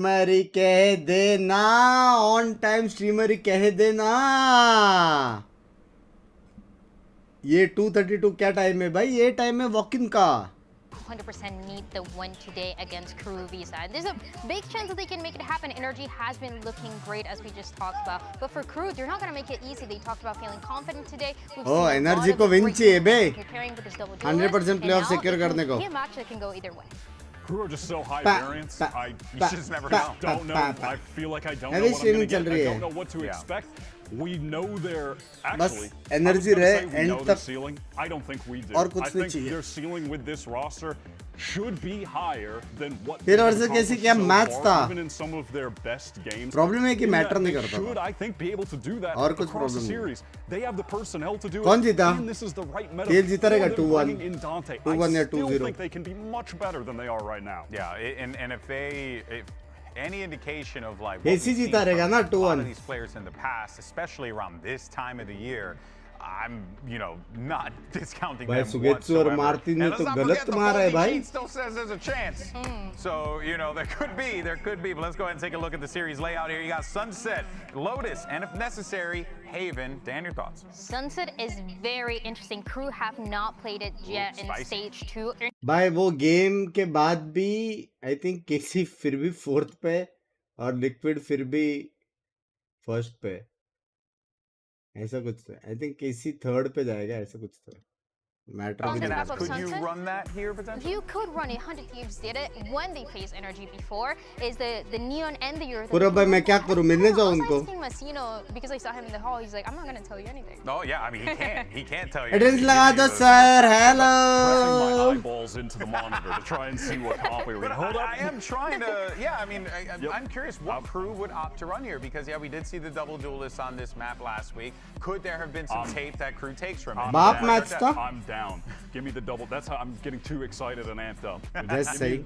स्ट्रीमरी कह देना on time स्ट्रीमरी कह देना ये 2:32 क्या टाइम है भाई ये टाइम है वॉक इन का 100% need the win today against Crew Visa. There's a big chance that they can make it happen. Energy has been looking great as we just talked about. But for Crew, they're not going to make it easy. They talked about feeling confident today. Oh, Energy को win चाहिए बे 100% playoff secure करने को. A match that can go either way. Crew are just so high variance. You just never know. Don't know. I feel like I don't know what I'm going to get. I don't know what to expect. We know they're actually. Energy रहे end तक. Ceiling. I don't think we do. और कुछ I नहीं think चाहिए. their ceiling with this roster should be higher than what. फिर और से कैसे क्या मैच था? Even in some of their best games. Problem है कि मैटर नहीं करता. Should I think be able to do that? और कुछ problem नहीं. They have the personnel to do it. कौन जीता? This is the right meta. तेल जीता रहेगा 2-1. 2-1 या 2-0. I think they can be much better than they are right now. Yeah, and if any indication of like AC जीता रहेगा ना 2-1. These players in the past, especially around this time of the year, I'm not discounting them whatsoever. और Martin ने तो गलत मारा है भाई. Still says there's a chance. So there could be. But let's go ahead and take a look at the series layout here. You got Sunset, Lotus, and if necessary, Haven. Dan, your thoughts? Sunset is very interesting. Crew have not played it yet in stage 2. भाई वो game के बाद भी I think केसी फिर भी 4th पे और liquid फिर भी 1st पे ऐसा कुछ था. आई थिंक केसी 3rd पे जाएगा ऐसा कुछ था. Matter On the नहीं map करता. of Could you Sunset? run that here potentially? You could run it. 100 Thieves did it when they faced Energy before. Is the Neon and the Euro. पूरा भाई मैं क्या करूँ मिलने जाऊँ उनको. Because I saw him in the hall, he's like, I'm not gonna tell you anything. Oh yeah, I mean he can't tell you. Address लगा दो sir. Pressing my hello. eyeballs into the monitor to try and see what comp we were going to hold up. I am trying to, I mean, I'm curious what Crew would opt to run here because we did see the double duelists on this map last week. Could there have been some tape that Crew takes from it? बाप match था. I'm down. Give me the double. That's how I'm getting too excited and amped up. Just सही.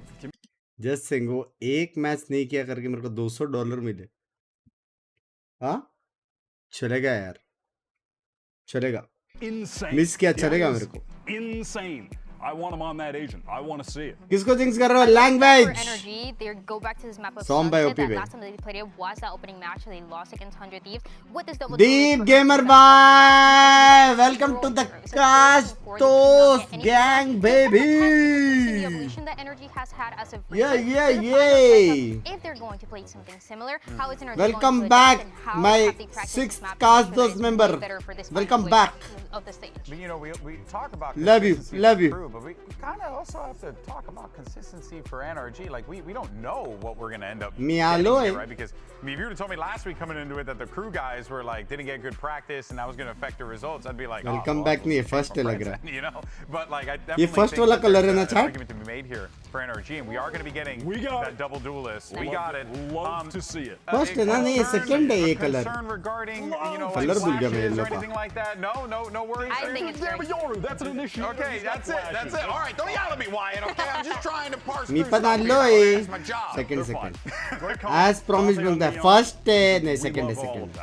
Just Singh वो एक match नहीं किया करके मेरे को $200 मिले. हाँ चलेगा यार. चलेगा. Insane. मिस किया चलेगा मेरे को. Insane. I want him on that agent. I want to see it. किसको जिंक्स कर रहे हो? Language. Energy, they go back to this map of Som by Sunset. OP That bhai. last time they played it was that opening match. They lost against 100 Thieves. With this double Deep Gamer Bye. Welcome to the Castos gang, baby. The evolution that Energy has had as of Yeah. if they're going to play something similar, how is Energy Welcome going to back, adapt and how my have they practiced 6th this map Castos to member. be better for this Welcome final back. wave of the stage. But we talk about Love you, consistency love for you. Crew, but we kind of also have to talk about consistency for NRG. Like we don't know what we're gonna end up getting Mialo, here, right? Because I mean, if you would have told me last week coming into it that the Crew guys were like didn't get good practice and that was gonna affect the results, I'd be like, Welcome well, back नहीं है first लग रहा है. But like I definitely first think वाला that there's color है ना an chat? argument to be made here for NRG, and we are gonna be getting We got that it. double duelist. We got it. Love to see it. First है ना नहीं ये second है ये color. Concern regarding Color भूल गया मैं flashes yellow or का. anything like that? No worries. I think it's very Yoru, that's an issue. Okay, that's it. All right, don't yell at me, Wyatt. Okay, I'm just trying to parse me through पता stuff low here. ये. That's my job. Second. As promised बनता है. First है नहीं second है second.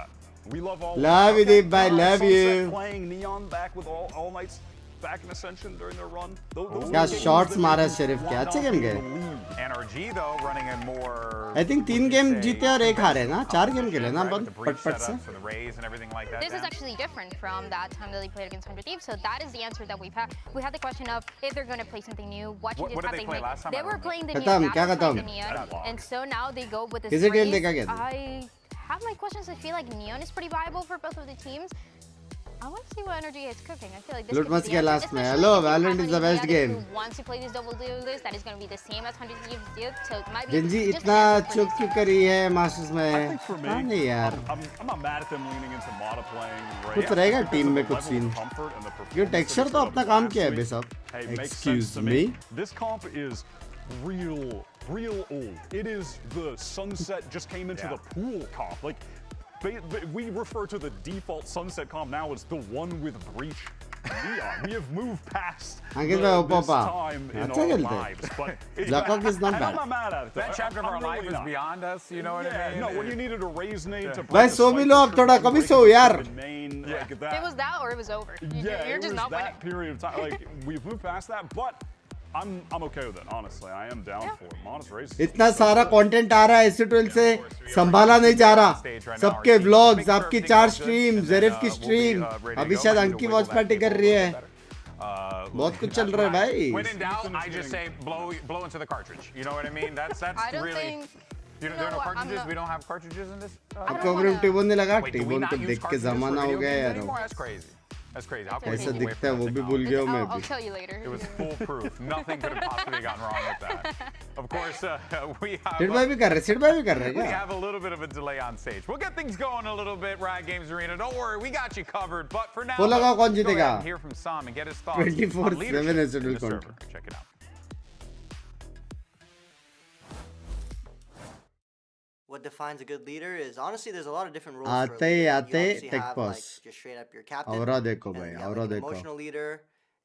We love all Love you, Deep Bye. Love Sunset you. Playing Neon back with all Knights back in Ascension during their run. Those क्या games shots that मारा they शरीफ के. won अच्छे off game in गए. the lead. NRG though running a more. I think 3 game जीते और 1 हारे ना. 4 game खेले ना अपन पट से. For the Rays and everything like that. This is actually different from that time that they played against 100 Thieves. So that is the answer that we've had. We had the question of if they're going to play something new, what changes What did have they they play made. last time? They I were don't playing the खत्म, Neon. क्या That was खत्म? playing the Neon. And so now they go with this किसे tell Rays. देखा क्या? I have my questions. I feel like Neon is pretty viable for both of the teams. I want to see what Energy is cooking. I feel like this Loot could be must the get answer, last में. especially Hello, if you have Valorant is the any best other game. who wants to play this double duelist, that is going to be the same as 100 Thieves did. So it might be Gingee just इतना an answer for चुप this क्यों team. करी है masters I में. think for me, हाँ नहीं यार. I'm not mad at them leaning into Mata playing. कुछ Ray. रहेगा Because टीम of में the कुछ level scene. of comfort and the ये performance टेक्सचर that तो they अपना showed काम last किया है week. बे साहब. Hey, makes Excuse sense to me. This comp is real old. It is the Sunset just came into the pool comp. Like we refer to the default Sunset comp now as the one with Breach Neon. We have moved past Angit bhai, this Papa. time in अच्छा our खेलते हैं. lives. But Blackhawk is not and I'm bad. not mad at it. That chapter of I'm our life really is not. beyond us. You know what I mean? No, when you needed a raise name to भाई break so the भी लो अब cycle, थोड़ा कभी break so the यार. main, like It was that or it was over. yeah, You're it just was not winning. that period of time. Like we've moved past that, but I'm okay with it, honestly. I am down for it. Modest race. इतना सारा content आ रहा है एस12 से संभाला नहीं जा रहा सबके व्लॉग्स आपकी 4 स्ट्रीम जेरिफ की स्ट्रीम अभी शायद अंकी वॉच पार्टी कर रही है बहुत कुछ चल रहा है भाई When in doubt, I just say blow into the cartridge. You know what I mean? That's I don't really. think. There are no what, I'm cartridges. not- We don't have cartridges in this. आपको अगर T-bone नहीं लगा Wait, do we T-bone not को use देख के cartridges for जमाना हो video गया games यार anymore? That's crazy. That's crazy. How can we ऐसा move away दिखता है from वो that भी भूल technology? गया हूँ मैं I'll भी tell you later. It was foolproof. Nothing could have possibly gone wrong with that. Of course, we have. Sit भाई भी कर रहे सिट भाई भी कर रहे We क्या have a little bit of a delay on stage. We'll get things going a little bit, Riot Games Arena. Don't worry, we got you covered. But for now, वो लगाओ कौन let's go जीतेगा? ahead and hear from Sam and get his thoughts 24/7 on leadership is in the a server. content. Check it out. What defines a good leader is honestly there's a lot of different roles. आते for a leader. You आते obviously tech have, boss. like, just straight up your captain. औरा देखो and भाई you have, aura like, an देखो emotional leader,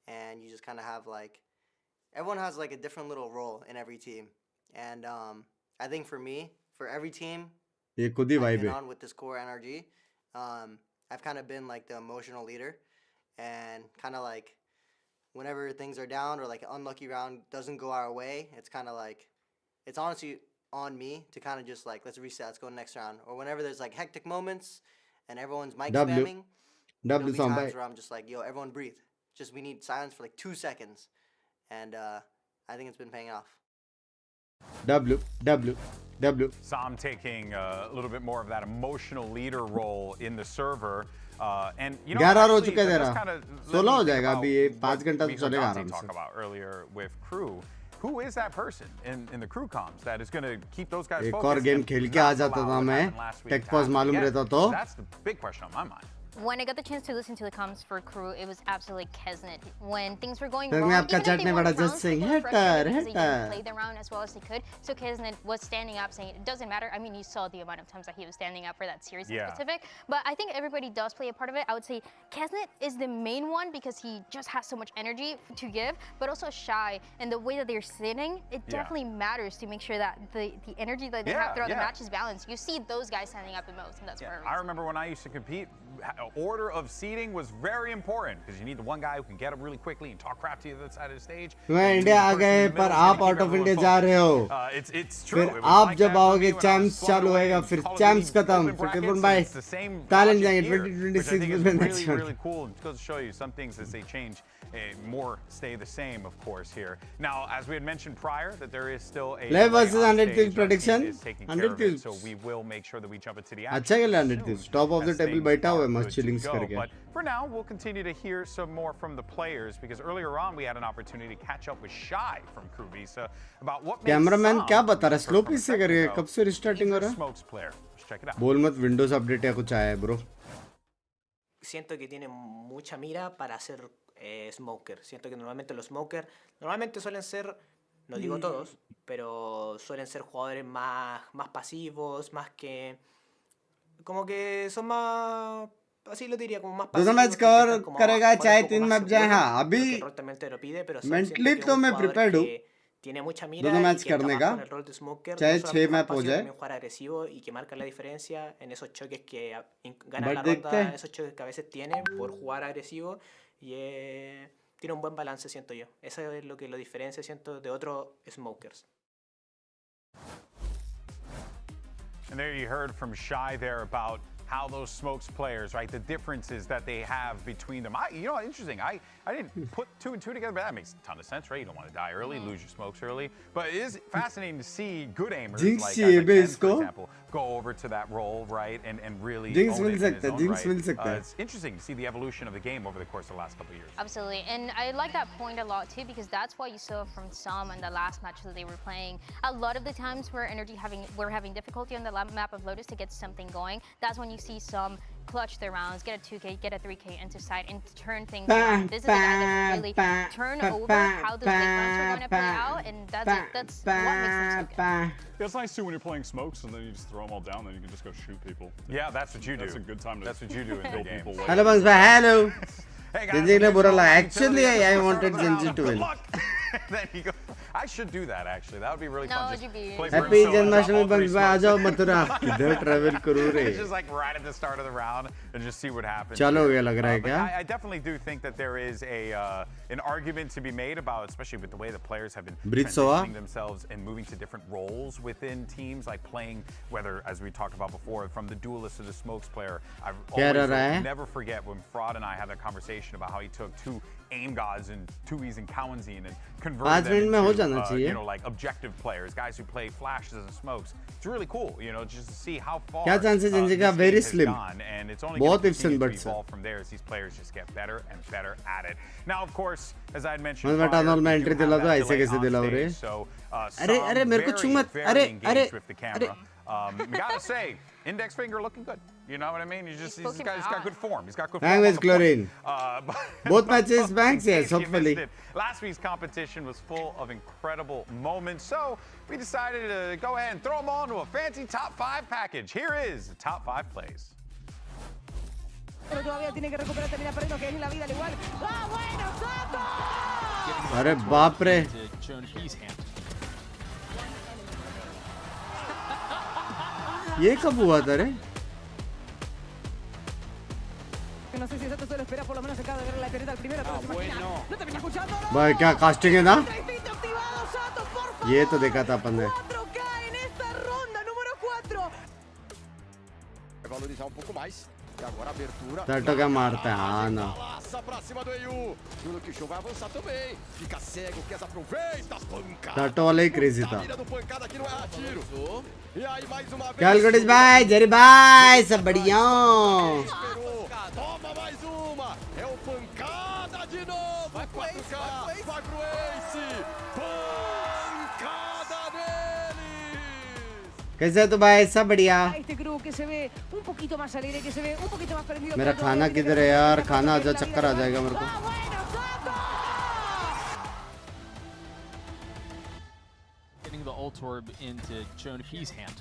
and you just kind of have like everyone has like a different little role in every team. And I think for me, for every team ये खुद ही I've vibe been है on with this core NRG, I've kind of been like the emotional leader, and kind of like whenever things are down or like an unlucky round doesn't go our way, it's kind of like it's honestly on me to kind of just like let's reset, let's go next round. Or whenever there's like hectic moments and everyone's mic W. spamming, there'll W be sound times bite where I'm just like, yo, everyone breathe. Just we need silence for like 2 seconds, and I think it's been paying off. W W W Sam taking a little bit more of that emotional leader role in the server. And you know, 11 हो actually, चुका है that तेरा just kinda let 16 me हो think जाएगा about अभी ये what 5 घंटा तो we heard चलेगा Dante आराम talk से about earlier with crew. Who is that person in the crew comms that is going to keep those guys एक focused? और गेम and खेल के not आ जाता allow था what मैं happened last week take to pause happen मालूम again? रहता तो That's the big question on my mind. When I got the chance to listen to the comms for crew, it was absolutely Kesnet. When things were going तो wrong, मैं even आपका if chat they नहीं won बड़ा rounds, just saying people were hater frustrated because they didn't hater play the round as well as they could. So Kesnet was standing up saying, it doesn't matter. I mean, you saw the amount of times that he was standing up for that series in Yeah. specific. But I think everybody does play a part of it. I would say Kesnet is the main one because he just has so much energy to give, but also Shy and the way that they're sitting, it Yeah. definitely matters to make sure that the energy that they Yeah, have throughout the yeah. match is balanced. You see those guys standing up the most, and that's for a I reason. remember when I used to compete, order of seating was very important because you need the one guy who can get up really quickly and talk crap to you at the side of the stage. मैं And you need India the आ person गए in the पर middle who's आप gonna out keep off India everyone जा रहे हो focused. It's true. फिर It was आप like जब that for आओगे me when I was champs slugging चालू away होएगा in फिर Call of चैम्प्स Duty खत्म open फिर brackets, टिपन and भाई it's the same talent logic जाएंगे here, which I 2026 think is में really, next really cool. And it goes to show you some things as they change, more stay the same, of course, here. Now, as we had mentioned prior, that there is still a Live delay versus on 100 stage. thieves Our team prediction. is taking 100 care of it, thieves. so we will make sure that we jump into the action. अच्छा खेला 100 soon thieves top of the as table things बैठा हुआ है are मस्त good to चिलिंग्स go. करके But for now, we'll continue to hear some more from the players because earlier on we had an opportunity to catch up with Shy from Crew Visa about what makes cameraman Sam क्या बता रहा है slow from a piece से second करिए ago. कब से restarting हो He's a रहा है Smokes player. Let's check it out. बोल मत विंडोज अपडेट या कुछ आया है bro Siento que tiene mucha mira para ser smoker. Siento que normalmente los smokers normalmente suelen ser, no digo todos, pero suelen ser jugadores más pasivos, más que como que son más, así lo diría, como más दोनों pasivos. Match que cover intentan como करेगा jugar un चाहे poco 3 más match जाए seguro, हाँ porque अभी el rol también te lo pide, pero Sam mentally siento que es तो un मैं jugador prepared हूँ que tiene mucha mira दोनों y match que está करने más का con el rol de smoker, चाहे no 6 solamente match jugar हो fácil, जाए también jugar agresivo y que marca la diferencia en esos choques que ganan but la देखते ronda, हैं esos choques que a veces tiene por jugar agresivo y tiene un buen balance, siento yo. Eso es lo que lo diferencia, siento, de otros smokers. And there you heard from Shy there about how those Smokes players, right, the differences that they have between them. You know, interesting. I didn't put 2 and 2 together, but that makes a ton of sense, right? You don't want to die early, lose your Smokes early. But it is fascinating to see good aimers Jinx like चाहिए बे Ken, for इसको example, go over to that role, right, and really Jinx own mill it in सकता his है own Jinx right. मिल सकता है It's interesting to see the evolution of the game over the course of the last couple of years. Absolutely, and I like that point a lot too because that's why you saw from some in the last match that they were playing. A lot of the times we're having difficulty on the map of Lotus to get something going. That's when you see some clutch their rounds, get a 2K, get a 3K into side, and turn things around. This is a guy that can really turn over how those late rounds are going to play out, and that's what makes them so good. Yeah, it's nice too when you're playing smokes and then you just throw them all down, then you can just go shoot people. Yeah, that's what you do. That's a good time to That's what you do in the kill game. people. Hello Bunks भाई hello Hey guys, जिंजी ने बुरा लगा utility actually at the I start of wanted the round. जिंजी to Good win luck. Then you go. I should do that actually. That would be really No, fun. would you be- play happy Bruno, Janmashtami all three bunks भाई आ smokes. जाओ मथुरा किधर travel करूं रे It's just like right at the start of the round and just see what happens. चलो here. ये लग रहा है But क्या I definitely do think that there is an argument to be made about, especially with the way the players have been Brit Soa? transitioning themselves and moving to different roles within teams, like playing, whether, as we talked about before, from the duelist to the smokes player. I क्या रह रहा always है? never forget when Fraud and I had that conversation about how he took two aim gods and Tui's and Cowanzine and converted 5 them minute में हो into, जाना चाहिए। you know, like objective players, guys who play flashes and smokes. It's really cool, you know, just to see how far क्या chances हैं इनका? this Very game has slim. gone, and it's only बहुत going to ifs and continue to buts हैं। evolve from there as these players just get better and better at it. Now, of course, as I had mentioned, मैं prior, tunnel में we do entry have दिला that दो ऐसे delay कैसे on दिलाओ रे stage, so, अरे some अरे मेरे को very, छू मत very अरे engaged अरे with the अरे camera. Gotta say, index finger looking good. You know what I mean? He's poking this guy's my got eye. good form. He's got good Bang form. with on the point. chlorine. Both matches banks, In yes, case you hopefully. missed it, last week's competition was full of incredible moments, so we decided to go ahead and throw them all into a fancy top 5 package. Here is the top 5 plays. Pero todavía tiene que recuperar, termina perdiendo, que es la vida al igual. ¡Ah, bueno, Sato! अरे बाप रे ये कब हुआ था रे Que no sé si Sato se lo espera, por lo menos acaba de ver la pereta al primero, pero se imagina. No termina escuchando, ¿no? भाई क्या कास्टिंग है ना Instinto activado, Sato, por favor. ये तो देखा था अपन ने 4K en esta ronda, número 4. Vai valorizar pouco mais. E agora a abertura. Sato क्या मारता है हाँ ना Passa pra cima do EU. E o Luke Show vai avançar também. Fica cego, Kes aproveita as pancadas. Sato वाला ही crazy था A mira do pancada aqui não erra tiro. E aí mais uma vez. Calculate भाई Jerry भाई सब बढ़िया Esperou. Toma mais uma. É o pancada de novo. Vai 4K. Vai pro Ace. Pancada deles. कैसे है तो भाई सब बढ़िया A este crew que se ve un poquito más alegre, que se ve un poquito más prendido. मेरा pero खाना todavía tiene किधर que है यार recuperar, खाना आ porque जाओ es la चक्कर vida आ al जाएगा igual. मेरे को ¡Ah, bueno, Sato! Getting the ult orb into Jonapi's hand.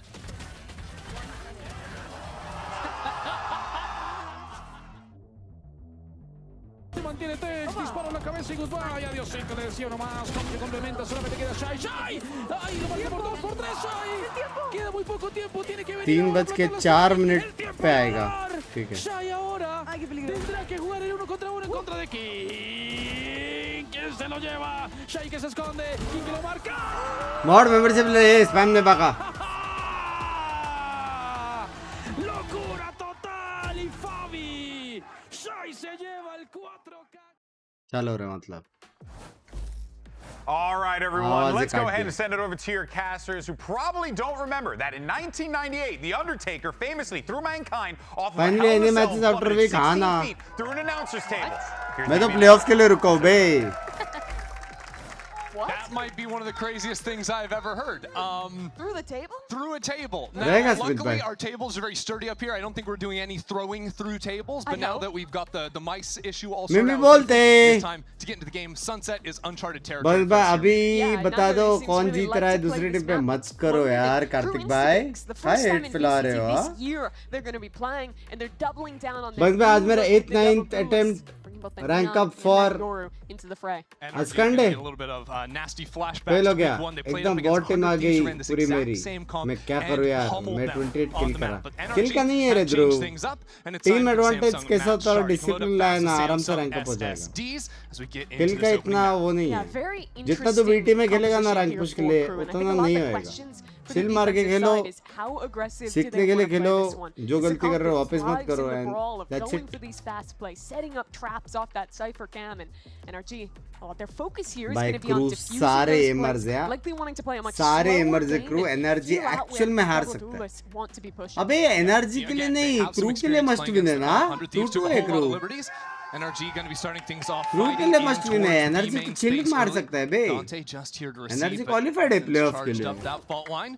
Mantiene Dewds, dispara en la cabeza y goodbye. Adiós, 5 le decía uno más. Como que complementa, solamente queda Shai. ¡Shai! ¡Ay, lo marca por 2 por 3! ¡Shai! Queda muy poco tiempo, tiene que venir. 3 ahora बज के para 4 el minute tiempo पे de आएगा volar. ठीक है Shai ahora Ay, qué peligro. tendrá que jugar el 1 contra 1 en contra de King. ¿Quién se lo lleva? Shai que se esconde. King que lo marca. Mod membership ले spam ने बाका ¡Locura total! Y Fabi. Shai se lleva el 4K. चलो रे मतलब All right, everyone, आवाज़ें let's go काट ahead the. and send it over to your casters who probably don't remember that in 1998, The Undertaker famously threw Mankind off of a Finally, Hell in a any Cell matches and after plummeted week, हाँ 16 ना। feet through an announcer's table. Here's मैं तो the playoffs के लिए रुका हूँ बे That might be one of the craziest things I've ever heard. Through the table? Through a table. Now, रहेगा spin luckily, back our tables are very sturdy up here. I don't think we're doing any throwing through tables. But now that we've got the mice issue all sorted मिमी out, बोलते it's time to get into the game. Sunset is uncharted territory. बस for भाई us here. अभी बता दो कौन जीत रहा है दूसरी टीम पे मत करो यार कार्तिक भाई क्या हेट फैला रहे हो हाँ? बस भाई आज मेरा 8th 9th attempt rank up for And Askande. a little bit of nasty flashbacks. Fail हो to गया week one. They played एकदम up against बॉट टीम आ 100 गई teams who ran this पूरी exact मेरी same comp मैं क्या and करूँ यार pummeled मैं them 28 on किल the करा map. But किल NRG का नहीं है रे have Dhruv changed things up, and it's team time for advantage Samsung के match साथ और start. डिसिप्लिन Load up लाए fast ना to आराम से Samsung रैंक अप हो जाएगा SSDs as we get kill into का this opening इतना map. वो नहीं है जितना तो बीटी में खेलेगा ना रैंक पुश के लिए उतना नहीं होएगा चिल मार के खेलो सीखने के लिए खेलो जो गलती कर रहे हो वापस मत करो एंड दैट्स इट भाई क्रू सारे एमर्स हैं सारे एमर्स है क्रू एनर्जी एक्चुअल में हार सकता है अबे एनर्जी के लिए नहीं क्रू के लिए मस्ट विन है ना 2-2 है crew NRG going to be starting things off. Crew के लिए मस्ट विन है एनर्जी तो चिल मार सकता है बे Dante just here to receive. Energy but qualified है प्लेऑफ के charged लिए up that fault line.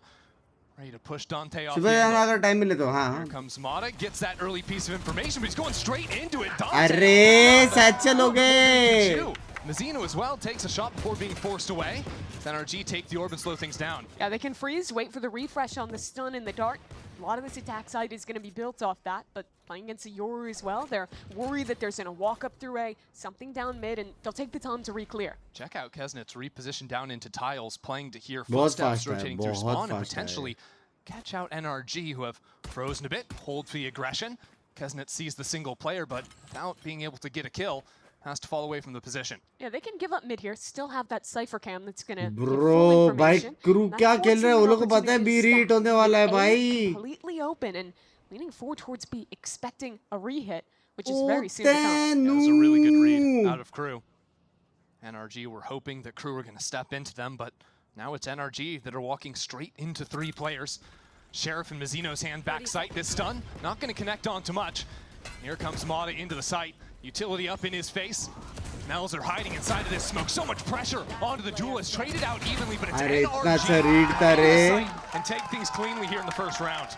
Ready to push Dante off. सुबह the जाना angle. अगर टाइम मिले तो हाँ Here comes Mata, gets that early piece of information, but he's going straight into it. Dante. अरे सच चलोगे Mizzino as well takes a shot before being forced away. Then RG take the orb and slow things down. Yeah, they can freeze, wait for the refresh on the stun in the dark. A lot of this attack side is going to be built off that, but playing against a Yoru as well, they're worried that there's going to walk up through A, something down mid, and they'll take the time to re-clear. Check out Kesnet's repositioned down into tiles, playing to here, बहुत footsteps fast है, rotating through बहुत spawn, and fast है. potentially catch out NRG, who have frozen a bit, hold for the aggression. Kesnet sees the single player, but without being able to get a kill, has to fall away from the position. Yeah, they can give up mid here, still have that Cypher cam that's going to Bro, भाई crew क्या खेल रहे हैं? वो लोग को पता है B read होने वाला है भाई. Completely open and leaning forward towards B, expecting a re-hit, which is very soon to come. Yeah, it was a really good read out of Crew. NRG were hoping that Crew were going to step into them, but now it's NRG that are walking straight into 3 players. Sheriff and Mizzino's hand back sight. This stun, not going to connect on to much. Here comes Mata into the site. Utility up in his face. Mel's are hiding inside of this smoke. So much pressure onto the duelist. Traded out evenly, but it's NRG and take things cleanly here in the first round.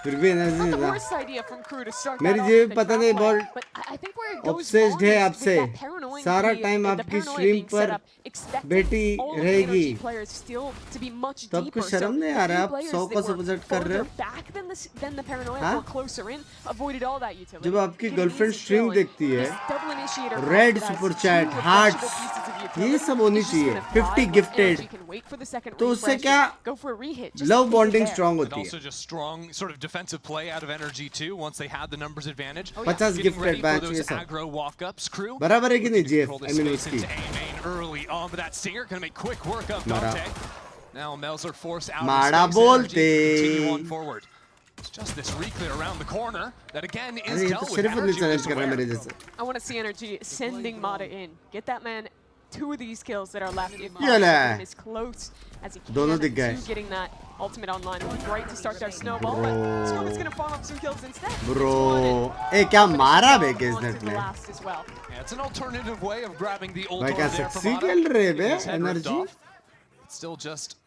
फिर भी Not energy the था. worst idea from Crew to start मेरी that जेब off with पता the नहीं trap ball play, but I think where it goes obsessed wrong है is आपसे. with that paranoid सारा play, टाइम the आपकी paranoia stream being set पर up, expecting बेटी all of the रहेगी. NRG players still to be much तो आपको deeper. शर्म So नहीं the आ रहा? few आप players 100 that का were सपोर्ट कर रहे further हो? back than the paranoia, हाँ? or closer in, avoided all that utility. जब आपकी Get an girlfriend easy stream kill, and देखती है, this double initiator red has super two chat, refreshable hearts, pieces of ये utility. सब होनी It's just चाहिए. gonna 50 thrive when gifted. NRG can wait for the second तो उससे refresh क्या? and go for a re-hit, just love keep it bonding there. Strong And होती also है. just strong sort of defensive play out of NRG too, once they had the numbers advantage. 50 Getting gifted ready for batch those ये सब. aggro walk-ups. Crew बराबर है कि नहीं looking to Jeff? control I this mean space उसकी. into A main early on, but that Stinger gonna make quick work of मारा. Dante. Now Melzer forced out मारा of space. NRG बोलते. continue on forward. It's just this re-clear around the corner that again is अरे ये तो dealt with. सिर्फ नहीं NRG challenge was कर रहा है aware. मेरे जैसे. I want to see NRG sending Mata in. Get that man 2 of these kills that are left. If Yeah, possible, as close as he can दोनों दिख गए. to getting that ultimate online. It would be great to start their snowball, but Scorpius going to farm up some kills instead. Bro, ए क्या मारा बे केसनेट The ने? last as well. Yeah, it's an alternative way of grabbing the ult भाई over क्या there from sexy Mata. खेल रहे Getting बे his head ripped energy? off. It's still just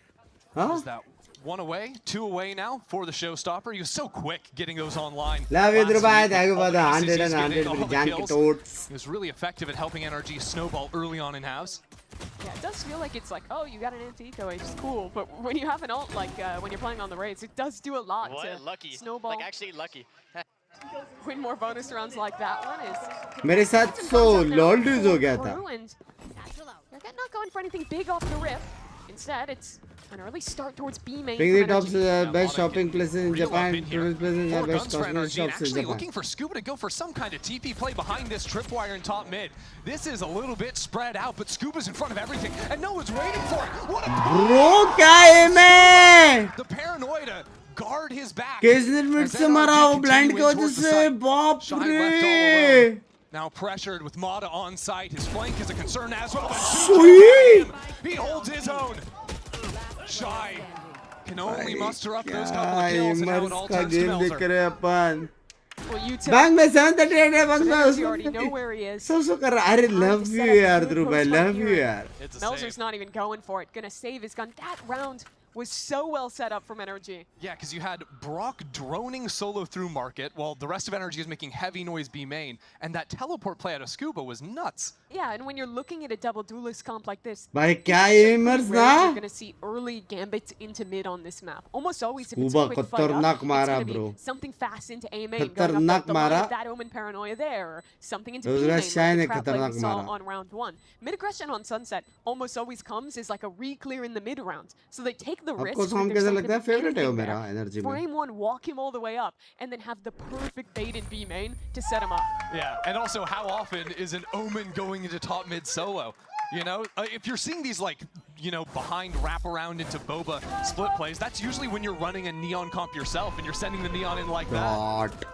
हाँ? is that 1 away, 2 away now for the showstopper. He was so quick getting those online. Love you, last Dubai. week. Thank you for All the assists 100 and he's getting, 100 all with the Jan kills. Totes. He was really effective at helping NRG snowball early on in halves. Yeah, it does feel like it's like, oh, you got an anti-eco, it's cool. But when you have an ult, like when you're playing on the raids, it does do a lot to lucky. snowball. Like actually lucky. Win more bonus rounds like that one is. मेरे साथ so lol dues हो गया था. And you're not going for anything big off the rip. Instead, it's an early start towards B main. Pick the from top NRG. best shopping places in Real Japan. up in here. Tourist places Four and best guns for cosmetic NRG, and shops in actually Japan. looking for Scuba to go for some kind of TP play behind this tripwire in top mid. This is a little bit spread out, but Scuba's in front of everything, and no one's waiting for it. What a Bro, क्या है मैं? the paranoia to guard his back. केसनेट mid As से NRG मारा वो blind की continuing वजह towards the से. site. बाप Shy left all रे. alone. Now pressured with Mata on site. His flank is a concern as well. but Sweet. He holds his own. Shy can only muster up those couple क्या of kills, and now it immerse all का turns to game देख Melzer. रहे हैं अपन. Well, you too. Bank में 738 है bank में You already know where he is. सब कर रहा. अरे love you यार ध्रुव भाई, love you यार. It's a Melzer's save. not even going for it. Gonna save his gun. That round was so well set up from NRG. Yeah, because you had Brock droning solo through market while the rest of NRG is making heavy noise B main, and that teleport play out of Scuba was nuts. Yeah, and when you're looking at a double duelist comp like this, भाई क्या immerse you're ना? gonna see early gambits into mid on this map. Almost always, if it's Scuba a quick fight up, खतरनाक it's मारा gonna be bro. something fast into A main, going up खतरनाक the line मारा. of that Omen paranoia there, or something into Those B main, guys like shine the है, trap play we खतरनाक saw मारा. on round 1. Mid aggression on Sunset almost always comes as like a re-clear in the mid round, so they take the risk. आपको that song there's कैसा not लगता gonna है? be favourite है वो anything मेरा there. Energy में. Frame 1, walk him all the way up, and then have the perfect bait in B main to set him up. Yeah, and also how often is an Omen going into top mid solo? You know, if you're seeing these like, you know, behind wraparound into Boba split plays, that's usually when you're running a Neon comp yourself and you're sending the Neon in like that. God.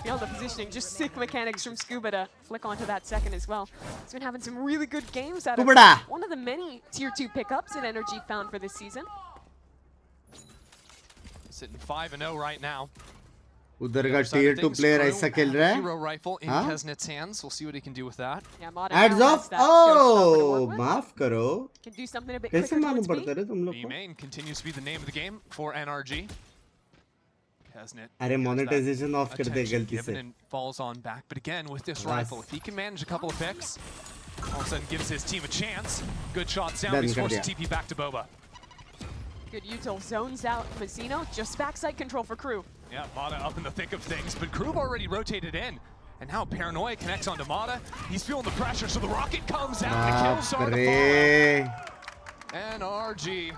Feel the positioning, just sick mechanics from Scuba to flick onto that second as well. He's been having some really good games out of Kubada. one of the many tier 2 pickups that NRG found for this season. Sitting 5-0 right now. उधर का tier 2 player ऐसा खेल रहा है. Hero rifle in हाँ? Kesnet's hands. We'll see what he can do with that. Yeah, Mata Ads now off. has that showstopper to Oh, work with. माफ करो. Can do something a bit कैसे quicker मालूम towards B. पड़ता है तुम लोग B को? main continues to be the name of the game for NRG. Kesnet. अरे gets that monetization off कर दे attention गलती given से. and falls on back. But again, with this Nice. rifle, if he can manage a couple of picks, all of a sudden gives his team a chance. Good shot sound. Done He's कर forced दिया. to TP back to Boba. Good util zones out Mazzino, just backside control for Crew. Yeah, Mata up in the thick of things, but Crew already rotated in. And now Paranoia connects onto Mata. He's feeling the pressure, so the rocket comes out and the kills start to fall. And RG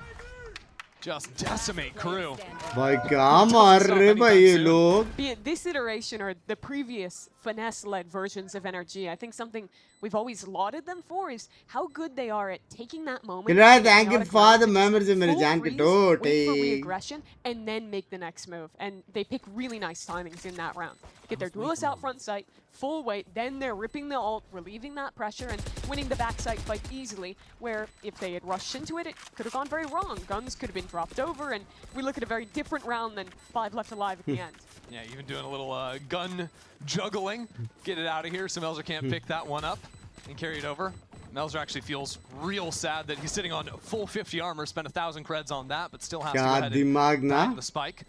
just decimate Crew. भाई क्या मार रहे भाई ये लोग? Be it this iteration or the previous finesse-led versions of NRG, I think something we've always lauded them for is how good they are at taking that moment. Thank you for the memories of मेरे जान के टोटे. Wait for re-aggression and then make the next move, and they pick really nice timings in that round. Get their duelist out front sight, full weight, then they're ripping the ult, relieving that pressure, and winning the backside fight easily, where if they had rushed into it, it could have gone very wrong. Guns could have been dropped over, and we look at a very different round than 5 left alive at the end. Yeah, even doing a little gun juggling. Get it out of here so Melzer can't pick that one up and carry it over. Melzer actually feels real sad that he's sitting on full 50 armor, spent 1,000 creds on that, but still has to go ahead and bag the spike.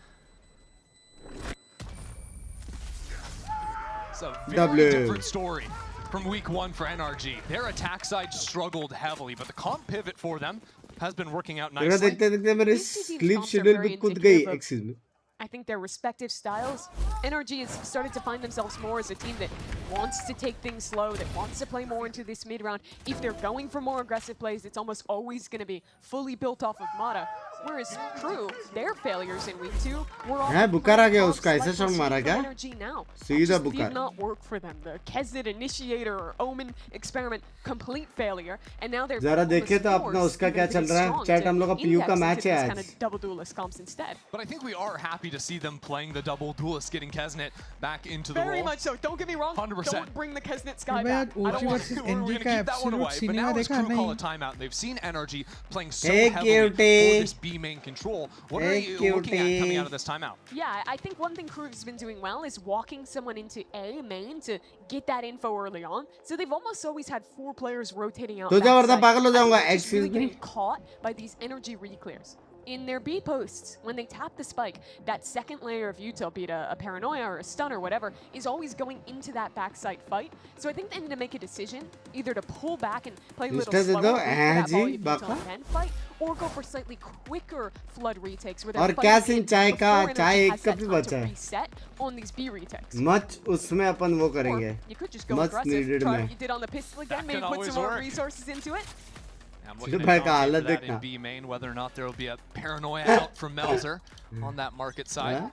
It's a very different story from week 1 for NRG. Their attack side struggled heavily, but the comp pivot for them has been working out nicely. Sleep schedule पे कूद गई. Excuse me. I think their respective styles, NRG has started to find themselves more as a team that wants to take things slow, that wants to play more into this mid-round. If they're going for more aggressive plays, it's almost always going to be fully built off of Mata. Whereas Crew, their failures in week 2 were all बुकार आ गया उसका ऐसा shot मारा क्या? NRG now. सीधा Just बुकार. did not work for them. The Kesnet initiator or Omen experiment, complete failure, and now they're जरा देखे तो अपना उसका क्या चल रहा है? चैट हम लोग का पीयू का मैच है आज. Kind of double duelist comps instead. But I think we are happy to see them playing the double duelist, getting Kesnet back into the role. Very much so. Don't get me wrong. 100%. Don't bring the Kesnet Sky back. I don't want to. We're going to keep that one away. But now as Crew call a timeout, they've seen NRG playing so heavily for this B main control. What are you looking at coming out of this timeout? Yeah, I think one thing Crew's been doing well is walking someone into A main to get that info early on. So they've almost always had 4 players rotating out. तो क्या करता पागल हो जाऊंगा? Excuse me. Really getting caught by these energy reclears. In their B posts, when they tap the spike, that second layer of util, be it a paranoia or a stun or whatever, is always going into that backside fight. So I think they need to make a decision, either to pull back and play a little slower then fight, or go for slightly quicker flood retakes where they're fighting before energy has that time to reset on these B retakes. Much उसमें अपन वो करेंगे. You could just go aggressive, try what you did on the pistol again, maybe put some more resources into it. I'm looking at that in B main, whether or not there will be a paranoia out from Melzer on that market side.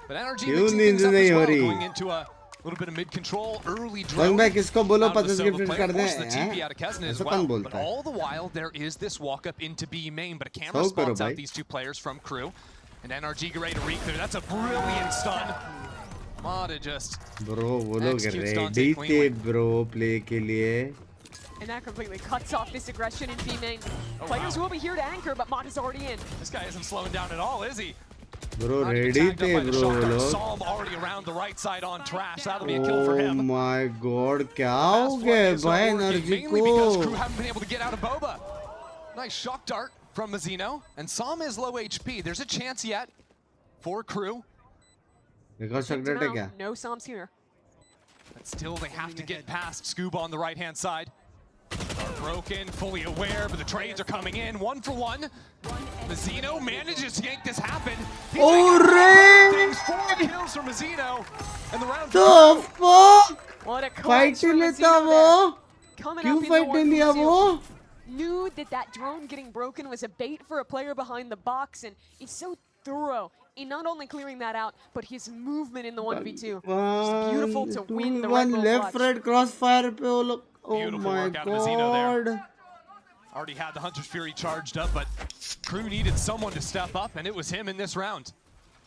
But NRG mixing things up as well, going into a little bit of mid-control, early drone out of the solo player, force the TP out of Kesnet as well. But all the while, there is this walk-up into B main, but a camera spots out these 2 players from Crew. And NRG get ready to reclear. That's a brilliant stun. Mata just executes Dante cleanly. Bro, play के लिए. And that completely cuts off this aggression in B main. Players will be here to anchor, but Mata's already in. This guy isn't slowing down at all, is he? Bro, ready थे bro. Psalm already around the right side on trash. That'll be a kill for him. Oh my god, क्या हो गया भाई NRG Mainly because को? Crew haven't been able to get out of Boba. Nice shock dart from Mazzino. And Psalm is low HP. There's a chance yet for Crew. देखो shock dart है क्या? No Psalms here. But still, they have to get past Scoob on the right-hand side. Broken, fully aware, but the trades are coming in. 1 for 1. Mazzino manages to make this happen. Things 4 kills for Mazzino. And the round. The fuck? What a fight लेता वो? क्यों fight लिया वो? Knew that drone getting broken was a bait for a player behind the box, and he's so thorough in not only clearing that out, but his movement in the 1v2. It's beautiful to win the one left right crossfire पे वो लोग. Oh Beautiful my work out of Mazzino god. there. Already had the Hunter's Fury charged up, but Crew needed someone to step up, and it was him in this round.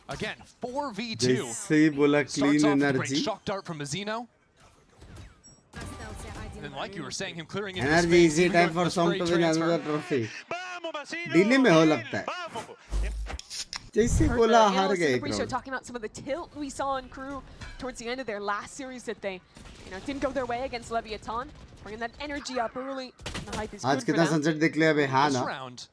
Again, 4v2. जैसे ही बोला clean Starts off with a great energy. shock dart from Mazzino. And then, like you were saying, him clearing into Energy space, easy time for some to win another trophy. Delay में हो लगता है. जैसे बोला हार गए एक round. Talking about some of the tilt we saw in Crew towards the end of their last series that they, didn't go their way against Leviathan. Bringing that energy up early. The hype is आज good for कितना them. sunset देख लिया बे हाँ This ना. round,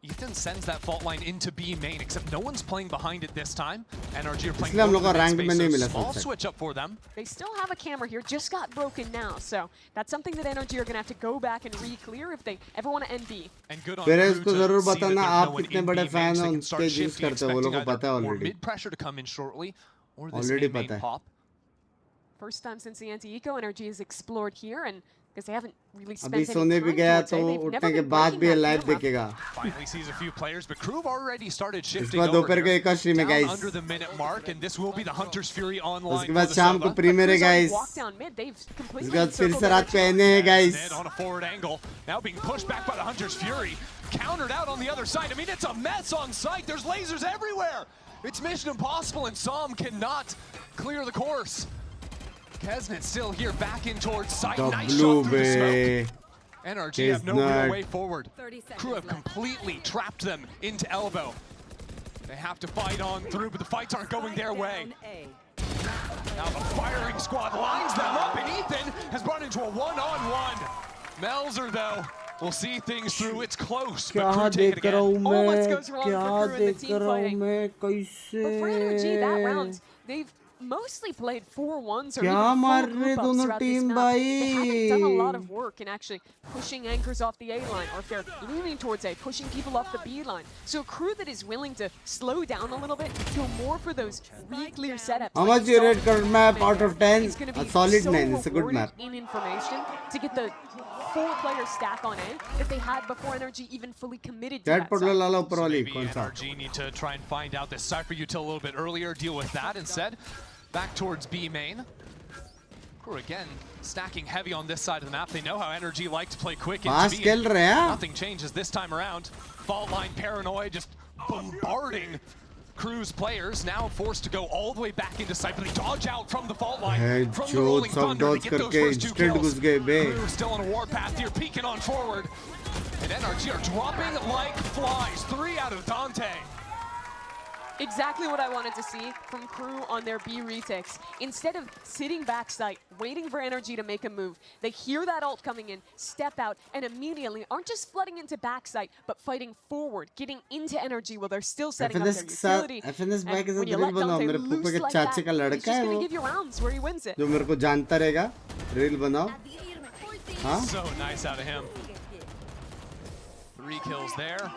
Ethan sends that fault line into B main, except no one's playing behind it this time. NRG are playing इसलिए हम more लोग को of the ranked mid में नहीं space, मिला so small sunset. switch up for them. They still have a camera here, just got broken now. So that's something that NRG are going to have to go back and re-clear if they ever want to end B. And good on फिर Crew इसको to जरूर see that बताना there's आप no one कितने in बड़े B main, fan so हो they can start उनके jinx shifting, करते हो वो लोग को expecting पता है either more already mid pressure to come in shortly, or this Already A main पता है. pop. First time since the anti-eco energy is explored here, and because they haven't really spent अभी any सोने भी time गया towards तो A, they've उठने never के been बाद breaking भी that लाइव camera. देखेगा. Finally sees a few players, but Crew have already started इस shifting बार over दोपहर के here. एक और स्ट्रीम है Down guys. under the minute mark, and this will be the Hunter's Fury online उसके for बाद the शाम को Sova. प्रीमियर है Crew's already guys. walked down mid. They've completely उसके बाद फिर encircled से रात को energy. एने है guys. Ned on a forward angle, now being pushed back by the Hunter's Fury. Countered out on the other side. I mean, it's a mess on site. There's lasers everywhere. It's mission impossible, and Som cannot clear the course. Kesnet still here, back in towards site. Nice shot through the smoke. NRG have no real way forward. Crew have completely trapped them into elbow. They have to fight on through, but the fights aren't going their way. Now the firing squad lines them up, and Ethan has brought into a one-on-one. Melzer, though, will see things through. It's close, but Crew take it again. Almost goes wrong for Crew in the team fighting. कैसे? But for energy, that round, they've mostly played 4-1s or क्या even मार full रहे group ups दोनों throughout this team map. They haven't done a भाई? lot of work in actually pushing anchors off the A line, or if they're leaning towards A, pushing people off the B line. So a crew that is willing to slow down a little bit, go more for those re-clear setups. How like much you you saw rate in current the map map out of 10? is gonna A be solid so 9. It's a good rewarded map. in information to get the 4-player stack on A that they had before NRG even fully committed to Chat that पढ़ लो site. लाला ऊपर वाली Maybe कौन सा? NRG need to try and find out this Cypher util a little bit earlier, deal with that instead. Back towards B main. Crew again stacking heavy on this side of the map. They know how NRG like to play quick into Fast B. खेल रहे हैं. Nothing changes this time around. Fault line paranoia just bombarding Crew's players, now forced to go all the way back into sight, but they dodge out from the fault line, from the जो rolling सब thunder to dodge get those करके first 2 instant kills. घुस गए बे. Crew still on a warpath here, peeking on forward. And NRG are dropping like flies. 3 out of Dante. Exactly what I wanted to see from Crew on their B retakes. Instead of sitting backside, waiting for energy to make a move, they hear that ult coming in, step out, and immediately aren't just flooding into backside, but fighting forward, getting into energy while they're still setting up their utility. FNS भाई के And साथ when you reel let बनाओ. Dante मेरे फूफे loose के like चाचे that, का he's लड़का just है gonna वो. give you rounds where he wins it. जो मेरे को जानता रहेगा. रील बनाओ. हाँ? So nice out of him. 3 kills there.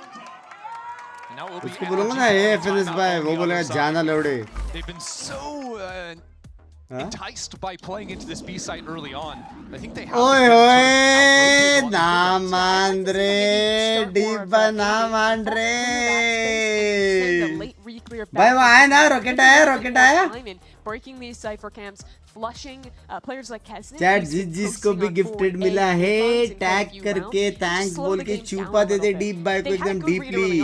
And now it will be उसको बोलूँगा ना NRG ये on FNS timeout भाई on वो the बोलेगा other side. जाना लौड़े. They've been so enticed by playing into this B site early on. I think they have ओए been sort of ओए out-rotated on ना the मान रे डिब्बा ना मान रे. भाई वो आया ना रॉकेट आया. Breaking these cipher camps, flushing players like Kesnet. Chat जिसको भी गिफ्टेड मिला है टैग करके थैंक्स बोल के चूपा दे दे डीप बाय को एकदम deeply.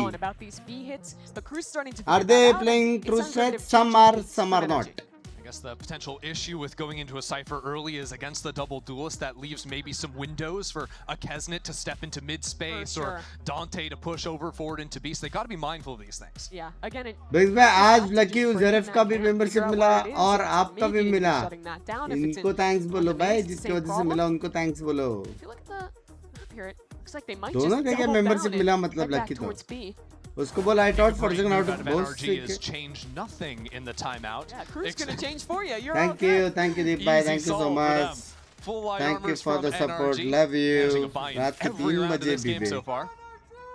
Are they playing true threat? Some are not. I guess the potential issue with going into a Cypher early is against the double duelist. That leaves maybe some windows for a Kesnet to step into mid-space or Dante to push over forward into B. So they got to be mindful of these things. Yeah, again, big भाई आज lucky ज़रफ का भी membership मिला और आपका भी मिला. इनको थैंक्स बोलो भाई जिसकी वजह से मिला उनको थैंक्स बोलो. दोनों के क्या मेंबरशिप मिला मतलब लकी तो. उसको बोला I taught for second out of both. NRG has changed nothing in the timeout. Yeah, Crew's gonna change for you. You're Thank you Deep bhai, thank you so much. Thank you for the support, love you. रात के 3 बजे भी बे.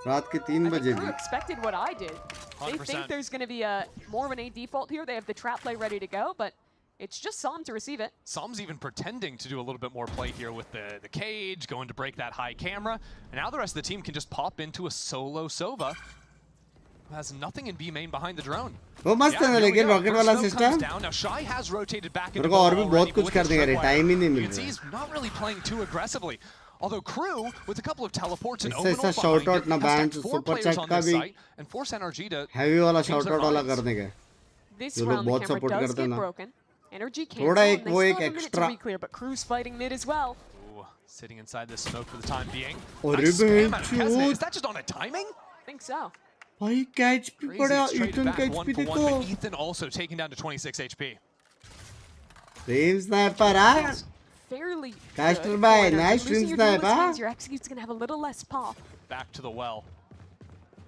रात के 3 बजे Crew भी. expected what I did. They 100%. think there's going to be a more of an A default here. They have the trap play ready to go, but it's just Som to receive it. Som's even pretending to do a little bit more play here with the cage, going to break that high camera. And now the rest of the team can just pop into a solo Sova, who has nothing in B main behind the drone. वो मस्त है ना लेकिन rocket वाला system. Now Shy has rotated back मेरे into को और भी already, बहुत but कुछ with कर his देंगे रे. tripwire, टाइम ही नहीं you मिल can see रहा. he's not really playing too aggressively. Although Crew, with a couple of teleports and इससे open ऐसा shout out ना behind band it, has 4 players chat on का this भी site and force NRG to heavy वाला change shout their out वाला minds. करने का. This जो लोग round, the बहुत camera support does करते हैं get ना. broken. Energy थोड़ा cancel, एक and they वो still एक have a minute to extra. re-clear, but Crew's fighting mid as well. Ooh, sitting inside this smoke for the time being. अरे Nice spam out of बहन Kesnet. चोद. Is that just on a timing? I think so. भाई क्या HP Crazy, पड़ा. it's traded Ethan back का 1 HP for 1, देखो. but Ethan also taken down to 26 HP. Stream sniper ah. Fairly Caster good by for energy. nice Losing stream your duelist sniper. means your execute's gonna have a little less pop. Back to the well.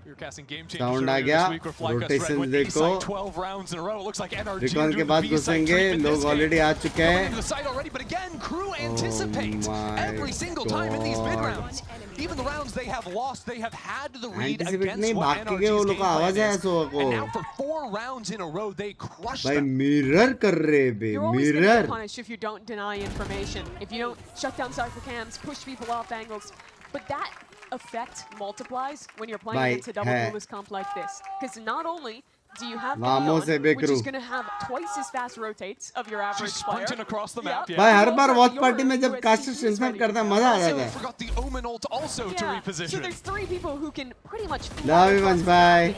We were casting game changers Sound uh earlier गया, this week where Flycast Red rotations went देखो। A-site 12 rounds in a row. It looks like NRG Recon are के doing बाद the B-site घुसेंगे, treatment लोग this already game. आ चुके Going हैं। into the site already, but again, Crew anticipate my every single time in these mid God. rounds. Even the rounds they have lost, they have had the read Anticipate against नहीं, what भाग के गए, वो NRG's लोग game का आवाज plan आया is. सो को। And now for 4 rounds in a row, they crushed भाई them. mirror कर रहे बे, You're always going to mirror. get punished if you don't deny information, if you don't shut down cypher cams, push people off angles. But that effect multiplies when you're playing Bhai, against a double hai. duelist comp like this. Because not only do you have the Vamos Neon, se which is Bekru. going to have twice as fast rotates of your average She's player. sprinting across the map. Yep. भाई Yeah. हर You बार also watch have party में Yoru, जब who has caster CPs strength ready to करता है go. मजा आ Also जाता है। forgot the Omen ult also to Yeah. reposition. So there's 3 people who can pretty much Love you, Vansh bhai.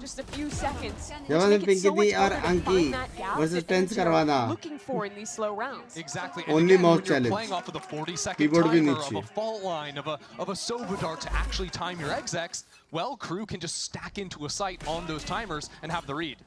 just a few seconds. which जब make it so Pinky much और harder to अंकी find that gap versus that tense NRG are करवाना। looking for in these slow rounds. Exactly. Only and again, mouse when you're challenge. playing off of the 40-second Keyboard भी timer नीचे। of a fault line, of a Sobadar to actually time your execs, well, Crew can just stack into a site on those timers and have the read.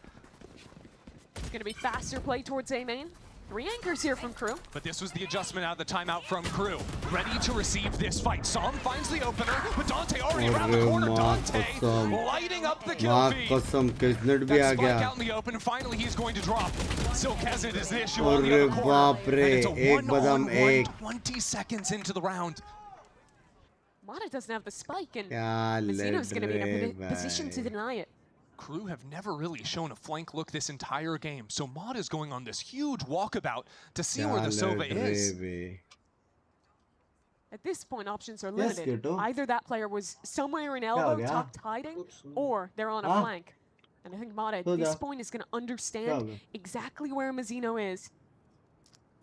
It's going to be faster play towards A main. 3 anchors here from Crew. But this was the adjustment out of the timeout from Crew. Ready to receive this fight. Som finds the opener, but Dante already around the corner. Dante lighting up the kill माँ feed. कसम किस्नेट भी आ That spike गया। out in the open, and finally he's going to drop. Silk Hesitant is the issue on the अरे other corner. बाप रे, And it's a एक बदम 1-on-1, एक। 20 seconds into the round. Mata doesn't have the spike, and क्या Mazino's going to be in a लड़ रहे position to भाई। deny it. Crew have never really shown a flank look this entire game, so Mod is going on this huge walkabout to see where the क्या Sova लड़ रहे is. Bay. At this point, options are Yes, limited. Kyoto. Either that player was somewhere in हो elbow, गया? tucked hiding, or they're on a हाँ? flank. And I think Mata at हो this जा। point is going to क्या हो understand गया? exactly where Mazino is.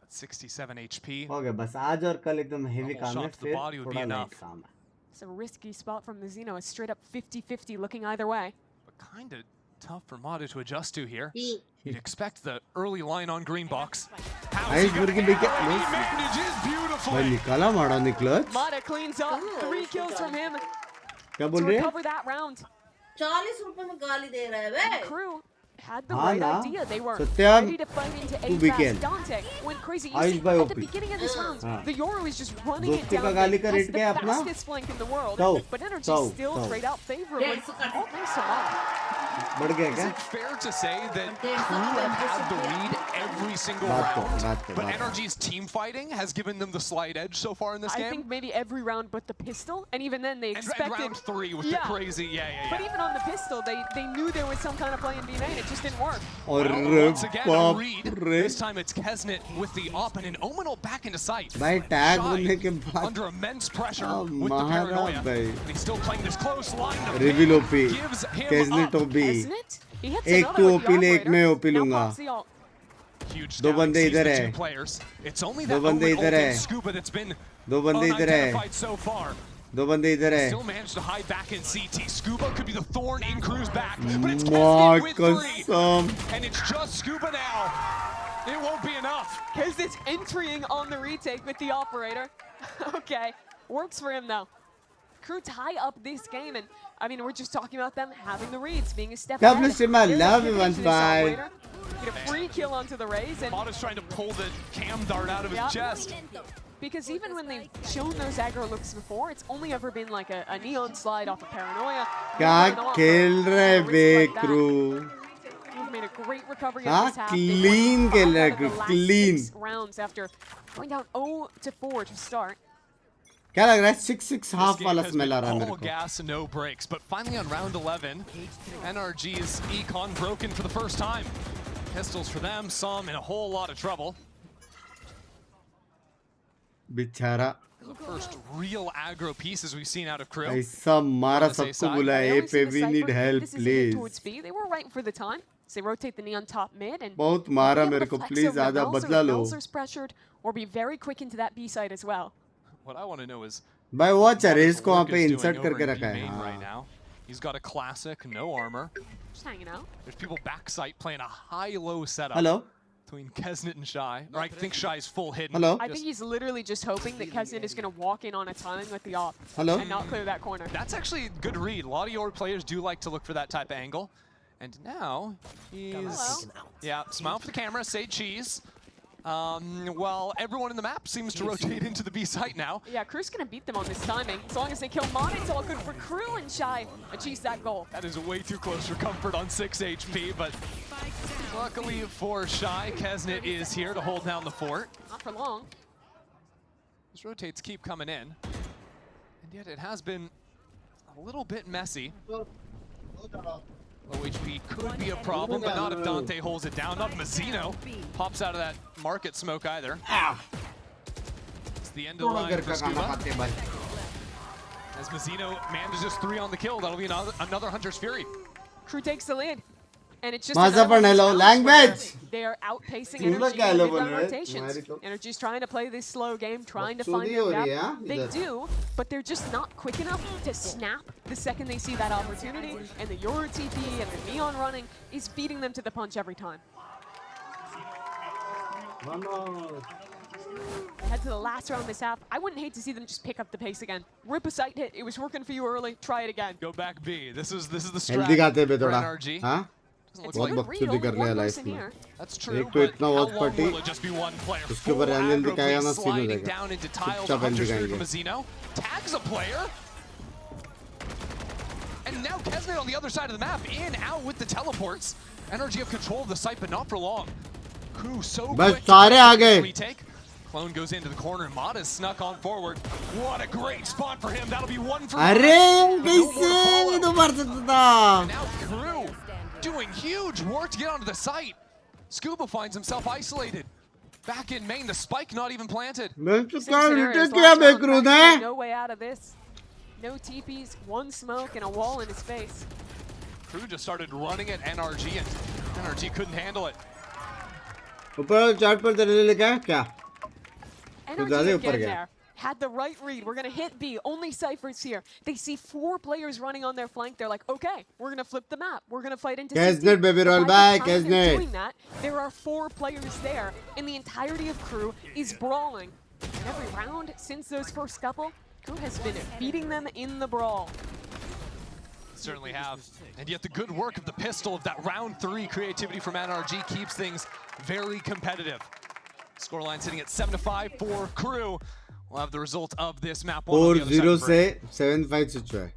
At 67 HP. हो गया बस आज और कल एकदम हेवी Double काम है shot to the फिर body would be थोड़ा enough. लाइट काम है। It's a risky spot from Mazino. It's straight up 50-50 looking either way. But kind of tough for Mata to adjust to here. You'd expect the early line on green box. How's he Ice gonna Burger handle Big- it? He yes. manages भाई beautifully. निकाला मारा निकलच। Mata cleans up. 3 kills from him क्या to बोल रहे हैं? recover that round. 40 रुपए में गाली दे रहा है बे। Crew had the हाँ right ना, idea. They were Satyam, ready to fight into तू A भी fast. खेल। Dante went crazy. You Ice see, by at the OP. beginning of this round, हाँ। the Yoru is just running it दोस्ती का down. गाली का Has rate the क्या है अपना? fastest flank in the world. 100, But energy 100, still 100. trade out favorably. Oh, thanks to Mata. बढ़ गया Is क्या? it fair to say that Crew have had the lead every single बात करो, round, बात करो, but बात करो। NRG's team fighting has given them the slight edge so far in this I game? think maybe every round but the pistol, and even then they And expected. round 3 with Yeah. the crazy, yeah. But even on the pistol, they knew there was some kind of play in B main. It just didn't work. और Well, once again, a बाप read. रे। This time it's Kesnet with the op and an Omenal back into sight. भाई tag Shy बनने के बाद under immense pressure Oh, with the Maharaj paranoia. भाई। And he's still playing this close line. to reveal Bing OP, gives him केजनेट up. OP, Isn't it? He hits एक another तू with the OP ले एक operator. मैं OP Now लूंगा। pops the ult. Huge दो down, बंदे sees the इधर two है। players. It's only दो that बंदे Omen इधर ult है। and Scuba that's been दो बंदे इधर है। unidentified so far. दो बंदे इधर है। Still managed to hide back in CT. Scuba could be the thorn in Crew's back, but it's माँ Kesnet with 3. कसम। And it's just Scuba now. It won't be enough. Because it's entering on the retake with the operator. Okay, works for him though. Crew tie up this game, and I mean, we're just talking about them having the reads, being a step God ahead. bless him, I There's love a you, pivot to Vansh this bhai. operator. Get a free kill onto the Rays, and Mata's trying to pull the cam dart out of his Yep. chest. because even when they've shown those aggro looks before, it's only ever been like a neon slide off a paranoia. क्या never an offer खेल for रहे a risk बे like that. Crew? We've made a great recovery हाँ, of this half. clean खेल रहा है They won 5 out of the Crew, last clean। 6 rounds after going down 0-4 to start. क्या लग रहा है 6-6 This हाफ game वाला has स्मेल आ been रहा है मेरे all को। gas, no breaks. But finally on round 11, NRG's econ broken for the first time. Pistols for them, some in a whole lot of trouble. बेचारा The first real aggro pieces we've seen out of Crew. ऐसा मारा On the safe सबको side. बुलाया They A always पे see the we need cypher. help This is a hit towards please। B. They were right for the time. So they rotate the neon top mid and बहुत मारा be able मेरे to को flex please over the आजा Melzer बदला if low. Melzer's pressured, or be very quick into that B side as well. What I want to know is भाई वो अच्छा what race को वहाँ Orc पे is इंसर्ट doing over करके in रखा है। B-main right हाँ। now. He's got a classic, no armor. Just hanging out. There's people backside playing a high-low setup hello between Kesnet and Shy. Or I think Shy's full hidden. Hello I think he's literally just hoping that Kesnet is going to walk in on a timing with the op hello and not clear that corner. That's actually a good read. A lot of your players do like to look for that type of angle. And now he's... Hello. Yeah, smile for the camera, say cheese. Well, everyone in the map seems to rotate into the B site now. Yeah, Crew's gonna beat them on this timing. As long as they kill Mon, it's all good for Crew, and Shy achieves that goal. That is way too close for comfort on 6 HP, but luckily for Shy, Kesnet is here to hold down the fort. Not for long. These rotates keep coming in, and yet it has been a little bit messy. Low HP could be a problem, but not if Dante holds it down. Not if Mazzino pops out of that market smoke either. It's the end of the line for Scuba. As Mazzino manages 3 on the kill, that'll be another Hunter's Fury. Crew takes the lead. And it's just language. they are outpacing Energy in mid-round rotations. Energy's trying to play this slow game, trying to find their gap. They do, but they're just not quick enough to snap the second they see that opportunity. And the Yoru TP and the Neon running is beating them to the punch every time. Head to the last round this half. I wouldn't hate to see them just pick up the pace again. Rip a sight hit. It was working for you early. Try it again. Go back B. This is the strat for NRG. बहुत बकचोदी कर लिया life में एक तो इतना watch party उसके ऊपर एनिल दिखाएगा ना सीन हो जाएगा चुपचाप एनिल दिखाएंगे tags a player and now Kesnet on the other side of the map in out with the teleports. Energy have control of the site but not for long. Crew so बस सारे आ गए retake. Clone goes into the corner and Mod is snuck on forward. What a great spot for him. That'll be 1 for अरे कैसे ये तो मार सकता था now Crew doing huge work to get onto the site. Scuba finds himself isolated. Back in main, the spike not even planted. No way out of this. No TPs, 1 smoke, and a wall in his face. Crew just started running at NRG, and NRG couldn't handle it. ऊपर chart पर तेरे लिए लिखा है क्या? Energy again there. Had the right read. We're going to hit B. Only Cypher's here. They see 4 players running on their flank. They're like, okay, we're going to flip the map. We're going to fight into Kesnet, baby, roll back. Kesnet. Doing that, there are 4 players there, and the entirety of Crew is brawling. And every round since those first couple, Crew has been beating them in the brawl. Certainly have. And yet the good work of the pistol of that round 3 creativity from NRG keeps things very competitive. Scoreline sitting at 7-5 for Crew. We'll have the result of this map 4-0 से 7-5 switch हुआ है.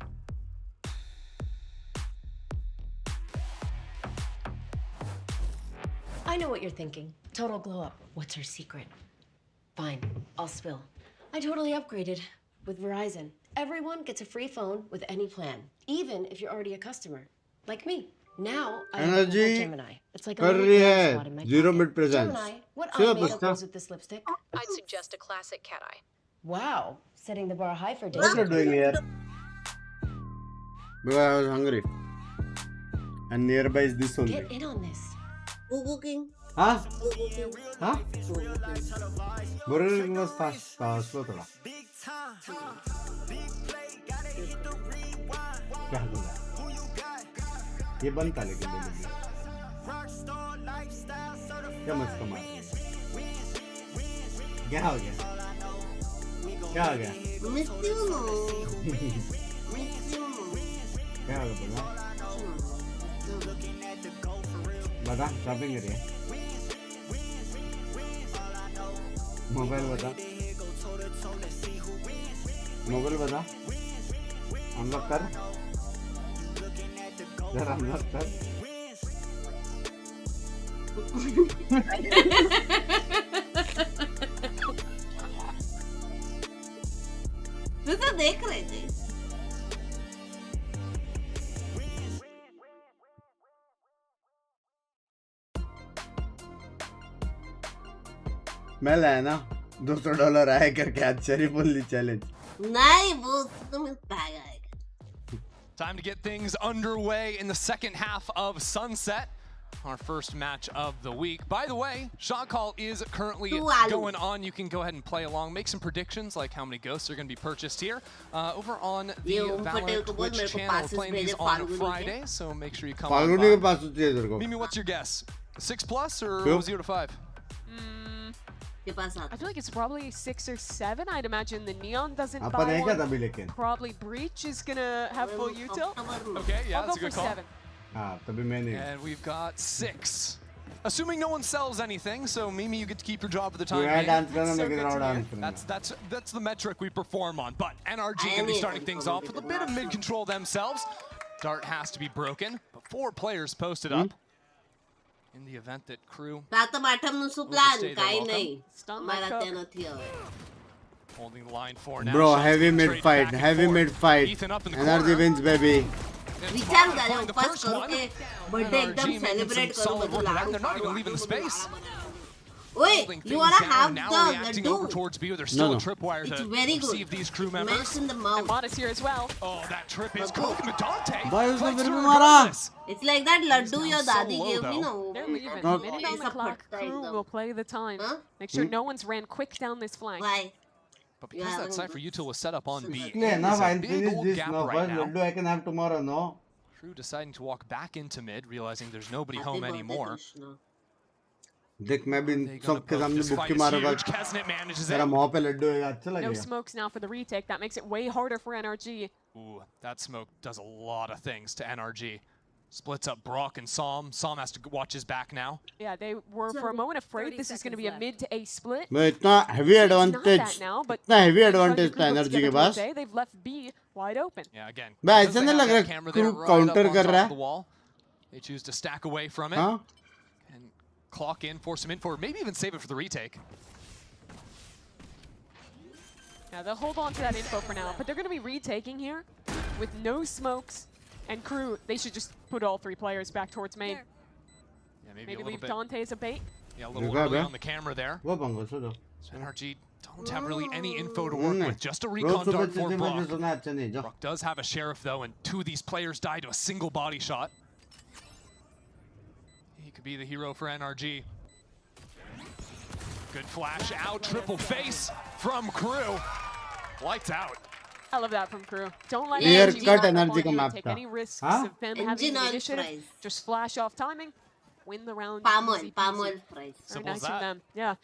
I know what you're thinking. Total glow up. What's her secret? Fine, I'll spill. I totally upgraded with Verizon. Everyone gets a free phone with any plan, even if you're already a customer, like me. Now I have Gemini. It's like a little spot in my pocket. Gemini, what eye makeup goes with this lipstick? I'd suggest a classic cat eye. Wow, setting the bar high for days. What are you doing here? Because I was hungry. And nearby is this only. Get in on this. Cooking. Huh? Huh? Burger was fast. Slow thoda. क्या हो गया? ये बनता लेकिन मेरे लिए. क्या मस्त कमाल है? क्या हो गया? क्या हो गया? क्या हो गया? बता शॉपिंग करिए. मोबाइल बता. मोबाइल बता. अनलॉक कर. जरा अनलॉक कर. तू तो देख रहे थे. मैं लाया ना $200 आया करके आज चेरी बोली चैलेंज. नहीं वो तुम्हें पाएगा. Time to get things underway in the second half of Sunset, our first match of the week. By the way, shot call is currently going on. You can go ahead and play along, make some predictions like how many ghosts are going to be purchased here. Over on the Valorant Twitch channel, we're playing these on Friday, so make sure you come on by. Mimi, what's your guess? 6+ or 0 to 5? I feel like it's probably 6 or 7. I'd imagine the Neon doesn't buy one. Probably Breach is gonna have full util. Okay, yeah, I'll that's go a good for call. 7. And we've got 6. Assuming no one sells anything, so Mimi, you get to keep your job for the time Yeah, being. dance That's karna, so main good to dance hear. karna. That's the metric we perform on. But NRG going to be starting things off with a bit of mid-control themselves. Dart has to be broken, but 4 players posted up. In the event that crew કાઈ નહીં મારા ત્યાં નથી હવે holding the line for now. Bro, Shots heavy being mid traded fight, back and heavy forth. mid fight. Ethan up in the Energy corner. wins, baby. વિચાર કરે Find the ઉપવાસ first કરું one. કે બર્થડે NRG એકદમ making celebrate some કરું solid બધું work of that. Laddu They're not even ખાડું leaving the બધું space. બનાવું. Wait, Holding you things wanna down, have now the reacting laddu? over towards B. There's still No. a tripwire It's to very good. receive these crew members. Melts in the mouth. Mada's here as well. Oh, that trip is cooking with Dante. Bhai, usko Fights fir through bhi mara. regardless. It's like that laddu your so dadi low, gave me, though. no? They're leaving. No. Minute on the clock. Crew will play the time. Huh? Make sure no one's ran quick down this flank. Why? But because that Cypher util was set up on B, Yeah, there's now a I'll big finish old this gap now. right First now. Laddu I can have tomorrow, no? Crew deciding to walk back into mid, realizing there's nobody Happy home birthday, anymore. Krishna. देख मैं भी They gonna सबके poke. सामने This बुक्की fight is मारूंगा huge. Kesnet manages मेरा it. मुंह पे लड्डू होगा अच्छा No लगेगा smokes now for the retake. That makes it way harder for NRG. Ooh, that smoke does a lot of things to NRG. Splits up Brock and Psalm. Psalm has to watch his back now. Yeah, they were for a moment afraid this is going to be a mid to A split. मैं इतना heavy It's not advantage that now, but इतना heavy trying to advantage group था up energy together के towards pass A, they've left B wide open. Yeah, again. भाई because ऐसा they नहीं have लग that रहा camera crew there right counter up on कर top रहा of the है wall. They choose to stack away from it हाँ and clock in, force him in forward, maybe even save it for the retake. Yeah, they'll hold on to that info for now, but they're going to be retaking here with no smokes and crew. They should just put all 3 players back towards main. Yeah, maybe a Maybe little leave bit. Dante as a bait. Yeah, a little Okay, early man. on the camera there. वो पंगो सुनो So NRG don't have really any info to work with. Just a rose recon सुबह dart for चीजें मुझे Brock. सुना अच्छा नहीं जा Brock does have a sheriff though, and 2 of these players die to a single body shot. He could be the hero for NRG. Good flash out, triple face from Crew. Lights out. I love that from crew. Don't let Clear NRG cut walk up energy on का you map and take था any risks हाँ of them having Engine the oil initiative. price. Just flash off timing, win the round. Palm oil, easy palm peasy. oil price. Very Simple nice as from that. them. Yeah.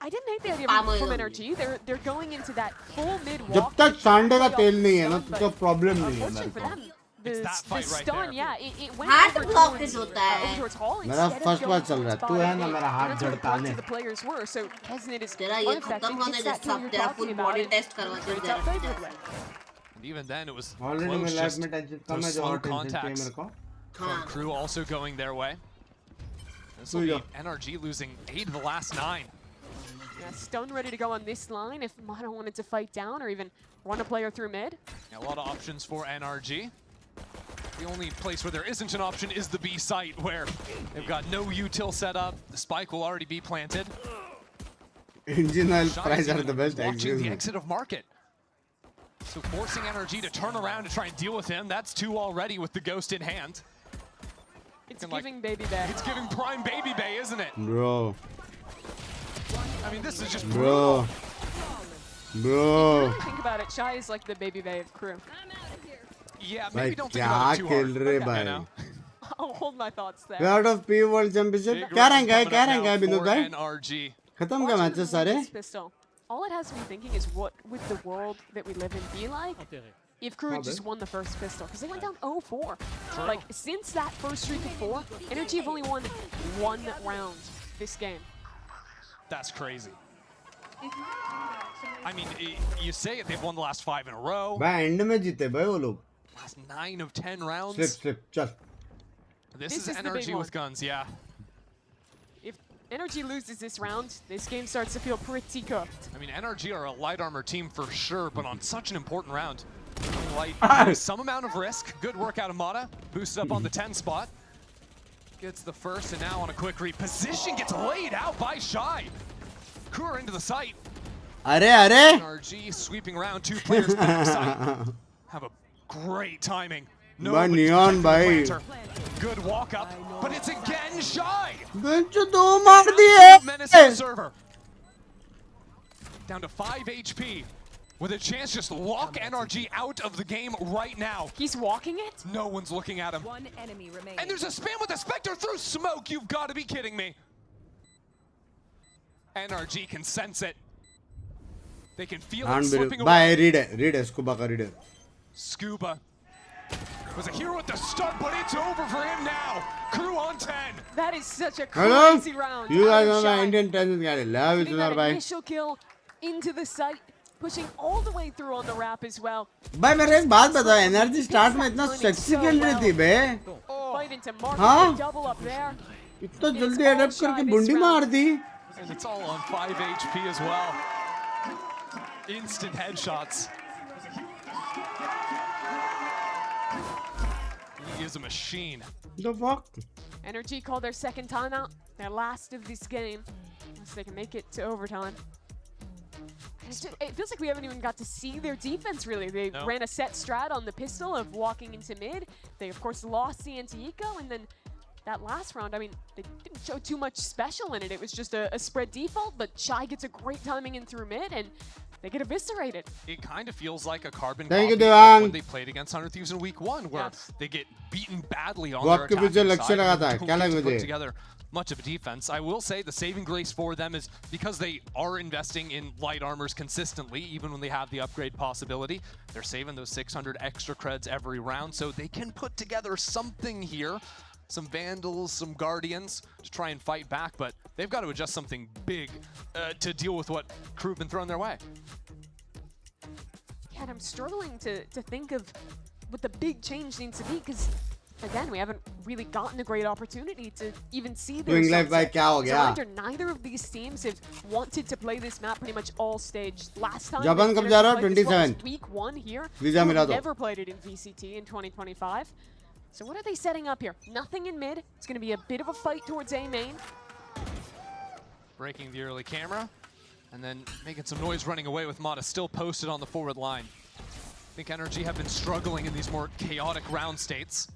I didn't hate the idea Palm oil from only. NRG. They're going into that full mid walk. जब तक सांडे का तेल नहीं है ना But तो problem नहीं है मेरे unfortunately for को them, the, It's that the fight right stun, there. yeah, it went Heart over blockage towards, होता है। over towards Hall मेरा instead of first going बार चल रहा है towards तू है bottom ना eight. मेरा हाथ That's where the brunt झड़काने of the players were. So Kesnet is तेरा ये unaffected. खत्म होने Gets दे that kill सब you're तेरा talking full about body and test करवा दे straight तेरा up favorite way. And even then, it was already close, मेरी life just में टेंशन कम those है जो slow और टेंशन चाहिए contacts मेरे को from Crew also going their way. This will be NRG losing 8 of the last 9. Yeah, stun ready to go on this line if Mata wanted to fight down or even run a player through mid. Yeah, a lot of options for NRG. The only place where there isn't an option is the B site, where they've got no util set up. The spike will already be planted. Engine oil Shy price is are even the best watching the actually exit of market. So forcing NRG to turn around to try and deal with him. That's 2 already with the ghost in hand. It's And, like, giving Baby Bay. It's giving prime Baby Bay, isn't it? Bro I mean, this is just bro brutal. Bro Think about it, Shy is like the Baby Bay of crew. Yeah, भाई maybe don't think क्या about it too खेल hard. रहे You भाई know? I'll hold my thoughts there. Out of P World Championship Big क्या round rank है coming क्या up rank now है Vinod for भाई NRG. खत्म क्या मैचेस सारे This pistol. All it has to be thinking is what would the world that we live in be like if crew had just won the first pistol, because they went down 0-4. Like, since that first streak of 4, Energy have only won 1 round this game. That's crazy. I mean, you say it, they've won the last 5 in a row. भाई and में जीते भाई वो लोग Last 9 of 10 rounds. Slip चल This This is is the big NRG with one. guns, yeah. If Energy loses this round, this game starts to feel pretty cooked. I mean, NRG are a light armor team for sure, but on such an important round. Light, some amount of risk. Good work out of Mata. Boosted up on the 10 spot. Gets the first, and now on a quick reposition, gets laid out by Shy. Kura into the site. अरे अरे NRG sweeping around 2 players back site. Have a great timing. भाई Nobody's neon protecting the भाई planter. Good walk up, but it's again Shy. Bench दो मार दिए Menace on the server. Down to 5 HP. With a chance to just lock NRG out of the game right now. He's walking it? No one's looking at him. One enemy remaining. And there's a spam with the Spectre through smoke. You've got to be kidding me. NRG can sense it. They can feel it slipping away. भाई read है scuba का read है Scuba Was a hero at the start, but it's over for him now. Crew on 10. That is such a Hello? crazy round. You guys out of know the Shy. Indian tennis guy. Love it, Getting that bhai. initial kill into the site, pushing all the way through on the wrap as well. भाई मेरे एक बात बताओ energy start में इतना sexy खेल रही थी बे Fight into Mark, हाँ? double up there. इतना जल्दी अडॉप्ट करके बुंडी मार दी And it's all on 5 HP as well. Instant headshots. He is a machine. The fuck? Energy called their second timeout, their last of this game, unless they can make it to overtime. It feels like we haven't even got to see their defense, really. They ran a set strat on the pistol of walking into mid. They, of course, lost the anti-eco, and then that last round, I mean, they didn't show too much special in it. It was just a spread default, but Shy gets a great timing in through mid, and they get eviscerated. It kind of feels like a carbon Thank you, copy Devang. of when they played against 100 Thieves in week 1, where they get beaten badly on वो their आपके पीछे attacking लक्ष्य side लगा and था don't क्या get लगा to put मुझे together much of a defense. I will say the saving grace for them is because they are investing in light armors consistently, even when they have the upgrade possibility. They're saving those 600 extra creds every round, so they can put together something here. Some Vandals, some Guardians to try and fight back, but they've got to adjust something big to deal with what Crew have been throwing their way. Yeah, and I'm struggling to think of what the big change needs to be, because again, we haven't really gotten a great opportunity to even see their Doing life by क्या हो गया? So neither of these teams have wanted to play this map pretty much all stage. Last time Japan कब जा रहा है 27 week 1 here. Visa मिला दो Never played it in VCT in 2025. So what are they setting up here? Nothing in mid. It's going to be a bit of a fight towards A main. Breaking the early camera, and then making some noise running away with Mata still posted on the forward line. I think Energy have been struggling in these more chaotic round states.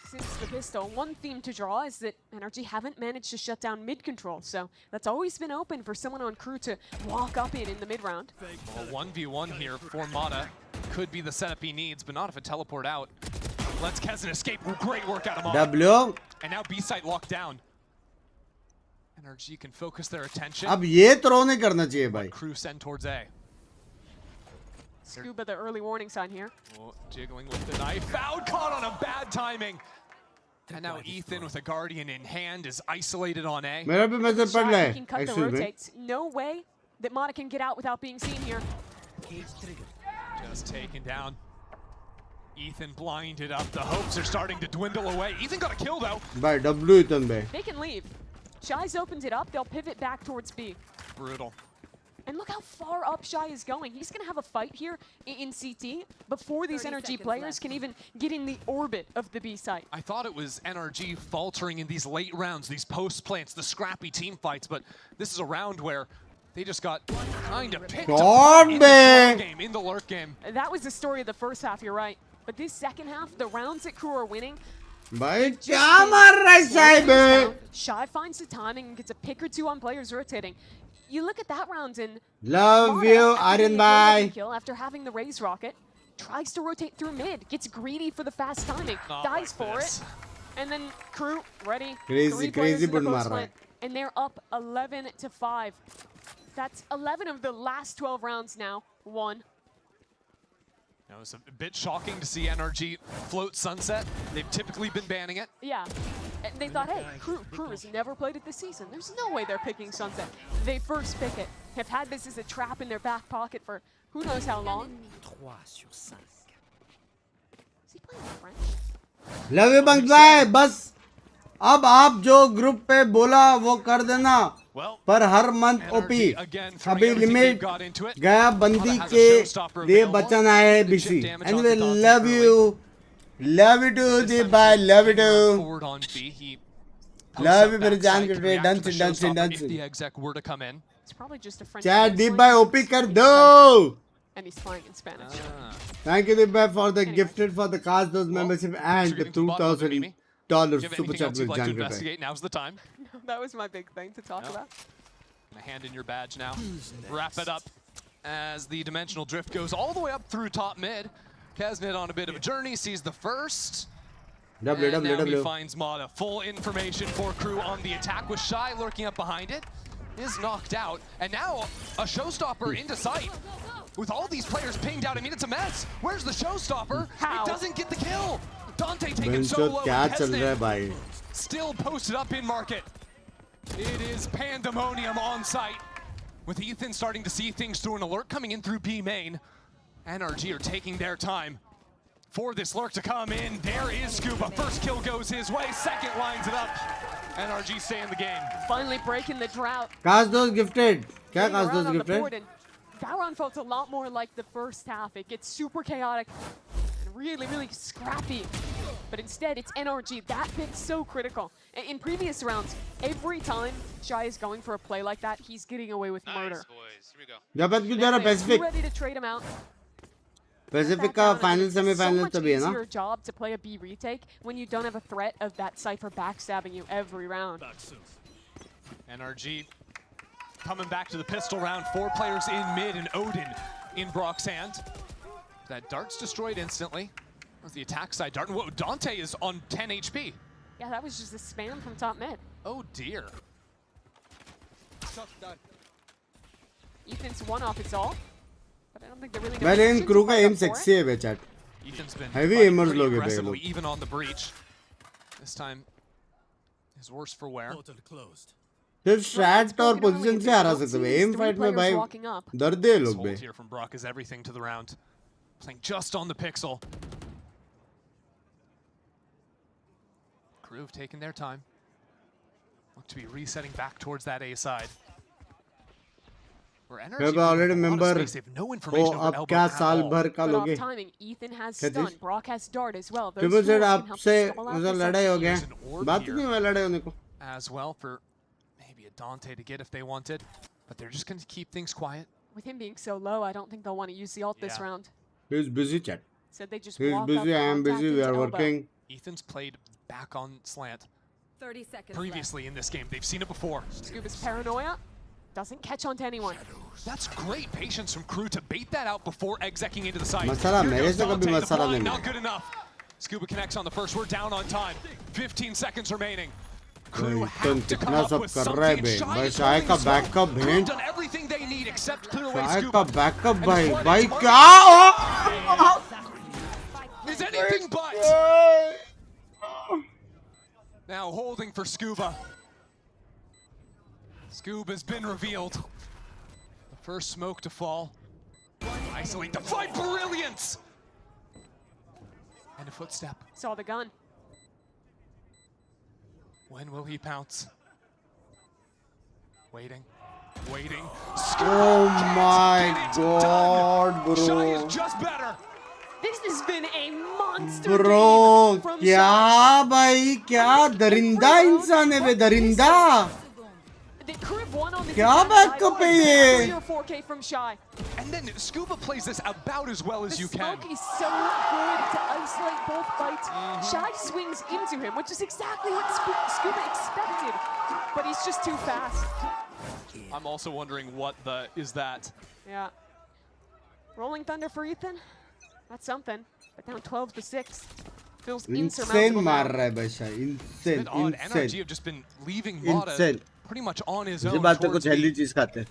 Since the pistol, one theme to draw is that Energy haven't managed to shut down mid control, so that's always been open for someone on Crew to walk up in the mid round. Well, 1v1 here for Mata. Could be the setup he needs, but not if a teleport out. Lets Kezen escape. Great work out of Mata. W. And now B site locked down. Energy can focus their attention. अब ये throw नहीं करना चाहिए भाई. Crew send towards A. Scuba, the early warning sign here. Oh, jiggling with the knife. Foul caught on a bad timing. And now Ethan with a Guardian in hand is isolated on A. मेरा भी message पढ़ ले. He can cut the rotates. No way that Mata can get out without being seen here. Just taken down. Ethan blinded up. The hopes are starting to dwindle away. Ethan got a kill though. By W Ethan bhai. They can leave. Shy's opened it up. They'll pivot back towards B. Brutal. And look how far up Shy is going. He's going to have a fight here in CT before these Energy players can even get in the orbit of the B site. I thought it was NRG faltering in these late rounds, these post plants, the scrappy team fights, but this is a round where they just got kind of picked up in the lurk game. That was the story of the first half, you're right. But this second half, the rounds that Crew are winning, भाई क्या मार रहा है Sahib? Shy finds the timing and gets a pick or two on players rotating. You look at that round and Love you, Aryan bhai. Kill after having the raise rocket, tries to rotate through mid, gets greedy for the fast timing, dies for it, and then Crew ready. Crazy bull मार रहा है. And they're up 11-5. That's 11 of the last 12 rounds now won. Now, it's a bit shocking to see NRG float Sunset. They've typically been banning it. Yeah. And they thought, hey, Crew has never played it this season. There's no way they're picking Sunset. They first pick it. Have had this as a trap in their back pocket for who knows how long. Is he playing French? Love you Binks bhai. बस अब आप जो group पे बोला वो कर देना. पर हर मंथ ओपी अभी लिमिट गया बंदी के लिए बचन आए BC. Anyway, love you too Deep bhai, love you too. Love you मेरे जान के लिए dance. The exec were to come in. It's probably just a French. Chat Deep bhai OP कर दो. And he's playing in Spanish. Thank you Deep bhai for the gifted for the cast those membership and the $2,000 super chat with Jan investigate? Now's the time. That was my big thing to talk about. Hand in your badge now. Wrap it up as the dimensional drift goes all the way up through top mid. Keznit on a bit of a journey, sees the first. Now he finds Mata. Full information for Crew on the attack with Shy lurking up behind it. Is knocked out. And now a showstopper into sight. With all these players pinged out, I mean, it's a mess. Where's the showstopper? It doesn't get the kill. Dante taken solo. Still posted up in market. It is pandemonium on site. With Ethan starting to see things through an alert coming in through B main. NRG are taking their time for this lurk to come in. There is Scuba. First kill goes his way. Second lines it up. NRG stay in the game. Finally breaking the drought. Kazdos gifted. Kya Kazdos gifted? Valorant felt a lot more like the first half. It gets super chaotic and really, really scrappy. But instead, it's NRG. That pick's so critical. In previous rounds, every time Shy is going for a play like that, he's getting away with murder. Pacific. Ready to trade him out. Pacific का final semi-final तो भी है ना? It's your job to play a B retake when you don't have a threat of that Cypher backstabbing you every round. NRG coming back to the pistol round. 4 players in mid and Odin in Brock's hand. That dart's destroyed instantly. That's the attack side dart. Whoa, Dante is on 10 HP. Yeah, that was just a spam from top mid. Oh dear. Ethan's one off its all. But I don't think they're really Well, in crew का aim sexy है बेचार. Ethan's been Heavy aimers लोग हैं बेचार. Even on the breach. This time is worse for wear. सिर्फ strat और position से हरा सकते हैं. Aim fight में भाई दर्द है लोग बे. Here from Brock is everything to the round. Playing just on the pixel. Crew have taken their time. Look to be resetting back towards that A side. मैं already member. Oh, अब क्या साल भर का लोगे? Ethan has stun. Brock has dart as well. People said आपसे मुझे लड़ाई हो गया. बात नहीं हुआ लड़ाई होने को. As well for maybe a Dante to get if they wanted, but they're just going to keep things quiet. With him being so low, I don't think they'll want to use the ult this round. He's busy, chat. Said they just He's busy. I am busy. We are working. Ethan's played back on slant 30 seconds previously in this game. They've seen it before. Scuba's paranoia doesn't catch on to anyone. That's great patience from Crew to bait that out before execing into the site. Masala, Here goes मेरे से कभी Dante, the masala blind, नहीं not good enough. Scuba connects on the first. We're down on time. 15 seconds remaining. Crew have to come up with something. Shy का backup Crew done everything they need except clear away Shy Scuba. का backup भाई क्या? Is anything but. Now holding for Scuba. Scuba's been revealed. The first smoke to fall. Isolate the fight, brilliance! And a footstep. Saw the gun. When will he pounce? Waiting. Waiting. Oh my god, bro. Shy is just better. This has been a monster Bro, game from क्या भाई क्या दरिंदा इंसान है वे दरिंदा. क्या backup है ये? 4K from Shy. And then Scuba plays this about as well as you can. The smoke is so good to isolate both fights. Shy swings into him, which is exactly what Scuba expected, but he's just too fast. I'm also wondering what is that. Yeah. Rolling Thunder for Ethan. That's something. But down 12-6. Feels insurmountable. Insane मार रहा है भाई शाय. Insane. NRG have just been leaving Lotta pretty much on his own. ये बात तो कुछ healthy चीज खाते हैं.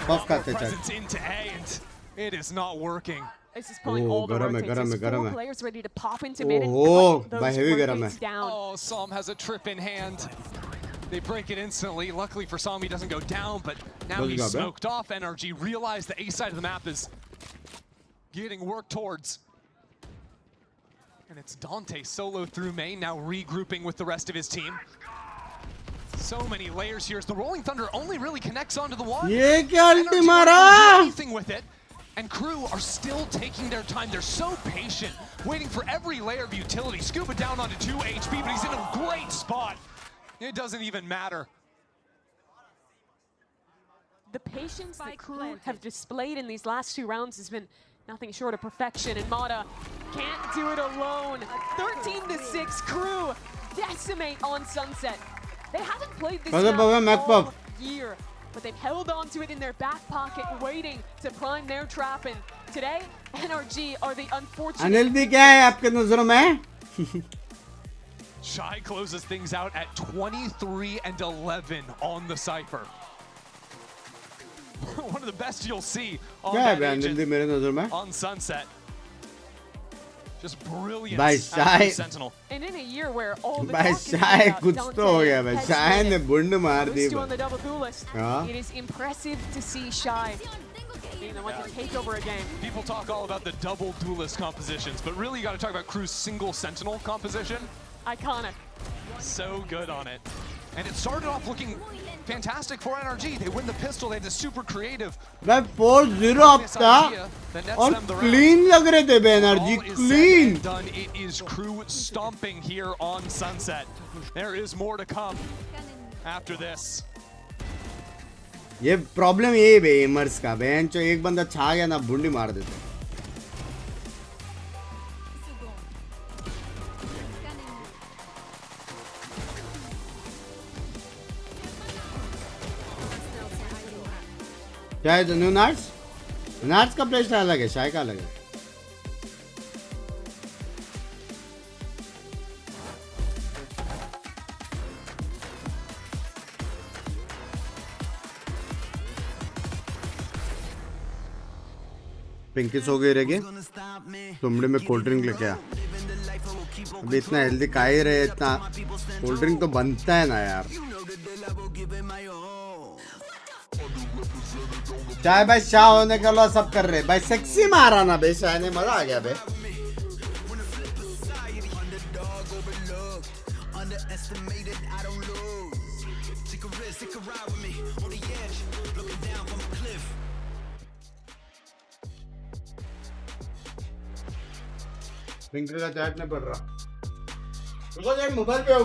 Puff खाते हैं presence into A and it is not working. This is pulling all the rotates. Four players ready to pop into mid and Oh, cut those rotates down. Oh, Psalm has a trip in hand. They break it instantly. Luckily for Psalm, he doesn't go down, but now he's smoked off. NRG realized the A side of the map is getting worked towards. And it's Dante solo through main, now regrouping with the rest of his team. So many layers here as the Rolling Thunder only really connects onto the wall. ये क्या ulti do मारा? anything with it. And Crew are still taking their time. They're so patient, waiting for every layer of utility. Scuba down onto 2 HP, but he's in a great spot. It doesn't even matter. The patience the Crew have displayed in these last 2 rounds has been nothing short of perfection, and Mata can't do it alone. 13-6, Crew decimate on Sunset. They haven't played this all year, but they've held on to it in their back pocket, waiting to prime their trap. And today, NRG are the unfortunate. Anil भी क्या है आपके नजरों में? Shy closes things out at 23-11 on the Cypher. one of the best you'll see on क्या है that बैंडल agent दी मेरे नजर में on Sunset. Just brilliant भाई out of shy Sentinel. And in a year where all the भाई talk is shy about कुछ तो हो गया भाई शाय ने बुंड मार दी Boost on the double duelist. हाँ It is impressive to see Shy being the one to take over a game. People talk all about the double duelist compositions, but really you got to talk about Crew's single Sentinel composition. Iconic. So good on it. And it started off looking fantastic for NRG. They win the pistol, they had the super creative. भाई 4-0 up था और clean लग रहे थे Banerjee clean. Done. It is Crew stomping here on Sunset. There is more to come after this. ये problem यही है एमर्स का बहन जो एक बंदा छा गया ना बुंडी मार देते क्या है न्यूनार्ट्स का प्ले स्टाइल अलग है शाय का अलग है पिंकिस हो गई रहेगी तुमने में कोल्ड ड्रिंक लेके आ अभी इतना हेल्दी खा ही रहे इतना कोल्ड ड्रिंक तो बनता है ना यार चाहे भाई शाह होने का लो सब कर रहे भाई सेक्सी मारा ना भाई शाह ने मजा आ गया भाई पिंकर का चैट नहीं पड़ रहा रुको जरा मोबाइल पे आओ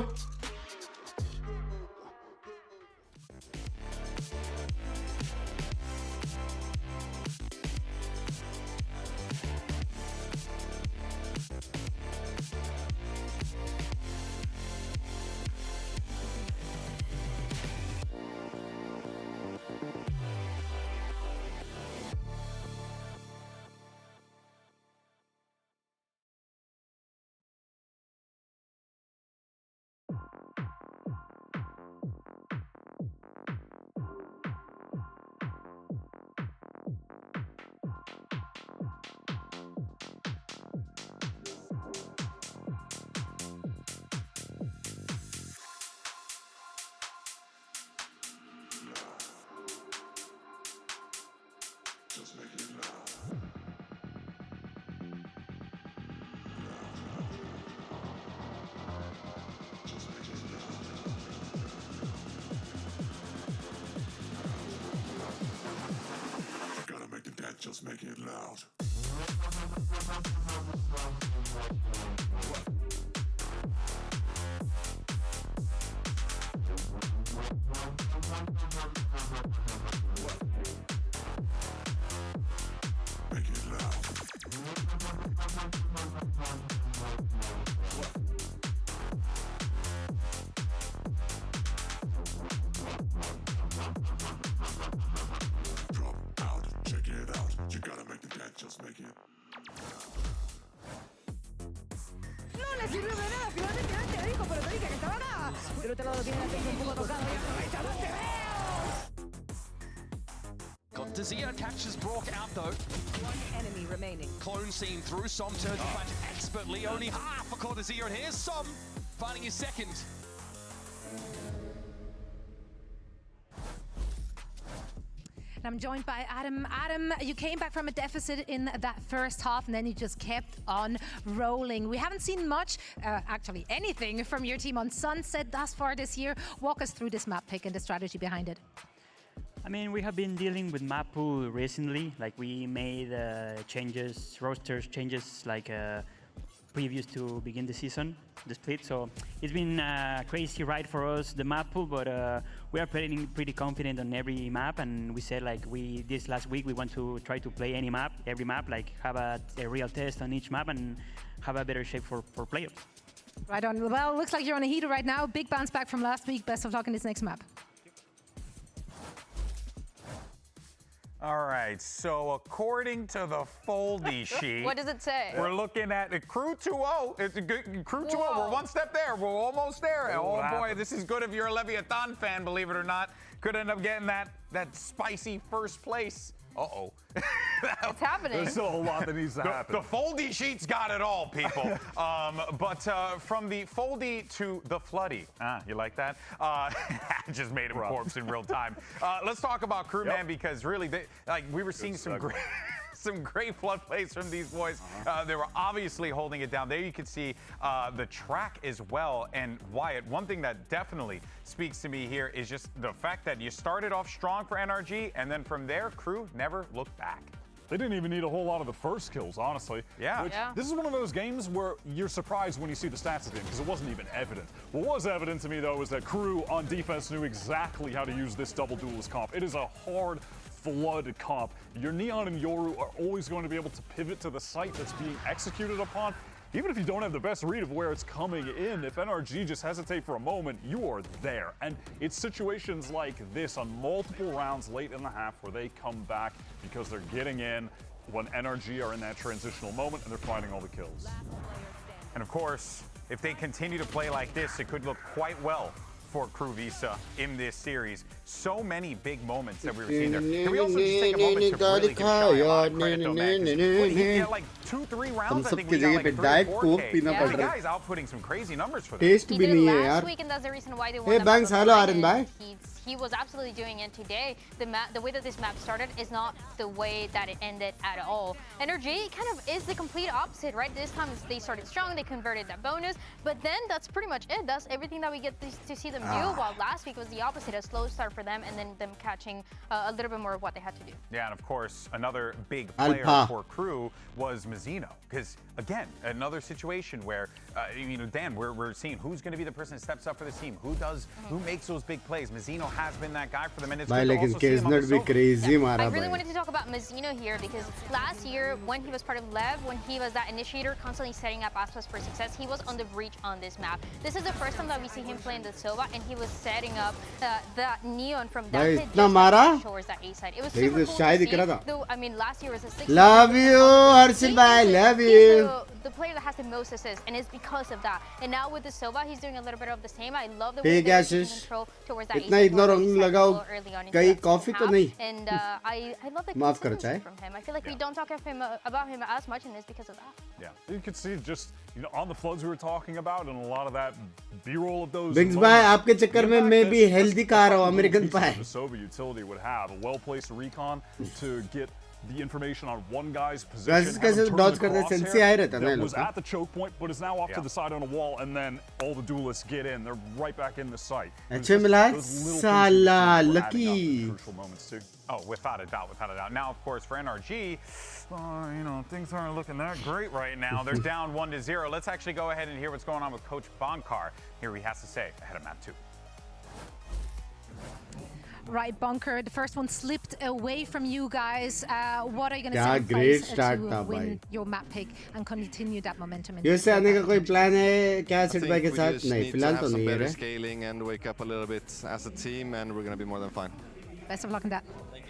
Just make it loud. Make it loud. You gotta make the dance, just make it. No le sirvió de nada, finalmente antes dijo, pero te dije que estaba nada. Del otro lado tiene la tensión un poco tocado y aprovecha, no te veo. Got Dazia catches Brock out though. One enemy remaining. Clone seen through Som turns back expertly, only half for Dazia, and here's Som finding his second. And I'm joined by Adam. Adam, you came back from a deficit in that first half and then you just kept on rolling. We haven't seen much, actually anything, from your team on Sunset thus far this year. Walk us through this map pick and the strategy behind it. I mean, we have been dealing with map pool recently. Like we made changes, rosters changes, like previous to begin the season, the split. So it's been a crazy ride for us, the map pool, but we are pretty confident on every map. And we said like this last week, we want to try to play every map, like have a real test on each map and have a better shape for playoffs. Right on. Well, looks like you're on a heater right now. Big bounce back from last week. Best of luck in this next map. All right, so according to the foldy sheet, What does it say? We're looking at Crew 2-0. It's a good Crew 2-0. We're one step there. We're almost there. Oh boy, this is good if you're a Leviathan fan, believe it or not. Could end up getting that spicy first place. Uh-oh. It's happening. There's still a lot that needs to happen. The foldy sheet's got it all, people. But from the foldy to the floody. You like that? Just made him corpse in real time. Let's talk about Crew, man, because really, we were seeing some great... Some great flood plays from these boys. They were obviously holding it down. There you can see the track as well. And Wyatt, one thing that definitely speaks to me here is just the fact that you started off strong for NRG, and then from there, Crew never looked back. They didn't even need a whole lot of the first kills, honestly. Yeah. This is one of those games where you're surprised when you see the stats at the end, because it wasn't even evident. What was evident to me, though, is that Crew on defense knew exactly how to use this double duelist comp. It is a hard flood comp. Your Neon and Yoru are always going to be able to pivot to the site that's being executed upon. Even if you don't have the best read of where it's coming in, if NRG just hesitate for a moment, you are there. And it's situations like this on multiple rounds late in the half where they come back because they're getting in when NRG are in that transitional moment and they're finding all the kills. And of course, if they continue to play like this, it could look quite well for Crew Visa in this series. So many big moments that we were seeing there. Can we also just take a moment to really give Shy a lot of credit, though, man? He had like 2-3 rounds, I think we got like a 3 or 4K. Yeah, the guy's outputting some crazy numbers for them. He did it last week, and that's the reason why they won. Hey, Binks, hello, Arun bhai. He was absolutely doing it today. The way that this map started is not the way that it ended at all. Energy kind of is the complete opposite, right? This time they started strong, they converted that bonus, but then that's pretty much it. That's everything that we get to see them do, while last week was the opposite, a slow start for them, and then them catching a little bit more of what they had to do. Yeah, and of course, another big player for Crew was Mizzino, because again, another situation where, Dan, we're seeing who's going to be the person that steps up for this team, who makes those big plays. Mizzino has been that guy for them, and it's good to also see him on the sofa. I really wanted to talk about Mizzino here because last year, when he was part of Lev, when he was that initiator, constantly setting up Aspas for success, he was on the breach on this map. This is the first time that we see him play in the Sova, and he was setting up that Neon from that pit towards that A side. It was super cool to see. Though, I mean, last year was a 6. Love you, Arsil bhai, love you. The player that has the most assists, and it's because of that. And now with the Sova, he's doing a little bit of the same. I love the way that he's taking control towards that A side early on. Coffee to nahi. And I love the consistency from him. I feel like we don't talk about him as much, and it's because of that. Yeah, you could see just on the floods we were talking about, and a lot of that B-roll of those. Binks bhai, आपके चक्कर में मैं भी healthy खा रहा हूँ American pie. The Sova utility would have a well-placed recon to get the information on one guy's position. That was at the choke point, but is now off to the side on a wall, and then all the duelists get in. They're right back in the site. Sala, lucky. Crucial moments too. Oh, without a doubt, without a doubt. Now, of course, for NRG, things aren't looking that great right now. They're down 1-0. Let's actually go ahead and hear what's going on with Coach Bonkar. Here he has to say ahead of map 2. Right, Bunker, the first one slipped away from you guys. What are you going to sacrifice to win your map pick and continue that momentum? USA आने का कोई plan है क्या seat भाई के साथ? नहीं, फिलहाल तो नहीं है रे. Scaling and wake up a little bit as a team, and we're going to be more than fine. Best of luck in that.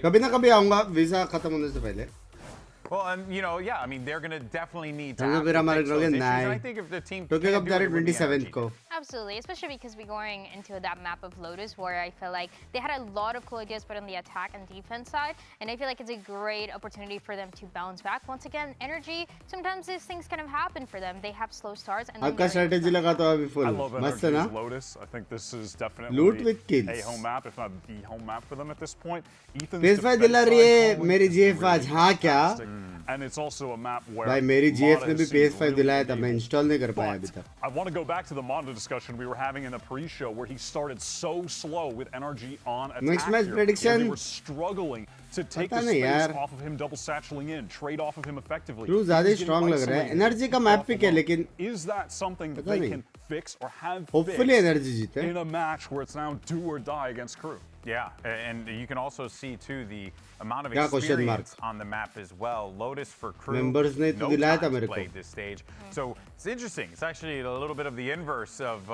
कभी ना कभी आऊँगा वीजा खत्म होने से पहले. Well, and I mean, they're going to definitely need to have to fix those issues. And I think if the team can do it, 27th ko. Absolutely, especially because we're going into that map of Lotus where I feel like they had a lot of cool ideas, but on the attack and defense side, and I feel like it's a great opportunity for them to bounce back. Once again, energy, sometimes these things kind of happen for them. They have slow starts. And आपका strategy लगा तो अभी full. I love NRG's Lotus. I think this is definitely a home map, if not the home map for them at this point. PS5 दिला रही है मेरी GF आज हाँ क्या? And it's also a map where भाई मेरी GF ने भी PS5 दिलाया था मैं install नहीं कर पाया अभी तक. I want to go back to the Mondo discussion we were having in the pre-show where he started so slow with NRG on attack. Next match prediction. They were struggling to take the space off of him, double satcheling in, trade off of him effectively. Crew ज़्यादा strong लग रहा है. NRG का map pick है लेकिन is that something that they can fix or have hopefully NRG जीते in a match where it's now do or die against Crew? Yeah, and you can also see too the amount of क्या question mark? experience on the map as well. Lotus for crew, Members ने तो no दिलाया था times मेरे को. played this stage. So it's interesting. It's actually a little bit of the inverse of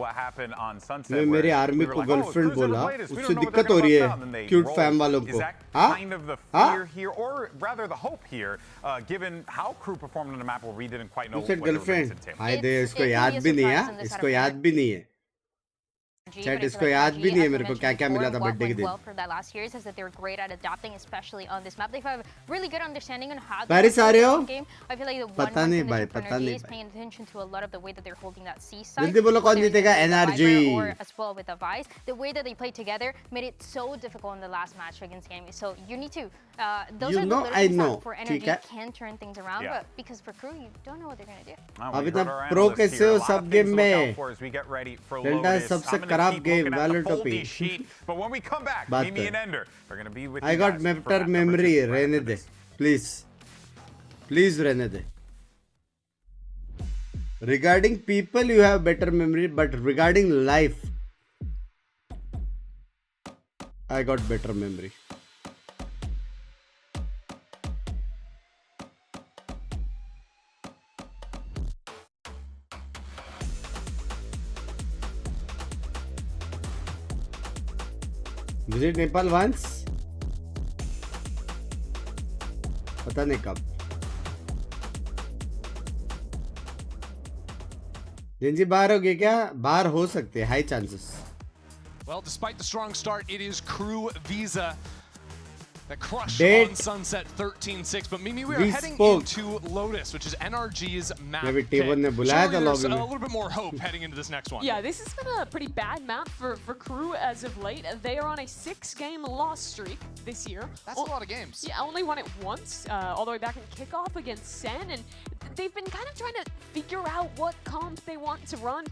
what happened on Sunset. मैं मेरी army को girlfriend बोला, उससे दिक्कत हो रही है क्यूट फैम वालों को. हाँ? Kind of the fear here, or rather the hope here, given how crew performed on the map where we didn't quite know what they were going to entail. हाय दे इसको याद भी नहीं है, इसको याद भी नहीं है. Chat इसको याद भी नहीं है मेरे को क्या क्या मिला था बर्थडे के दिन. Well for that last year is that they're great at adapting, especially on this map. They have really good understanding on how to play the game. I feel like the पता नहीं भाई, पता नहीं is paying attention to a lot of the way that they're holding that C side. जल्दी बोलो कौन जीतेगा? NRG. Or as well with the Vice, the way that they played together made it so difficult in the last match against Gaming. So you need to. Those are the little things that for NRG can turn things around, but because for crew you don't know what they're gonna do. अभी तक pro कैसे हो सब game में? Delta सबसे खराब game sheet, but when we come back, Mimi and Ender are going to be with I got better memory. रहने दे, please, please रहने दे. Regarding people, you have better memory, but regarding life, I got better memory. Visit Nepal once? पता नहीं कब. जिंजी बाहर हो गए क्या? बाहर हो सकते हैं, high chances. Well, despite the strong start, it is Crew Visa that crushed Dead. on Sunset 13-6. But Mimi, we are We heading spoke. into Lotus, which is NRG's map. अभी pick. T1 ने बुलाया था Showing us lobby a में. little bit more hope heading into this next one. Yeah, this has been a pretty bad map for Crew as of late. They are on a 6-game loss streak this year. That's a lot of games. Yeah, only won it once, all the way back in kickoff against Sen, and they've been kind of trying to figure out what comp they want to run.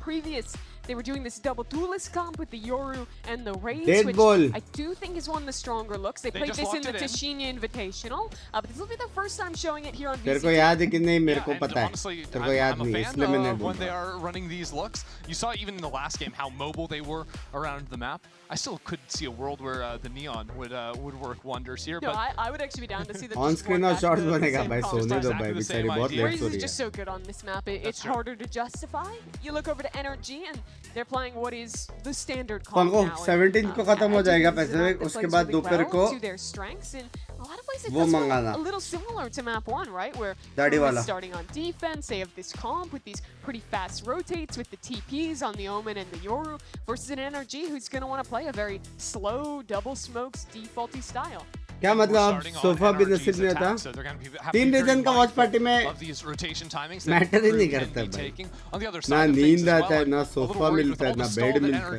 They were doing this double duelist comp with the Yoru and the Raze, Dead which ball. I do think is one of the stronger looks. They played just this in locked the it in. Tashinya Invitational, but this will be the first time showing it here on तेरे को VCT. याद है कि नहीं? मेरे को and पता है. honestly, तेरे को याद I'm a नहीं, fan इसलिए मैंने of when they बोला. are running these looks. You saw even in the last game how mobile they were around the map. I still could see a world where the neon would work wonders here. No, but I would actually be down to see them On just screen work और back shots the बनेगा same भाई. comp. सोने दो exactly भाई, the बेचारी same बहुत idea. Late Raze हो is रही just है. so good on this map. It's harder to justify. You look over to NRG and they're playing what is the standard comp पंको now. 17 को खत्म हो जाएगा पैसे. उसके बाद दोपहर को to their strengths, and a lot of places वो that's मंगाना. a little similar to map 1, right? Where दाढ़ी Crew is वाला. starting on defense, they have this comp with these pretty fast rotates with the TPs on the Omen and the Yoru versus an NRG who's going to want to play a very slow double smokes defaulty style. क्या मतलब अब sofa भी नसीब नहीं होता? 3 reason का watch party में matter ही नहीं करता भाई. ना नींद आता है, ना सोफा मिलता है, ना बेड मिलता है.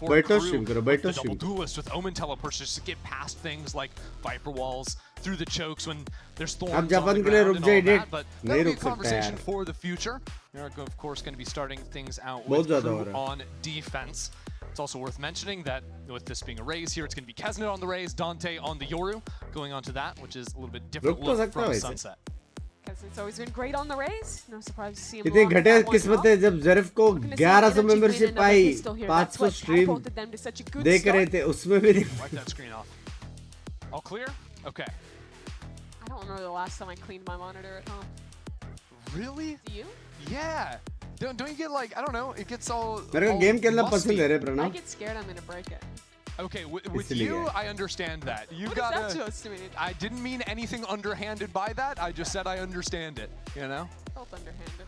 बैठो स्ट्रीम करो, बैठो stream. Duelist with Omen teleports to get past things like Viper walls through the chokes when there's thorns अब on जापान the के लिए ground रुक and जाए all that, इडियट. but नहीं that'll be रुक a सकता conversation यार. for the future. They're of course going to be starting things out बहुत with ज़्यादा हो Crew रहा है. on defense. It's also worth mentioning that with this being a Raze here, it's going to be Kesnet on the Raze, Dante on the Yoru, going on to that, which is a little bit different रुक तो look सकता from है Sunset. Because it's always been great on the Raze. No surprise to see him. इतनी lock घटिया that one किस्मत up. है जब ज़रिफ को We're gonna see 1100 Energy win membership another I, pistol here. 500 That's what stream catapulted them to such a good देख start. रहे थे, उसमें भी नहीं. Wipe that screen off. All clear? Okay. I don't remember the last time I cleaned my monitor at home. Really? Do you? Yeah. Don't you get like, I don't know, it gets all मेरे को all game खेलना musty. पसंद है रे I Pranav. get scared I'm going to break it. Okay, with इसलिए you, है. I understand that. You What is gotta. that supposed to mean? I didn't mean anything underhanded by that. I just said I understand it. You know. Felt underhanded.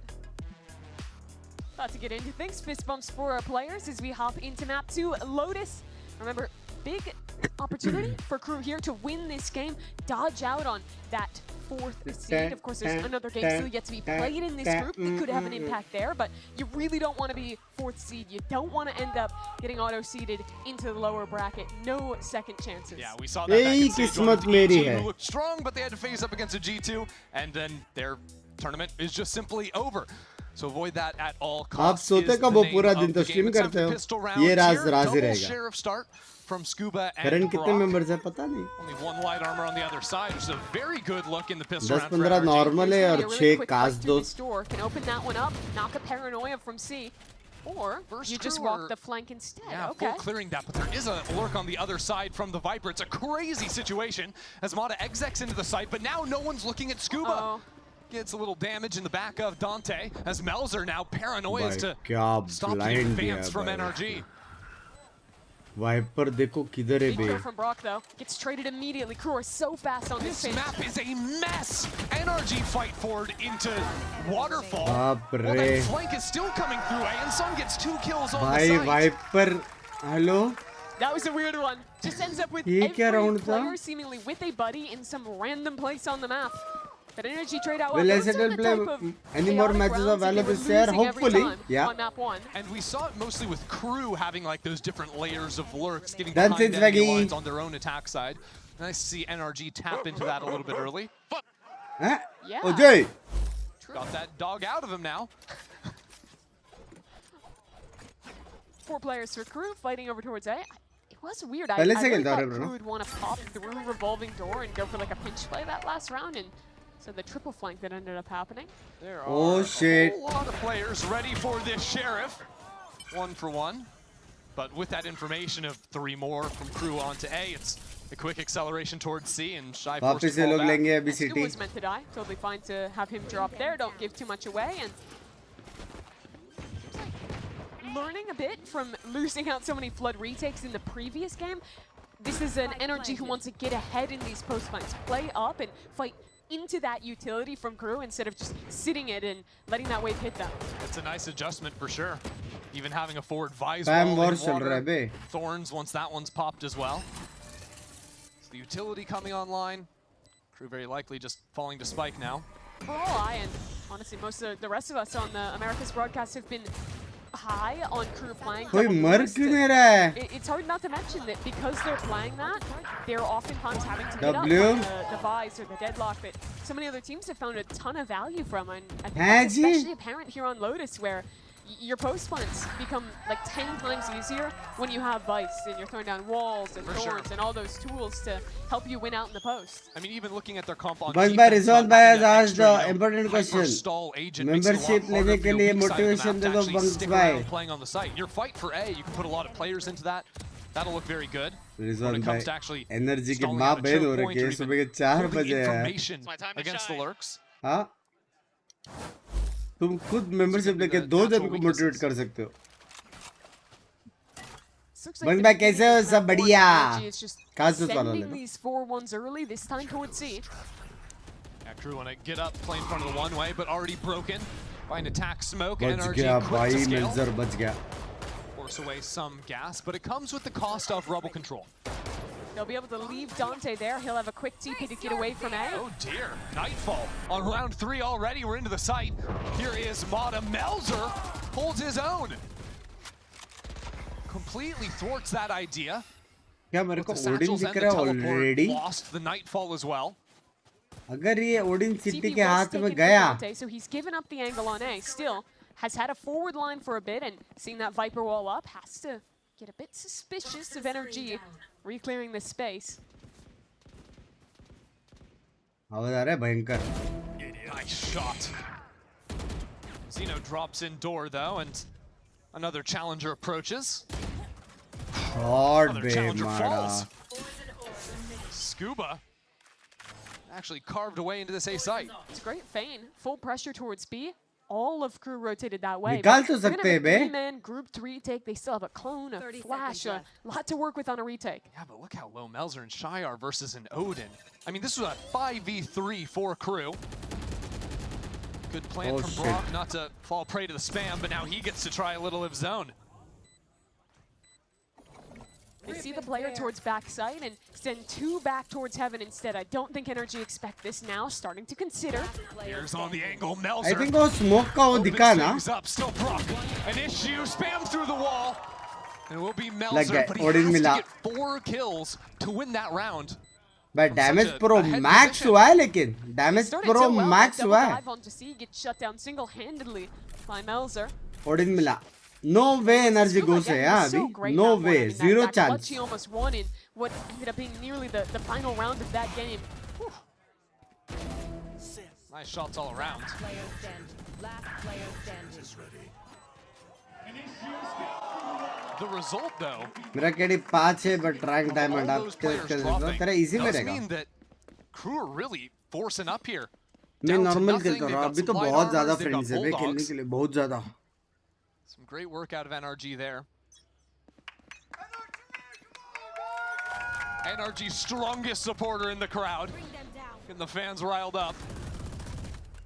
About to get into things. Fist bumps for our players as we hop into map 2. Lotus. Remember, big opportunity for Crew here to win this game. Dodge out on that 4th seed. Of course, there's another game still yet to be played in this group that could have an impact there, but you really don't want to be 4th seed. You don't want to end up getting auto-seeded into the lower bracket. No second chances. Yeah, we saw that back यही in stage किस्मत 1 with मेरी G2, है. who looked strong, but they had to face up against a G2, and then their tournament is just simply over. So avoid that at all आप costs. सोते is कब the हो? name पूरा of दिन the तो game. Stream It's time करते for हो. pistol ये rounds Raj here. He Double रहेगा. share of start from Scuba and current कितने Brock. मेंबर्स है पता नहीं. Only 1 light armor on the other side, which is a very good look in the pistol round. 10-15 normal है और 6 cast दो. Can open that one up. Knock a paranoia from C. Or you just walk the flank instead. Yeah, okay. full clearing that, but there is a lurk on the other side from the Viper. It's a crazy situation as Mata execs into the site, but now no one's looking at Scuba. Gets a little damage in the back of Dante as Melzer now paranoias to stop the advance from NRG. Viper देखो किधर है Big bay? kill from Brock though. Gets traded immediately. Crew are so fast on this map is a mess. NRG fight forward into Waterfall. बाप Well, रे. that flank is still coming through. And Sun gets 2 kills on भाई the site. Viper, hello? That was a weird one. Just ends up with ये क्या every round था? player seemingly with a buddy in some random place on the map. That energy trade out. Will SNL play any more matches of Valor this year? Hopefully, yeah. On map 1. And we saw it mostly with Crew having like those different layers of lurks, getting Done behind since enemy Veggie. lines on their own attack side. Nice to see NRG tap into that a little bit early. Huh? Yeah. Ajay. Got that dog out of him now. 4 players for Crew fighting over towards A. It was weird. I पहले से really खेलता thought रहे Crew Bruno. would want to pop through revolving door and go for like a pinch play that last round, and so the triple flank that ended up happening. There Oh, are shit. a whole lot of players ready for this Sheriff. 1 for 1. But with that information of 3 more from Crew onto A, it's a quick acceleration towards C and Shy forced to वापस ये fall लोग back. लेंगे अभी Stu city. was meant to die. Totally fine to have him drop there. Don't give too much away. And seems like learning a bit from losing out so many flood retakes in the previous game. This is an energy who wants to get ahead in these post fights, play up and fight into that utility from Crew instead of just sitting it and letting that wave hit them. It's a nice adjustment for sure. Even having a forward visor Spam wall war in चल रहा है water. Bay. Thorns once that one's popped as well. So the utility coming online. Crew very likely just falling to spike now. For all I and honestly most of the rest of us on the Americas broadcast have been high on Crew playing. कोई double मर boost, क्यों and नहीं रहा है? It's hard not to mention that because they're playing that, they're oftentimes having to get up W. on the Vise or the Deadlock that so many other teams have found a ton of value from. And I think Has that's he? especially apparent here on Lotus, where your post plants become like 10 times easier when you have Vice and you're throwing down walls and For thorns sure. and all those tools to help you win out in the post. I mean, even looking at their comp on Bas by defense, Rizwan not Bhai having has that asked extra, the important question. hyper-stall agent makes it a lot Membership harder लेने for के your लिए weak side of the motivation map they to दो actually Binks stick Bhai. around playing on the site. Your fight for A, you can put a lot of players into that. That'll look very good. When Rizwan it Bhai comes to actually energy की stalling माँ out a बहन choke हो point रखी or है even सुबह के 4 proving बजे यार. information against the lurks. हाँ? तुम खुद मेंबरशिप लेके 2 जन को मोटिवेट कर सकते हो. Looks Binks the Bhai कैसे हो? beginning सब of बढ़िया. energy is just खास तो वाला sending लेना. these 4-1s early, this time towards C. Yeah, Crew want to get up, play in front of the one-way, but already broken by an attack smoke. बच NRG गया quick भाई to scale. Melzer बच गया. Force away some gas, but it comes with the cost of rubble control. They'll be able to leave Dante there. He'll have a quick TP to get away from A. Oh dear, Nightfall on round 3 already. We're into the site. Here is Mata. Melzer holds his own. Completely thwarts that idea. क्या मेरे को With the Odin satchels दिख and the रहा है teleport, already. lost the Nightfall as well. अगर ये Odin city TP के was हाथ taken में for गया. Dante, so he's given up the angle on A. Still has had a forward line for a bit, and seeing that Viper wall up, has to get a bit suspicious of energy reclearing this space. आवाज आ रहा है भयंकर. Nice shot. Zeno drops in door though, and another challenger approaches. Hard Another bay challenger मारा. falls. Scuba actually carved away into this A site. It's a great feint. Full pressure towards B. All of Crew rotated that way. निकाल but तो they're gonna सकते हैं have a bay. 3-man grouped retake. They still have a clone, a flash, a lot to work with on a retake. Yeah, but look how low Melzer and Shy are versus an Odin. I mean, this was a 5v3 for Crew. Good plan Oh, from shit. Brock not to fall prey to the spam, but now he gets to try a little of zone. They see the player towards backside and send 2 back towards heaven instead. I don't think Energy expect this now, starting to consider. Here's on the angle, I Melzer. think वो smoke का वो दिखा ना. Opens things up, still Brock. An issue, spam through the wall. And it will be Lag Melzer, गए, but he Odin has to मिला. get 4 kills to win that round. भाई From damage such a pro ahead max position. हुआ है लेकिन damage Started pro so well, max that हुआ double है. dive onto C gets shut down single-handedly by Melzer. Odin मिला. No way energy Scuba गोस है again यार was so अभी. great No that one. way. I mean, Zero that clutch chance. he almost won in what ended up being nearly the final round of that game. Whew. Nice shots all around. The result, though, मेरा KD 5 है but rank diamond आप test कर सकते हो तेरा easy में does रहेगा mean that Crew are really forcing up here. मैं Down to नॉर्मल nothing, खेल कर they've रहा हूँ got अभी some तो light बहुत ज्यादा armors, they've got फ्रेंड्स है भाई खेलने bulldogs. के लिए बहुत ज्यादा Some great work out of NRG there. NRG's strongest supporter in the crowd. Getting the fans riled up.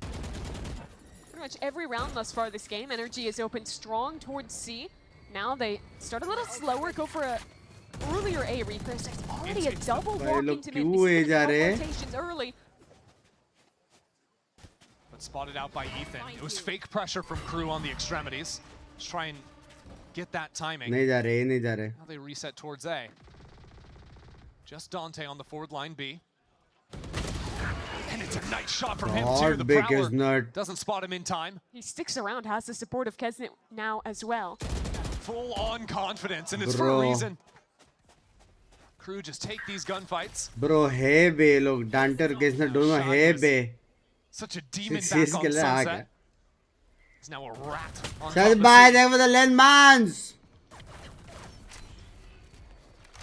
Pretty much every round thus far this game, NRG is opened strong towards C. Now they start a little slower, go for a earlier A replay. It's already a double walk into mid. We see rotations early. But spotted out by Ethan. It was fake pressure from Crew on the extremities. Let's try and get that timing. नहीं जा रहे Now they reset towards A. Just Dante on the forward line B. And it's a nice shot from him too. The big Prowler is not doesn't spot him in time. He sticks around, has the support of Kesnet now as well. Full on confidence, and it's for a reason. Crew just take these gunfights. Bro, hey be लोग डांटे और केसनर दोनों hey be Such a demon back on Sunset. He's now a rat on चल bye there for the lane mans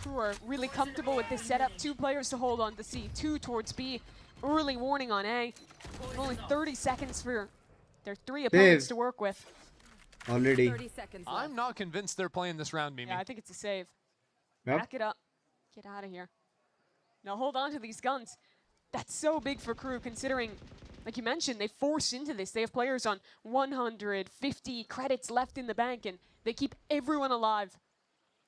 Crew are really comfortable with this setup. 2 players to hold on to C, 2 towards B. Early warning on A. Only 30 seconds for their 3 opponents to work with. already 30 seconds left. I'm not convinced they're playing this round, Mimi. Yeah, I think it's a save. Yep. Back it up. Get out of here. Now hold on to these guns. That's so big for Crew considering, like you mentioned, they forced into this. They have players on 150 credits left in the bank and they keep everyone alive.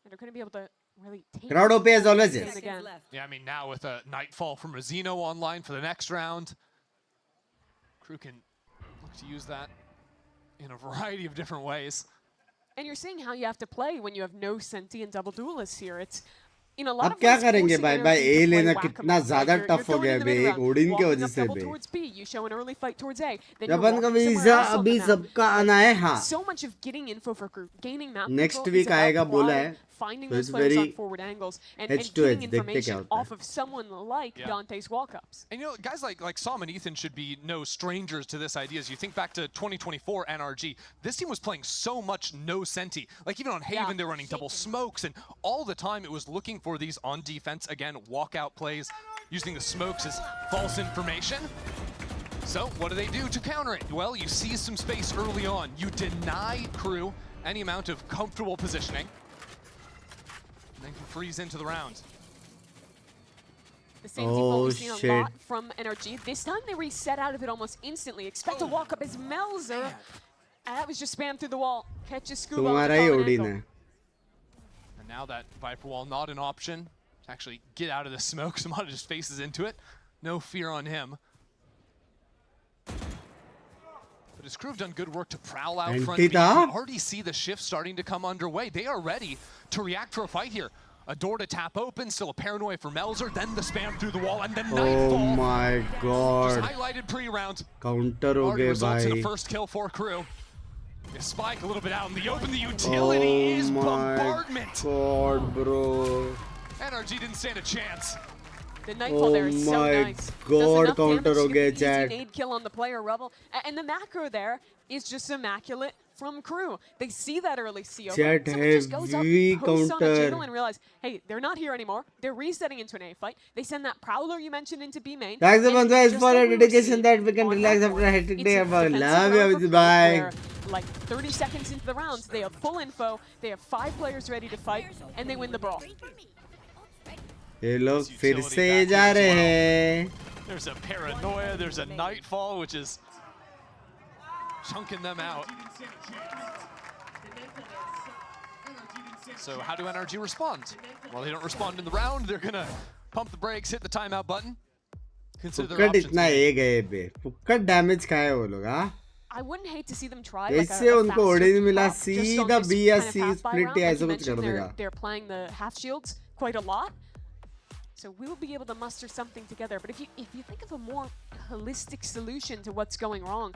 And they're going to be able to really take Crowd OP as always this is. again. Yeah, I mean, now with a Nightfall from Rosino online for the next round, Crew can look to use that in a variety of different ways. And you're seeing how you have to play when you have no Senti and double duelists here. It's in a lot अब of क्या ways करेंगे forcing भाई NRG भाई to A play लेना whack-a-mole, कितना right? ज्यादा You're tough हो going गया in the बे mid एक round, ओडिन की walking वजह up से double बे towards B, you show an early fight towards A, then you're जबन का walking somewhere visa else on अभी the map. सबका आना है हाँ So much of getting info for Crew, gaining map Next control week is about आएगा बोला plotting, है finding तो those it's players on very forward angles and H2H getting देखते क्या information होता है off of someone like Dante's walk-ups. And you know, guys like Sam and Ethan should be no strangers to this idea. As you think back to 2024 NRG, this team was playing so much no Senti. Like even on Haven, they were running double smokes, and all the time it was looking for these on defense, again, walkout plays, using the smokes as false information. So what do they do to counter it? Well, you see some space early on. You deny Crew any amount of comfortable positioning, and then can freeze into the round. The Senti fall we've seen a lot from NRG. This time they reset out of it almost instantly. Expect a walk up as Melzer. That was just spammed through the wall. Catches Scuba on the तुम्हारा ही common Odin angle. है And now that Viper Wall not an option to actually get out of the smoke. Samada just faces into it. No fear on him. But his crew have done good work to prowl out front. You can already see the shift starting to come underway. They are ready to react for a fight here. A door to tap open, still a paranoia for Melzer, then the spam through the wall, and then Nightfall. Oh my god Just highlighted pre-round. Counter हो Already गए results in a भाई first kill for Crew. They spike a little bit out in the open. The utility is bombardment. God bro NRG didn't stand a chance. The Nightfall there is so nice. God counter हो गए Easy chat nade kill on the player Rebel. And the macro there is just immaculate from Crew. They see that early CO. Chat Just goes up, heavy posts on a counter jiggle and realize, hey, they're not here anymore. They're resetting into an A fight. They send that Prowler you mentioned into B main. Thanks and Bandhu just for like your we were dedication seeing that we can on relax that after a one, hectic it's day a of our defensive love round you for Abhijit Crew bye where, like 30 seconds into the rounds, they have full info, they have 5 players ready to fight, and they win the brawl. ये लोग फिर से जा रहे हैं There's a paranoia, there's a Nightfall, which is chunking them out. So how do NRG respond? Well, they don't respond in the round. They're gonna pump the brakes, hit the timeout button. Consider their फुक्कट options. इतना ए गए पे फुक्कट damage खाए वो लोग हाँ I wouldn't hate to see them try like इससे a उनको faster Odin मिला top just on सीधा this बी या kind of C half-buy split round. या Like ऐसा you कुछ कर mentioned, देगा they're playing the half shields quite a lot. So we'll be able to muster something together. But if you think of a more holistic solution to what's going wrong,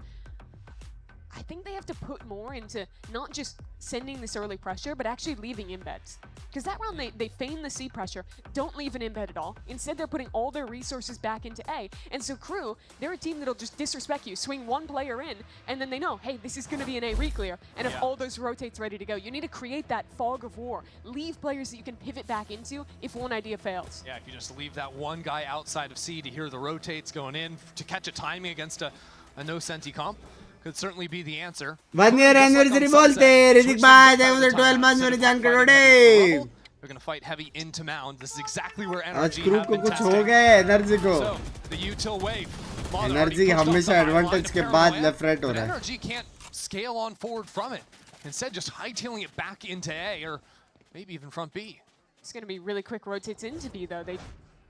I think they have to put more into not just sending this early pressure, but actually leaving embeds. Because that round, they feign the C pressure, don't leave an embed at all. Instead, they're putting all their resources back into A. And so Crew, they're a team that'll just disrespect you, swing one player in, and then they know, hey, this is going to be an A re-clear. And if all those rotates ready to go, you need to create that fog of war. Leave players that you can pivot back into if one idea fails. Yeah, if you just leave that one guy outside of C to hear the rotates going in, to catch a timing against a no senti comp, could certainly be the answer. 1 year anniversary बोलते ऋतिक भाई देखो तो 12 months मेरे जान करोड़े. They're going to fight heavy into mound. This is exactly where आज energy crew have को been कुछ हो testing. गया energy को. So, the util wave. Energy हमेशा advantage के बाद left right हो रहा है. Energy can't scale on forward from it. Instead, just hightailing it back into A or maybe even front B. It's going to be really quick rotates into B, though. They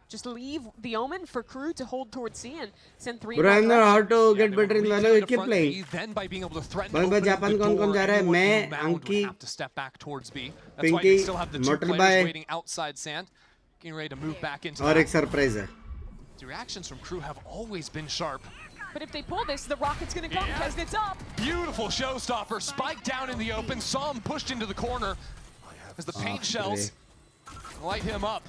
just leave the Omen for Crew to hold towards C and send 3. Bro, I know how to get better in Valorant. Keep playing. Then by being able to threaten Bang Japan कौन जा रहा है? मैं, Anki, have to step back towards B. That's why they still have the 2 Mortal players by waiting outside sand, getting ready to move back into. और एक surprise है. The reactions from Crew have always been sharp. But if they pull this, the rocket's going to come. Kesnit's up. Beautiful showstopper. Spike down in the open. Saw him pushed into the corner as the paint shells light him up.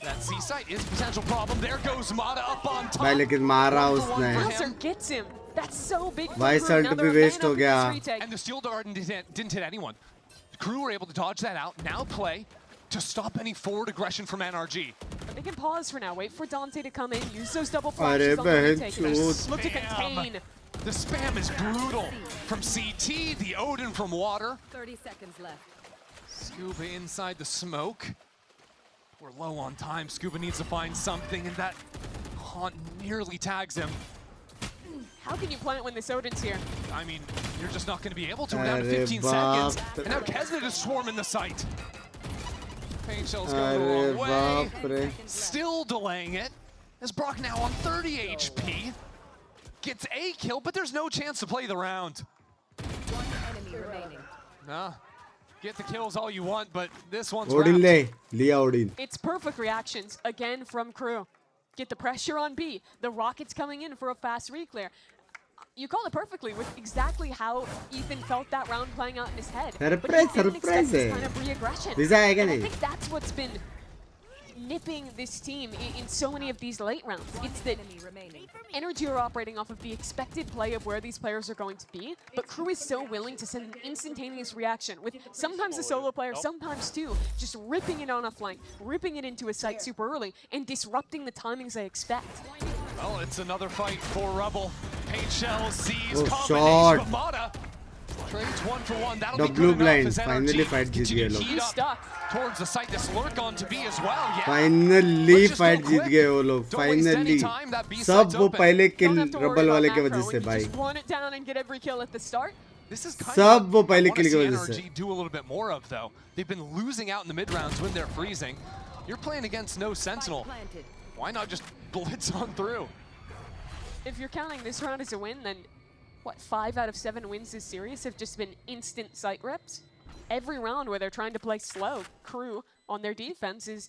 That C site is a potential problem. There goes Mata up on top. भाई लेकिन मारा उसने. Bowser gets him. That's so big. भाई salt भी waste हो गया. And the steel dart didn't hit anyone. The Crew were able to dodge that out. Now play to stop any forward aggression from NRG. They can pause for now. Wait for Dante to come in. Use those double अरे flashes on the बहन retake. चूत. Look to contain. The spam is brutal. From CT, the Odin from water. 30 seconds left. Scuba inside the smoke. We're low on time. Scuba needs to find something, and that haunt nearly tags him. How can you plant when this Odin's here? I mean, you're just not going to be able to. We're down to 15 seconds. And now Kesnit is swarming the site. Paint shells go the wrong way. Still delaying it. As Brock now on 30 HP. Gets a kill, but there's no chance to play the round. One enemy remaining. Nah. Get the kills all you want, but this one's Odin wrapped. ले लिया Odin. It's perfect reactions again from Crew. Get the pressure on B. The rocket's coming in for a fast re-clear. You called it perfectly with exactly how Ethan felt that round playing out in his head. Surprise, but he didn't expect surprise this है. kind of re-aggression. Visa आएगा And I नहीं. think that's what's been nipping this team in so many of these late rounds. It's that Energy are operating off of the expected play of where these players are going to be, but Crew is so willing to send an instantaneous reaction with sometimes a solo player, sometimes two, just ripping it on a flank, ripping it into a site super early, and disrupting the timings they expect. Well, it's another fight for Rebel. Paint shells, Z's, Oh, combination, shot. but Mata trades 1 for 1. That'll The be blue good enough blind. as Finally energy fight Jeet continue गए to लोग. heat up towards the site. This lurk on to B as well. Yeah. Finally fight जीत गए वो लोग. Finally. सब वो पहले kill Rebel वाले के वजह से भाई. Just run it down and get every kill at the start. This is kind सब of वो what I पहले wanna kill see की वजह से. NRG do a little bit more of though. They've been losing out in the mid rounds when they're freezing. You're playing against no Sentinel. Why not just blitz on through? If you're counting this round as a win, then what, 5 out of 7 wins this series have just been instant site reps? Every round where they're trying to play slow, Crew on their defense is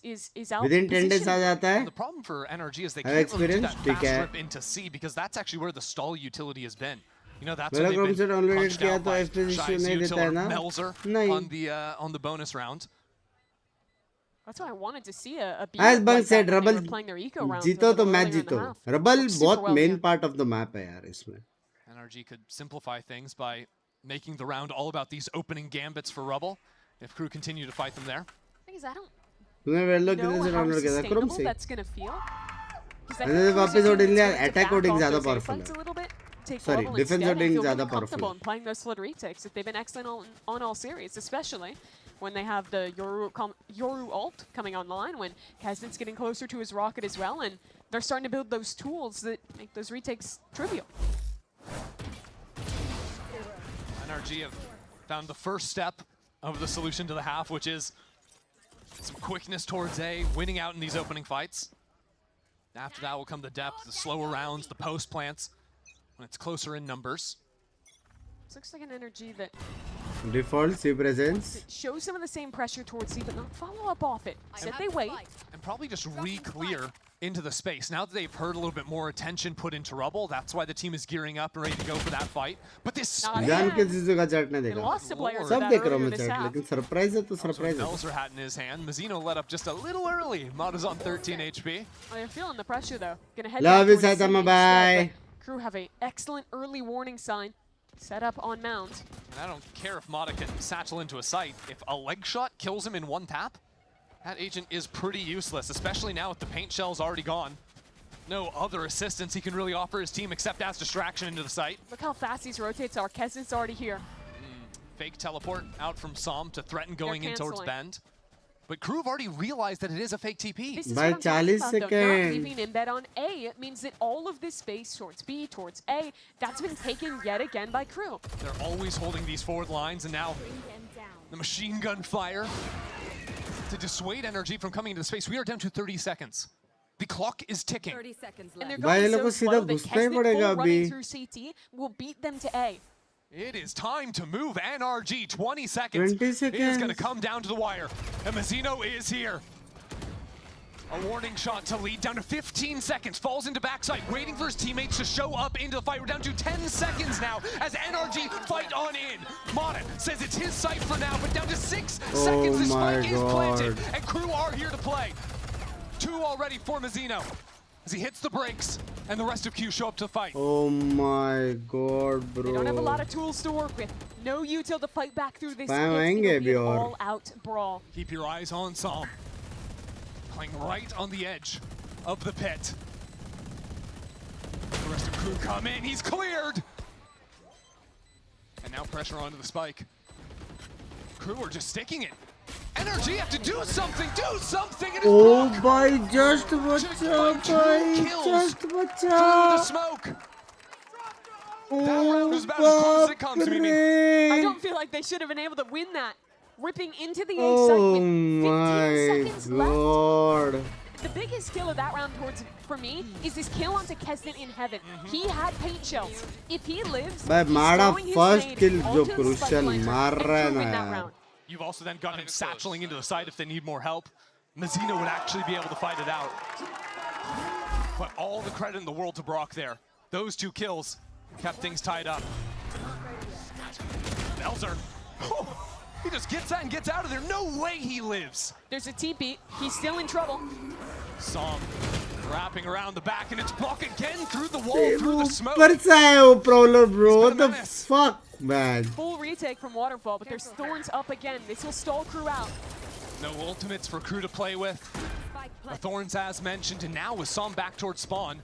out. Within 10 days आ जाता है. The problem for NRG is they Have can't really do experience, that ठीक fast है. rip into C because that's actually where the stall utility has been. You know, that's मेरा what Chrome they've से been downloaded punched किया out तो by FPS Shy issue नहीं Util देता है or ना? Melzer नहीं. on the bonus round. That's why I wanted to see a beat As like Bang that said, when they Rebel were playing their eco rounds जीतो a तो little match earlier in the जीतो. half. Rebel Worked super बहुत well main here. part of the map है यार इसमें. NRG could simplify things by making the round all about these opening gambits for Rebel if Crew continue to fight them there. Thing is, I don't तूने वेलो know किधर से how download किया था? Chrome sustainable से. that's gonna feel. 'Cause I मैंने think वापस Crew's a Odin team लिया. that's going to Attack back Odin off ज़्यादा their safe powerful fights है. a little bit, take Sorry, Rebel defense instead, and Odin feel ज़्यादा really powerful comfortable है. in playing those flood retakes that they've been excellent on all series, especially when they have the Yoru ult coming online, when Kesnit's getting closer to his rocket as well, and they're starting to build those tools that make those retakes trivial. NRG have found the first step of the solution to the half, which is some quickness towards A, winning out in these opening fights. After that will come the depth, the slower rounds, the post plants, when it's closer in numbers. This looks like an energy that Default C presence. shows some of the same pressure towards C, but not follow up off it. Said they wait. And probably just re-clear into the space. Now that they've heard a little bit more attention put into rubble, that's why the team is gearing up and ready to go for that fight. But this जान के जिसको का chat नहीं देखा सब देख रहा हूँ मैं चैट लेकिन सरप्राइज है तो सरप्राइज है Melzer hat in his hand. Mizzino let up just a little early. Mata's on 13 HP. You're feeling the pressure though. Gonna head Love back you, towards Saitama, C instead, bye. but Crew have an excellent early warning sign set up on Mount. And I don't care if Mata can satchel into a site. If a leg shot kills him in one tap, that agent is pretty useless, especially now with the paint shells already gone. No other assistance he can really offer his team except as distraction into the site. Look how fast these rotates are. Kesnit's already here. Fake teleport out from Som to threaten going in towards canceling. Bend. But Crew have already realized that it is a fake TP. This is By what I'm talking 40 about, though. Not seconds. keeping in bed on A. It means that all of this space towards B, towards A, that's been taken yet again by Crew. They're always holding these forward lines, and now the machine gun fire to dissuade energy from coming into the space. We are down to 30 seconds. The clock is ticking. 30 seconds And they're left. भाई ये going लोग को so सीधा slow that घुसना ही Kesnit पड़ेगा full running अभी through CT will beat them to A. It is time to move NRG. 20 seconds. 20 It is going to seconds. come down to the wire. And Mizzino is here. A warning shot to lead down to 15 seconds. Falls into backside, waiting for his teammates to show up into the fight. We're down to 10 seconds now as NRG fight on in. Mata says it's his site for now, but down to 6 seconds. The my spike is planted. God. And Crew are here to play. 2 already for Mizzino as he hits the brakes and the rest of Q show up to the fight. Oh my god, bro. They don't have a lot of tools to work with. No util to fight back through this. Time It's आएंगे gonna be अभी an और. all-out brawl. Keep your eyes on Som. Playing right on the edge of the pit. The rest of Crew come in. He's cleared. And now pressure onto the spike. Crew are just sticking it. Energy have to do something. Do something. It is Oh blocked. भाई just बचा भाई just Through the बचा. smoke. Oh round was about as close as it comes, I बाप don't feel like they should have been able to win that. Ripping into the A site Oh with 15 my seconds left. god. The biggest kill of that round for me is this kill onto Kesnit in heaven. He had paint shells. If he lives, भाई he's मारा throwing his first nade kill जो onto the spike crucial lantern मार and रहा है Crew ना win that यार. round. You've also then got him satcheling into the side if they need more help. Mizzino would actually be able to fight it out. But all the credit in the world to Brock there. Those 2 kills kept things tied up. Melzer. He just gets that and gets out of there. No way he lives. There's a TP. He's still in trouble. Som wrapping around the back, and it's blocked again through the wall, through the smoke. ऊपर से है वो problem bro. He's What been a the menace. fuck man. Full retake from Waterfall, but there's Thorns up again. This will stall Crew out. No ultimates for Crew to play with. The Thorns as mentioned, and now with Som back towards spawn.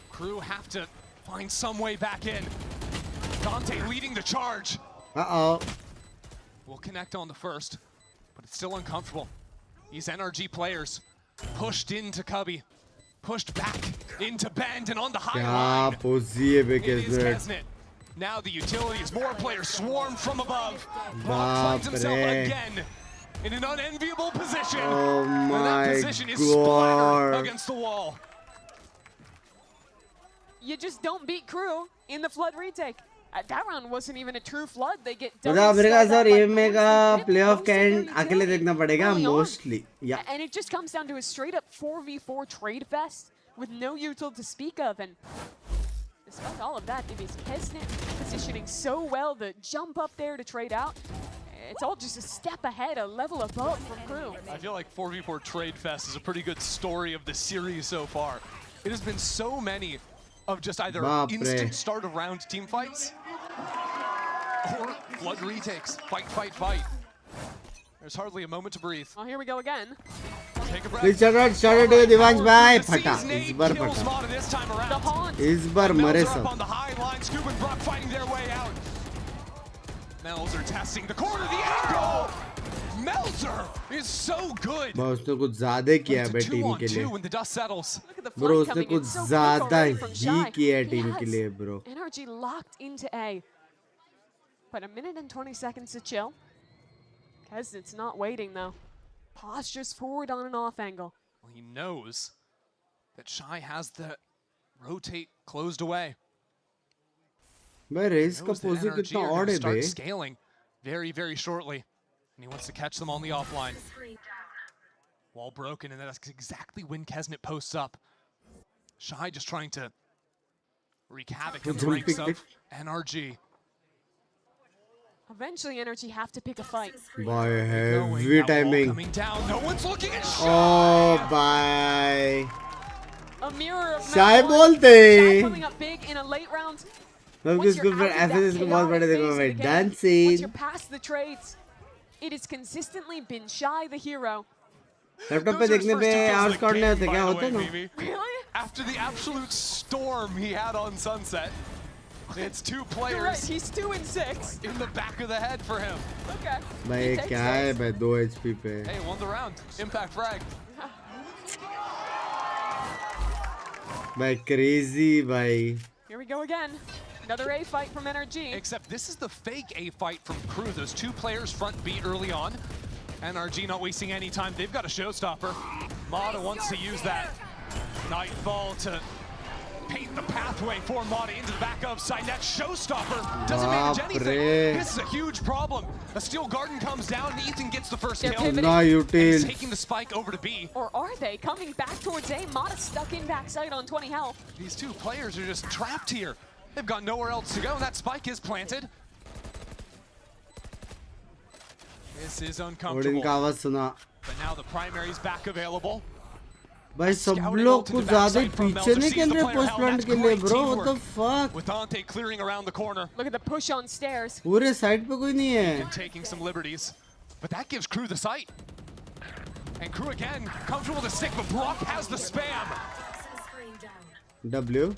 Crew have to find some way back in. Dante leading the charge. Uh-oh. Will connect on the first, but it's still uncomfortable. These NRG players pushed into Cubby, pushed back into Bend, and on the high क्या line. पोजी है बे It is Kesnit. Kesnit. Now the utility is more players swarm from above. Brock बाप finds himself रे. again in an unenviable position. Oh And my that position is splattered god. against the wall. You just don't beat Crew in the flood retake. That round wasn't even a true flood. They get double मतलब मेरे का stalled out sir by ये Thorns. Mega They playoff posted का their and अकेले utility देखना पड़ेगा early on. Mostly या And it just comes down to a straight up 4v4 trade fest with no util to speak of. And despite all of that, it is Kesnit positioning so well to jump up there to trade out. It's all just a step ahead, a level above from Crew. I feel like 4v4 Trade Fest is a pretty good story of the series so far. It has been so many of just either बाप रे. instant start of round team fights or flood retakes. Fight, fight, fight. There's hardly a moment to breathe. Oh, here we go again. Take a breath. Please shout out to Divansh भाई The फटा season इस 8 बार kills फटा Mata this time around. The haunt. इस बार मरे Melzer up सब on the high line. Scoop and Brock fighting their way out. Melzer testing the corner, the angle. Melzer is so good. भाई उसने कुछ ज्यादा किया है बे It's a टीम 2-on-2 के लिए when the dust settles. Look at the bro flank उसने coming in कुछ so quick ज्यादा already from ही Shy. किया है He टीम के has लिए bro Energy locked into A. But a minute and 20 seconds to chill. Kesnit's not waiting though. Postures forward on an off angle. Well, he knows that Shy has the rotate closed away. भाई race का Knows that पोजी NRG कितना are odd gonna है बे start scaling very, very shortly. And he wants to catch them on the offline. Wall broken, and that's exactly when Kesnet posts up. Shy just trying to wreak havoc in the ranks of NRG. Eventually, Energy have to pick a fight. Boy, heavy timing. Coming down. No one's looking at Shy. Oh, bye. A mirror of Shy Shy bolte. coming up big in a late round. मैं Once इसको you're फिर out of that ऐसे इसको बहुत chaotic बड़े देखो phase मैं of the game, once dancing. you're past the trades, it has consistently been Shy the hero. Laptop पे देखने पे आवर्स काउंट नहीं होते क्या होते ना? Really? After the absolute storm he had on Sunset, it's 2 You're right, players he's 2 and 6. in the back of the head for him. Okay. भाई He takes क्या है those. भाई 2 HP पे? Hey, won the round. Impact frag. भाई crazy भाई. Here we go again. Another A fight from NRG. Except this is the fake A fight from Crew. Those 2 players front B early on. NRG not wasting any time. They've got a showstopper. Mata wants to use that Nightfall to paint the pathway for Mata into the back of side net. Showstopper doesn't manage anything. This is a huge problem. A Steel Garden comes down and Ethan gets the first kill. Nah, you And he's taking the spike over to B. Or are they coming back towards A? Mata stuck in backside on 20 health. These 2 players are just trapped here. They've got nowhere else to go, and that spike is planted. This is uncomfortable. Odin का आवाज सुना. But now the primary is back available. भाई सब लोग कुछ ज़्यादा ही पीछे नहीं खेल रहे पोस्ट प्लांट के लिए bro. What the fuck? With Dante clearing around the corner. Look at the push on stairs. पूरे साइड पे कोई नहीं है. And taking some liberties. But that gives Crew the sight. And Crew again, comfortable to stick, but Brock has the spam. W.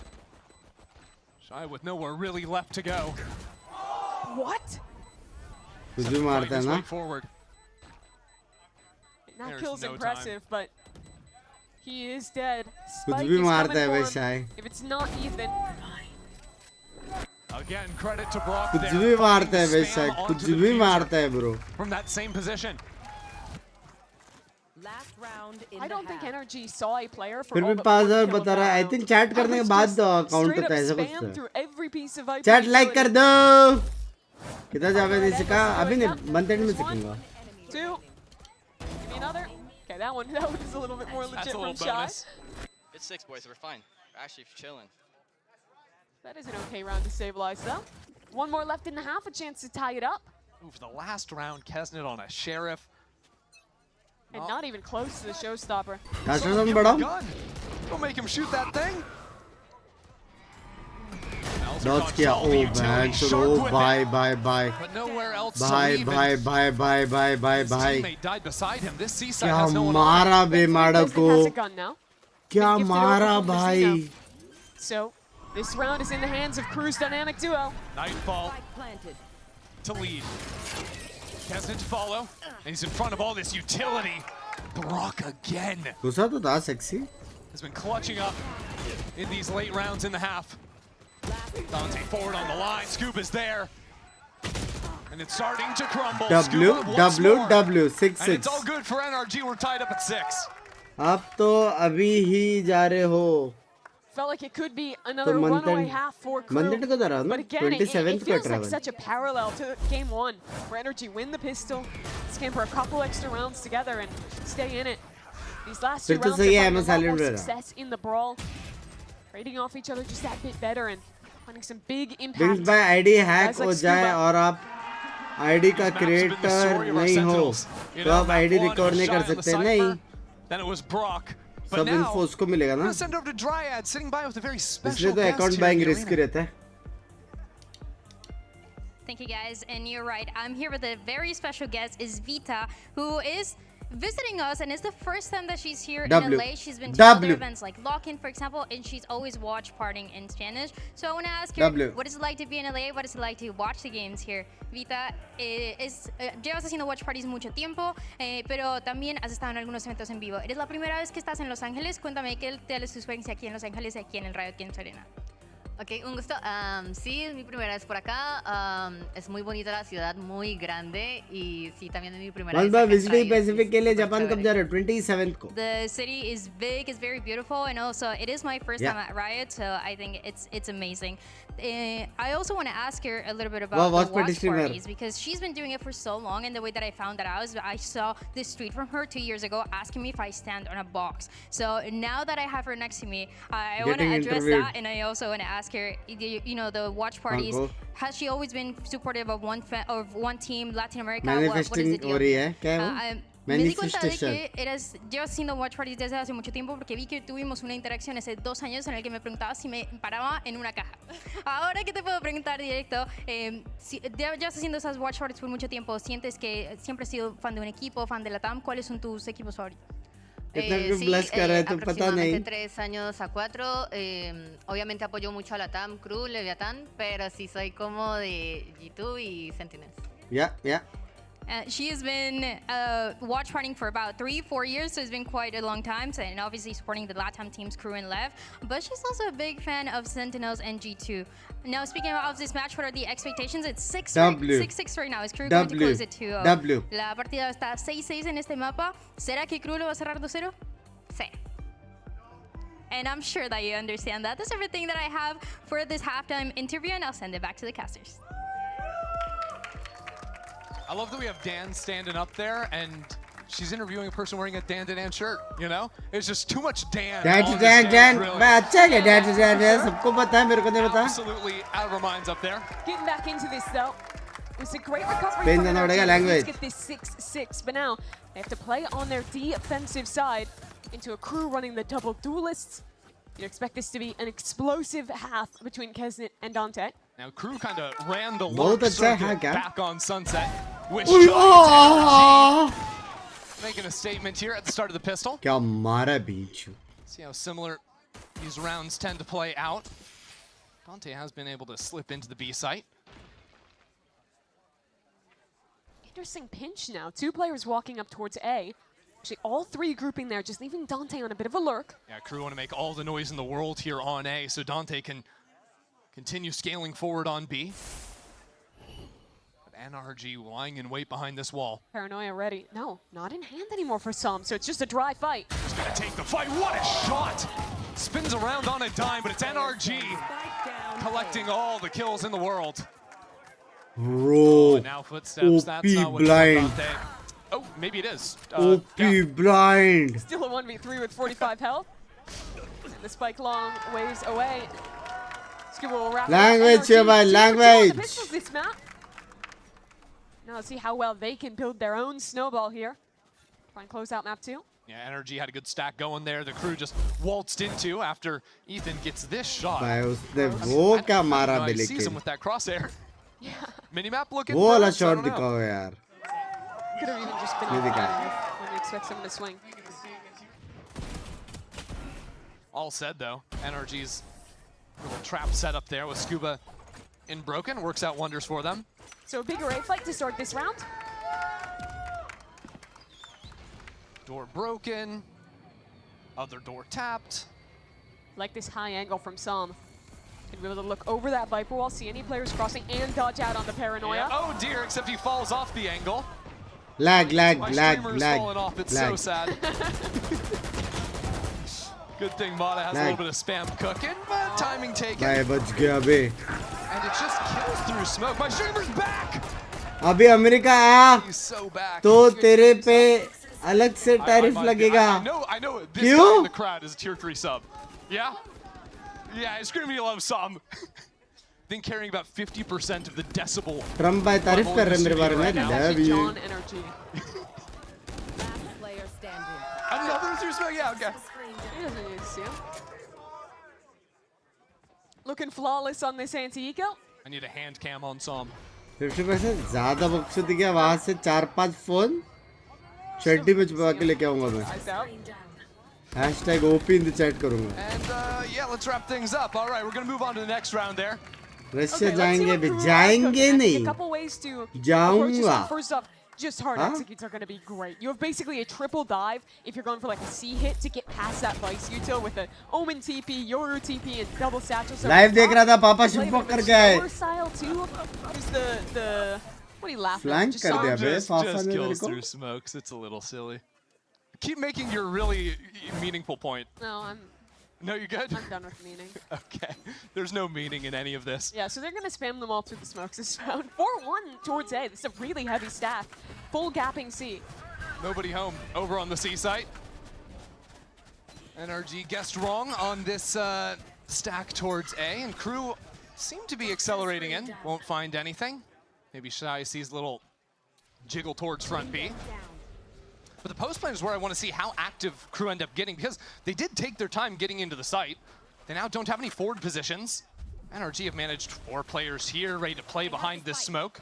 Shy with nowhere really left to go. What? कुछ भी मारता है ना? Forward. That There's kill's no impressive, but he is dead. कुछ Spike भी is मारता coming है for भाई him. Shy. If it's not Ethan. Again, credit to Brock कुछ there. भी मारता है भाई Spam Shy. onto कुछ the भी future मारता है bro. From that same position. Last round in I don't think NRG saw a player for फिर all भी but 5000 1 kill बता of रहा है. I that think round. chat करने के I was बाद just काउंट straight होता up है ऐसा spam कुछ. through every piece of IP Chat like कर दो. कितना जावे नहीं सीखा? Alright, अभी नहीं yeah. मंथ एंड में There's one. सीखूंगा. 2. Give me another. Okay, that one is a little bit more legit That's a little from Shy. bonus. It's 6, boys. We're fine. We're actually chilling. That is an okay round to stabilize, though. 1 more left in the half, a chance to tie it up. Ooh, for the last round, Kesnet on a Sheriff. And not even close to the showstopper. That's Someone what give I'm him a bada. gun. Don't make him shoot that thing. Dodge किया. Oh man, so bye. But nowhere else Bye. to leave it. His Bye. teammate died beside him. This seaside क्या has no one मारा on. बे माड़ा को. Has a gun now. क्या Gifted over मारा from भाई. Messina. So, this round is in the hands of Crew's dynamic duo. Nightfall planted. to lead. Kesnet to follow. And he's in front of all this utility. Brock again गुस्सा तो था sexy. has been clutching up in these late rounds in the half. Dante forward on the line. Scoop is there. And it's starting to crumble. Scoop once more. W 6 And 6. it's all good for NRG. We're tied up at 6. आप तो अभी ही जा रहे हो. Felt like it could be another तो runaway half for Crew. Month को जा रहा हूँ But ना. again, it 27th का feels like travel. such a parallel to game 1, where Energy win the pistol, scan for a couple extra rounds together, and stay in it. These last 2 फिर तो rounds सही है, are मैं finding a lot more silent रहा. success in the brawl, trading off each other just that bit better and finding some big impact. Binks by ID hack Guys like हो जाए Scuba. और आप ID का creator नहीं हो तो आप ID रिकॉर्ड नहीं कर सकते. नहीं. Then it was Brock. But सब now, इन्फो उसको मिलेगा I'm ना. gonna send over to Dryad, sitting by with a very special इसलिए तो guest account here in buying the risk arena. रहता है. Thank you guys, and you're right. I'm here with a very special guest, is Vita, who is visiting us, and it's the first time that she's here in LA. She's been to other events like Lock-In, for example, and she's always watch-partying in Spanish. So I want to ask her, what is it like to be in LA? What is it like to watch the games here? Vita, llevas haciendo watch parties mucho tiempo, pero también has estado en algunos eventos en vivo. ¿Eres la primera vez que estás en Los Ángeles? Cuéntame qué tal es tu experiencia aquí en Los Ángeles, aquí en el Riot Games Arena. Ok, un gusto. Sí, es mi primera vez por acá. Es muy bonita la ciudad, muy grande. Y sí, también es mi primera vez acá en visiting Riot. Pacific के लिए Japan कब जा रहे हो 27th को The city is big, it's very beautiful, and also it is my first time at Riot, so I think it's amazing. I also want to ask her a little bit about the watch parties because she's been doing it for so long, and the way that I found that out is I saw this tweet from her 2 years ago asking me if I stand on a box. So now that I have her next to me, I want to address that, and I also want to ask her, you know, the watch parties. Has she always been supportive of one team, Latin America? What is the deal? Me di cuenta de que llevas haciendo Watch Parties desde hace mucho tiempo porque vi que tuvimos una interacción hace 2 años en el que me preguntaba si me paraba en una caja. Ahora que te puedo preguntar directo, si llevas haciendo esas Watch Parties por mucho tiempo, ¿sientes que siempre has sido fan de un equipo, fan de la TAM? ¿Cuáles son tus equipos favoritos? Sí, aproximadamente 3 años a 4. Obviamente apoyo mucho a la TAM, Crew, Leviathan, pero sí soy como de G2 y Sentinels. Yeah. She has been watch partying for about 3-4 years, so it's been quite a long time, and obviously supporting the LATAM team's Crew and Lev, but she's also a big fan of Sentinels and G2. Now, speaking of this match, what are the expectations? It's 6-6 right now. Is Crew going to close it 2-0? La partida está 6-6 en este mapa. ¿Será que Crew lo va a cerrar 2-0? Sí. And I'm sure that you understand that. That's everything that I have for this halftime interview, and I'll send it back to the casters. I love that we have Dan standing up there and she's interviewing a person wearing a Dan shirt, you know? It's just too much Dan. Dan. Absolutely out of our minds up there. Getting back into this though. It's a great recovery from Let's get this 6-6, but now they have to play on their defensive side into a Crew running the double duelists. You expect this to be an explosive half between Kesnet and Dante. Now Crew kind of ran the lurk circuit back on Sunset. Which making a statement here at the start of the pistol. See how similar these rounds tend to play out. Dante has been able to slip into the B site. Interesting pinch now. 2 players walking up towards A. Actually, all 3 grouping there, just leaving Dante on a bit of a lurk. Yeah, Crew want to make all the noise in the world here on A, so Dante can continue scaling forward on B. NRG lying in wait behind this wall. Paranoia ready. No, not in hand anymore for some, so it's just a dry fight. Just gonna take the fight. What a shot! Spins around on a dime, but it's NRG collecting all the kills in the world. Bro, now footsteps. That's not what blind. Oh, maybe it is. OP blind. Still a 1v3 with 45 health. And the spike long ways away. Language here, by language. This map. Now let's see how well they can build their own snowball here. Try and close out map 2. Yeah, NRG had a good stack going there. The Crew just waltzed into after Ethan gets this shot. Sees him with that crosshair. Yeah. Minimap looking. वो वाला shot दिखाओ यार. Could have even just been when you expect someone to swing. All said though, NRG's little trap set up there with Scuba in broken works out wonders for them. So a big array fight to start this round. Door broken. Other door tapped. Like this high angle from Som. Can be able to look over that Viper wall, see any players crossing, and dodge out on the Paranoia. Yeah. Oh dear, except he falls off the angle. Lag. Falling off. It's so sad. Good thing Mata has a little bit of spam cooking, but timing taken. And it just kills through smoke. My streamer's back! अभी America आया तो तेरे पे अलग से tariff लगेगा. I know this guy in the crowd is a tier 3 sub. Yeah? Yeah, it's screaming love some. Then carrying about 50% of the decibel. Trump भाई तारीफ कर रहे मेरे बारे में. Love you. Another through smoke? Yeah, okay. He doesn't need to see him. Looking flawless on this anti-eco. I need a hand cam on Som. 50% ज़्यादा बकचोदी क्या वहाँ से 4-5 फोन चड्डी में छुपा के लेके आऊँगा मैं. Hashtag OP in the chat करूँगा. And yeah, let's wrap things up. All right, we're gonna move on to the next round there. Russia जाएंगे भी जाएंगे नहीं. A couple ways to जाऊँगा. First off, just hard executes are going to be great. You have basically a triple dive if you're going for like a C hit to get past that Vice util with an Omen TP, Yoru TP, and double satchel. So Live देख रहा था पापा shift कर गया है. style too. Is the what are you laughing Flank at? कर दिया बे पापा Just ने मेरे kills को. through smokes. It's a little silly. Keep making your really meaningful point. No, No, you're good? I'm done with meaning. Okay. There's no meaning in any of this. Yeah, so they're going to spam them all through the smokes this round. 4-1 towards A. This is a really heavy stack. Full gapping C. Nobody home over on the C site. NRG guessed wrong on this stack towards A, and Crew seem to be accelerating in. Won't find anything. Maybe Shy sees a little jiggle towards front B. But the post plan is where I want to see how active Crew end up getting, because they did take their time getting into the site. They now don't have any forward positions. NRG have managed 4 players here, ready to play behind this smoke.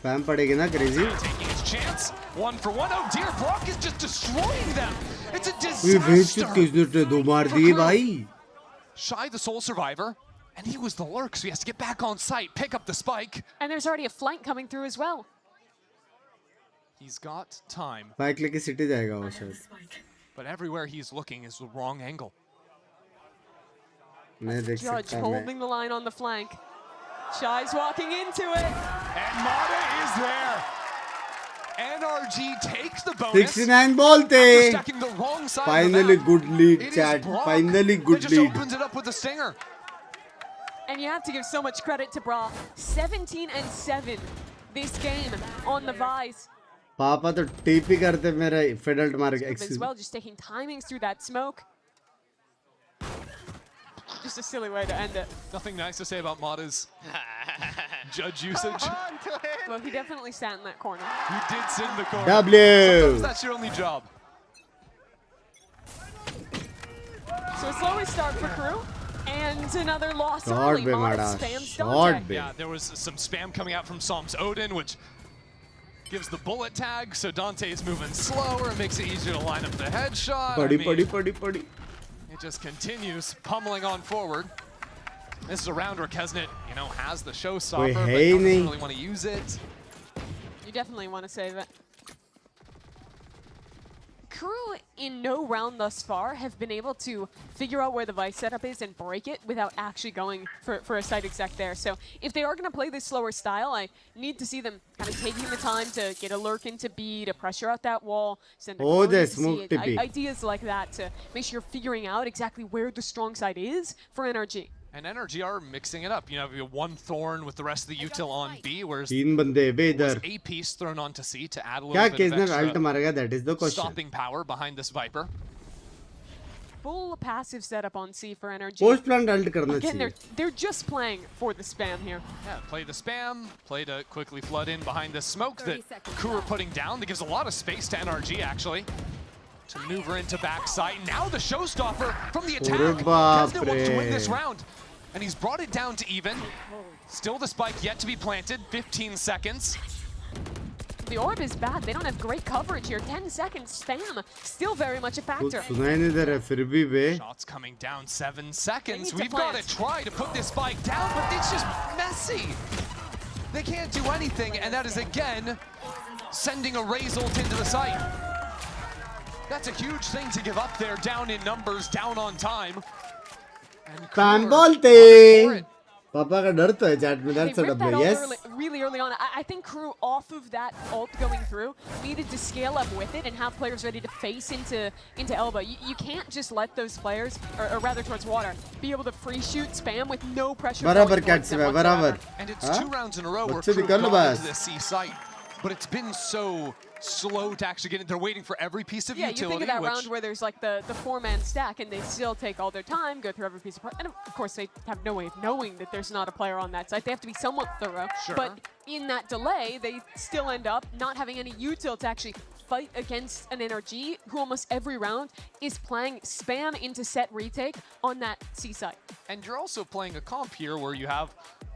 Spam पड़ेगी ना crazy. Taking his chance. 1 for 1. Oh dear, Brock is just destroying them. It's a ये भेज disaster. किसने दो मार दिए भाई. Shy the sole survivor, and he was the lurk, so he has to get back on site, pick up the spike. And there's already a flank coming through as well. He's got time. Spike लेके city जाएगा वो शायद. But everywhere he's looking is the wrong angle. मैं देख Judge सकता मैं. holding the line on the flank. Shy's walking into it. And Mata is there. NRG takes the bonus. 69 बोलते. After stacking the wrong side Finally of the map. good lead It is chat. Brock Finally that good just lead. opens it up with a stinger. And you have to give so much credit to Bra. 17-7 this game on the Vice. पापा तो TP करते मेरा फेडल्ट मार के As well, just taking timings through that smoke. Just a silly way to end it. Nothing nice to say about Mata's judge usage. Well, he definitely sat in that corner. He did sit in the corner. W. Sometimes that's your only job. So a slower start for Crew. And another loss Short early. be Mata mada. spams Short Dante. be. Yeah, there was some spam coming out from Psalms Odin, which gives the bullet tag, so Dante is moving slower. It makes it easier to line up the headshot. पड़ी. It just continues pummeling on forward. This is a round where Kesnet, has the showstopper, but hey, doesn't nahi. really want to use it. You definitely want to save it. Crew in no round thus far have been able to figure out where the Vice setup is and break it without actually going for a site exec there. So if they are going to play this slower style, I need to see them kind of taking the time to get a lurk into B, to pressure out that wall, send a Oh, clone the to see smoke it. TP. Ideas like that to make sure you're figuring out exactly where the strong side is for NRG. And NRG are mixing it up. You have one Thorn with the rest of the util on B, whereas 3 बंदे बे इधर. a piece thrown onto C to add a क्या little bit of किसने alt extra मारेगा? That is the question. stopping power behind this Viper. Full passive setup on C for NRG. Post plant ult करना Again, चाहिए. they're just playing for the spam here. Yeah, play the spam, play to quickly flood in behind this smoke that Crew are putting down. That gives a lot of space to NRG, actually, to maneuver into backside. Now the showstopper from the attack. Ore baap Kesnet wants to win this re. round, and he's brought it down to even. Still the spike yet to be planted, 15 seconds. The orb is bad. They don't have great coverage here. 10 seconds spam. Still very much a कुछ factor. सुनाई नहीं दे रहा फिर भी बे. Shots coming down 7 seconds. They need to We've got plant. to try to put this spike down, but it's just messy. They can't do anything, and that is again sending a raise ult into the site. That's a huge thing to give up there, down in numbers, down on time. And Spam Cooler बोलते. for it. पापा का डर तो है chat में. They That's a ripped that W. ult Yes. really early on. I think Crew, off of that ult going through, needed to scale up with it and have players ready to face into Elba. You can't just let those players, or rather towards water, be able to free shoot spam with no pressure. बराबर going cat towards से them है बराबर. whatsoever. And it's हाँ? 2 rounds in a row where बच्चे Crew निकल लो got into बस. the C site, but it's been so slow to actually get in. They're waiting for every piece of Yeah, you utility, think of that which round where there's like the 4-man stack and they still take all their time, go through every piece of part. And of course, they have no way of knowing that there's not a player on that side. They have to be somewhat thorough. Sure. But in that delay, they still end up not having any util to actually fight against an NRG who almost every round is playing spam into set retake on that C side. And you're also playing a comp here where you have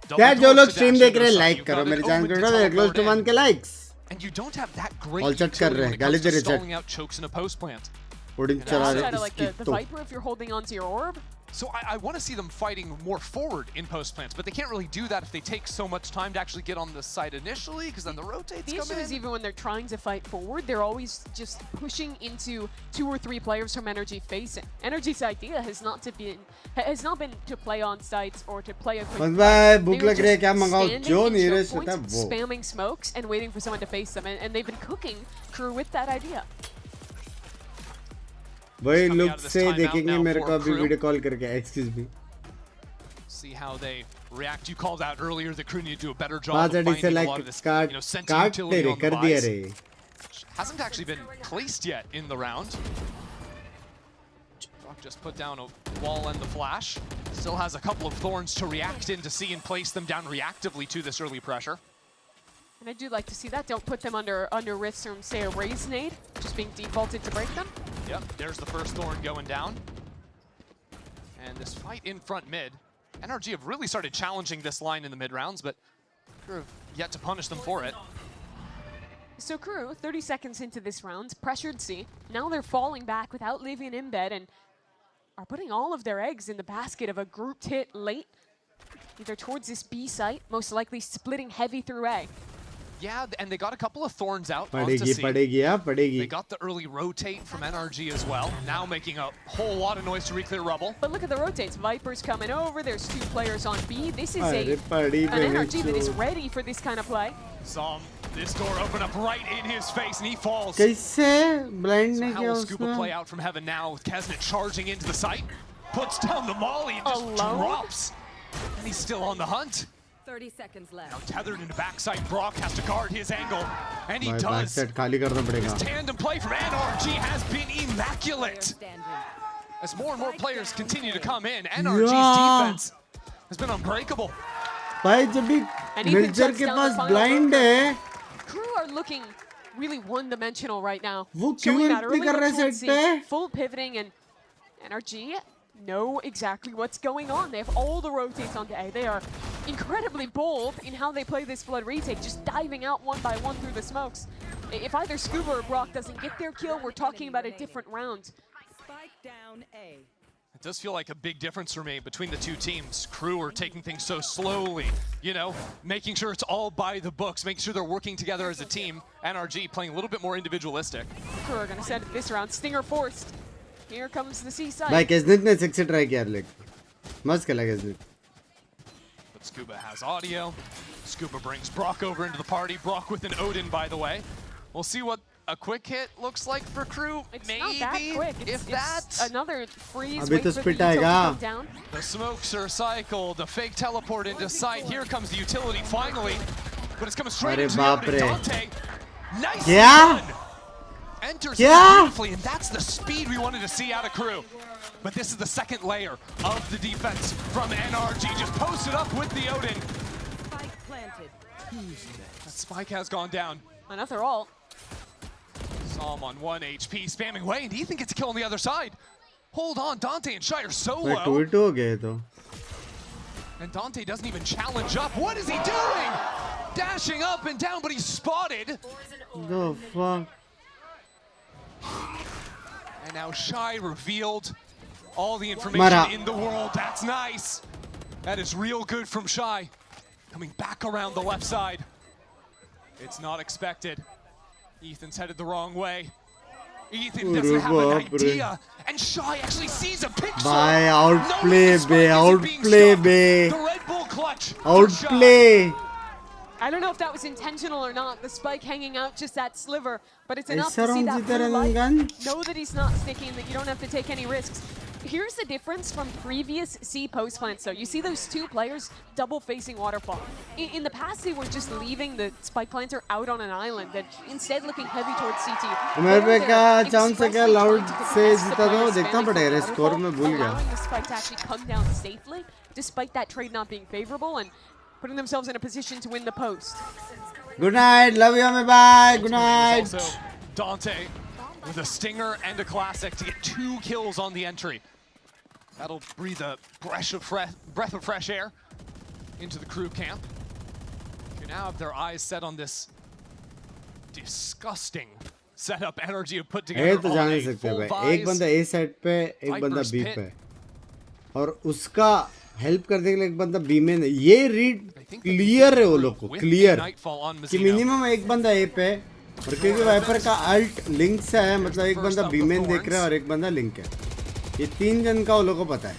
क्या जो लोग to stream dash देख into रहे हैं the site. like You've करो got मेरे an channel Omen को to close teleport to 1 in. के likes. And you don't have that great All chat कर utility रहे when हैं, it गाली comes दे to रहे chat. stalling out chokes in a post plant. Odin And चला also रहे Outside of like इसकी the तो. Viper, if you're holding onto your orb, So I want to see them fighting more forward in post plants, but they can't really do that if they take so much time to actually get on the site initially, because then the rotates The come issue is in. even when they're trying to fight forward, they're always just pushing into 2 or 3 players from Energy facing. Energy's idea has not been to play on sites or to play a quick बस भाई भूख They were लग रही है just क्या मंगाओ standing जो in नहीं choke रहे होता है points, वो spamming smokes and waiting for someone to face them, and they've been cooking Crew with that idea. वही coming look out of this से timeout देखेंगे now मेरे for को अभी Crew. वीडियो कॉल करके excuse me See how they react. You called out earlier that Crew need to do a better job पांच of अड़ी से finding a like lot of this, काट you know, sent काट utility दे रहे on the कर दिया buys. रे Hasn't actually been placed yet in the round. Brock just put down a wall and the flash. Still has a couple of thorns to react in to see and place them down reactively to this early pressure. And I do like to see that. Don't put them under risk from, say, a raise nade, just being defaulted to break them. Yep, there's the first thorn going down. And this fight in front mid, NRG have really started challenging this line in the mid rounds, but Crew have yet to punish them for it. So Crew, 30 seconds into this round, pressured C. Now they're falling back without leaving an embed and are putting all of their eggs in the basket of a grouped hit late, either towards this B site, most likely splitting heavy through A. Yeah, and they got a couple of thorns out onto पड़ेगी C. पड़ेगी हाँ They पड़ेगी got the early rotate from NRG as well, now making a whole lot of noise to re-clear rubble. But look at the rotates. Viper's coming over. There's 2 players on B. This is अरे पड़ी an NRG that is बहन ready for this kind of play. Saw this door open up right in his face, and he falls. कैसे blind So ने how किया will Scuba play उसने out from heaven now with Kesnet charging into the site? Puts down the molly and just Alone? drops. And he's still on the hunt. 30 seconds Now left. tethered into backside, Brock has to guard his angle. And he भाई back does. Set खाली करना His पड़ेगा tandem play from NRG has been immaculate. Standing. As more and more players continue to come in, NRG's Yeah. defense has been unbreakable. भाई जब भी And Ethan मिर्जर shuts के down the pass final blind है Crew are looking really one-dimensional right now. वो क्यों Showing that इतनी early कर look रहे हैं towards सेट पे C, full pivoting, and NRG know exactly what's going on. They have all the rotates onto A. They are incredibly bold in how they play this flood retake, just diving out one by one through the smokes. If either Scuba or Brock doesn't get their kill, we're talking about a different round. Spike down A. It does feel like a big difference for me between the two teams. Crew are taking things so slowly, you know, making sure it's all by the books, making sure they're working together as a team. NRG playing a little bit more individualistic. Crew are going to send it this round. Stinger forced. Here comes the C side. भाई केजनेट ने six tri किया लेकिन मस्त खेला केजनेट But Scuba has audio. Scuba brings Brock over into the party. Brock with an Odin, by the way. We'll see what a quick hit looks like for Crew. It's Maybe, not that quick. if It's that. another freeze. अभी Wait तो for the spit util to आएगा come down. The smokes are cycled. A fake teleport into sight. Here comes the utility finally. But it's coming straight अरे into the बाप Odin. रे Dante. Nice क्या done. Enters क्या beautifully, and that's the speed we wanted to see out of Crew. But this is the second layer of the defense from NRG. Just posted up with the Odin. Spike planted. That spike has gone down. Another ult. Saw him on 1 HP, spamming away, and Ethan gets a kill on the other side. Hold on, Dante and Shy are so भाई low. 2-2 हो गए तो And Dante doesn't even challenge up. What is he doing? Dashing up and down, but he's spotted. the fuck And now Shy revealed all the information Mara. in the world. That's nice. That is real good from Shy. Coming back around the left side. It's not expected. Ethan's headed the wrong way. Ethan doesn't have an idea. And Shy actually sees a pixel. भाई outplay Knows the bay spike isn't being outplay stopped. Bay The Red Bull clutch. for Shy. outplay I don't know if that was intentional or not, the spike hanging out just that sliver, but it's enough ऐसा to see round that जीता blue light. Rangan Know that he's not sticking, that you don't have to take any risks. Here's the difference from previous C post plants though. You see those 2 players double facing waterfall. In the past they were just leaving the spike planter out on an island and instead looking heavy towards CT. मेरे पे क्या They're chance है क्या expressly loud trying to से contest the जीता तो players देखना spanning पड़ेगा the स्कोर में भूल गया allowing the spike to actually come down safely despite that trade not being favorable and putting themselves in a position to win the post. Good night love you मैं bye good night Also, Dante with a stinger and a classic to get 2 kills on the entry. That'll breathe a breath of fresh air into the Crew camp. Who now have their eyes set on this disgusting setup NRG have put A together तो on जान a नहीं सकते full भाई एक Vise बंदा ए side पे एक बंदा Viper's बी pit. पे और उसका हेल्प करने के लिए एक बंदा बी में नहीं, ये रीड क्लियर है वो लोग को, क्लियर कि मिनिमम एक बंदा ए पे, और क्योंकि वाइपर का अल्ट लिंक से है, मतलब एक बंदा बी में देख रहा है और एक बंदा लिंक है, ये 3 जन का वो लोग को पता है.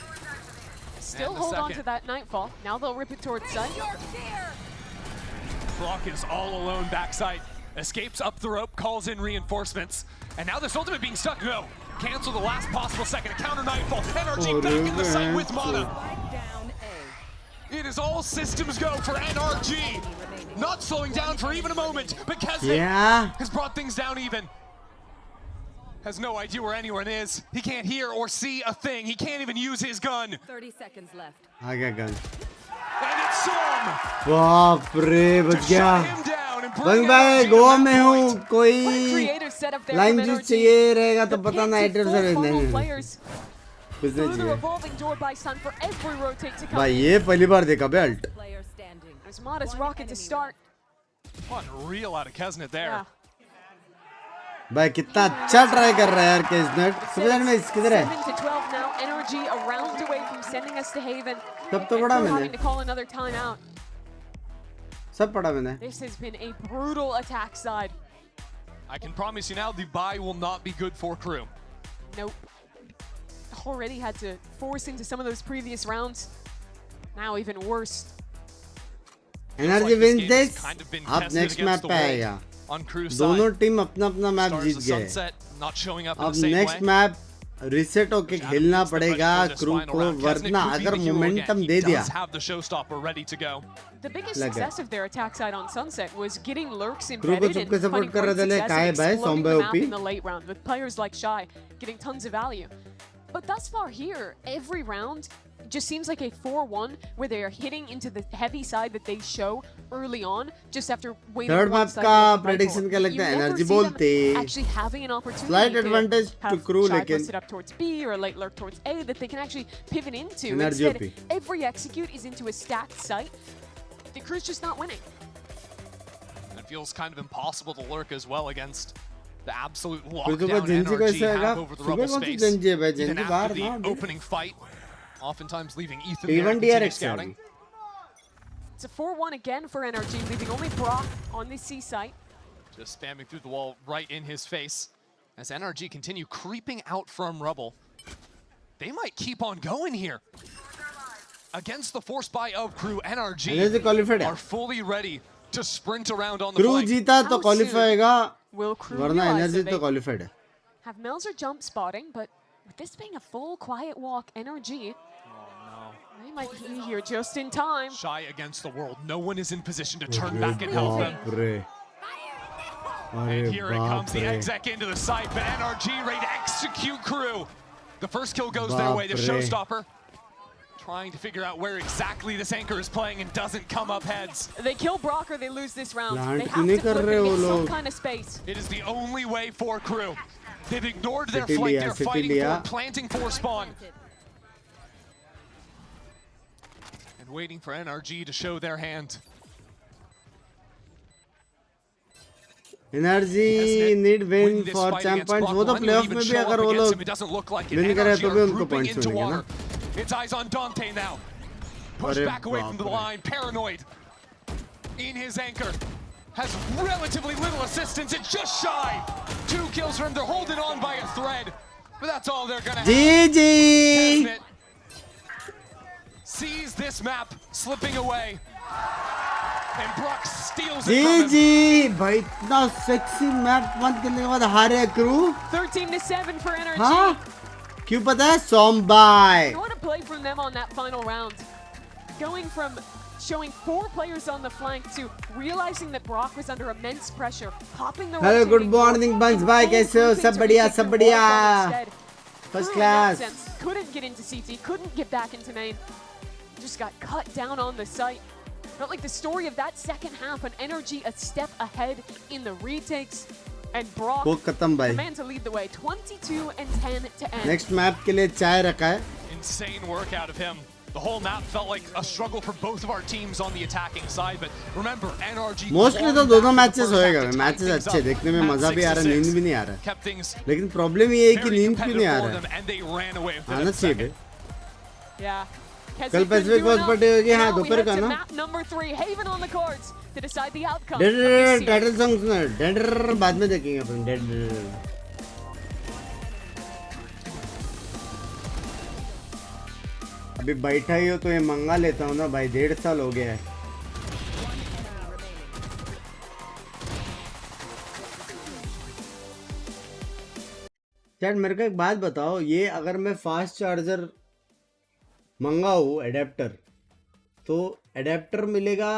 Still hold on to that nightfall. Now they'll rip it towards site. Brock is all alone backside. Escapes up the rope, calls in reinforcements. And now this ultimate being stuck. No. Cancel the last possible second. A counter nightfall. NRG back in the site with mana. It is all systems go for NRG. Not slowing down for even a moment. But Kesnick has brought things down even. Has no idea where anyone is. He can't hear or see a thing. He can't even use his gun. 30 seconds left. आ गया gun. And it's Som. बाप रे, बच गया. बंग भाई गोवा में हूँ, कोई line juice चाहिए रहेगा तो पता ना एटर से नहीं. कुछ नहीं चाहिए. भाई ये पहली बार देखा बे alt. Unreal out of Kesnet there. भाई कितना अच्छा ट्राई कर रहा है यार केसनेट. समझ में किधर है? सब तो पढ़ा मैंने. सब पढ़ा मैंने. This has been a brutal attack side. I can promise you now, the bye will not be good for crew. Nope. Already had to force into some of those previous rounds. Now even worse. Energy wins this. अब next map पे आएगा. दोनों team अपना अपना map जीत गए. अब next map reset होके खेलना पड़ेगा क्रू को, वरना अगर मोमेंटम दे दिया. The biggest success of their attack side on Sunset was getting lurks crew embedded को and सबके सपोर्ट कर रहे थे. काय भाई सोम्बे OP in the late round with players like Shy getting tons of value. But thus far here, every round just seems like a 4-1 where they are hitting into the heavy side that they show early on just after waiting. Third map का prediction क्या लगता है? Energy बोलते. Actually having an opportunity. Slight advantage to crew लेकिन. Shy up towards B or late lurk towards A that they can actually pivot into. Energy Instead, every execute is into a stacked site. The crew's just not winning. And it feels kind of impossible to lurk as well against the absolute तो lockdown NRG have over the rubble space. Even after the opening fight, oftentimes leaving Ethan there to continue scouting. It's a 4-1 again for NRG, leaving only Brock on the C site. Just spamming through the wall right in his face. As NRG continue creeping out from rubble. They might keep on going here. Against the force buy of crew, NRG are fully ready to sprint around on the crew flank. जीता तो qualify होगा, वरना realize energy that तो qualified है. Have Melzer jump spotting, but with this being a full quiet walk, NRG, they might be here just in time. Shy against the world. No one is in position to turn back and help them. And here it comes, the exec into the site, but NRG ready to execute crew. The first kill goes their way, the showstopper. Trying to figure out where exactly this anchor is playing and doesn't come up heads. They kill Brock or they lose this round. They have to flip and make some kind of space. It is the only way for crew. They've ignored their flank, they're fighting for, planting for spawn. And waiting for NRG to show their hand. Energy need win for champ points. वो तो playoff में भी अगर वो लोग win करे तो भी उनको points मिलेंगे ना. It's eyes on Dante now. Push back away from the line, paranoid. In his anchor. Has relatively little assistance, it's just Shy. 2 kills for him, they're holding on by a thread. But that's all they're gonna have. GG! Sees this map slipping away. And Brock steals it from him. GG! भाई इतना sexy map बंद करने के बाद हारे crew. 13-7 for NRG. हाँ? क्यों पता है? Sombai. What a play from them on that final round. Going from showing 4 players on the flank to realizing that Brock was under immense pressure, popping the Hello, good morning, Binks. Bye, कैसे हो? सब बढ़िया, सब बढ़िया. First class. Couldn't get into CT, couldn't get back into main. Just got cut down on the site. Felt like the story of that second half, an NRG a step ahead in the retakes. And Brock, the man to lead the way, 22-10 to end. Next map के लिए चाय रखा है. Insane work out of him. The whole map felt like a struggle for both of our teams on the attacking side, but remember, NRG. Mostly तो दोनों matches होएगा. Matches अच्छे, देखने में मजा भी आ रहा है, नींद भी नहीं आ रहा है. लेकिन problem ये है कि नींद क्यों नहीं आ रहा है. आना चाहिए बे. Yeah. कल पैसिफिक वॉचपार्टी होगी हाँ दोपहर का ना map number 3 Haven on the cards to decide the outcome of this title song सुना डेडर बाद में देखेंगे अपन डेडर अभी बैठा ही हो तो ये मंगा लेता हूँ ना भाई 1.5 साल हो गया है चैट मेरे को एक बात बताओ ये अगर मैं फास्ट चार्जर मंगाऊँ एडेप्टर तो एडेप्टर मिलेगा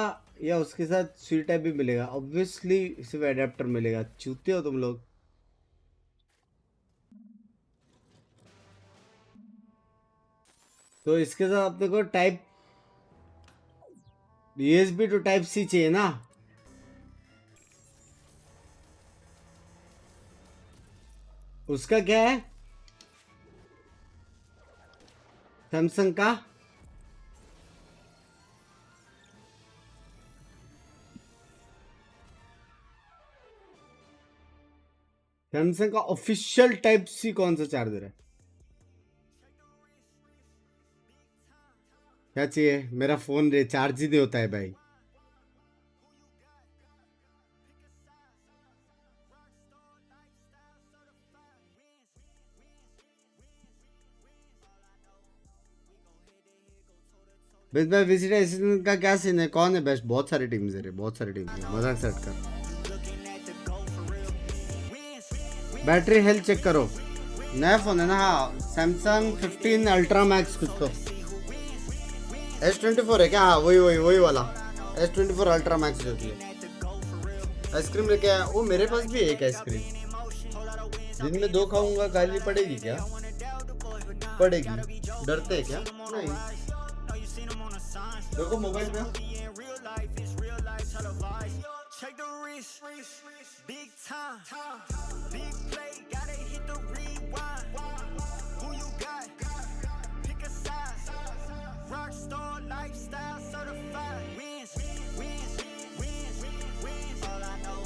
या उसके साथ सी टाइप भी मिलेगा ऑब्वियसली सिर्फ एडेप्टर मिलेगा चूते हो तुम लोग तो इसके साथ अपने को type USB to type C चाहिए ना उसका क्या है सैमसंग का सैमसंग का ऑफिशियल टाइप सी कौन सा चार्जर है क्या चाहिए मेरा फोन रिचार्ज ही नहीं होता है भाई बेस्ट बाय विजिट असिस्टेंट का क्या सीन है कौन है बेस्ट बहुत सारी टीम्स है बहुत सारी टीम्स है मजाक सेट कर बैटरी हेल्थ चेक करो नया फोन है ना हाँ सैमसंग 15 अल्ट्रा मैक्स कुछ तो S24 है क्या हाँ वही वाला S24 अल्ट्रा मैक्स जो है आइसक्रीम लेके आया वो मेरे पास भी है एक आइसक्रीम दिन में 2 खाऊंगा गाली पड़ेगी क्या पड़ेगी डरते है क्या नहीं देखो मोबाइल में Rockstar lifestyle certified. Wins, wins, wins, wins. All I know,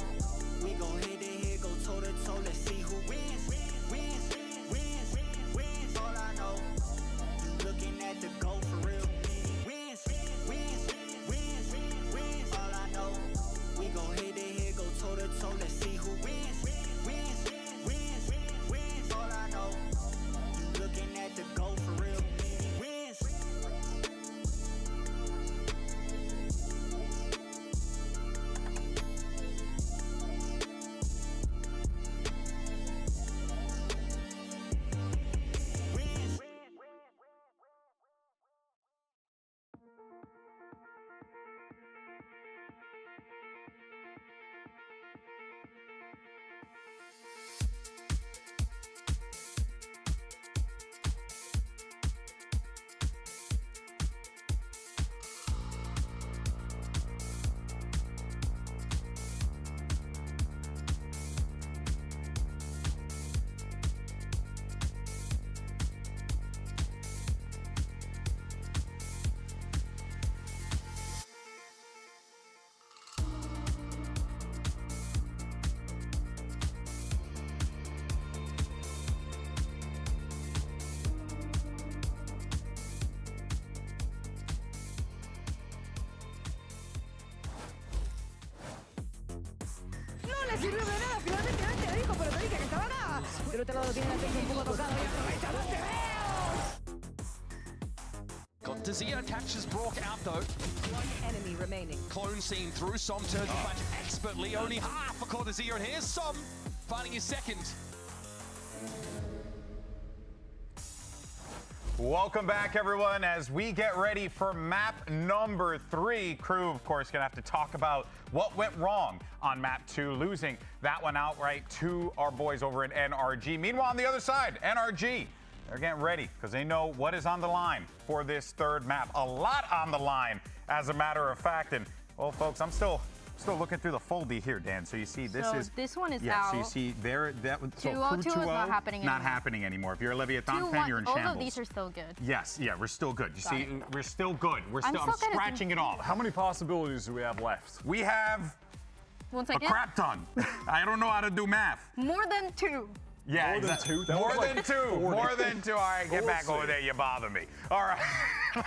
we gon' hit the hit, go toe to toe. Let's see who wins. Wins, wins, wins. All I know, you looking at the goal for real. Wins, wins, wins, wins. All I know, we gon' hit the hit, go toe to toe. Let's see who wins. Wins, wins, wins. All I know, you looking at the goal for real. Wins. le sirvió de nada, finalmente le dijo, pero te dije que estaba nada. Del otro lado tiene la atención un poco tocado y aprovecha los Dewds. Got Dezio catches Brock out though. One enemy remaining. Clone seen through Som turns the match expertly. Only half for Dezio, and here's Som finding his second. Welcome back, everyone, as we get ready for map number 3. Crew, of course, gonna have to talk about what went wrong on map 2, losing that one outright to our boys over at NRG. Meanwhile, on the other side, NRG, they're getting ready because they know what is on the line for this third map. A lot on the line, as a matter of fact. And, well, folks, I'm still looking through the foldy here, Dan. So you see, this so is this one is yeah. out. So you see there that so 2-0 crew 2-0 is not happening anymore. Not happening anymore. If you're a Leviathan 2-1, fan, you're in all shambles. of these are still good. Yes, yeah, we're still good. You Got see, it. we're still good. I'm still scratching it off. How many possibilities do we have left? We have One a second. crap ton. I don't know how to do math. More than 2. Yeah, More than two? That More was like than two. 40. More than two. All right, get back Bullshit. over there. You bother me. All right,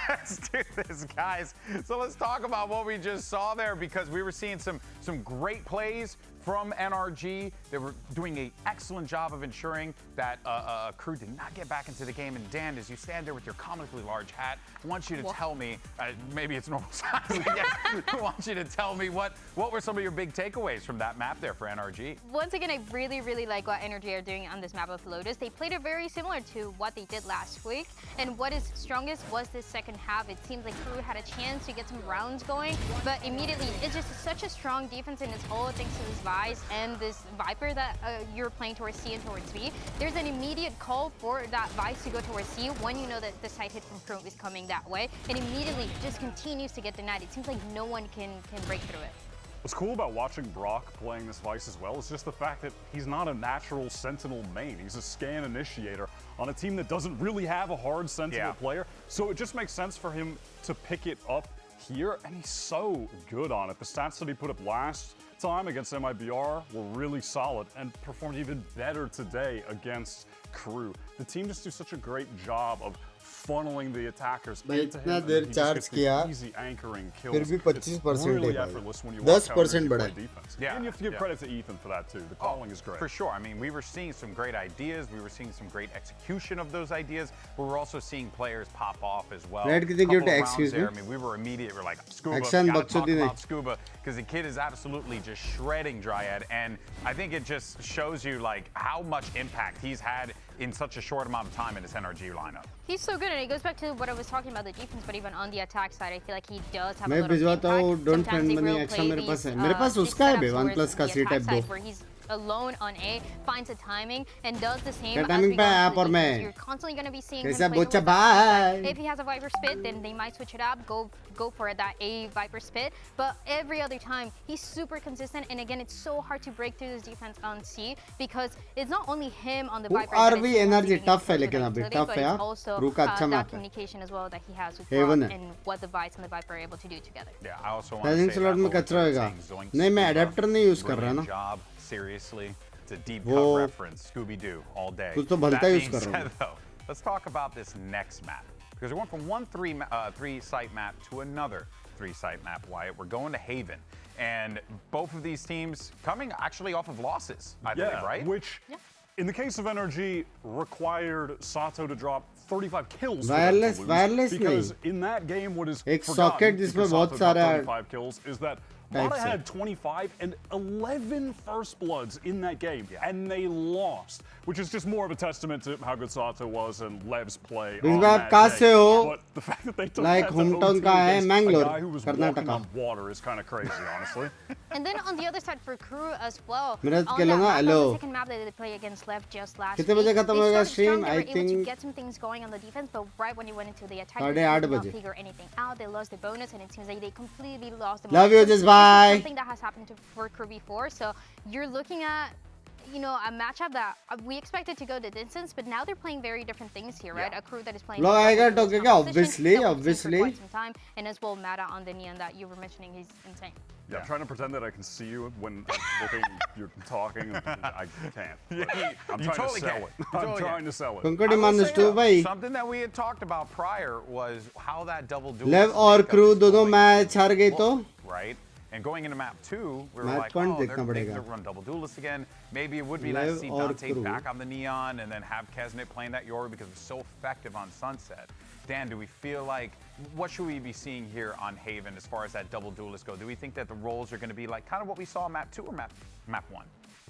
let's do this, guys. So let's talk about what we just saw there, because we were seeing some great plays from NRG. They were doing an excellent job of ensuring that Crew did not get back into the game. And Dan, as you stand there with your comically large hat, I want you to tell me, maybe it's normal size, I guess. I want you to tell me what were some of your big takeaways from that map there for NRG? Once again, I really, really like what NRG are doing on this map of Lotus. They played it very similar to what they did last week. And what is strongest was this second half. It seems like Crew had a chance to get some rounds going, but immediately it's just such a strong defense, and it's all thanks to this Vice and this Viper that you're playing towards C and towards B. There's an immediate call for that Vice to go towards C when you know that the side hit from Crew is coming that way, and immediately just continues to get denied. It seems like no one can break through it. What's cool about watching Brock playing this Vice as well is just the fact that he's not a natural Sentinel main. He's a scan initiator on a team that doesn't really have a hard Sentinel player. So it just makes sense for him to pick it up here, and he's so good on it. The stats that he put up last time against MIBR were really solid and performed even better today against Crew. The team just do such a great job of funneling the attackers into him, and he just gets these easy anchoring kills. फिर भी 25% really है effortless when you 10% बढ़ा है. defense. Yeah, and you have to give credit to Ethan for that too. The calling is great. For sure. I mean, we were seeing some great ideas. We were seeing some great execution of those ideas. But we're also seeing players pop off as well. Red, can you give Couple to of rounds excuse me? there. I mean, we were immediate. We're like, Scuba, Action gotta talk Bakshudi about Scuba, because the kid is absolutely just shredding Dryad. And I think it just shows you like how much impact he's had in such a short amount of time in his NRG lineup. He's so good, and it goes back to what I was talking about the defense, but even on the attack side, I feel like he does have a मैं lot of भिजवाता हूँ impact. don't Sometimes friend they money will extra play मेरे पास these, है. मेरे पास his उसका है बे setups 1 plus का towards the C type attack 2. side where he's alone on A, finds a timing, and does the same क्या as timing we पे go है into आप और the मैं? defense. You're constantly going to be seeing him कैसा play बोचा towards that side. bye? If he has a Viper spit, then they might switch it up, go for that A Viper spit. But every other time, he's super consistent, and again, it's so hard to break through this defense on C because it's not only him on the Viper. Are we energy tough है लेकिन अभी tough है यार. Also रुका अच्छा that map है. communication as well that he has with Heaven Brock है. and what the Vice and the Viper are able to do together. Yeah, I also want Rising to say slot that में कचरा होगा. नहीं मैं adapter नहीं use कर रहा ना. Job, seriously. It's a deep cut वो reference. Scooby-Doo all day. कुछ तो भलता That use being कर रहा said, हूँ. though, let's talk about this next map, because we went from one three-site map to another three-site map, Wyatt. We're going to Haven, and both of these teams coming actually off of losses, I believe, right? Which, in the case of NRG, required Sato to drop 35 kills Wireless- for them to lose, wireless because नहीं. in that game, what is एक forgotten socket जिसमें because बहुत Sato got सारा 35 kills is that types Mata है. had 25 and 11 first bloods in that game, and they lost, which is just more of a testament to how good Sato was and Lev's play Binks on भाई आप that कहाँ day. से हो? But the fact that they took Like that to hometown O2 का है against Mangalore, a guy who was walking Karnataka. on water is kind of crazy, honestly. And then on the other side for Crew as well, मेरा on Khelo that ना, map, on hello. the second map that they played against Lev just last कितने week, बजे खत्म they होगा started stream? strong, they I were able to think get some things going on the defense, but right when you went into the attack, 8:30 they could not बजे. figure anything out. They lost the bonus, and it seems like they completely lost the Love you, momentum. just This is bye. something that has happened for Crew before, so you're looking at a matchup that we expected to go the distance, but now they're playing very different things here, right? A Crew that is playing Vlog आएगा competition टोके क्या? Obviously, that we've seen for obviously. quite some time, and as well Mata on the Neon that you were mentioning, he's insane. Yeah, I'm trying to pretend that I can see you when I'm looking, you're talking. I can't. But I'm You trying totally to sell can. it. You I'm totally trying can. to sell it. कंकड़ी I will मानुस say, to though, भाई. something that we had talked about prior was how that double duel Lev और Crew दोनों match हार गए तो right? And going into map 2, we were Match like, point oh, they're देखना going पड़ेगा. to run double duelist again. Maybe it would be Lev nice to see और Dante Crew. back on the Neon and then have Kesnet playing that Yoru because it's so effective on Sunset. Dan, do we feel like, what should we be seeing here on Haven as far as that double duelist go? Do we think that the roles are going to be like kind of what we saw in map 2 or map 1?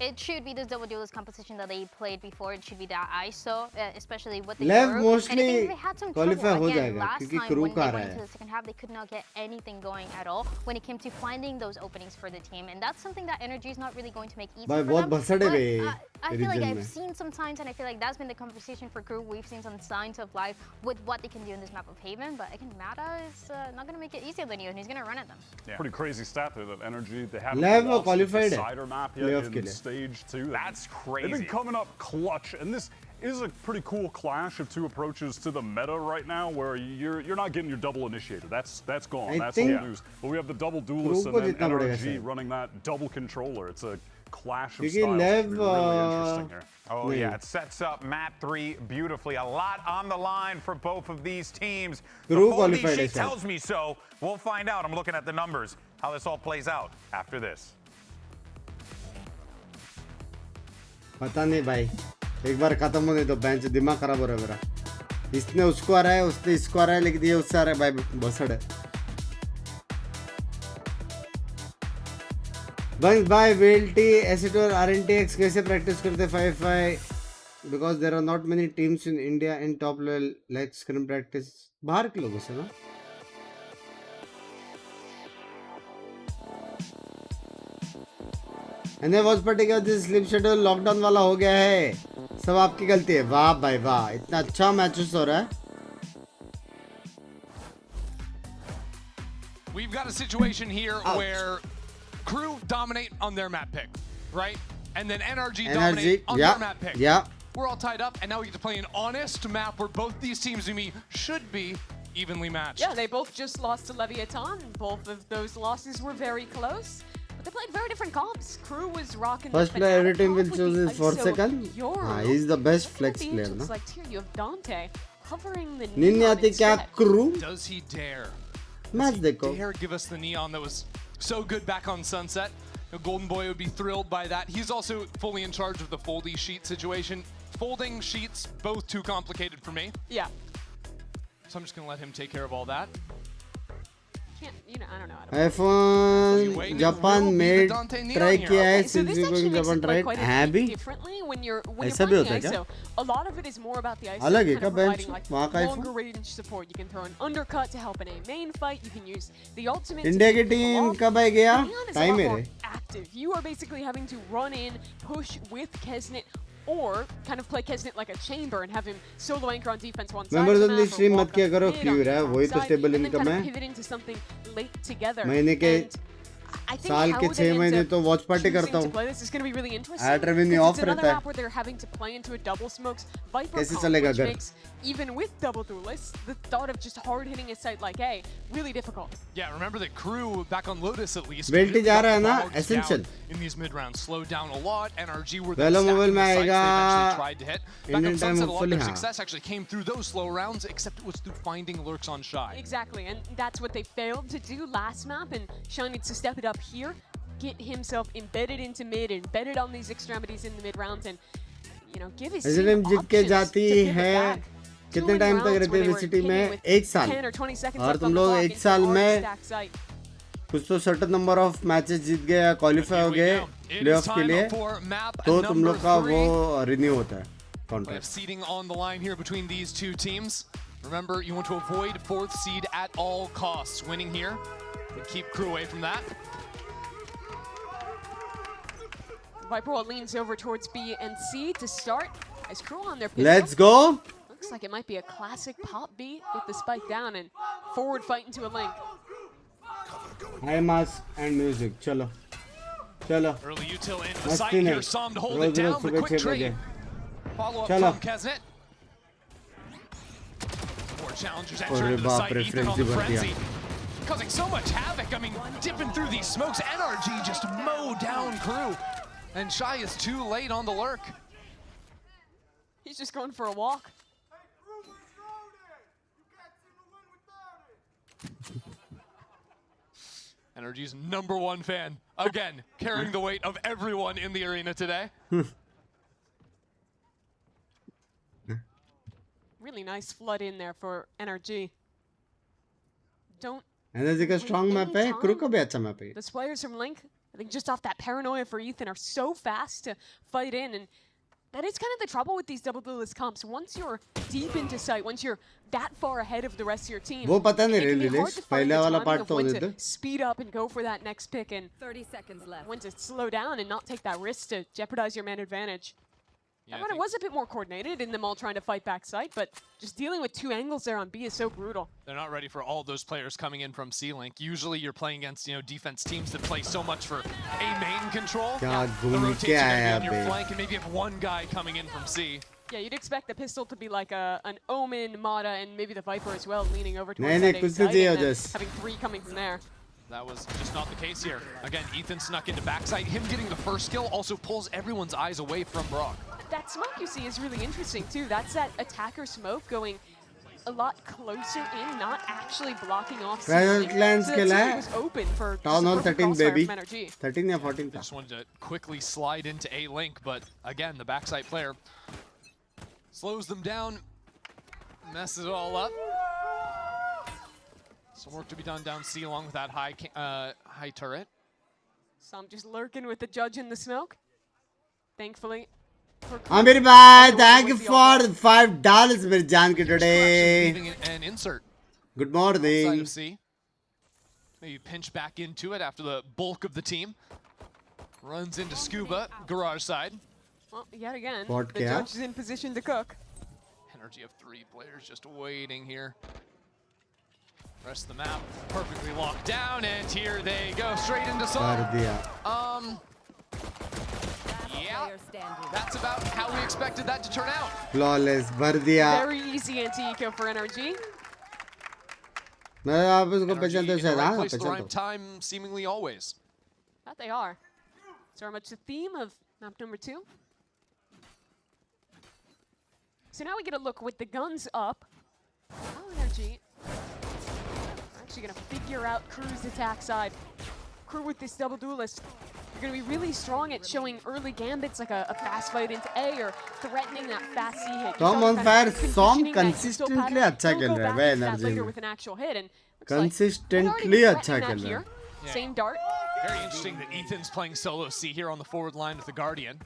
It should be this double duelist composition that they played before. It should be that ISO, especially with the Lev Yoru. mostly And I think they had some trouble qualify हो again जाएगा, last क्योंकि time Crew when का they uh went रहा into है. the second half. They could not get anything going at all when it came to finding those openings for the team, and that's something that NRG is not really going to make easy भाई for बहुत them. भसड़े But, bay I feel like region I've में. seen some signs, and I feel like that's been the conversation for Crew. We've seen some signs of life with what they can do in this map of Haven, but again, Mata is not going to make it easier than you, and he's going to run at them. Yeah. Pretty crazy stat there that Energy, they haven't Lev lost qualified the है cider map yet playoff के in लिए. stage 2. That's They've crazy. been coming up clutch, and this is a pretty cool clash of two approaches to the meta right now, where you're not getting your double initiator. That's gone. That's old news. But we have the double duelist and then NRG running that double controller. It's a clash of styles. It's really interesting here. Oh yeah, it sets up map 3 beautifully. A lot on the line for both of these teams. The full sheet tells me so. We'll find out. I'm looking at the numbers, how this all plays out after this. पता नहीं भाई, एक बार खत्म होने तो bench दिमाग खराब हो रहा है मेरा. इसने उसको आ रहा है, उसने इसको आ रहा है, लेकिन ये उससे आ रहा है भाई, बसड़ है. बंक्स भाई VLT एसिड और RNTX कैसे प्रैक्टिस करते 5-5 because there are not many teams in India in top level like scrim practice. बाहर के लोगों से ना. एंड वॉचपार्टी का जो स्लिप शेड्यूल लॉकडाउन वाला हो गया है, सब आपकी गलती है. वाह भाई वाह, इतना अच्छा मैचेस हो रहा है. We've got a situation here where Crew dominate on their map pick, right? And then NRG dominate on their map pick. Yeah. We're all tied up, and now we get to play an honest map where both these teams to me should be evenly matched. Yeah, they both just lost to Leviathan. Both of those losses were very close. But they played very different comps. Crew was rocking First player every team will choose his 4th second. He's the best flex player, na? Like here you have Dante covering the नहीं आती क्या Crew? Does he dare? Match देखो. Dare give us the neon that was so good back on Sunset. Golden Boy would be thrilled by that. He's also fully in charge of the foldy sheet situation. Folding sheets, both too complicated for me. Yeah. So I'm just gonna let him take care of all that. I don't know. iPhone Japan made try किया है since we going Japan right? है भी. ऐसा भी होता है क्या? A lot of it is more about the ice. अलग है क्या bench? वहाँ का longer range support. You can throw an undercut to help in a main fight. You can use the ultimate. India की टीम कब आई गया? Time है. Active. You are basically having to run in, push with Kesnet, or kind of play Kesnet like a chamber and have him solo anchor on defense one side. Members only stream मत किया करो, क्यों रहा है? वही तो stable income है. Pivot into something late together. महीने के साल के 6 महीने तो वॉच पार्टी करता हूँ. Ad revenue off रहता है. कैसे चलेगा घर? Even with double duelists, the thought of just hard hitting a site like A really difficult. Yeah, remember that Crew back on Lotus at least. Belty जा रहा है ना? Essential. In these mid rounds, slowed down a lot. NRG were the mobile में आएगा. Tried to hit. Back on Sunset, a lot of their success actually came through those slow rounds, except it was through finding lurks on Shy. Exactly, and that's what they failed to do last map, and Shy needs to step it up here, get himself embedded into mid, embedded on these extremities in the mid rounds, and give his team जीत के जाती है. कितने time तक रहते हैं विसिटी में? 1 साल. और तुम लोग 1 साल में कुछ तो सर्टेन नंबर ऑफ मैचेस जीत गए या क्वालिफाई हो गए प्लेऑफ के लिए, तो तुम लोग का वो रिन्यू होता है contract. Seeding on the line here between these two teams. Remember, you want to avoid 4th seed at all costs. Winning here would keep Crew away from that. Viper leans over towards B and C to start as Crew on their pistol. Let's go. Looks like it might be a classic pop B with the spike down and forward fight into a link. High mask and music. Chalo. Early util in the site here. Som to hold it down. The quick trade. Follow up from Kesnet. More challengers enter into the site. Ethan on the frenzy. Causing so much havoc. I mean, dipping through these smokes. NRG just mow down Crew. And Shy is too late on the lurk. He's just going for a walk. NRG's #1 fan, again, carrying the weight of everyone in the arena today. Really nice flood in there for NRG. NRG का strong map है, Crew का भी अच्छा map है. The players from Link, I think just off that paranoia for Ethan, are so fast to fight in, and that is kind of the trouble with these double duelist comps. Once you're deep into sight, once you're that far ahead of the rest of your team, वो पता नहीं it can be hard to find the timing of when होने to speed up and go for that next pick, and 30 seconds left. when to slow down and not take that risk to jeopardize your man advantage. Yeah, I thought it was a bit more coordinated in them all trying to fight back sight, but just dealing with 2 angles there on B is so brutal. They're not ready for all those players coming in from C-Link. Usually you're playing against, defense teams that play so much for A main control. The rotate's going to be on your flank, and maybe have one guy coming in from C. Yeah, you'd expect the pistol to be like an Omen, Mata, and maybe the Viper as well, leaning over towards नहीं that नहीं A कुछ site, नहीं and then just having 3 coming from there. That was just not the case here. Again, Ethan snuck into backside. Him getting the first kill also pulls everyone's eyes away from Brock. That smoke you see is really interesting too. That's that attacker smoke going a lot closer in, not actually blocking off. Clans so के लिए was open for Town Hall 13 baby from NRG. 13 या 14 था. Just wanted to quickly slide into A link, but again, the backside player slows them down, messes it all up. Some work to be done down C along with that high turret. Some just lurking with the judge in the smoke. Thankfully. Amir bhai, thank you for $5 मेरी जान के today. An insert. Good morning. Side of C. Maybe pinch back into it after the bulk of the team runs into Scuba, garage side. Well, yet again, Bot the kya? judge is in position to cook. Energy of 3 players just waiting here. Rest of the map perfectly locked down, and here they go straight into Saul. Yeah, that's about how we expected that to turn out. Flawless, भर दिया. Very easy anti-eco for NRG. मैं आप उसको पहचानते हो शायद हाँ Place at the right पहचानता हूँ. time, seemingly always. That they are. So very much the theme of map number 2. So now we get a look with the guns up. How NRG are actually going to figure out Crew's attack side. Crew with this double duelist. You're going to be really strong at showing early gambits like a fast fight into A or threatening that fast C hit. Tom on fire, Som consistently अच्छा खेल रहा है वे energy में. with an actual hit and Consistently अच्छा खेल रहा है. Same dart. Very interesting that Ethan's playing solo C here on the forward line with the Guardian.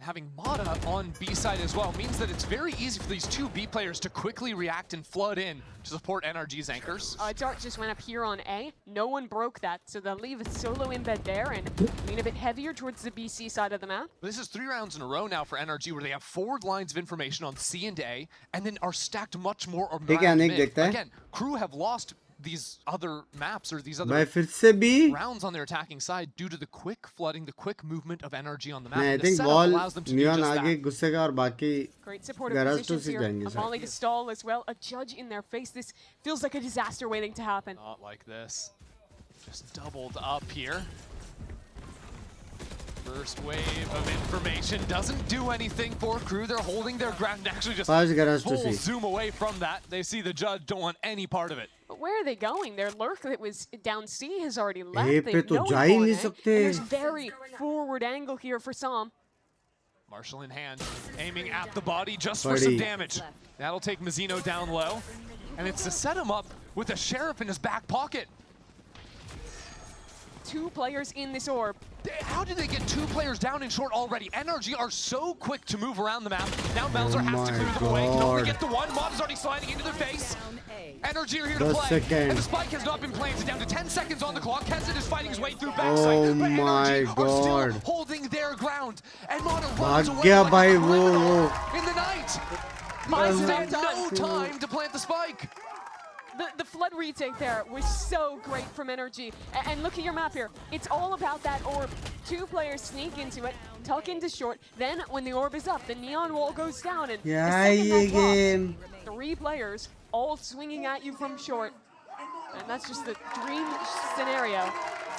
Having Mata on B side as well means that it's very easy for these 2 B players to quickly react and flood in to support NRG's anchors. Dart just went up here on A. No one broke that, so they'll leave a solo embed there and lean a bit heavier towards the BC side of the map. This is 3 rounds in a row now for NRG where they have forward lines of information on C and A, and then are stacked much more around mid. Again, Crew have lost these other maps or these other rounds on their attacking side due to the quick flooding, the quick movement of NRG on the map. I think wall Neon आगे घुसेगा और बाकी garage to see जाएंगे. A volley to stall as well. A judge in their face. This feels like a disaster waiting to happen. Not like this. Just doubled up here. First wave of information doesn't do anything for Crew. They're holding their ground. Actually just full zoom away from that. They see the judge, don't want any part of it. But where are they going? Their lurk that was down C has already left. A पे तो जा ही नहीं सकते. There's very forward angle here for Sam. Marshall in hand, aiming at the body just for some damage. That'll take Mizzino down low. And it's to set him up with a Sheriff in his back pocket. 2 players in this orb. How did they get 2 players down in short already? NRG are so quick to move around the map. Now Melzer has to clear them away. Can only get the one. Mata's already sliding into their face. NRG are here to play. And the spike has not been planted. Down to 10 seconds on the clock. Kesset is fighting his way through backside. Oh but my NRG God. are still holding their ground. And Mata runs away भाग्य like भाई a वो criminal in the night. Mize had no time to plant the spike. The flood retake there was so great from NRG. And look at your map here. It's all about that orb. 2 players sneak into it, tuck into short. Then when the orb is up, the neon wall goes down. And the second that drops, 3 players all swinging at you from short. And that's just the dream scenario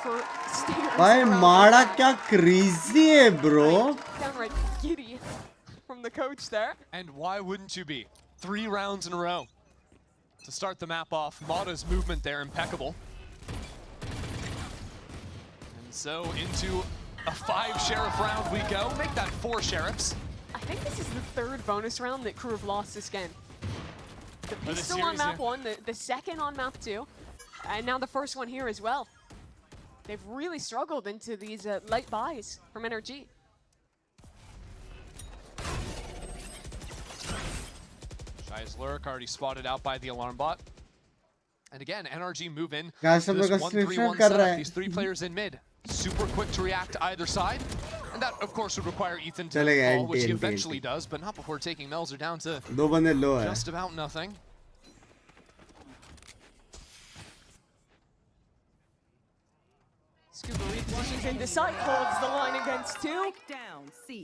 for Stingers. भाई माड़ा क्या crazy है bro. Downright giddy from the coach there. And why wouldn't you be? 3 rounds in a row. To start the map off, Mata's movement there impeccable. And so into a 5 Sheriff round we go. Make that 4 Sheriffs. I think this is the 3rd bonus round that Crew have lost this game. The pistol on map 1, the second on map 2, and now the first one here as well. They've really struggled into these late buys from NRG. Shy's lurk already spotted out by the alarm bot. And again, NRG move in. Guys, This 1-3-1 setup. These 3 players in mid. Super quick to react to either side. And that, of course, would require Ethan to fall, which he eventually does, but not before taking Melzer down to just about nothing. Scuba repositions into sight, holds the line against 2.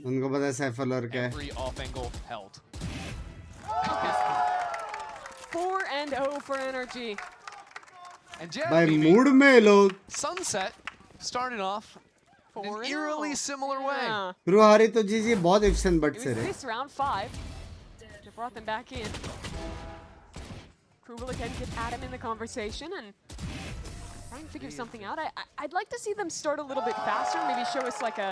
उनको पता है cipher लॉर क्या है. Every off angle held. 4-0 for Energy. And yeah, भाई baby, mood में लोग. Sunset started off in an eerily similar way. Crew हारी तो जीजी बहुत एफिशिएंट बट से रहे. This round 5. They brought them back in. Crew will again get Adam in the conversation and try and figure something out. I'd like to see them start a little bit faster, maybe show us like a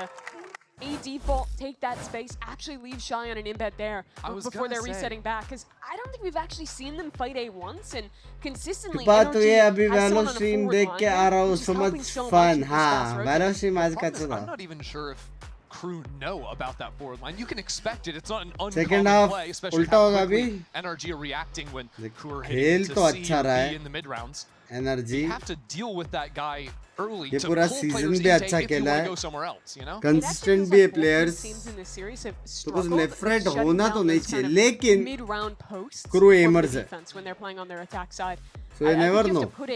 default, take that space, actually leave Shy on an embed there before they're resetting back. Because I don't think we've actually seen them fight A once, and consistently बात तो ये अभी has वैलो someone on a stream forward देख line के आ रहा हूँ so much fun. हाँ वैलो stream आज का चला. I'm not even sure if Crew know about that forward line. You can expect it. It's not an Second uncommon half play, especially उल्टा how होगा quickly अभी. NRG are reacting when Crew are खेल hitting तो into C अच्छा or रहा B है. in the mid rounds. Energy. You have to deal with that guy early ये to पूरा pull सीजन players भी intake अच्छा if you खेला want है. to go somewhere else, you know? Consistent भी है प्लेयर्स. तो कुछ नेफ्रेट होना तो नहीं चाहिए लेकिन mid-round posts क्रू एमर्स है. when they're playing on their attack side. So you never I think you know. have to put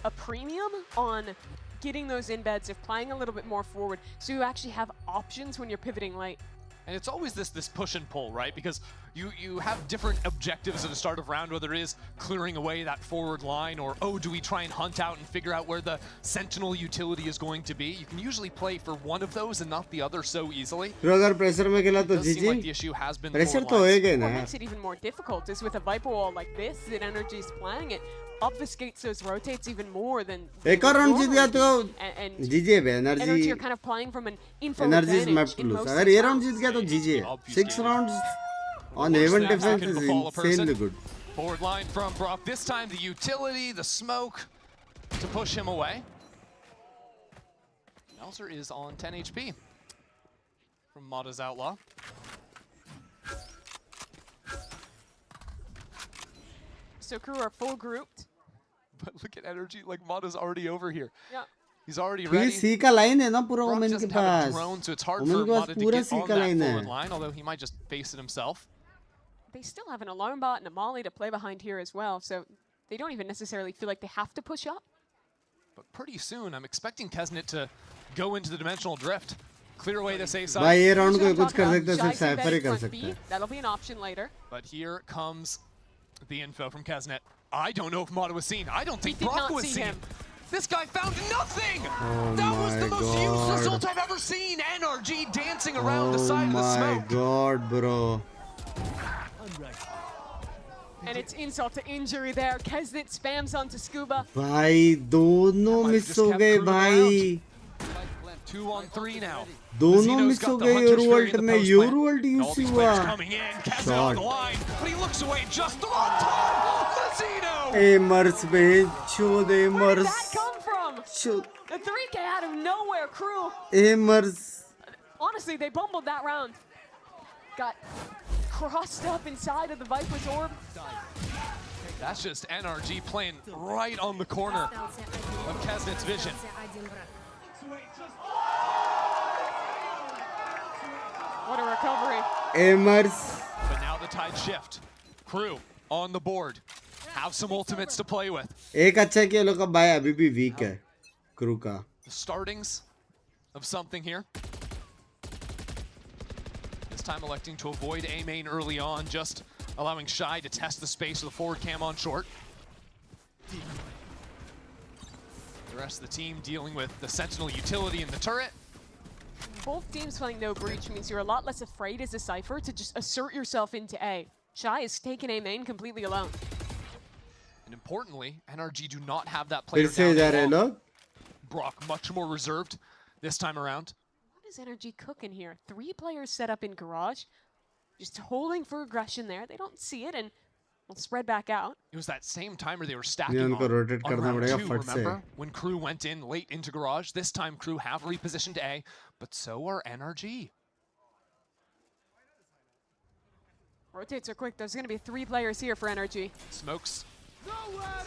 a premium on getting those embeds, of playing a little bit more forward, so you actually have options when you're pivoting late. And it's always this push and pull, right? Because you have different objectives at the start of round, whether it is clearing away that forward line or, oh, do we try and hunt out and figure out where the Sentinel utility is going to be? You can usually play for one of those and not the other so easily. अगर pressure में खेला तो Does seem like the जीजी. issue has been pressure forward तो lines. होएगा ना. What makes it even more difficult is with a Viper wall like this that Energy's playing, it obfuscates those rotates even more than एक और round जीत गया तो and GG है बे. Energy energy. are kind of playing from an info energy is map advantage to in lose. most अगर ये round जीत गया तो जीजी है. 6 rounds on even defense is insanely good. Forward line from Brock. This time the utility, the smoke to push him away. Melzer is on 10 HP from Mata's Outlaw. So Crew are full grouped. But look at Energy, like Mata's already over here. Yeah. He's already क्योंकि ready. सी का line है ना पूरा Brock women के doesn't have a pass. drone, so it's hard women for के पास Mata to पूरा get C on का that line forward है. line, although he might just face it himself. They still have an alarm bot and a molly to play behind here as well, so they don't even necessarily feel like they have to push up. But pretty soon, I'm expecting Kesnet to go into the dimensional drift, clear away this A side. भाई ये round को Here's what कुछ कर I'm सकते हैं talking सिर्फ about. Cipher ही कर Front सकता B, है. that'll be an option later. But here comes the info from Kesnet. I don't know if Mata was seen. I don't think We did Brock not was see seen. him. This guy found nothing! Oh That was the my most useless God. ult I've ever seen! NRG dancing around the Oh side of the my smoke. god bro. And it's insult to injury there. Kesnet spams onto Scuba. भाई दोनों miss हो गए भाई. 2 on 3 now. दोनों Mazino's miss got हो the गए Hunter's Fury योरवर्ल्ड in the में. post योरवर्ल्ड plant. Use All he these हुआ. players coming in. Kesnet on the line, but he looks away just the wrong time. Mazino! एमर्स बे चोद Where did एमर्स. that come from? चोद The 3K out of nowhere, Crew. एमर्स. Honestly, they bumbled that round. Got crossed up inside of the Viper's orb. That's just NRG playing right on the corner of Kesnet's vision. What a recovery. एमर्स. But now the tide shift. Crew on the board. Have some ultimates to play with. एक अच्छा है कि ये लोग का bye अभी भी week है क्रू का. The startings of something here. This time electing to avoid A main early on, just allowing Shy to test the space with the forward cam on short. The rest of the team dealing with the Sentinel utility in the turret. Both teams playing no breach means you're a lot less afraid as a Cypher to just assert yourself into A. Shy is taking A main completely alone. And importantly, NRG do not have that player फिर से जा रहे down लोग. low. Brock much more reserved this time around. What is Energy cooking here? 3 players set up in garage, just holding for aggression there. They don't see it and will spread back out. It was that same timer they were stacking ये on, उनको rotate on करना round पड़ेगा 2, फट से. remember? When Crew went in late into garage. This time Crew have repositioned A, but so are NRG. Rotates are quick. There's going to be 3 players here for Energy. Smokes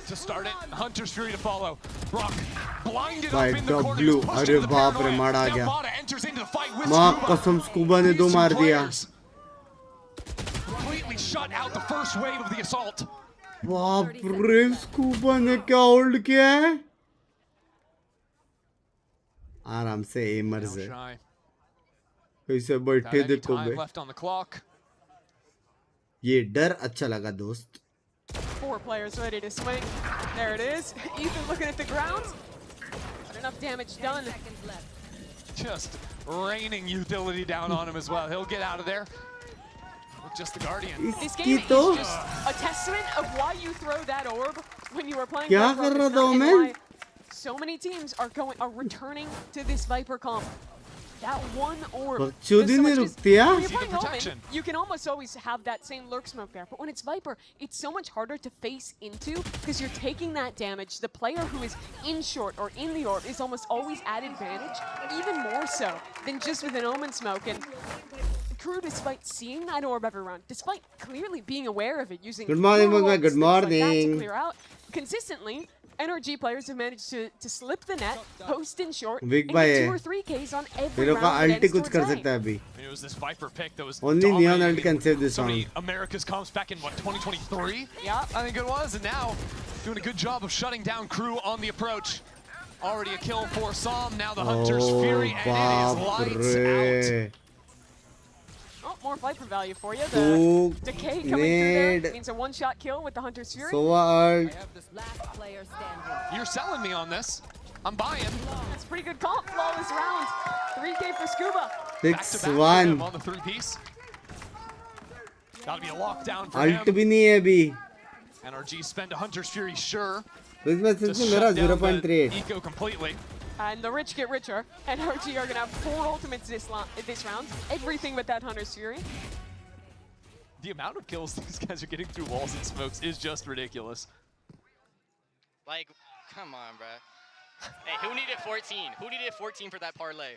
to start it. Hunter's Fury to follow. Brock blinded भाई up in the corner. He W. was pushed अरे into the बाप रे paranoia. मार आ Now गया. Mata enters into the fight with माँ Scuba. कसम scuba ने These 2 two मार दिया. players completely shut out the first wave of the assault. बाप रे स्कूबा ने क्या होल्ड किया है. आराम से एमर्स है Shy. कैसे Got बैठे any देखो time bay left on the clock. ये डर अच्छा लगा दोस्त 4 players ready to swing. There it is. Ethan looking at the ground. But enough damage done. Just raining utility down on him as well. He'll get out of there. With just the Guardian. This game is just a testament of why you throw that orb when you are playing क्या Viper कर रहा and था why Omen so many teams are returning to this Viper comp. That one orb. बकचोदी नहीं रुकती है When you're playing Omen, you can almost always have that same lurk smoke there. But when it's Viper, it's so much harder to face into because you're taking that damage. The player who is in short or in the orb is almost always at advantage, even more so than just with an Omen smoke. And Crew, despite seeing that orb every round, despite clearly being aware of it, using Good morning, orbs, Mumbai. Good things like that morning. to clear out, consistently, NRG players have managed to slip the net, post in short, Big and by get है 2 or 3 Ks on ये every लोग का round. अल्टी कुछ कर सकता है अभी I mean, it was this Viper pick that was only Neon dominating ult can save this so many round America's comps back in what 2023. Yeah, I think it was, and now doing a good job of shutting down Crew on the approach. Already a kill for Psalm. Now the Hunter's Fury, and it is lights out. Oh, more Viper value for you. Two The decay coming through there nade. means a one-shot kill with the Hunter's Fury. Sova ult You're selling me on this. I'm buying. That's a pretty good comp. Flawless round. 3K for Scuba. Back to back for him on the 3-piece. Gotta be a lockdown for ult him. भी नहीं है अभी NRG spend a Hunter's Fury, sure. तो इसमें To सिर्फ मेरा shut down the 0.38 eco completely. And the rich get richer. And RG are going to have 4 ultimates this round. Everything but that Hunter's Fury. The amount of kills these guys are getting through walls and smokes is just ridiculous. Like, come on, bruh. Hey, who needed 14? Who needed 14 for that parlay?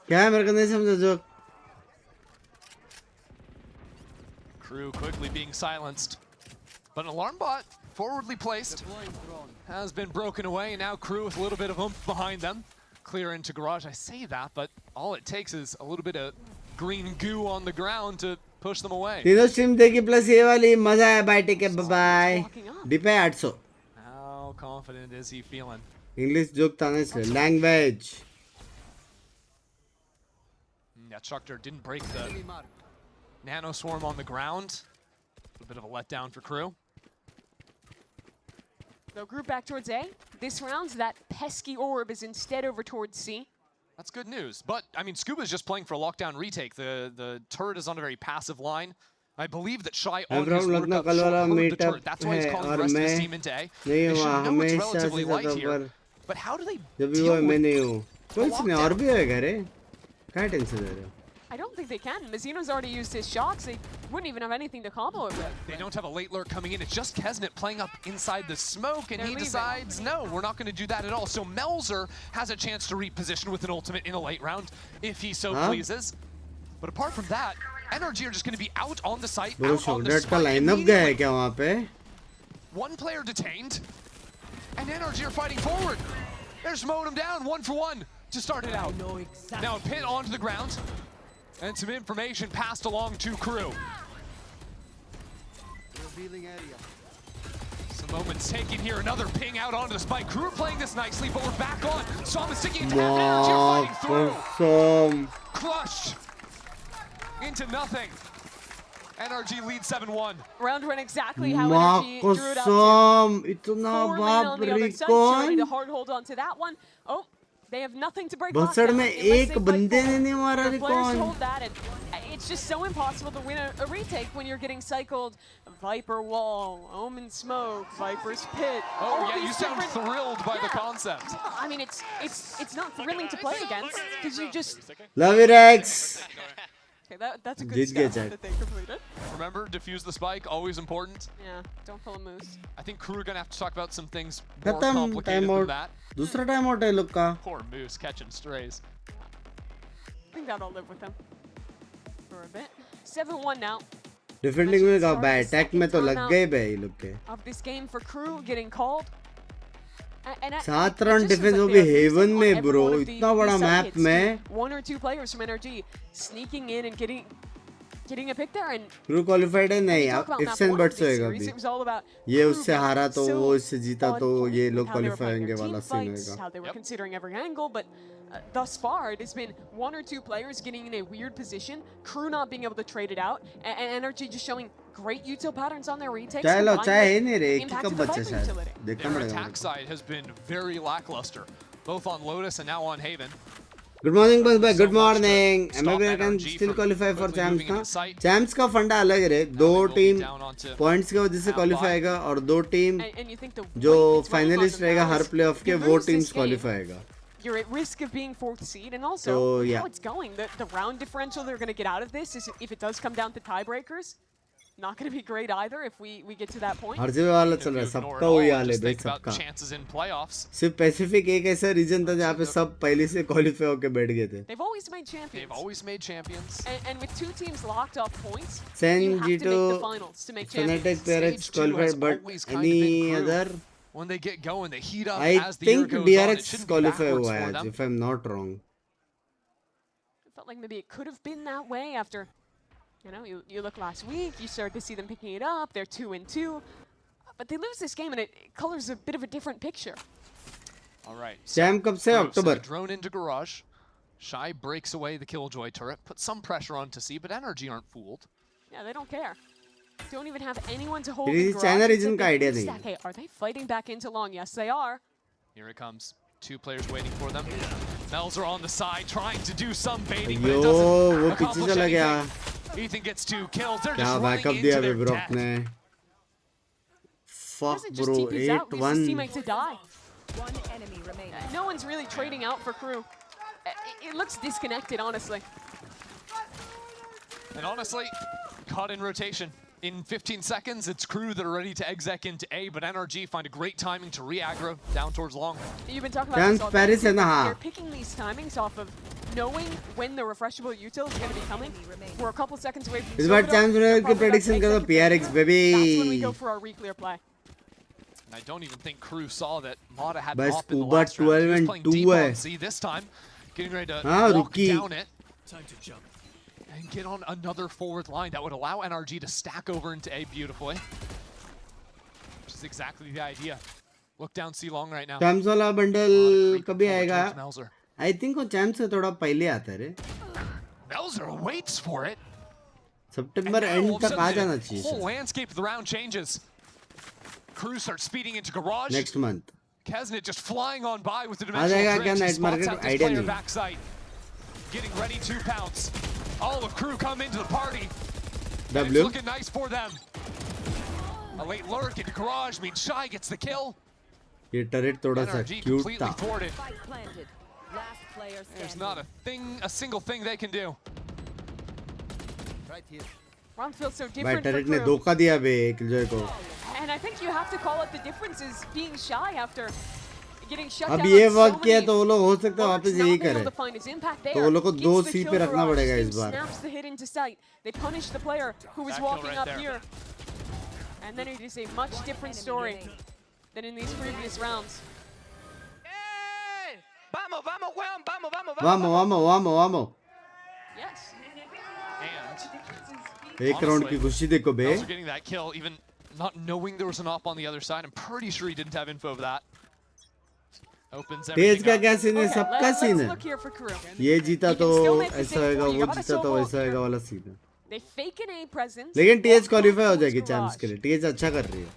क्या है मेरे को नहीं समझा जो Crew quickly being silenced. But an alarm bot, forwardly placed, has been broken away, and now Crew with a little bit of oomph behind them. Clear into garage. I say that, but all it takes is a little bit of green goo on the ground to push them away. तीनों stream देखी plus ये वाली मजा आया bye take care bye डिपे 800 How confident is he feeling? English joke था ना इसलिए language That Structure didn't break the nano swarm on the ground. A little bit of a letdown for Crew. They'll group back towards A. This round, that pesky orb is instead over towards C. That's good news. But, I mean, Scuba's just playing for a lockdown retake. The turret is on a very passive line. I believe that Shy on his workup heard the turret. That's why he's calling the rest of his team into A. They should know it's relatively light here. But how do they deal with... मैं नहीं हूँ कुछ नहीं और भी होएगा रे क्या टेंशन ले रहे हो I don't think they can. Mizzino's already used his shocks. They wouldn't even have anything to combo it with. They don't have a late lurk coming in. It's just Kesnet playing up inside the smoke, and he decides, no, we're not going to do that at all. So Melzer has a chance to reposition with an ultimate in a late round, if he so pleases. But apart from that, NRG are just going to be out on the site, out on the spot immediately. One player detained, and NRG are fighting forward. They're just mowing him down, 1 for 1 to start it out. Now a pin onto the ground. And some information passed along to Crew. Some moments taken here. Another ping out onto the spike. Crew are playing this nicely, but we're back on. Psalm is sticking into half energy, fighting through. Crushed into nothing. NRG leads 7-1. Round went exactly how NRG drew it out to. 4 lane on the other side. Shorty to hard hold on to that one. Oh. They have nothing to break बसड़ में एक बंदे ने नहीं मारा recon It's just so impossible to win a retake when you're getting cycled Viper Wall, Omen Smoke, Viper's Pit. Oh yeah, you sound thrilled by the concept. I mean, it's not thrilling to play against because you just love you Rex. Okay, that's a good step that they completed. Remember, defuse the spike, always important. Yeah, don't pull a moose. I think Crew are gonna have to talk about some things more complicated than that. दूसरा time out है लोग का. Poor moose catching strays. I think that'll live with him for a bit. 7-1 now. Defending में का bat attack में तो लग गए बे ये लोग के. Of this game for Crew getting called. 7 run defence वो भी हेवन में ब्रो इतना बड़ा मैप में 1 or 2 players from NRG sneaking in and getting getting a pick there, and Crew qualified है नहीं, talk about ifs map and one of buts this होएगा series, अभी. it was all about ये Crew उससे being हारा तो so वो इससे जीता on तो point ये with लोग how they were qualify playing होंगे their वाला team सीन fights, होएगा. how they were considering every angle, but thus far it has been one or two players getting in a weird position, Crew not being able to trade it out, and Energy just showing great util patterns on their retakes. चाहे लो combined चाहे with है नहीं रे, the एक ही impact कब of the बचे Viper शायद. utility. देखना Their पड़ेगा. attack side has been very lackluster, both on Lotus and now on Haven. Good morning बस भाई, good morning. MLB can still qualify for champs ना. Champs का फंडा अलग है रे. दो टीम पॉइंट्स की वजह से क्वालिफाई होगा और दो टीम जो फाइनलिस्ट रहेगा हर प्लेऑफ के वो टीम्स क्वालिफाई होगा. You're at risk of being fourth seed, and also how it's going. The round differential they're going to get out of this is if it does come down to tiebreakers, not going to be great either if we get to that point. हर जगह वाला चल रहा है, सबका वही हाल है भाई सबका. सिर्फ पैसिफिक एक ऐसा रीजन था जहाँ पे सब पहले से क्वालिफाई होके बैठ गए थे. They've always made champions. They've always made champions. And with two teams locked off points, Sen you have to make the G2 finals to make champions. Fnatic PRX qualified, but any other? When they get going, they heat up I as the year think goes on. It DRX shouldn't be qualify backwards हुआ है for आज, them. if I'm not wrong. It felt like maybe it could have been that way after, you know, you look last week, you start to see them picking it up, they're 2-2, but they lose this game and it colors a bit of a different picture. All right. Sam कब से? October. Drone into garage. Shy breaks away the Killjoy turret, puts some pressure on to see, but Energy aren't fooled. Yeah, they don't care. Don't even have anyone to hold It in is garage. China region It's का like they idea can नहीं stack. Hey, are they fighting back into long? Yes, they are. Here it comes. Two players waiting for them. Mells are on the side, trying to do some baiting, but it yo doesn't वो पीछे accomplish चला गया. anything. Ethan gets 2 kills. They're क्या just running backup into दिया their bay broke death. ने. Fuck Just bro, TP's out, leaves his 8-1. teammate to die. One enemy remaining. No one's really trading out for Crew. It looks disconnected, honestly. And honestly, caught in rotation. In 15 seconds, it's Crew that are ready to exec into A, but NRG find a great timing to re-aggro down towards long. You've been talking about this all day. Paris है ना, हाँ. They're picking these timings off of knowing when the refreshable util is going to be coming. We're a couple seconds away from इस बार champs की prediction कर दो PRX baby. That's when we go for our re-clear play. And I don't even think Crew saw that Mata had बस off in the Uber last round. 12 He was and playing 2 deep है. on C this time, getting ready to हाँ, walk रुकी. down it. Time to jump. And get on another forward line that would allow NRG to stack over into A beautifully. Which is exactly the idea. Look down C long right now. Champs वाला bundle कभी आएगा? Melzer. I think वो champs से थोड़ा पहले आता है रे. Melzer waits for it. September end तक आ जाना चाहिए. The whole landscape of the round changes. Crew starts speeding into garage. Next month. Kesnet just flying on by with the uh dimensional जाएगा क्या drift. He night spots market out this idea player नहीं. backside. Getting ready to pounce. All of Crew come into the party. And it's W. looking nice for them. A late lurk into garage means Shy gets the kill. ये turret थोड़ा सा NRG cute completely था. thwarted. Spike planted. Last player There's standing. not a single thing they can do. Right here. Round feels so भाई different for turret ने Crew. धोखा दिया बे Killjoy को. And I think you have to call it the difference is being Shy after getting shut अब down ये on so work किया many तो वो लोग हो सकता है lurks, वापस not यही being able करे. to find his impact तो there. वो लोग को दो Gets the C kill पे रखना garage, पड़ेगा Stim इस बार. snaps the hit into sight. They punish the player who was Back kill walking right up there. here. And then it is a much different story than in these previous rounds. Vamos, vamos, weón, vamos, vamos, Vamos. Yes. And एक round की खुशी देखो बे. Melzer getting that kill, even not knowing there was an op on the other side. I'm pretty sure he didn't have info of that. Opens Tej everything का up. क्या scene है? Okay, सबका let's scene है. look here for Crew. ये जीता You तो can still make the ऐसा same होएगा, point. You वो gotta जीता तो solo वैसा here. होएगा वाला सीन है. They fake an A presence. लेकिन TH walk क्वालिफाई हो towards जाएगी garage. champs के लिए. TH अच्छा कर रही है.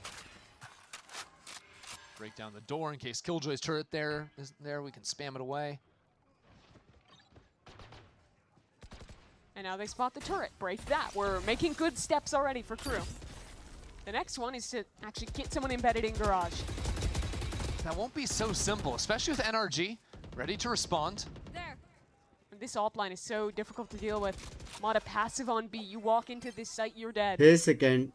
Break down the door in case Killjoy's turret there isn't there. We can spam it away. And now they spot the turret. Break that. We're making good steps already for Crew. The next one is to actually get someone embedded in garage. That won't be so simple, especially with NRG ready to respond. This op line is so difficult to deal with. Mata passive on B. You walk into this site, you're dead. Hey second.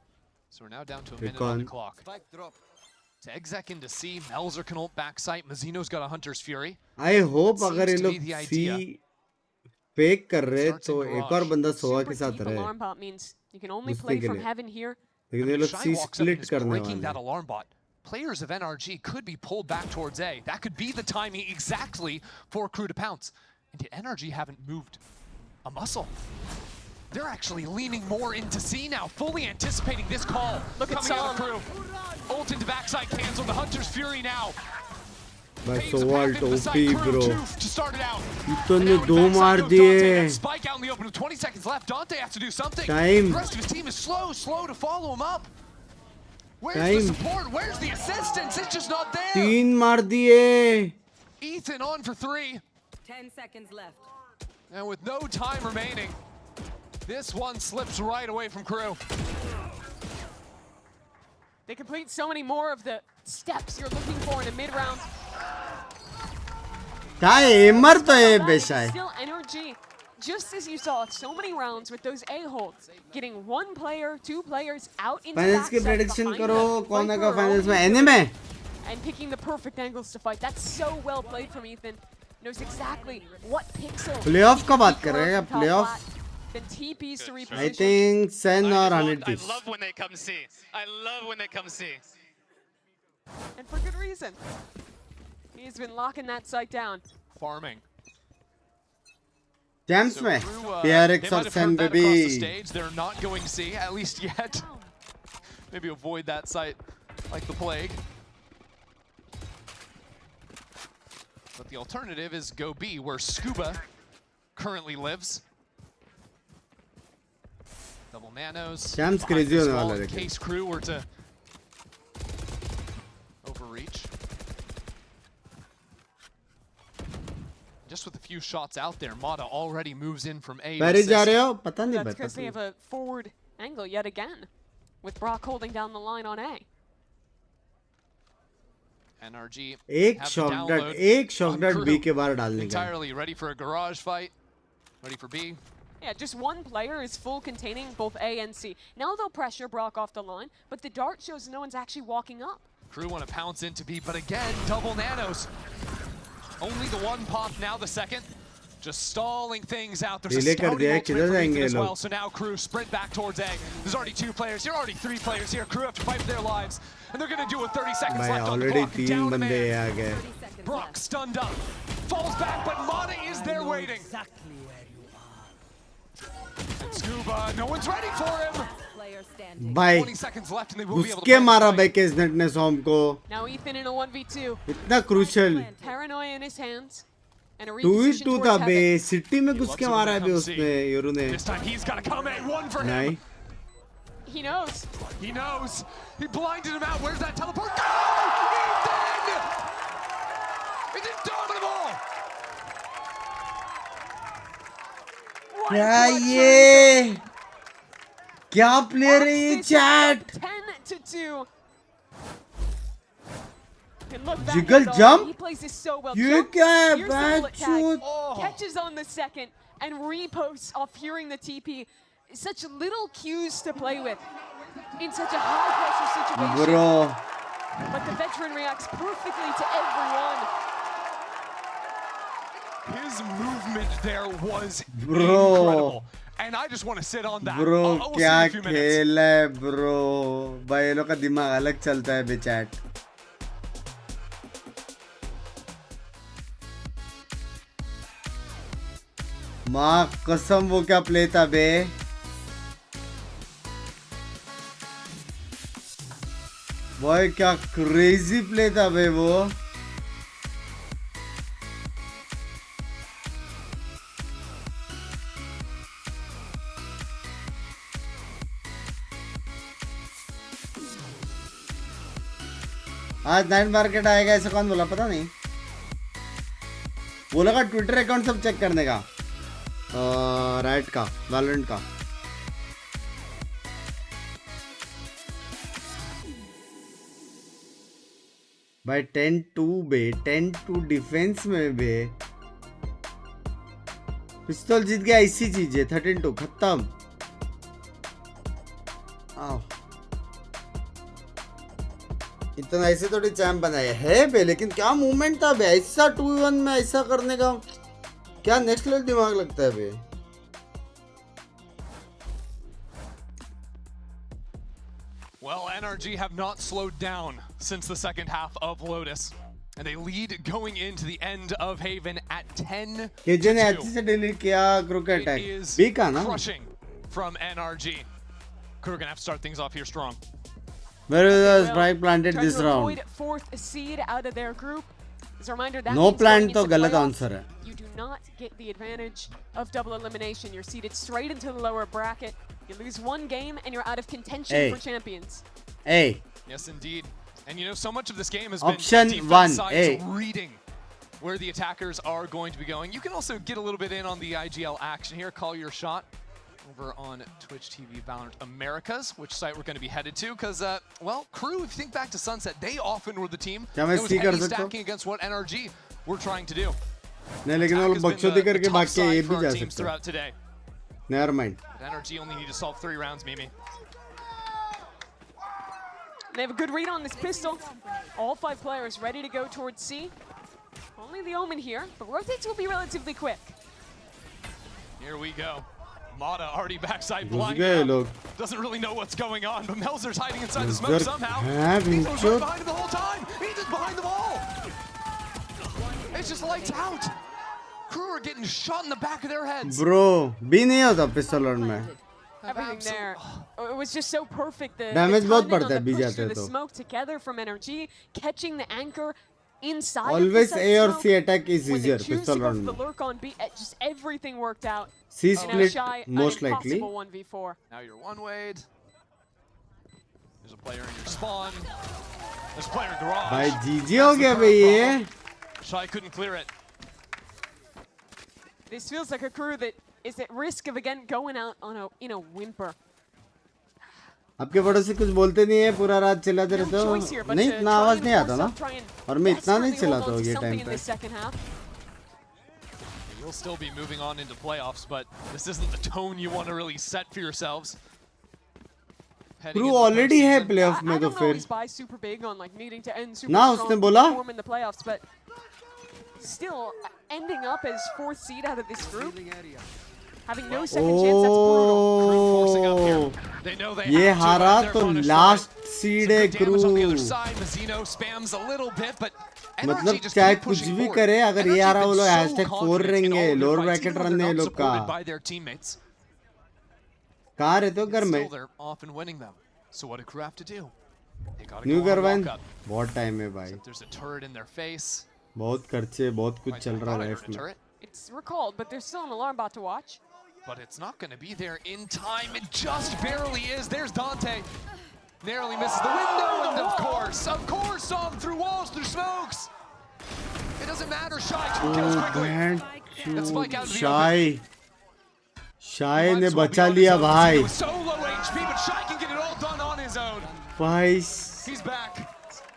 So we're now down to a minute on the clock. To exec into C, Melzer can ult backside. Mazzino's got a Hunter's Fury. I hope That अगर seems ये to लोग be the C idea. Fake कर रहे Starts in तो garage. एक और बंदा सोवा के Super साथ deep रहे. alarm bot means you can only घुसने play के from लिए. heaven here. लेकिन ये लोग Shy C walks up and split is करने breaking वाले that हैं. alarm bot. Players of NRG could be pulled back towards A. That could be the timing exactly for Crew to pounce. And yet NRG haven't moved a muscle. They're actually leaning more into C now, fully anticipating this call. Look at coming out of Solomon. Crew. Ult into backside cancel. The Hunter's Fury now. भाई Sova ult OP bro To start it out. इतने दो मार दिए Spike out in the open with 20 seconds left. Dante has to do something. Time. The rest of his team is slow to follow him up. Where's Time. the support? Where's the assistance? It's just not there. तीन मार दिए Ethan on for 3. 10 seconds left. And with no time remaining, this one slips right away from Crew. They complete so many more of the steps you're looking for in a mid-round. क्या एमर तो है बेशा है Still energy, just as you saw so many rounds with those A-holds, getting one player, 2 players out into finals की backside prediction behind करो them, कौन fight आएगा for a finals में own anime and picking the perfect angles to fight. That's so well played from Ethan. Knows exactly what pixel. Playoff का बात कर रहे हैं playoff Then TPs to reposition. I think Sen और 100 I love when they come see. I love when they come see. And for good reason. He's been locking that site down. Farming. जैम्स में They PRX might और have सेन heard that across the baby stage. They're not going C, at least yet. Maybe avoid that site like the plague. But the alternative is go B, where Scuba currently lives. Double nanos. Jams behind crazy this होने wall वाला in है लेकिन case Crew were to overreach. Just with a few shots out there, Mata already moves in from A. to Paris जा assist. रहे हो पता नहीं That's because they have पता a forward angle yet again, with Brock holding down the line on A. NRG एक have the shot download एक shot on डट Crew. B के बाहर डालने का Entirely ready for a garage fight. Ready for B. Yeah, just one player is full containing both A and C. Now they'll pressure Brock off the line, but the dart shows no one's actually walking up. Crew want to pounce into B, but again, double nanos. Only the one pop, now the second. Just stalling things out. There's a Delay कर scouting दिया है, ultimate किधर from जाएंगे Ethan as ये लोग? well. So now Crew sprint back towards A. There's already 2 players here, already 3 players here. Crew have to fight for their lives. And they're going to do with 30 seconds भाई left on the already clock. 3 Down a बंदे man. आ गए Brock stunned up. Falls back, but Mata is there waiting. And Scuba, no one's ready for him. भाई 20 seconds left and they will be able to उसके play मारा this fight. Baggage net ने सॉम को Now Ethan in a 1v2. इतना crucial Paranoia in his hands. And a 2v2 reposition था towards बे heaven. City में घुस के मारा है बे उसने योरू ने This time he's got to come in. 1 for him. नहीं He knows. He knows. He blinded him out. Where's that teleport? Go! Ethan! It's indomitable! क्या ये क्या प्लेयर है ये chat 10-2. And look back Jiggle at it all. jump? He plays this so well. ये Jump, क्या है here's the bullet tag, बैचूत catches on the second and reposts off hearing the TP. Such little cues to play with in such a high pressure situation. Bro But the veteran reacts perfectly to everyone. His movement there was Bro. incredible. And I just want to sit on that. Bro We'll see क्या in a few minutes. खेल है bro भाई ये लोग का दिमाग अलग चलता है बे चैट माँ कसम वो क्या प्ले था बे भाई क्या क्रेजी प्ले था बे वो आज नाइट मार्केट आएगा ऐसा कौन बोला पता नहीं बोला का ट्विटर अकाउंट सब चेक करने का राइट का वैलोरेंट का भाई 10-2 बे 10-2 डिफेंस में बे पिस्तौल जीत गया ऐसी चीज है 13-2 खत्म आओ इतना ऐसे थोड़ी चैम्प बनाया है बे लेकिन क्या मूवमेंट था बे ऐसा 2v1 में ऐसा करने का क्या नेक्स्ट लेवल दिमाग लगता है बे Well, NRG have not slowed down since the second half of Lotus. And they lead going into the end of Haven at 10-2. KJ ने अच्छे से डिलीट किया क्रू का अटैक बी का ना Crushing from NRG. Crew gonna have to start things off here strong. Where is the spike planted Trying this to round? avoid fourth seed out of their group. As a reminder, that No means plant going to into galat playoffs, answer hai. you do not get the advantage of double elimination. You're seeded straight into the lower bracket. You lose one game and you're out of contention for champions. Hey. Yes, indeed. And you know, so much of this game has Option been one, defense sides A. reading where the attackers are going to be going. You can also get a little bit in on the IGL action here. Call your shot over on Twitch TV Valorant Americas, which site we're going to be headed to. Because, well, Crew, if you think back to Sunset, they often were the team that was heavy stacking against what NRG were trying to do. नहीं लेकिन वो लोग बकचोदी करके भाग के ये भी जा सकते हैं. Never mind. But NRG only need to solve 3 rounds, Mimi. They have a good read on this pistol. All 5 players ready to go towards C. Only the Omen here, but rotates will be relatively quick. Here we go. Mata already backside घुस blind. गए लोग. Doesn't really know what's going on, but Melzer's hiding inside the smoke somehow. हैं He's right बिंचो. behind him the whole time. He's just behind them all. It's just lights out. Crew are getting shot in the back of their heads. Bro, भी नहीं होता pistol round में. Everything there. It was just so perfect. The Damage बहुत timing पड़ता on है the भी push जाते through हैं the तो. smoke together from NRG, catching the anchor inside. Always of the A or smoke. C attack is When easier they choose pistol to go round for the में. lurk on B, just everything worked out. C And now split Shy, most an likely. impossible 1v4. Now you're one-wayed. There's a player in your spawn. There's a player in garage. भाई GG हो गया भाई ये. Shy couldn't clear it. This feels like a crew that is at risk of again going out on a whimper. आपके बड़ों से कुछ बोलते नहीं है पूरा रात चिल्लाते रहते हो. नहीं इतना आवाज नहीं आता ना. और मैं इतना नहीं चिल्लाता हूँ ये टाइम पे. You'll still be moving on into playoffs, but this isn't the tone you want to really set for yourselves. Crew already है playoff में तो फिर. Spy super big on like needing to end super ना strong उसने बोला. perform in the playoffs, but still ending up as 4th seed out of this group. Having no second chance, that's brutal. ये हारा तो last seed है Crew. Mazzino spams a little bit, but मतलब चाहे कुछ भी करे अगर ये हारा वो लोग #4 रहेंगे. लोअर ब्रैकेट रन है लोग का. कहाँ रहते हो घर में? So what did Crew have to do? New करवाइन. बहुत टाइम है भाई. There's a turret in their face. बहुत खर्चे बहुत कुछ चल रहा है लाइफ में. It's recalled, but there's still an alarm bot to watch. But it's not going to be there in time. It just barely is. There's Dante. Narrowly misses the window, and of course, on through walls, through smokes. It doesn't matter. Shy 2 kills quickly. That spike out of the open. Shy ने बचा लिया भाई. Solo HP, but Shy can get it all done on his own. भाई. He's back.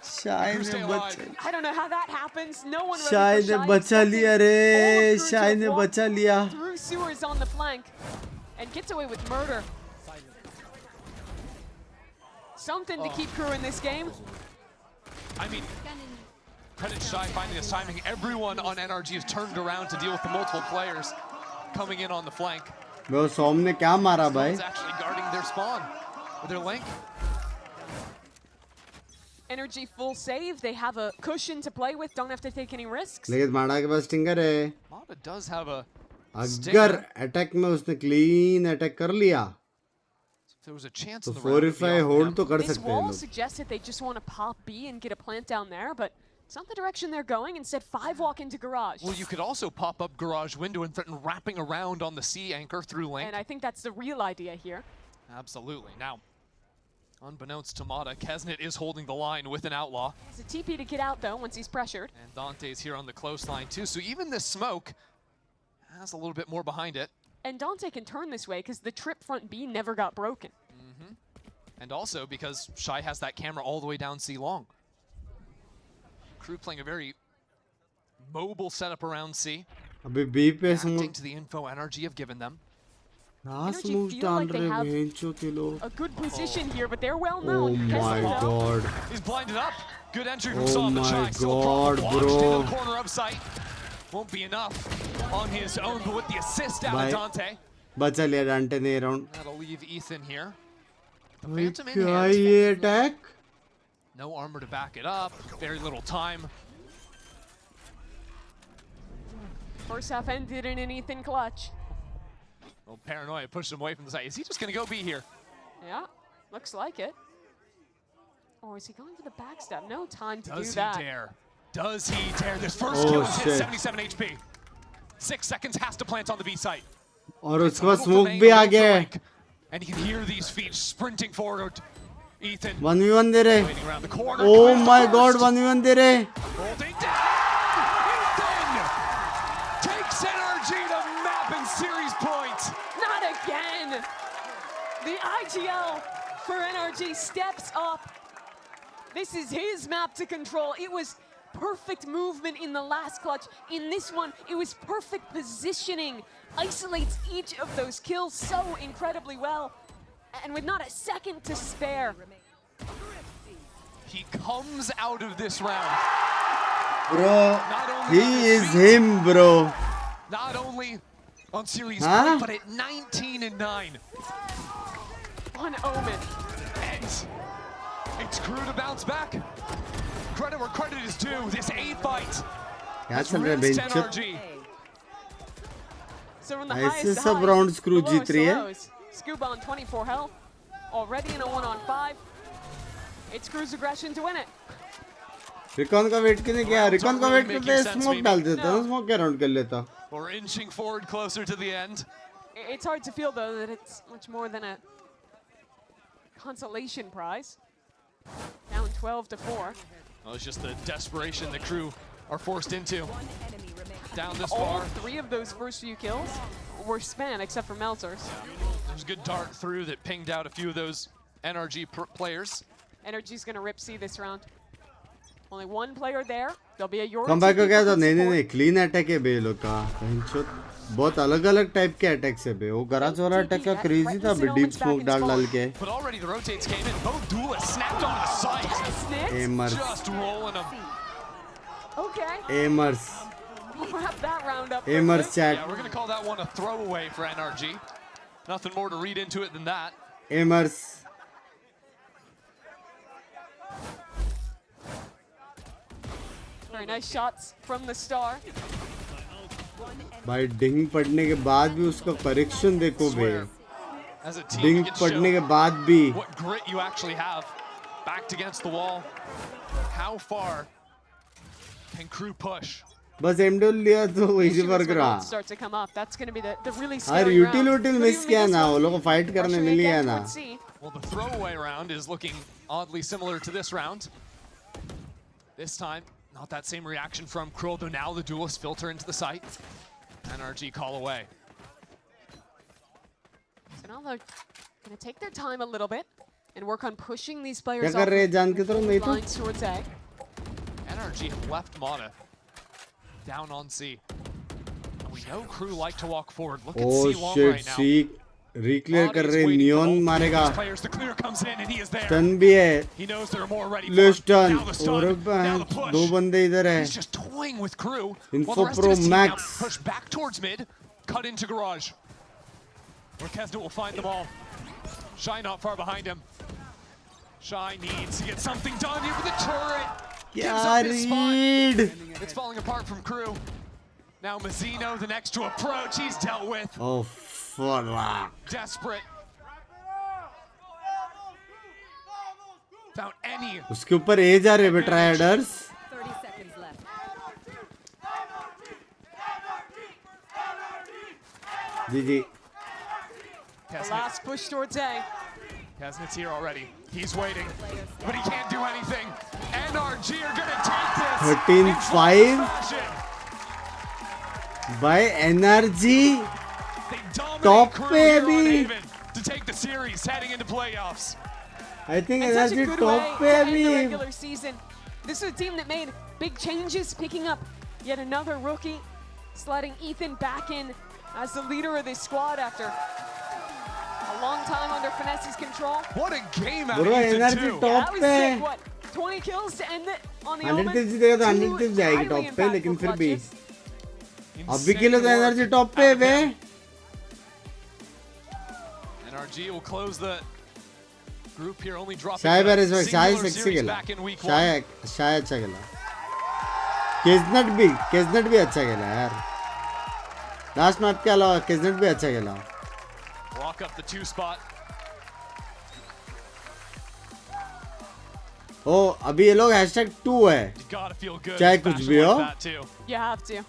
Shy ने बचा. I don't know how that happens. No one ready Shy for ने बचा लिया रे. Shy ने बचा लिया. Through sewers on the flank and gets away with murder. Something to keep Crew in this game. I mean, credit Shy finding his timing. Everyone on NRG has turned around to deal with the multiple players coming in on the flank. वो सोम ने क्या मारा भाई? He's actually guarding their spawn with their link. Energy full save. They have a cushion to play with. Don't have to take any risks. लेकिन माड़ा के पास stinger है. Mata does have a अगर अटैक में उसने क्लीन अटैक कर लिया there was a chance तो in the round to be 4-5 off hold them. तो कर This सकते हैं wall लोग. suggests that they just want to pop B and get a plant down there, but it's not the direction they're going. Instead, 5 walk into garage. Well, you could also pop up garage window and threaten wrapping around on the C anchor through link. And I think that's the real idea here. Absolutely. Now, unbeknownst to Mata, Kesnet is holding the line with an outlaw. It's a TP to get out, though, once he's pressured. And Dante's here on the close line, too. So even this smoke has a little bit more behind it. And Dante can turn this way because the trip front B never got broken. And also because Shy has that camera all the way down C long. Crew playing a very mobile setup around C. अबे B पे Reacting to the info NRG have given them. Energy feel like they have a good position here, but they're well known. Oh my god. He's blinded up. Good entry from Oh Sam, but my Shy still god, launched bro. into the corner of sight. Won't be enough on his own, but with the assist out of Dante. बचा लिया डांटे ने round. That'll leave Ethan here. The भाई Phantom in क्या hand. ये attack? No armor to back it up. Very little time. First half ended in an Ethan clutch. Well, Paranoia pushed him away from the side. Is he just going to go B here? Yeah, looks like it. Or is he going for the backstab? No time to do Does that. he dare? Does he dare? This first kill is hit 77 HP. 6 seconds has to plant on the B site. और उसके बाद smoke भी आ गया है. And you can hear these feet sprinting forward. Ethan 1v1 दे रहे. waiting around the corner. Oh my God, 1v1 दे रहे. Holding down. Ethan takes NRG to map and series point. Not again. The IGL for NRG steps up. This is his map to control. It was perfect movement in the last clutch. In this one, it was perfect positioning. Isolates each of those kills so incredibly well. And with not a second to spare. He comes out of this round. Bro, he is him, bro. Not only on series Huh? but at 19-9. One omen. And it's Crew to bounce back. Credit where credit is due. This A fight क्या has चल रहा है rinsed bench? NRG. So from the ऐसे highest सब highs, rounds Crew the Jeet lowest रही है. lows. Scuba on 24 health. Already in a 1-on-5. It's Crew's aggression to win it. Recon का wait क्यों नहीं किया? रिकॉन का वेट करते स्मोक डाल देता ना, स्मोक के राउंड कर लेता. We're inching forward closer to the end. It's hard to feel though that it's much more than a consolation prize. Down 12-4. Well, it's just the desperation the Crew are forced into. Down this All far. 3 of those first few kills were span except for Meltzer's. There's a good dart through that pinged out a few of those NRG players. NRG's gonna rip C this round. Only one player there. There'll be a York. Come back हो गया तो नहीं clean attack है बे लोग का. बहुत अलग-अलग type के अटैक्स है बे. वो गराज वाला अटैक का क्रेजी था बे, डीप स्मोक डाल के. But already the rotates came in. Both duelists snapped on the site. Aimers. Just rolling them. Okay. Aimers. We'll wrap that round up. Aimers chat. Yeah, we're gonna call that one a throwaway for NRG. Nothing more to read into it than that. Aimers. Very nice shots from the star. भाई डिंग पड़ने के बाद भी उसका correction देखो बे. As a team, ding you can पड़ने के show बाद भी. what grit you actually have. Backed against the wall. How far can Crew push? बस एमडब्ल्यू लिया तो वही से फर्क रहा. Start to come up. That's going to be the really यार scary यूटिल round. यूटिल मिस किया ना, वो लोग को फाइट करने मिल गया ना. Well, the throwaway round is looking oddly similar to this round. This time, not that same reaction from Cruel, though now the duelists filter into the site. NRG call away. So now they're going to take their time a little bit and work on pushing these क्या players कर off रहे हैं जान के तरफ नहीं तो? lines towards A. NRG left Mana down on C. And we know Crew like to walk forward. Look at Oh C long shit, right now. C reclear कर रहे. नियॉन मारेगा. Players, the clear comes in and he is there. Stun भी है. He knows there are more ready ले for him. Stun. Now the stun, now the push. दो बंदे इधर है. He's just toying with Crew. Info While the rest Pro of his team Max. now push back towards mid, cut into garage. Where Kesna will find them all. Shy not far behind him. Shy needs to get something done here with the turret. Gives up his spot. It's falling apart from Crew. Now Mazzino, the next to approach, he's dealt with. Oh fuck. Desperate. Found any. उसके ऊपर ए जा रहे बेटा riders. 30 seconds left. जी. The last push towards A. Kesnit's here already. He's waiting, but he can't do anything. NRG are gonna take this. 13-5 by NRG. Top पे अभी. To take the series heading into playoffs. I think And such a NRG good top way पे to end the अभी. regular season. This is a team that made big changes, picking up yet another rookie, sliding Ethan back in as the leader of this squad after a long time under Finesse's control. What a game out Bro, of Ethan NRG too. top That was पे. sick, what? 20 kills to end it on the 100 Omen. kills जीतेगा तो 100 kills जाएगी Highly top पे, लेकिन फिर भी. impactful अभी के लिए तो NRG top पे है बे. NRG will close the group here, only dropping shy the बैरिस में शाय singular सेक्सी series खेला. back in week 1. शाय अच्छा खेला. केजनट भी अच्छा खेला यार. लास्ट मैच के अलावा केजनट भी अच्छा खेला. lock up the 2 spot. ओ अभी ये लोग #2 है चाहे कुछ भी हो You have to.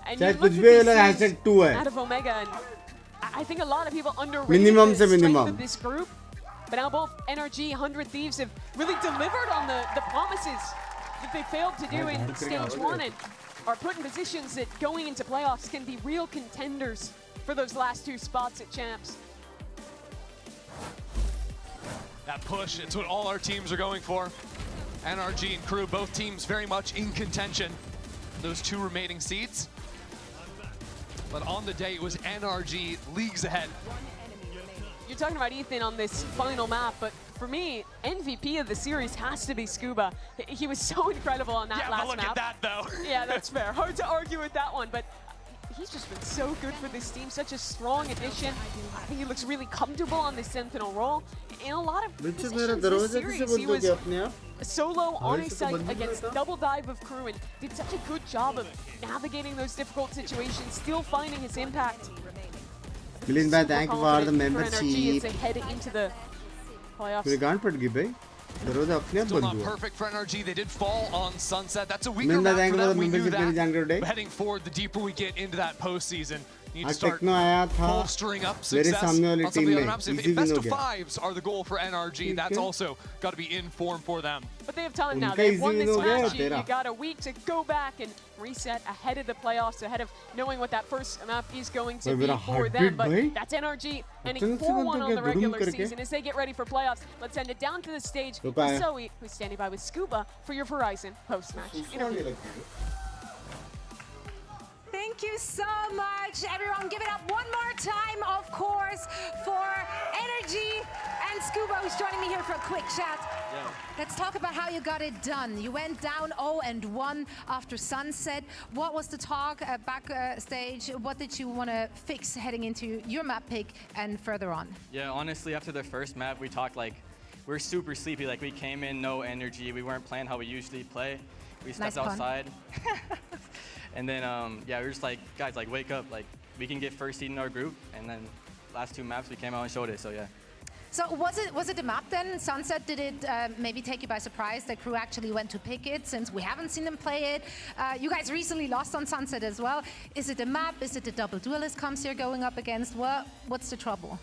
And चाहे you कुछ look भी ये at लोग these teams #2 है out of Omega, and I think a lot of people underrated Minimum the से strength minimum. of this group. But now both NRG, 100 Thieves have really delivered on the promises that they failed to do in stage 1 and are put in positions that going into playoffs can be real contenders for those last 2 spots at champs. That push, it's what all our teams are going for. NRG and Crew, both teams very much in contention. Those 2 remaining seats. But on the day, it was NRG leagues ahead. You're talking about Ethan on this final map, but for me, MVP of the series has to be Scuba. He was so incredible on that last but look map. at that, though. Yeah, that's fair. Hard to argue with that one, but he's just been so good for this team, such a strong addition. I think he looks really comfortable on this Sentinel role. In a lot of positions this series, he was solo on his site against double dive of Crew and did such a good job of navigating those difficult situations, still finding his impact. Million bhai, thank you for the NRG membership. as they head into the playoffs. मेरे गांड फट गई भाई दरवाजा अपने आप Still बंद not हुआ perfect for NRG. They did fall on Sunset. That's a weaker Million map thank for you for them. the We knew membership, मेरी जानकारी that. उड़े। Heading forward, the deeper we get into that postseason, need to आज start techno आया था bolstering up मेरे success सामने वाली on some team of the other में maps. If easy win best हो of गया 5s are the goal for NRG, that's also got to be in form for them. But they have time now. उनका They've easy won win this हो गया match. You तेरा got a week to go back and reset ahead of the playoffs, ahead of knowing what that first map is going to भाई be मेरा for them. heartbeat But भाई that's NRG ending अचानक से 4-1 बंद हो on गया the दुरुम regular करके season as they get ready for playoffs. Let's send it down to the stage. रुका है Zoe, who's standing by with Scuba for your Verizon post-match interview. Thank you so much, everyone. Give it up one more time, of course, for Energy and Scuba, who's joining me here for a quick chat. Yeah. Let's talk about how you got it done. You went down 0-1 after Sunset. What was the talk backstage? What did you want to fix heading into your map pick and further on? Yeah, honestly, after the first map, we talked like we were super sleepy. Like we came in, no energy. We weren't playing how we usually play. We stepped outside. And then, yeah, we were just like, guys, like, wake up. Like, we can get first seed in our group. And then last 2 maps, we came out and showed it. So, yeah. So was it the map then? Sunset, did it maybe take you by surprise that Crew actually went to pick it since we haven't seen them play it? You guys recently lost on Sunset as well. Is it the map? Is it the double duelist comps you're going up against? What's the trouble?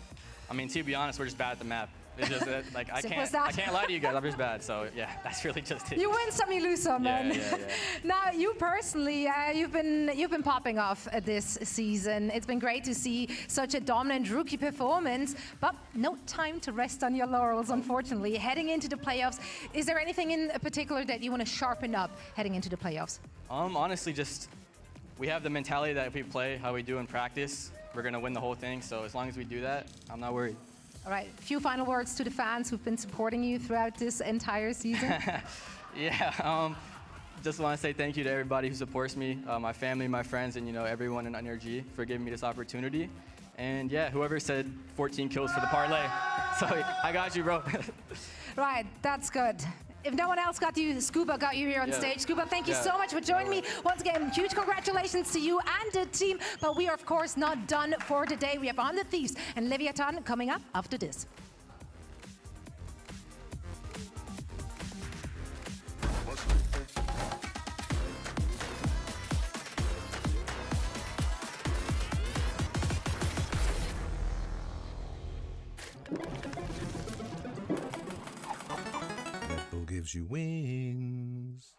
I mean, to be honest, we're just bad at the map. It's just that, like, I Simple as can't lie to you guys. I'm just bad. So, yeah, that's really just it. You win some, you lose some, man. Yeah. Now, you personally, you've been popping off this season. It's been great to see such a dominant rookie performance, but no time to rest on your laurels, unfortunately. Heading into the playoffs, is there anything in particular that you want to sharpen up heading into the playoffs? Honestly, just we have the mentality that if we play how we do in practice, we're gonna win the whole thing. So as long as we do that, I'm not worried. All right, a few final words to the fans who've been supporting you throughout this entire season. Yeah, just want to say thank you to everybody who supports me, my family, my friends, and everyone in NRG for giving me this opportunity. And yeah, whoever said 14 kills for the parlay. So I got you, bro. Right, that's good. If no one else got you, Scuba got you here on stage. Scuba, thank you so much for joining me. Once again, huge congratulations to you and the team. But we are, of course, not done for today. We have 100 Thieves and Leviathan coming up after this. Gives you wings.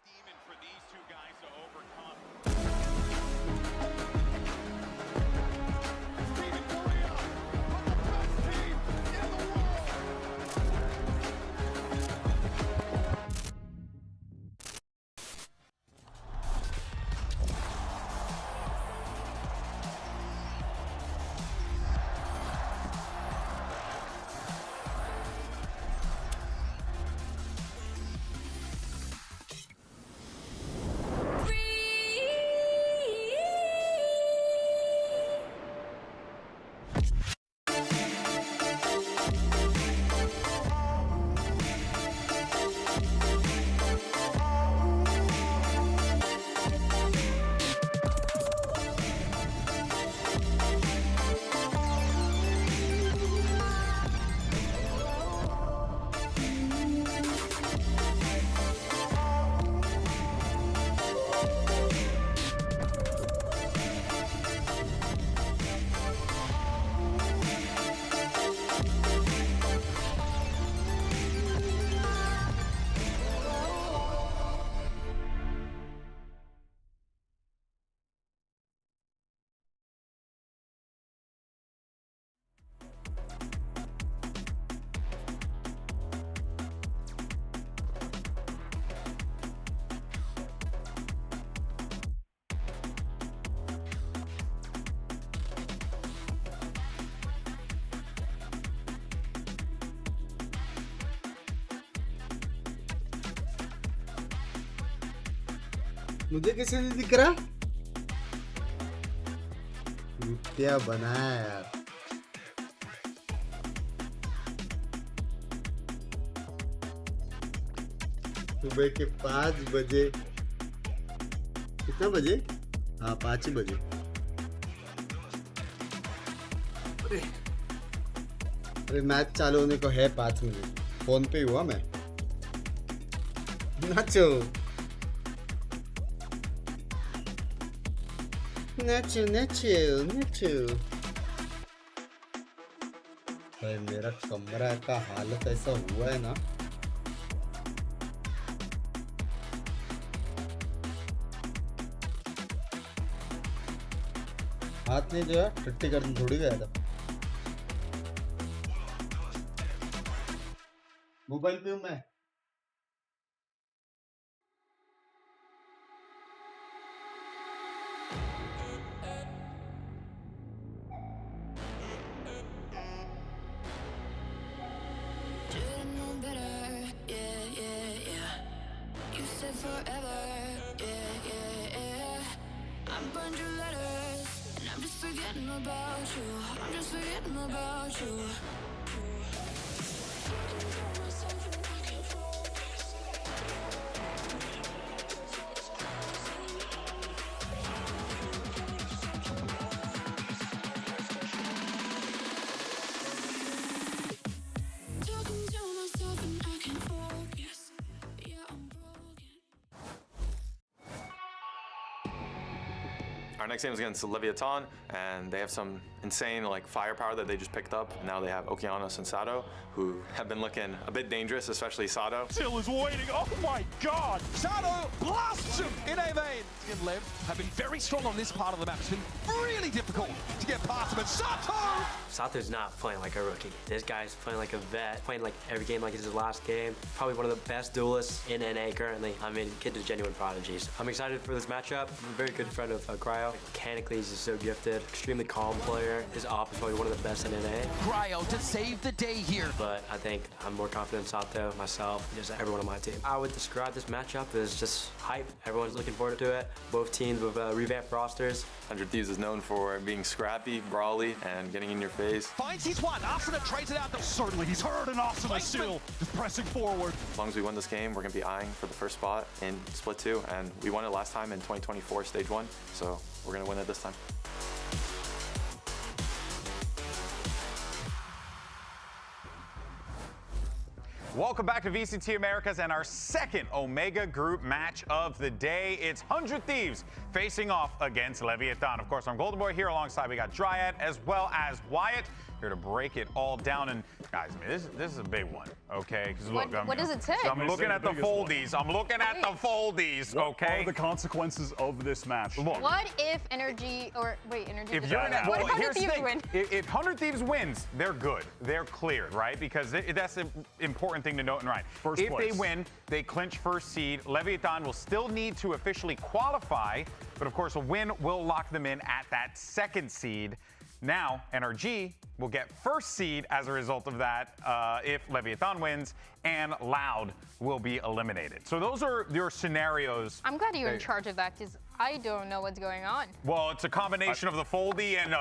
मुझे कैसे नहीं दिख रहा? क्या बनाया यार? सुबह के 5 बजे, कितना बजे? हाँ 5 ही बजे। अरे मैच चालू होने को है 5 मिनट। फोन पे हुआ मैं। नाचो नाचो नाचो नाचो। भाई मेरा कमरा का हालत ऐसा हुआ है ना। हाथ में जो है टट्टी करने थोड़ी गया था। मोबाइल पे हूँ मैं। Our next game is against Leviathan, and they have some insane firepower that they just picked up. Now they have Okeanos and Sato, who have been looking a bit dangerous, especially Sato. Till is waiting. Oh my God! Sato blasts him in A main. And Lev have been very strong on this part of the map. It's been really difficult to get past him. And Sato's not playing like a rookie. This guy's playing like a vet, playing like every game like it's his last game. Probably one of the best duelists in NA currently. I mean, kid is genuine prodigies. I'm excited for this matchup. I'm a very good friend of Cryo. Mechanically, he's just so gifted. Extremely calm player. His off is probably one of the best in NA. Cryo to save the day here. But I think I'm more confident in Sato, myself, and just everyone on my team. I would describe this matchup as just hype. Everyone's looking forward to it. Both teams with revamped rosters. 100 Thieves is known for being scrappy, brawly, and getting in your face. Finds his one. Asuna trades it out. Certainly, he's heard an Asuna still just pressing forward. As long as we win this game, we're going to be eyeing for the first spot in Split 2. And we won it last time in 2024 Stage 1. So we're going to win it this time. Welcome back to VCT Americas and our second Omega Group match of the day. It's 100 Thieves facing off against Leviathan. Of course, I'm Golden Boy here alongside. We got Dryad as well as Wyatt here to break it all down. And guys, I mean, this is a big one, okay? Because look, what does it say? So I'm looking at the foldies. I'm looking at the foldies, okay? What are the consequences of this match? Look. What if Energy, or wait, Energy, If you're what if 100 Thieves win? If 100 Thieves wins, they're good. They're cleared, right? Because that's an important thing to note and right. If they win, they clinch first seed. Leviathan will still need to officially qualify, but of course a win will lock them in at that second seed. Now, NRG will get first seed as a result of that if Leviathan wins, and Loud will be eliminated. So those are your scenarios. I'm glad you're in charge of that, because I don't know what's going on. Well, it's a combination of the foldy and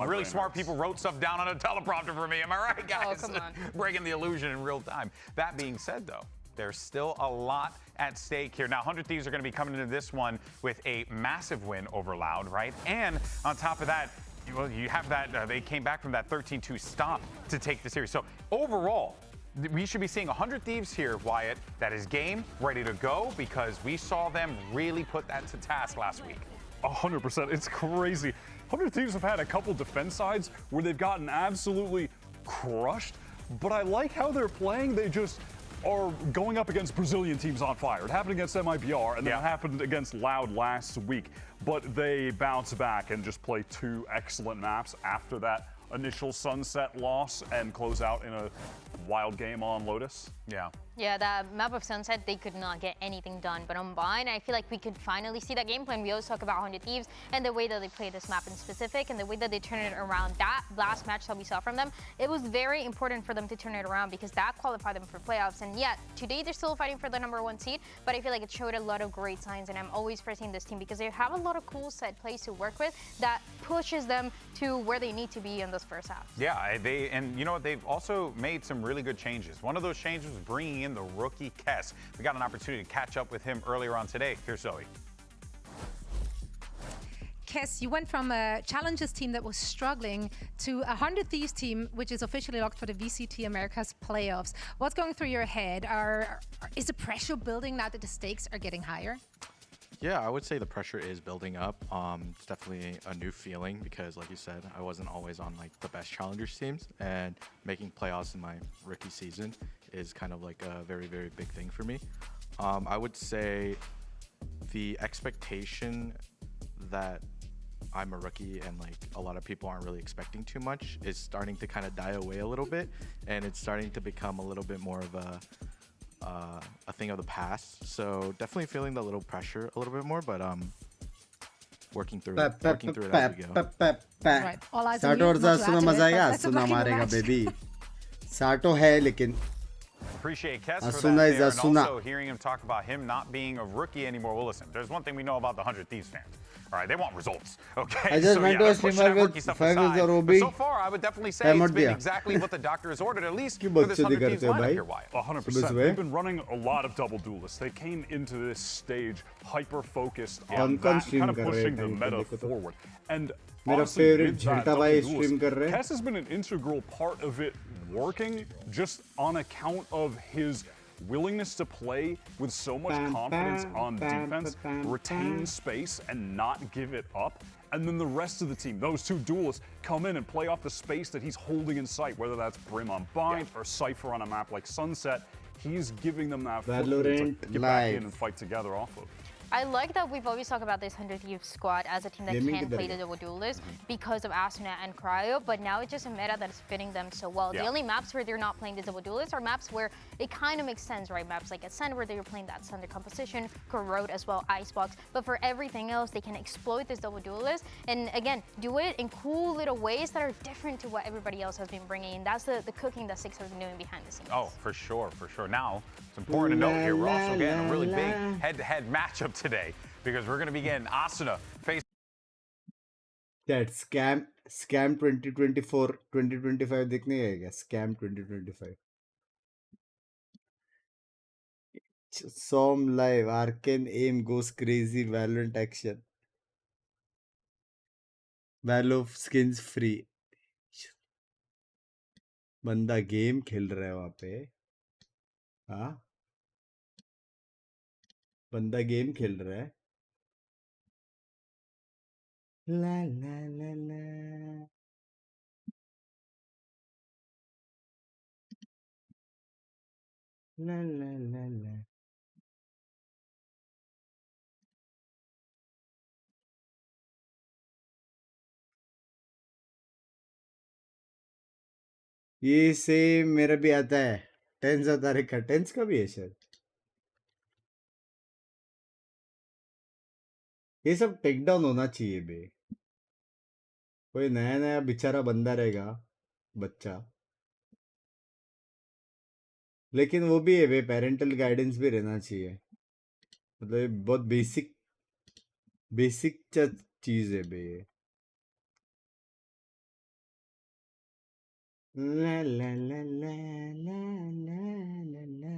really smart people wrote stuff down on a teleprompter for me. Am I right, guys? Oh, come on. Breaking the illusion in real time. That being said, though, there's still a lot at stake here. Now, 100 Thieves are going to be coming into this one with a massive win over Loud, right? And on top of that, well, you have that, they came back from that 13-2 stop to take the series. So overall, we should be seeing 100 Thieves here, Wyatt, that is game, ready to go, because we saw them really put that to task last week. 100%. It's crazy. 100 Thieves have had a couple defense sides where they've gotten absolutely crushed, but I like how they're playing. They just are going up against Brazilian teams on fire. It happened against MIBR, and then it happened against Loud last week. But they bounce back and just play 2 excellent maps after that initial Sunset loss and close out in a wild game on Lotus. Yeah. Yeah, the map of Sunset, they could not get anything done. But on Bind, I feel like we could finally see that game plan. We always talk about 100 Thieves and the way that they play this map in specific and the way that they turn it around. That last match that we saw from them, it was very important for them to turn it around because that qualified them for playoffs. And yet, today they're still fighting for the #1 seed, but I feel like it showed a lot of great signs. And I'm always praising this team because they have a lot of cool set plays to work with that pushes them to where they need to be in this first half. Yeah, and you know what? They've also made some really good changes. One of those changes was bringing in the rookie Kess. We got an opportunity to catch up with him earlier on today. Here's Zoe. Kess, you went from a Challengers team that was struggling to a 100 Thieves team, which is officially locked for the VCT Americas playoffs. What's going through your head? Is the pressure building now that the stakes are getting higher? Yeah, I would say the pressure is building up. It's definitely a new feeling because, like you said, I wasn't always on like the best Challengers teams, and making playoffs in my rookie season is kind of like a very, very big thing for me. I would say the expectation that I'm a rookie and like a lot of people aren't really expecting too much is starting to kind of die away a little bit, and it's starting to become a little bit more of a thing of the past. So definitely feeling the little pressure a little bit more, but working through it as we go. Right. साटो और सुना मजा आएगा, सुना मारेगा baby. साटो है लेकिन Appreciate Kess for Asuna that is there, and Asuna. also hearing him talk about him not being a rookie anymore. Well, listen, there's one thing we know about the 100 Thieves fans. All right, they want results. Okay, I just so went yeah, to a they're pushing streamer that with rookie stuff 5 aside. years or But OB. so far, I would definitely say Time it's out been दिया. exactly what the doctor has ordered, at least क्यों for this बकचोदी 100 Thieves करते हो lineup भाई? here, Wyatt. 100%. They've been running a lot of double duelists. They came into this stage hyper-focused on that, kind of pushing the meta forward. And मेरा honestly, favorite with that झंटा भाई double stream कर duelist, रहे हैं. Kess has been an integral part of it working just on account of his willingness to play with so much confidence on defense, retain space, and not give it up. And then the rest of the team, those two duelists, come in and play off the space that he's holding in sight, whether that's Brim on Bind or Cypher on a map like Sunset. He's giving them that foothold to Valorant get back in live. and fight together off of. I like that we've always talked about this 100 Thieves squad as a team that Gaming can किधर play the गया? double duelist because of Asuna and Cryo, but now it's just a meta that is fitting them so well. Yeah. The only maps where they're not playing the double duelist are maps where it kind of makes sense, right? Maps like Ascend where they're playing that Thunder composition, Corrode as well, Icebox, but for everything else, they can exploit this double duelist and again, do it in cool little ways that are different to what everybody else has been bringing, and that's the cooking that Six has been doing behind the scenes. Oh, for sure, for sure. Now, it's important to note here, we're also getting a really big head-to-head matchup today because we're going to be getting Asuna face. That scam 2024 2025 देखने गए क्या? Scam 2025. Som live. Arcane aim goes crazy. Valorant action. Valo skins free. बंदा game खेल रहा है वहां पे. हाँ, बंदा गेम खेल रहा है. ला ला ला ला. ला ला ला ला. ये सेम मेरा भी आता है. टेंस आता है. टेंस का भी है शायद. ये सब टेक डाउन होना चाहिए बे. कोई नया नया बेचारा बंदा रहेगा, बच्चा, लेकिन वो भी है बे, पेरेंटल गाइडेंस भी रहना चाहिए. मतलब ये बहुत बेसिक चीज है बे. ला ला ला ला ला ला ला ला.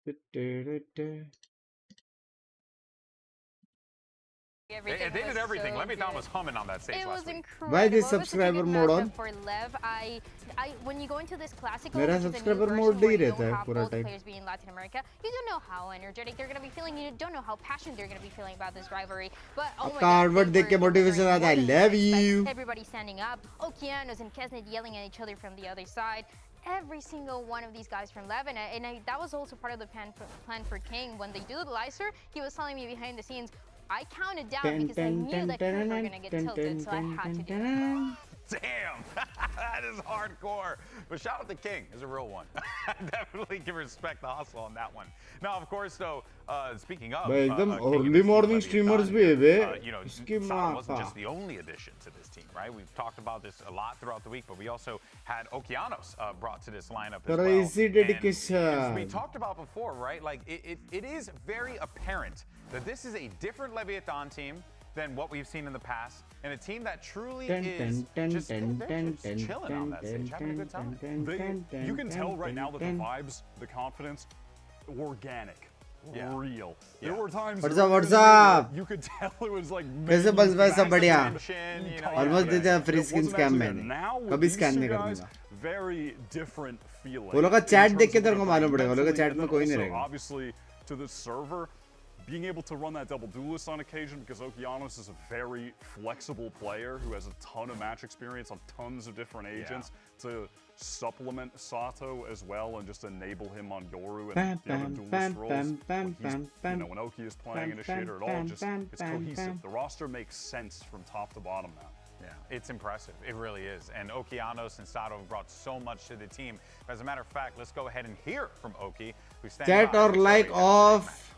They did everything. Leviathan was humming on that stage It was last week. incredible. Why this It was such a subscriber good mode matchup on? For Lev, when you go into this classical, मेरा which is a new subscriber version mode where नहीं you रहता don't है have पूरा both time. players being Latin America, you don't know how energetic they're going to be feeling. You don't know how passionate they're going to be feeling about this rivalry. But oh my आपका God, hard work they देख के were motivation आता है. more than Love expect. you. Everybody standing up. Okeanos and Kesnet yelling at each other from the other side. Every single one of these guys from Lev, that was also part of the plan for King. When they do the Lyser, he was telling me behind the scenes, I counted down because I knew that Kurt were going to get tilted, so I had to do it. Damn, that is hardcore. But shout out to King, is a real one. Definitely can respect the hustle on that one. Now, of course, though, speaking of, एकदम early morning streamers भी है बे. इसकी माँ wasn't just the only addition to this team, right? We've talked about this a lot throughout the week, but we also had Okeanos brought to this lineup as well. Crazy dedication. And as we talked about before, right? Like it is very apparent that this is a different Leviathan team than what we've seen in the past, and a team that truly is just chilling on that stage, having a good time. You can tell right now that the vibes, the confidence, organic, real. There were times What's up? you could tell it was like कैसे बस बस सब बढ़िया. Almost did a free skin scam मैंने. कभी scan नहीं करूँगा. Very different feeling. वो लोग का chat देख के तेरे को मालूम पड़ेगा. वो लोग का chat में कोई नहीं रहेगा. Obviously, to the server, being able to run that double duelist on occasion, because Okeanos is a very flexible player who has a ton of match experience on tons of different agents to supplement Sato as well and just enable him on Yoru and the other duelist roles. When Oki is playing Initiator at all, just it's cohesive. The roster makes sense from top to bottom now. Yeah, it's impressive. It really is. And Okeanos and Sato have brought so much to the team. As a matter of fact, let's go ahead and hear from Oki, who's standing Chat or like off.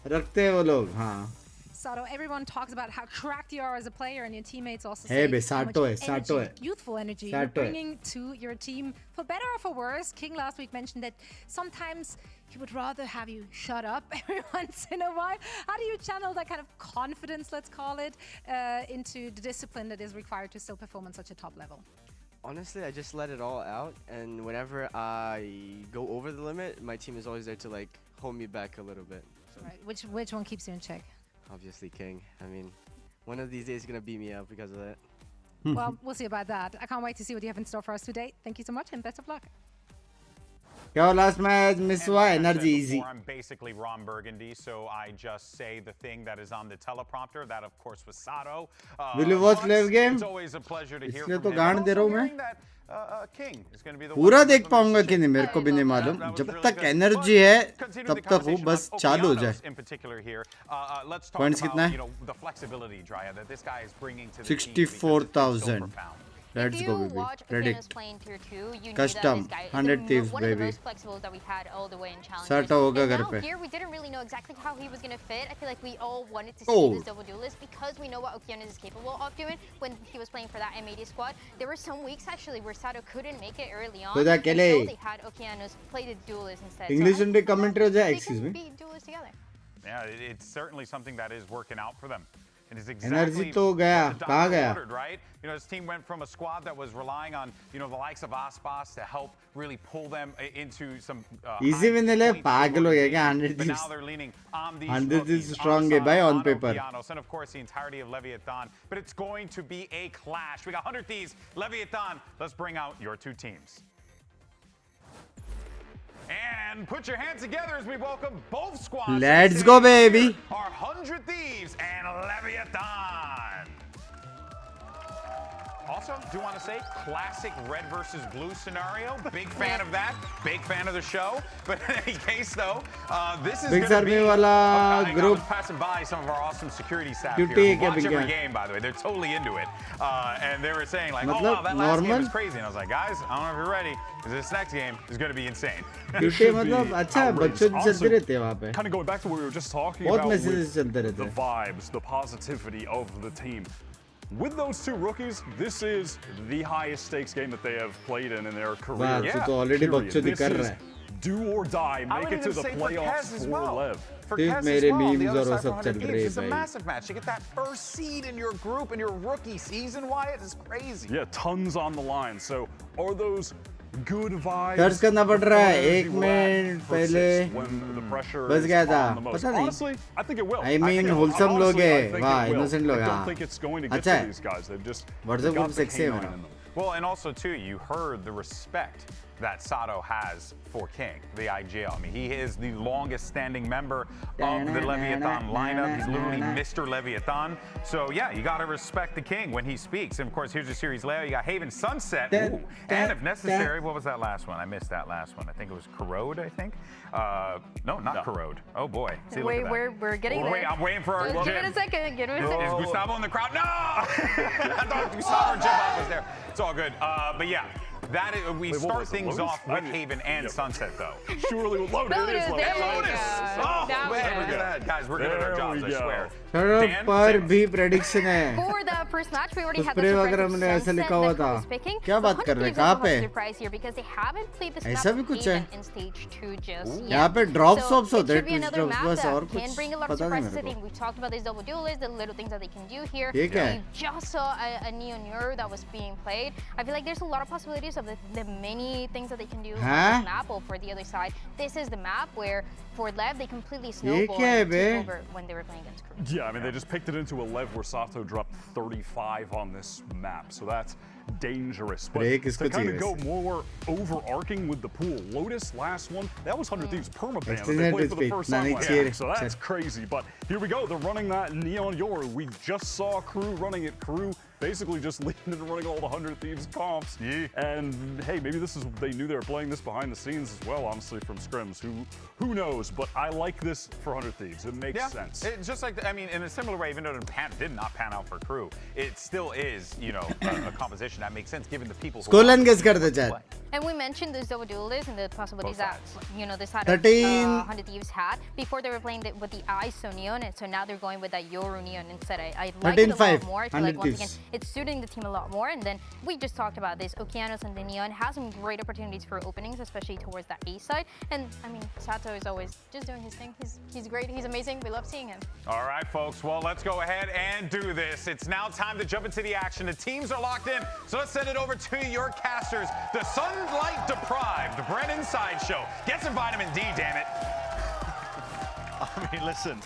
रखते हैं वो लोग. हाँ. Sato, everyone talks about how cracked you are as a player, and your teammates also Hey, say Sato how much है, Sato energy, है. youthful energy Sato you're है. bringing to your team, for better or for worse. King last week mentioned that sometimes he would rather have you shut up every once in a while. How do you channel that kind of confidence, let's call it, into the discipline that is required to still perform on such a top level? Honestly, I just let it all out, and whenever I go over the limit, my team is always there to like hold me back a little bit. So. Right. Which one keeps you in check? Obviously, King. I mean, one of these days he's gonna beat me up because of that. Well, we'll see about that. I can't wait to see what you have in store for us today. Thank you so much, and best of luck. Yo, last match miss हुआ. Energy easy. I'm basically Ron Burgundy, so I just say the thing that is on the teleprompter. That, of course, was Sato. Will you watch live game? It's always a pleasure to hear इसलिए from तो him. गांड दे रहा हूँ मैं. King is going to be the पूरा देख पाऊंगा कि नहीं मेरे को भी नहीं मालूम. जब तक एनर्जी है तब तक हूँ बस चालू हो जाए. Points कितना है? 64,000. Let's go, baby. Predict. Custom. 100 thieves, baby. Sato होगा घर पे. Here we didn't really know exactly how he was going to fit. I feel like we all wanted to see this double duelist because we know what Okeanos is capable of doing when he was playing for that M80 squad. There were some weeks actually where Sato couldn't make it early on. खुद अकेले. So they had Okeanos play the duelist instead. English उनके commentary हो जाए. Excuse me. Be duelists together. Yeah, it's certainly something that is working out for them. It is Energy तो गया. कहाँ गया? Right? You know, this team went from a squad that was relying on, the likes of Aspas to help really pull them into some easy win ले पागल हो गया क्या 100 but thieves. now they're leaning on these 100 thieves strong है भाई on paper. And of course the entirety of Leviathan, but it's going to be a clash. We got 100 thieves, Leviathan. Let's bring out your two teams. And put your hands together as we welcome both squads. Let's go, baby. Our 100 Thieves and Leviathan. Also, do want to say, classic red versus blue scenario. Big fan of that. Big fan of the show. But in any case, though, this is going to be... I was passing by some of our awesome security staff here who watch every game, by the way. They're totally into it. And they were saying, like, oh, wow, that last game was crazy. And I was like, guys, I don't know if you're ready, because this next game is going to be insane. Kind of going back to what we were just talking about with the vibes, the positivity of the team. With those two rookies, this is the highest stakes game that they have played in their career. This is do or die, make it to the playoffs for Lev. For Kez as well, the other side for 100 Thieves, it's a massive match. You get that first seed in your group in your rookie season, Wyatt, is crazy. Yeah, tons on the line. So are those good vibes? Search करना पड़ रहा है 1 minute पहले बस गया था पता नहीं. I mean wholesome लोग हैं वाह innocent लोग हैं. अच्छा है WhatsApp group सेक्सी है मेरा. Well, and also too, you heard the respect that Sato has for King, the Aajao. I mean, he is the longest standing member of the Leviathan lineup. He's literally Mr. Leviathan. So yeah, you got to respect the King when he speaks. And of course, here's your series layout. You got Haven Sunset. Ooh. And if necessary, what was that last one? I missed that last one. I think it was Corrode, I think. No, not Corrode. Oh boy. See, Wait, we're getting there. Wait, I'm waiting for our Give it a second. Give it a second. Is Gustavo in the crowd? No! I thought Gustavo Jim was there. It's all good. But yeah. That is, we start things off with Haven and Sunset, though. Surely with Lotus. Lotus, It is there Lotus. you go. Oh, Now man, we're we're good. Guys, we're good at our jobs, I swear. पर भी prediction है. For the first match, we already उस had पर the अगर surprise हमने of ऐसा Sunset लिखा हुआ that था. was picking. क्या बात कर रहे हैं? कहाँ पे? Surprise here because they haven't played this ऐसा भी map कुछ है. even in stage 2 just yet. यहाँ पे drops So drops होते it हैं. should be another map बस और that कुछ can bring a lot of पता नहीं surprises. I मेरे think को. we've talked about these double duelists, the little things that they can do here. ये क्या है? We just saw a Neon Euro that was being played. I feel like there's a lot of possibilities of the many things that they can do on this map. Or for the other side, this is the map where for Lev they completely snowballed and took over when they were playing against Crew. Yeah, I mean, they just picked it into a Lev where Sato dropped 35 on this map, so that's dangerous. But to kind of go more overarching with the pool, Lotus last one, that was 100 Thieves permaban that they played for the first time last year, so that's crazy. But here we go, they're running that Neon Yor. We just saw Crew running it. Crew basically just leading and running all the 100 Thieves comps. Yeah. And hey, maybe this is, they knew they were playing this behind the scenes as well, honestly, from scrims. Who knows? But I like this for 100 Thieves. It makes sense. It's just like, I mean, in a similar way, even though it did not pan out for Crew, it still is, you know, a composition that makes sense given the people who Skolan guess कर दे चल. And we mentioned those double duelists and the possibilities that, you know, this side 13. of 100 Thieves had before they were playing with the ISO Neon, and so now they're going with that Yoru Neon instead. I like it a lot more. I feel like once again, it's suiting the team a lot more. And then we just talked about this. Okeanos and the Neon has some great opportunities for openings, especially towards that A side. And I mean, Sato is always just doing his thing. He's great. He's amazing. We love seeing him. All right, folks. Well, let's go ahead and do this. It's now time to jump into the action. The teams are locked in, so let's send it over to your casters. The sunlight deprived Brennan Sideshow. Get some vitamin D, damn it. I mean, listen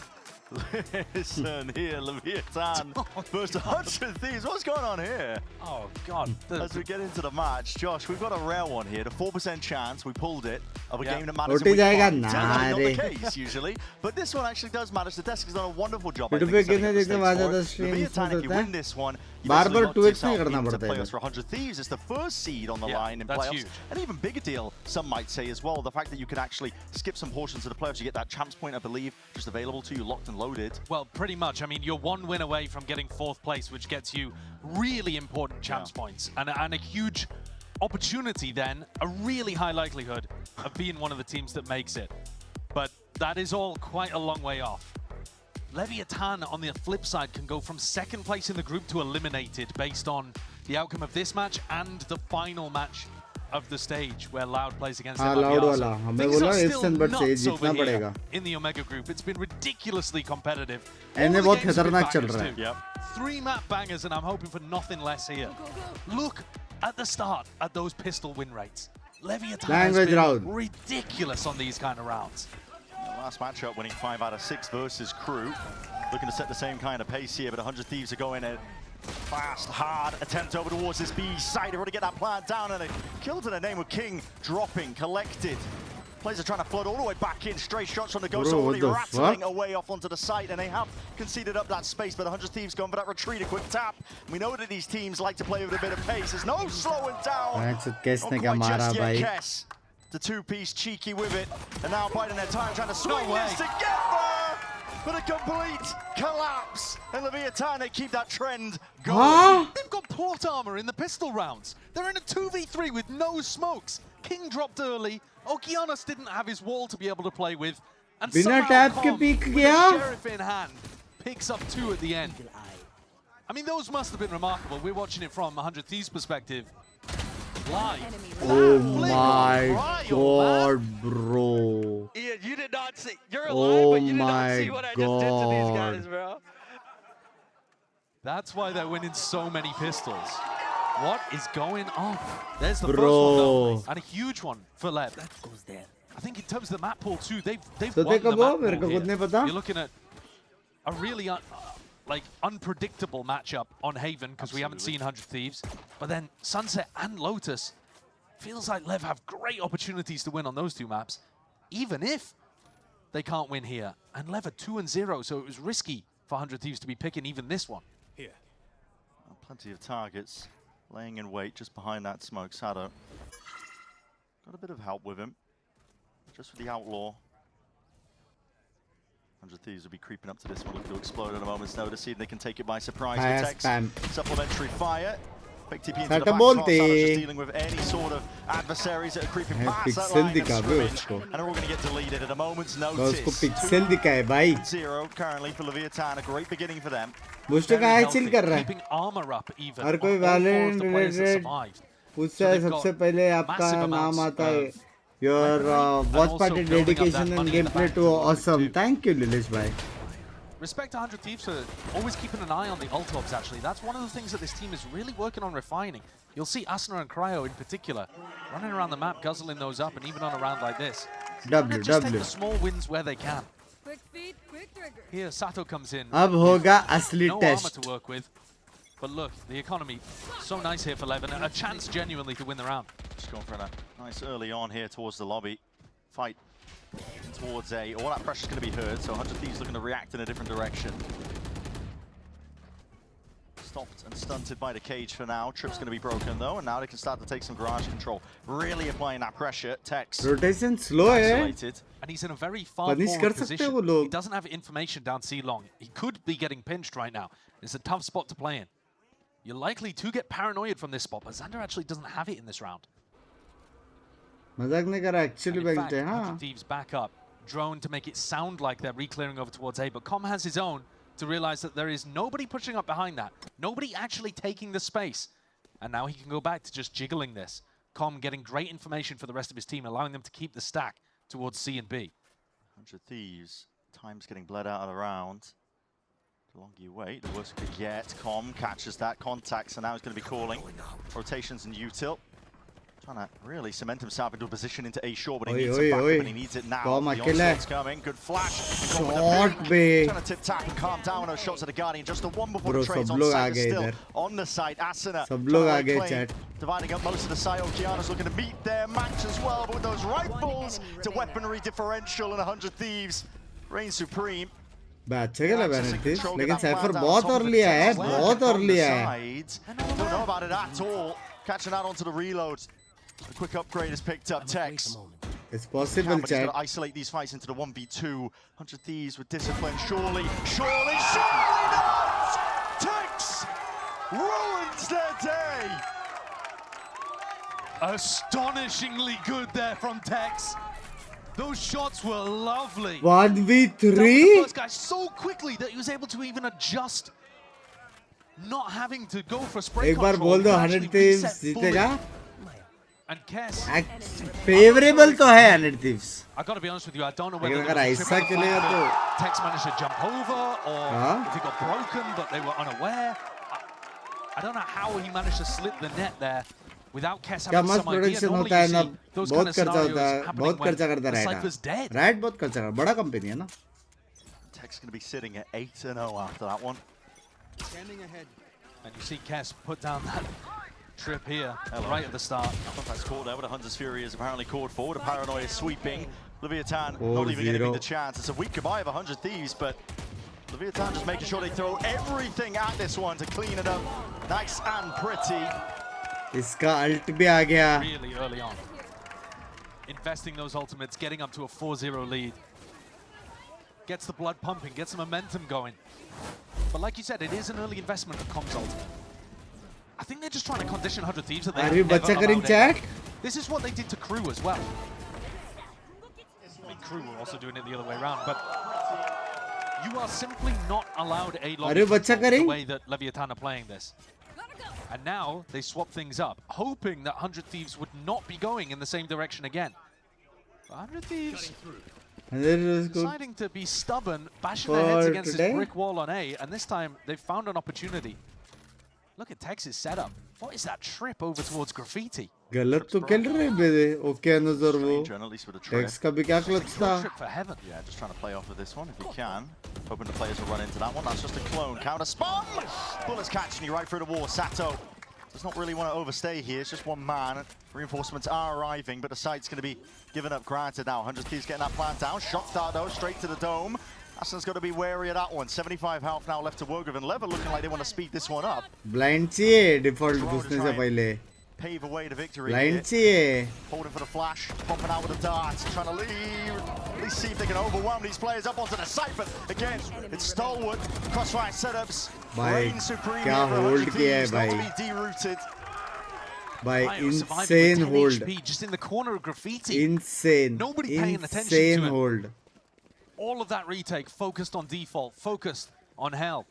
here, Leviathan versus 100 Thieves. What's going on here? Oh, God. As we get into the match, Josh, we've got a rare one here. The 4% chance, we pulled it, of a game that matters in week 5. Not the case, usually. But this one actually does matter. The desk has done a wonderful job. I think, Leviathan, if you win this one, you basically locked yourself into playoffs for 100 Thieves. It's the first seed on the line in playoffs. Huge. An even bigger deal, some might say as well, the fact that you can actually skip some portions of the playoffs. You get that champs point, I believe, just available to you, locked and loaded. Well, pretty much. I mean, you're one win away from getting 4th place, which gets you really important champs points and a huge opportunity then, a really high likelihood of being one of the teams that makes it. But that is all quite a long way off. Leviathan, on the flip side, can go from 2nd place in the group to eliminated based on the outcome of this match and the final match of the stage where Loud plays against MRBR. Things are still nuts over here in the Omega group. It's been ridiculously competitive. And they बहुत खतरनाक चल रहा है. Yep. 3 map bangers, and I'm hoping for nothing less here. Look at the start at those pistol win rates. Leviathan has been ridiculous on these kind of rounds. Last matchup, winning 5 out of 6 versus Crew. Looking to set the same kind of pace here, but 100 Thieves are going in. Fast, hard attempt over towards this B side. They've already get that plant down, and a kill to the name of King dropping, collected. Players are trying to flood all the way back in. Straight shots from the Ghost, already rattling away off onto the site, and they have conceded up that space, but 100 Thieves gone for that retreat, a quick tap. We know that these teams like to play with a bit of pace. There's no slowing down. Not quite just yet, Kess. The 2-piece cheeky with it, and now biding their time, trying to swing this together. But a complete collapse, and Leviathan, they keep that trend going. They've got plot armor in the pistol rounds. They're in a 2v3 with no smokes. King dropped early. Okeanos didn't have his wall to be able to play with. And somehow Com, with a Sheriff in hand, picks up 2 at the end. I mean, those must have been remarkable. We're watching it from 100 Thieves' perspective. Live. Oh my God, bro. Ian, you did not see. You're alive, but you did not see what I just did to these guys, bro. That's why they're winning so many pistols. What is going on? There's the first one, and a huge one for Lev. That goes there. I think in terms of the map pool too, they've won the map pool here. You're looking at a really like unpredictable matchup on Haven because we haven't seen 100 Thieves. But then Sunset and Lotus feels like Lev have great opportunities to win on those two maps, even if they can't win here. And Lev are 2-0, so it was risky for 100 Thieves to be picking even this one. Here. Plenty of targets laying in wait just behind that smoke. Sado got a bit of help with him. Just for the Outlaw. 100 Thieves will be creeping up to this one, looking to explode at a moment's notice, see if they can take it by surprise. Supplementary fire. Big TP into the back spot. Sado's just dealing with any sort of adversaries that are creeping past that line of scrimmage, and are all going to get deleted at a moment's notice. 2-0 currently for Leviathan, a great beginning for them. Mushto कहाँ है chill कर रहा है? Keeping armor up even. हर कोई Valorant related पूछता है सबसे पहले आपका नाम आता है. Your Watchparty dedication and gameplay too awesome. Thank you, Lilish bhai. Respect to 100 Thieves for always keeping an eye on the ult-ops, actually. That's one of the things that this team is really working on refining. You'll see Asuna and Cryo in particular running around the map, guzzling those up, and even on a round like this. Just take the small wins where they can. Quick feet, quick trigger. Here, Sato comes in. अब होगा असली no test. armor to work with. But look, the economy, so nice here for Levin. A chance genuinely to win the round. Just going for that nice early on here towards the lobby. Fight towards A. All that pressure's going to be heard, so 100 Thieves looking to react in a different direction. Stopped and stunted by the cage for now. Trip's going to be broken though, and now they can start to take some garage control. Really applying that pressure. Tex. Rotation slow है. And he's in a very far forward position. He doesn't have information down C long. He could be getting pinched right now. It's a tough spot to play in. You're likely to get paranoid from this spot, but Xander actually doesn't have it in this round. मजाक नहीं कर रहा actually bank पे हाँ. Thieves back up. Drone to make it sound like they're reclearing over towards A, but Com has his own to realize that there is nobody pushing up behind that. Nobody actually taking the space. And now he can go back to just jiggling this. Com getting great information for the rest of his team, allowing them to keep the stack towards C and B. 100 Thieves. Time's getting bled out of the round. The longer you wait, the worse it could get. Com catches that contact, so now he's going to be calling rotations and util. Trying to really cement himself into a position into A short, but he needs it back, but he needs it now. The onslaught's coming. Good flash. Trying to tip tap and calm down those shots at the Guardian. Just the one before the trades on site is still on the site. Asuna dividing up most of the site. Okeana's looking to meet their match as well, but with those rifles to weaponry differential and 100 Thieves reign supreme. अच्छा खेला banner थी, लेकिन cipher बहुत early है, बहुत early है. Don't know about it at all. Catching out onto the reloads. A quick upgrade is picked up. Tex. It's possible, Chat. Got to isolate these fights into the 1v2. 100 Thieves with discipline. Surely not! Tex ruins their day. Astonishingly good there from Tex. Those shots were lovely. 1v3? The first guy so quickly that he was able to even adjust, not having to go for spray control. एक बार बोल दो 100 Thieves जीतेगा. And Kess. Favorable तो है 100 Thieves. I gotta be honest with you, I don't know whether अगर ऐसा खेलेगा तो Tex managed to jump over or if he got broken, but they were unaware. I don't know how he managed to slip the net there without Kess having some idea. Normally you see those kind of scenarios happening when the Cypher's dead. Right, बहुत खर्चा करता है. बड़ा company है ना. Tex going to be sitting at 8-0 after that one. Standing ahead. And you see Kess put down that trip here right at the start. That's called there, but a Hunter's Fury is apparently called forward. A Paranoia is sweeping. Leviathan not even giving the chance. It's a weak goodbye of 100 Thieves, but Leviathan just making sure they throw everything at this one to clean it up. Nice and pretty. इसका ult भी आ गया. Really early on. Investing those ultimates, getting up to a 4-0 lead. Gets the blood pumping, gets the momentum going. But like you said, it is an early investment of Com's ultimate. I think they're just trying to condition 100 Thieves that they never allowed chat? This is what they did to Crew as well. I mean, Crew were also doing it the other way around, but you are simply not allowed a lot of the way that Leviathan are playing this. And now they swap things up, hoping that 100 Thieves would not be going in the same direction again. 100 Thieves deciding to be stubborn, bashing their heads against this brick wall on A, and this time they've found an opportunity. Look at Tex's setup. What is that trip over towards Graffiti? गलत तो खेल रहे बेदे okay अनजर वो Stranger, at least with a trip. टेक्स का भी क्या clutch था Yeah, just trying to play off of this one if he can. Hoping the players will run into that one. That's just a clone. Counter spawn! Bullets catching you right through the wall. Sato does not really want to overstay here. It's just one man. Reinforcements are arriving, but the site's going to be given up granted now. 100 Thieves getting that plant down. Shot start though, straight to the dome. Aston's got to be wary of that one. 75 health now left to work with, and Lever looking like they want to speed this one up. Blind चाहिए default घुसने से पहले Pave away to victory. Blind चाहिए Holding for the flash, popping out with the darts, trying to leave. At least see if they can overwhelm these players up onto the site. But again, it's stalwart. Crossfire setups. भाई Reign supreme क्या here for 100 hold किया है Thieves, not भाई to be derooted. भाई Surviving insane with 10 hold HP just in the corner of graffiti. insane Nobody paying attention insane to him. hold All of that retake focused on default, focused on hell.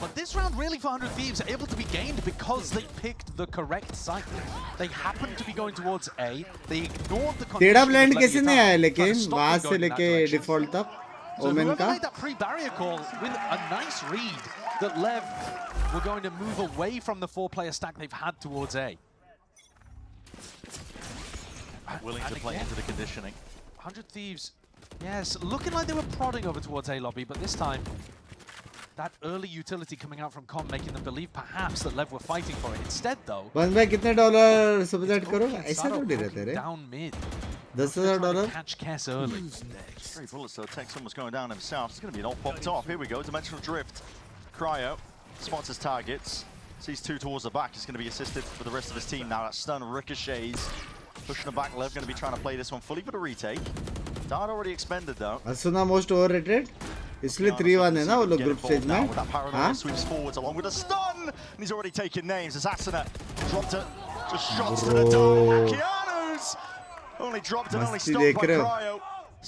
But this round really for 100 Thieves able to be gained because they picked the correct site. They happened to be going towards A. They ignored the टेढ़ा condition blind of कैसे letting नहीं it आया out, लेकिन trying to stop वहां them से going in that लेके direction. Default तक So women whoever का made that pre-barrier call with a nice read that Lev were going to move away from the 4-player stack they've had towards A. Willing to play into the conditioning. 100 Thieves, yes, looking like they were prodding over towards A lobby, but this time, that early utility coming out from Com making them believe perhaps that Lev were fighting for it. Instead, though, बंद भाई कितने dollar सुबह करोगे ऐसा Sato थोड़ी रहते रे down mid. $10,000 Catch Kess early. Three bullets though. Tex almost going down himself. It's going to be an all popped off. Here we go. Dimensional drift. Cryo spots his targets. Sees two towards the back. He's going to be assisted for the rest of his team now. That stun ricochets. Pushing the back left. Going to be trying to play this one fully for the retake. Dart already expended though. Asuna most overrated इसलिए 3-1 है ना वो लोग group stage में That paranoia हाँ sweeps forwards along with a stun. And he's already taken names. As Asuna dropped it. Just shots to the dome. Keanu's only dropped and only मस्ती stopped देख by रहे हो Cryo.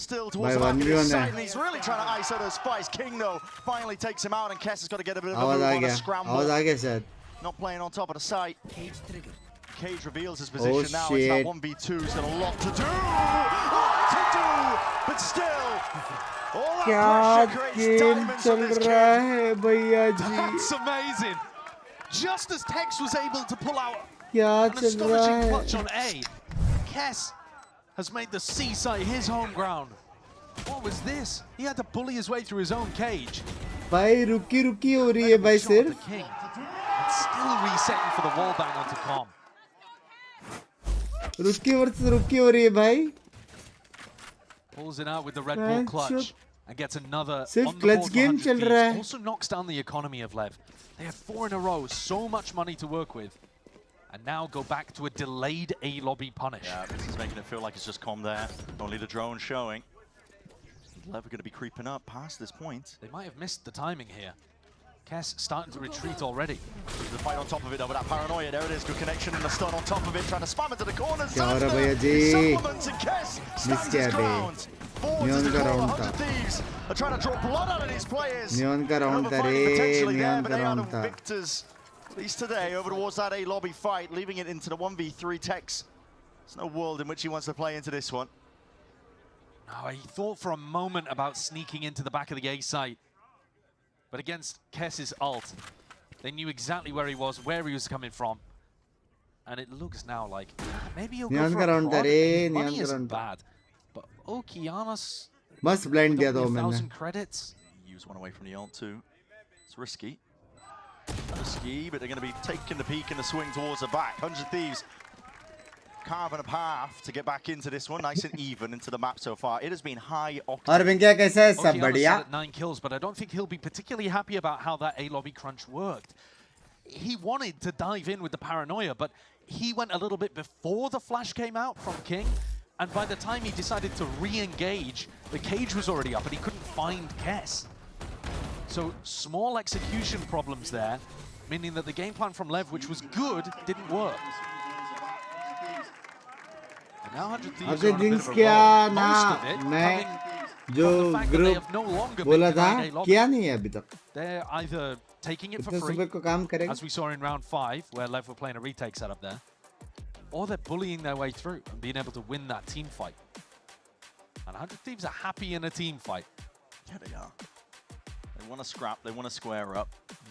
Still towards भाई the back of 1v1 his है side, and he's really trying to ISO those spies. King though finally takes him out, and Kess has got to get a bit of a आवाज move uh on a गया scramble. आवाज आ गया शायद Not playing on top of the site. Cage reveals his Oh, position now. It's that shit. 1v2. He's got a lot to do. Lot to do. But still, all that क्या pressure creates game diamonds चल on this रहा kid. है भैया जी That's amazing. Just as Tex was able to pull out क्या an चल रहा astonishing है clutch on A, Kess has made the C site his home ground. What was this? He had to bully his way through his own cage. भाई रुकी रुकी हो रही है भाई सिर्फ King. And still resetting for the wall bang onto Com. रुकी versus रुकी हो रही है भाई Pulls it out with the Red Bull clutch and gets another सिर्फ on the clutch board for game 100 चल रहा Thieves. है Also knocks down the economy of Lev. They have 4 in a row, so much money to work with. And now go back to a delayed A lobby punish. Yeah, this is making it feel like it's just calm there. Only the drone showing. Lever going to be creeping up past this point. They might have missed the timing here. Kess starting to retreat already. The fight on top of it, though, with that paranoia. There it is, good connection and the stun on top of it, trying to spam into the corners. क्या हो रहा है भैया जी Supplements and Kess miss stands किया his बे ground. Forward to neon the का core, round 100 था Thieves are trying to draw blood out of these players. Neon का राउंड था Another रे fight potentially there, neon but का they are round the था victors, at least today, over towards that A lobby fight, leaving it into the 1v3 Tex. There's no world in which he wants to play into this one. Oh, he thought for a moment about sneaking into the back of the A site. But against Kess's ult, they knew exactly where he was, where he was coming from. And it looks now like maybe he'll go neon for का a round था prod. रे His neon money का isn't round था bad. But Okeanos बस blind with दिया था only वो मैंने 1,000 credits. Use one away from the ult too. It's risky. Risky, but they're going to be taking the peek and the swing towards the back. 100 Thieves carving a path to get back into this one, nice and even into the map so far. It has been high octane. और बिंकिया कैसा है सब Okeanos बढ़िया sat at 9 kills, but I don't think he'll be particularly happy about how that A lobby crunch worked. He wanted to dive in with the paranoia, but he went a little bit before the flash came out from King. And by the time he decided to re-engage, the cage was already up and he couldn't find Kess. So small execution problems there, meaning that the game plan from Lev, which was good, didn't work. And now 100 Thieves अबे are on a bit jinx of a क्या roll. ना Most of it मैं coming जो from the fact that they group have no longer been बोला था denied A lobby. किया नहीं है अभी तक They're either taking it for इतने free, सुबह को काम करेगा as we saw in round 5, where Lev were playing a retake setup there, or they're bullying their way through and being able to win that team fight. And 100 Thieves are happy in a team fight. Yeah, they are. They want to scrap, they want to square up.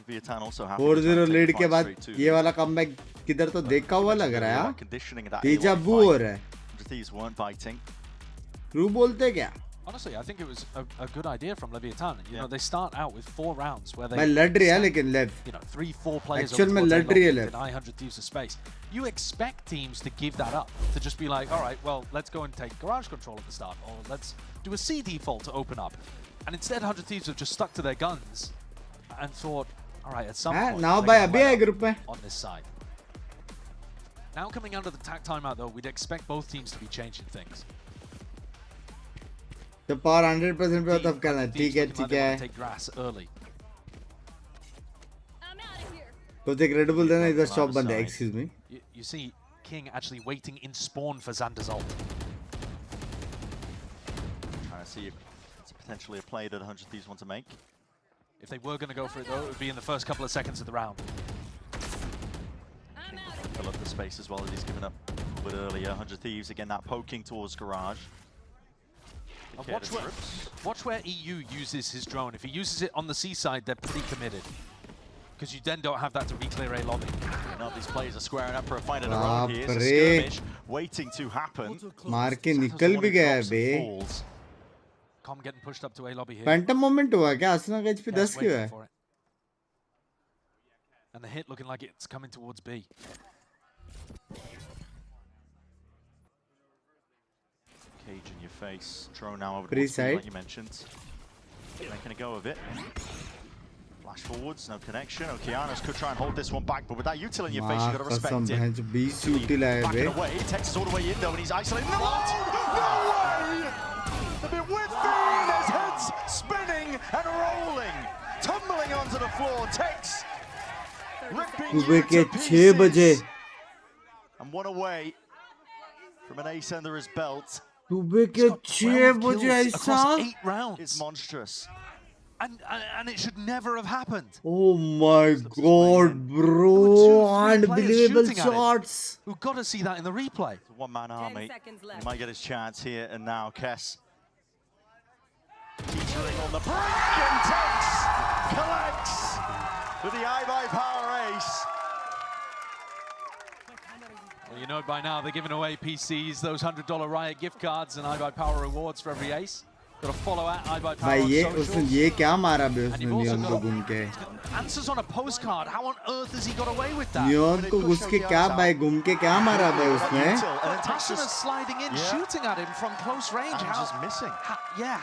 Viatan also happy. 4-0 lead के बाद straight to ये वाला comeback किधर तो देखा हुआ लग रहा है. Conditioning of that Deja A-Lock vu हो fight. रहा है. Thieves weren't biting. Crew बोलते क्या? Honestly, I think it was a good idea from Leviathan. You know, they start out with 4 rounds where they. भाई लड़ रही है लेकिन Lev. You know, 3-4 players. Actual में लड़ रही है Lev. Deny 100 Thieves of space. You expect teams to give that up, to just be like, all right, well, let's go and take garage control at the start, or let's do a C default to open up. And instead, 100 Thieves have just stuck to their guns and thought, all right, at some point, now by अभी आए group में. On this side. Now coming out of the tack timeout, though, we'd expect both teams to be changing things. The power 100% पे तब करना है. ठीक है. Take grass early. तो एक Red Bull देना इधर shop बंद है. Excuse me. You see King actually waiting in spawn for Xander's ult. Trying to see if it's potentially a play that 100 Thieves want to make. If they were going to go for it, though, it would be in the first couple of seconds of the round. Fill up the space as well as he's given up a bit earlier. 100 Thieves, again, that poking towards garage. Watch where EU uses his drone. If he uses it on the seaside, they're pretty committed. Because you then don't have that to re-clear a lobby. Now these players are squaring up for a fight in the road here. It's a skirmish waiting to happen. मार के निकल भी गया है बे. Com getting pushed up to a lobby here. Phantom moment हुआ क्या? आसना का HP 10 क्यों है? And the hit looking like it's coming towards B. Cage in your face. Drone now over Free side. like you mentioned. Making a go of it. Flash forwards, no connection. Okeanos could try and hold this one back, but with that util in your face, you've got to respect it. 20 util है बे. Backing away, Texas all the way in though, and he's isolated. No way! A bit whiffy, there's heads spinning and rolling, tumbling onto the floor. Tex ripping you to pieces. And one away from an ace under his belt. सुबह के 6 बजे ऐसा. 8 rounds. It's monstrous. And it should never have happened. Oh my god, bro. Unbelievable shots. We've got to see that in the replay. One-man army. He might get his chance here and now. Kess teetering on the brink and Tex collects with the iBuyPower ace. Well, you know by now they're giving away PCs, those $100 Riot gift cards and iBuyPower rewards for every ace. Got to follow out iBuyPower भाई ये उसने ये क्या मारा बे उसने Neon को घूम के. Answers on a postcard. How on earth has he got away with that? Neon को घुस के क्या भाई घूम के क्या मारा बे उसने? Asuna's sliding in, shooting at him from close range. How's missing?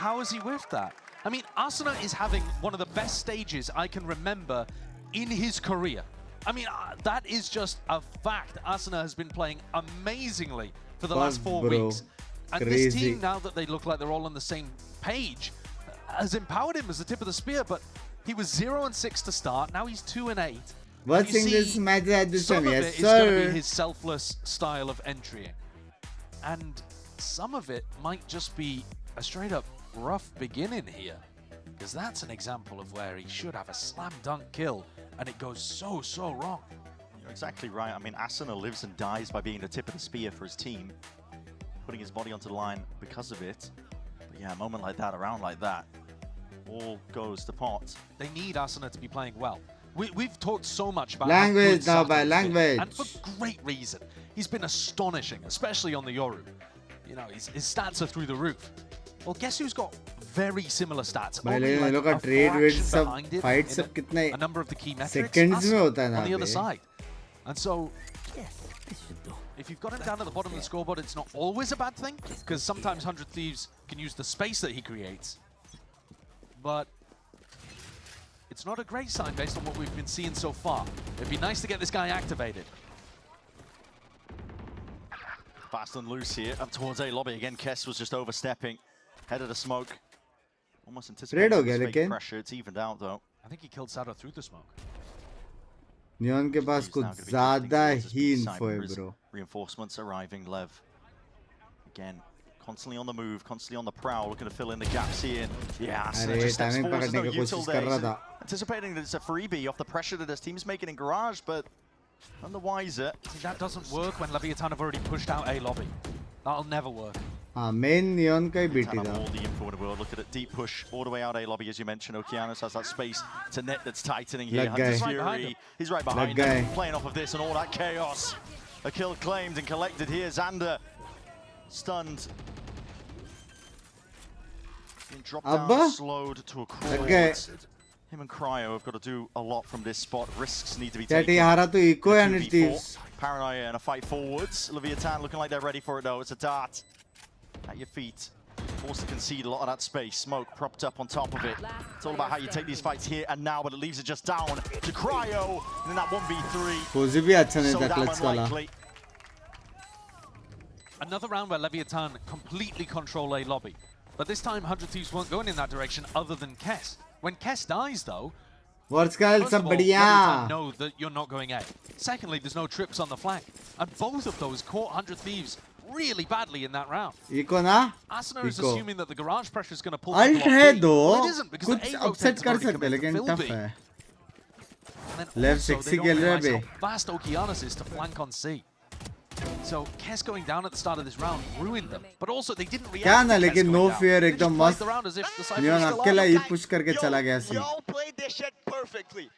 How has he whiffed that? I mean, Asuna is having one of the best stages I can remember in his career. I mean, that is just a fact. Asuna has been playing amazingly for the last 4 weeks. And Crazy. this team, now that they look like they're all on the same page, has empowered him as the tip of the spear. But he was 0-6 to start. Now he's 2-8. Watching this match at this time, yes Some of it is going to sir. be his selfless style of entrying. And some of it might just be a straight up rough beginning here. Because that's an example of where he should have a slam dunk kill. And it goes so wrong. You're exactly right. I mean, Asuna lives and dies by being the tip of the spear for his team. Putting his body onto the line because of it. But yeah, a moment like that, a round like that, all goes to pot. They need Asuna to be playing well. We've talked so much about Language now by Saturday's language. been, and for great reason. He's been astonishing, especially on the Yoru. You know, his stats are through the roof. Well, guess who's got very similar stats? भाई Only लेकिन like लोग का a trade fraction rate सब behind it fight in सब कितने a number of the key metrics. seconds में होता है ना on the other bay. side. And so, if you've got him down at the bottom of the scoreboard, it's not always a bad thing, because sometimes 100 Thieves can use the space that he creates. But it's not a great sign based on what we've been seeing so far. It'd be nice to get this guy activated. Fast and loose here, up towards A lobby again. Kess was just overstepping, head of the smoke. Almost anticipating this fake pressure. It's evened out though. I think he killed Sato through the smoke. Neon के पास कुछ ज़्यादा ही info है bro. Reinforcements arriving, Lev. Again, constantly on the move, constantly on the prowl, looking to fill in the gaps here. Yeah, अरे timing पकड़ने की कोशिश कर रहा था. Anticipating that it's a freebie off the pressure that his team's making in Garage, but none the wiser. See, that doesn't work when Leviathan have already pushed out A lobby. That'll never work. हाँ main neon का ही beat था. All the info in the world. Look at it, deep push all the way out A lobby as you mentioned. Okeanos has that space to net that's tightening here. Hunter's Fury, he's right behind him, playing off of this and all that chaos. A kill claimed and collected here. Xander stunned. Being dropped down, slowed to a crawl. Him and Cryo have got to do a lot from this spot. Risks need to be taken. Paranoia and a fight forwards. Leviathan looking like they're ready for it though. It's a dart at your feet. Forced to concede a lot of that space. Smoke propped up on top of it. It's all about how you take these fights here and now, but it leaves it just down to Cryo. And then that 1v3. So damn unlikely. Another round where Leviathan completely control A lobby. But this time 100 Thieves weren't going in that direction other than Kess. When Kess dies though, first of all, Leviathan know that you're not going A. Secondly, there's no trips on the flank. And both of those caught 100 Thieves really badly in that round. Asuna is assuming that the garage pressure is going to pull Alt hai do. Well, it isn't because कुछ upset कर सकते लेकिन tough है. Left sexy खेल रहा है बे. How fast Okeanos is to flank on C. So Kess going down at the start of this round ruined them, but also they didn't react. क्या ना लेकिन no fear एकदम मस्त. नियॉन अकेला ही push करके चला गया सी. Y'all played this shit perfectly.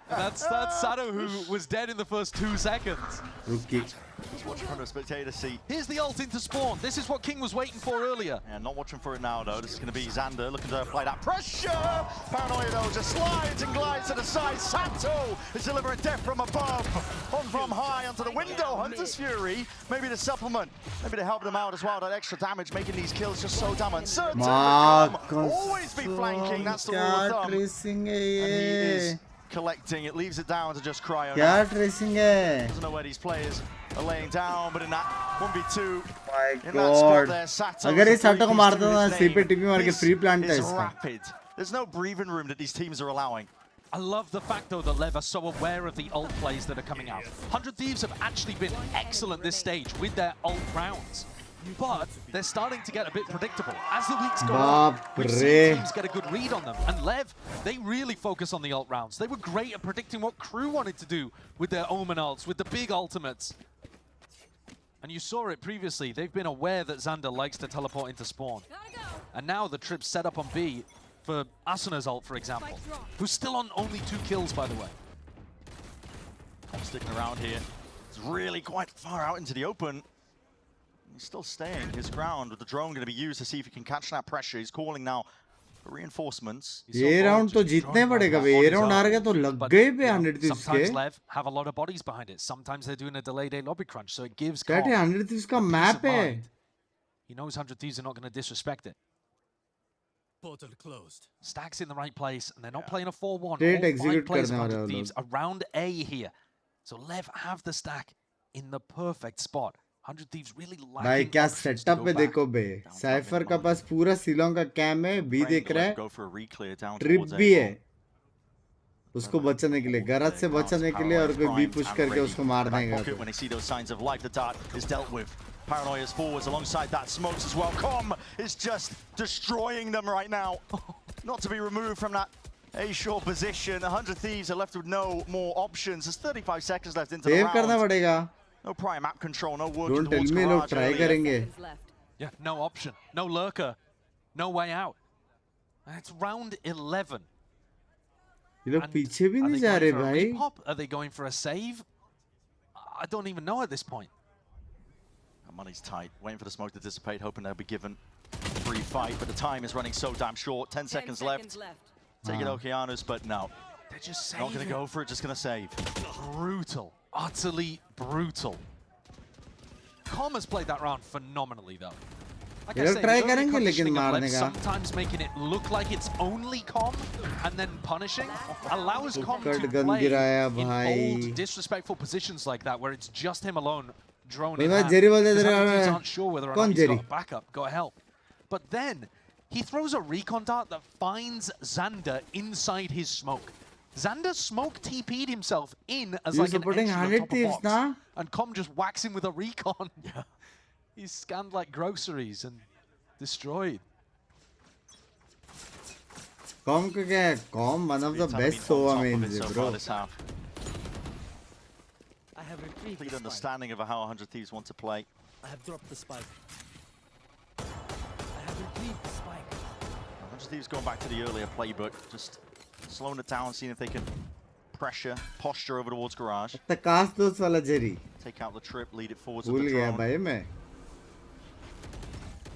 That's Sado who was dead in the first 2 seconds. Rookie. Just watching from a spectator seat. Here's the ult into spawn. This is what King was waiting for earlier. Yeah, not watching for it now though. This is going to be Xander looking to apply that pressure. Paranoia though just slides and glides to the side. Sato is delivering death from above. On from high onto the window. Hunter's Fury. Maybe to supplement. Maybe to help them out as well. That extra damage making these kills just so damn uncertain. Always be flanking. That's the rule of thumb. And he is collecting. It leaves it down to just Cryo. Doesn't know where these players are laying down, but in that 1v2, in that spot there, Sato. अगर ये Sato को मारता तो C पे TP मार के free plant है इसका. Rapid. There's no breathing room that these teams are allowing. I love the fact though that Lev are so aware of the ult plays that are coming out. 100 Thieves have actually been excellent this stage with their ult rounds. But they're starting to get a bit predictable. As the weeks go on, we've seen teams get a good read on them. And Lev, they really focus on the ult rounds. They were great at predicting what Crew wanted to do with their Omen ults, with the big ultimates. And you saw it previously. They've been aware that Xander likes to teleport into spawn. And now the trip's set up on B for Asuna's ult, for example, who's still on only 2 kills, by the way. Sticking around here. It's really quite far out into the open. He's still staying his ground with the drone going to be used to see if he can catch that pressure. He's calling now for reinforcements. ये round तो जीतने पड़ेगा बे. ये round हार गया तो लग गए पे 100 Thieves के. Sometimes Lev have a lot of bodies behind it. Sometimes they're doing a delayed A lobby crunch, so it gives. क्या 100 Thieves का map है. He knows 100 Thieves are not going to disrespect it. Portal closed. Stacks in the right place, and they're not playing a 4-1. Straight execute players करने वाले 100 हैं Thieves around A here. So Lev have the stack in the perfect spot. 100 Thieves really like. भाई क्या setup है देखो बे. Cypher का पास पूरा सिलोंग का कैम है. B देख रहा है. Trip भी है. उसको बचाने के लिए, गरज से बचाने के लिए और कोई B push करके उसको मार देगा. When they see those signs of life, the dart is dealt with. Paranoia's forwards alongside that smokes as well. Com is just destroying them right now. Not to be removed from that A-shore position. 100 Thieves are left with no more options. There's 35 seconds left into the round. करना पड़ेगा. No prior map control, no work. Don't tell me लोग try करेंगे. Yeah, no option, no lurker, no way out. It's round 11. ये लोग पीछे भी नहीं जा रहे भाई. Are they going for a save? I don't even know at this point. Money's tight, waiting for the smoke to dissipate, hoping they'll be given a free fight, but the time is running so damn short. 10 seconds left. Take it Okeanos, but no. They're just not going to go for it, just going to save. Brutal, utterly brutal. Com has played that round phenomenally though. Like I say, sometimes making it look like it's only Com and then punishing allows Com to play in bold, disrespectful positions like that where it's just him alone. Drone in hand. Aren't sure whether or not he's got a backup, got help. But then he throws a recon dart that finds Xander inside his smoke. Xander smoke TP'd himself in as like an entry on top of box. And Com just whacks him with a recon. Yeah. He's scanned like groceries and destroyed. Com का क्या है? Com one of the best Sova mains है bro. Complete understanding of how 100 Thieves want to play. I have dropped the spike. I have retrieved the spike. Hundred Thieves going back to the earlier playbook, just slowing it down, seeing if they can pressure, posture over towards Garage. तकास दोस्त वाला Jerry Take out the trip, lead it forwards with भूल the गया drone. भाई मैं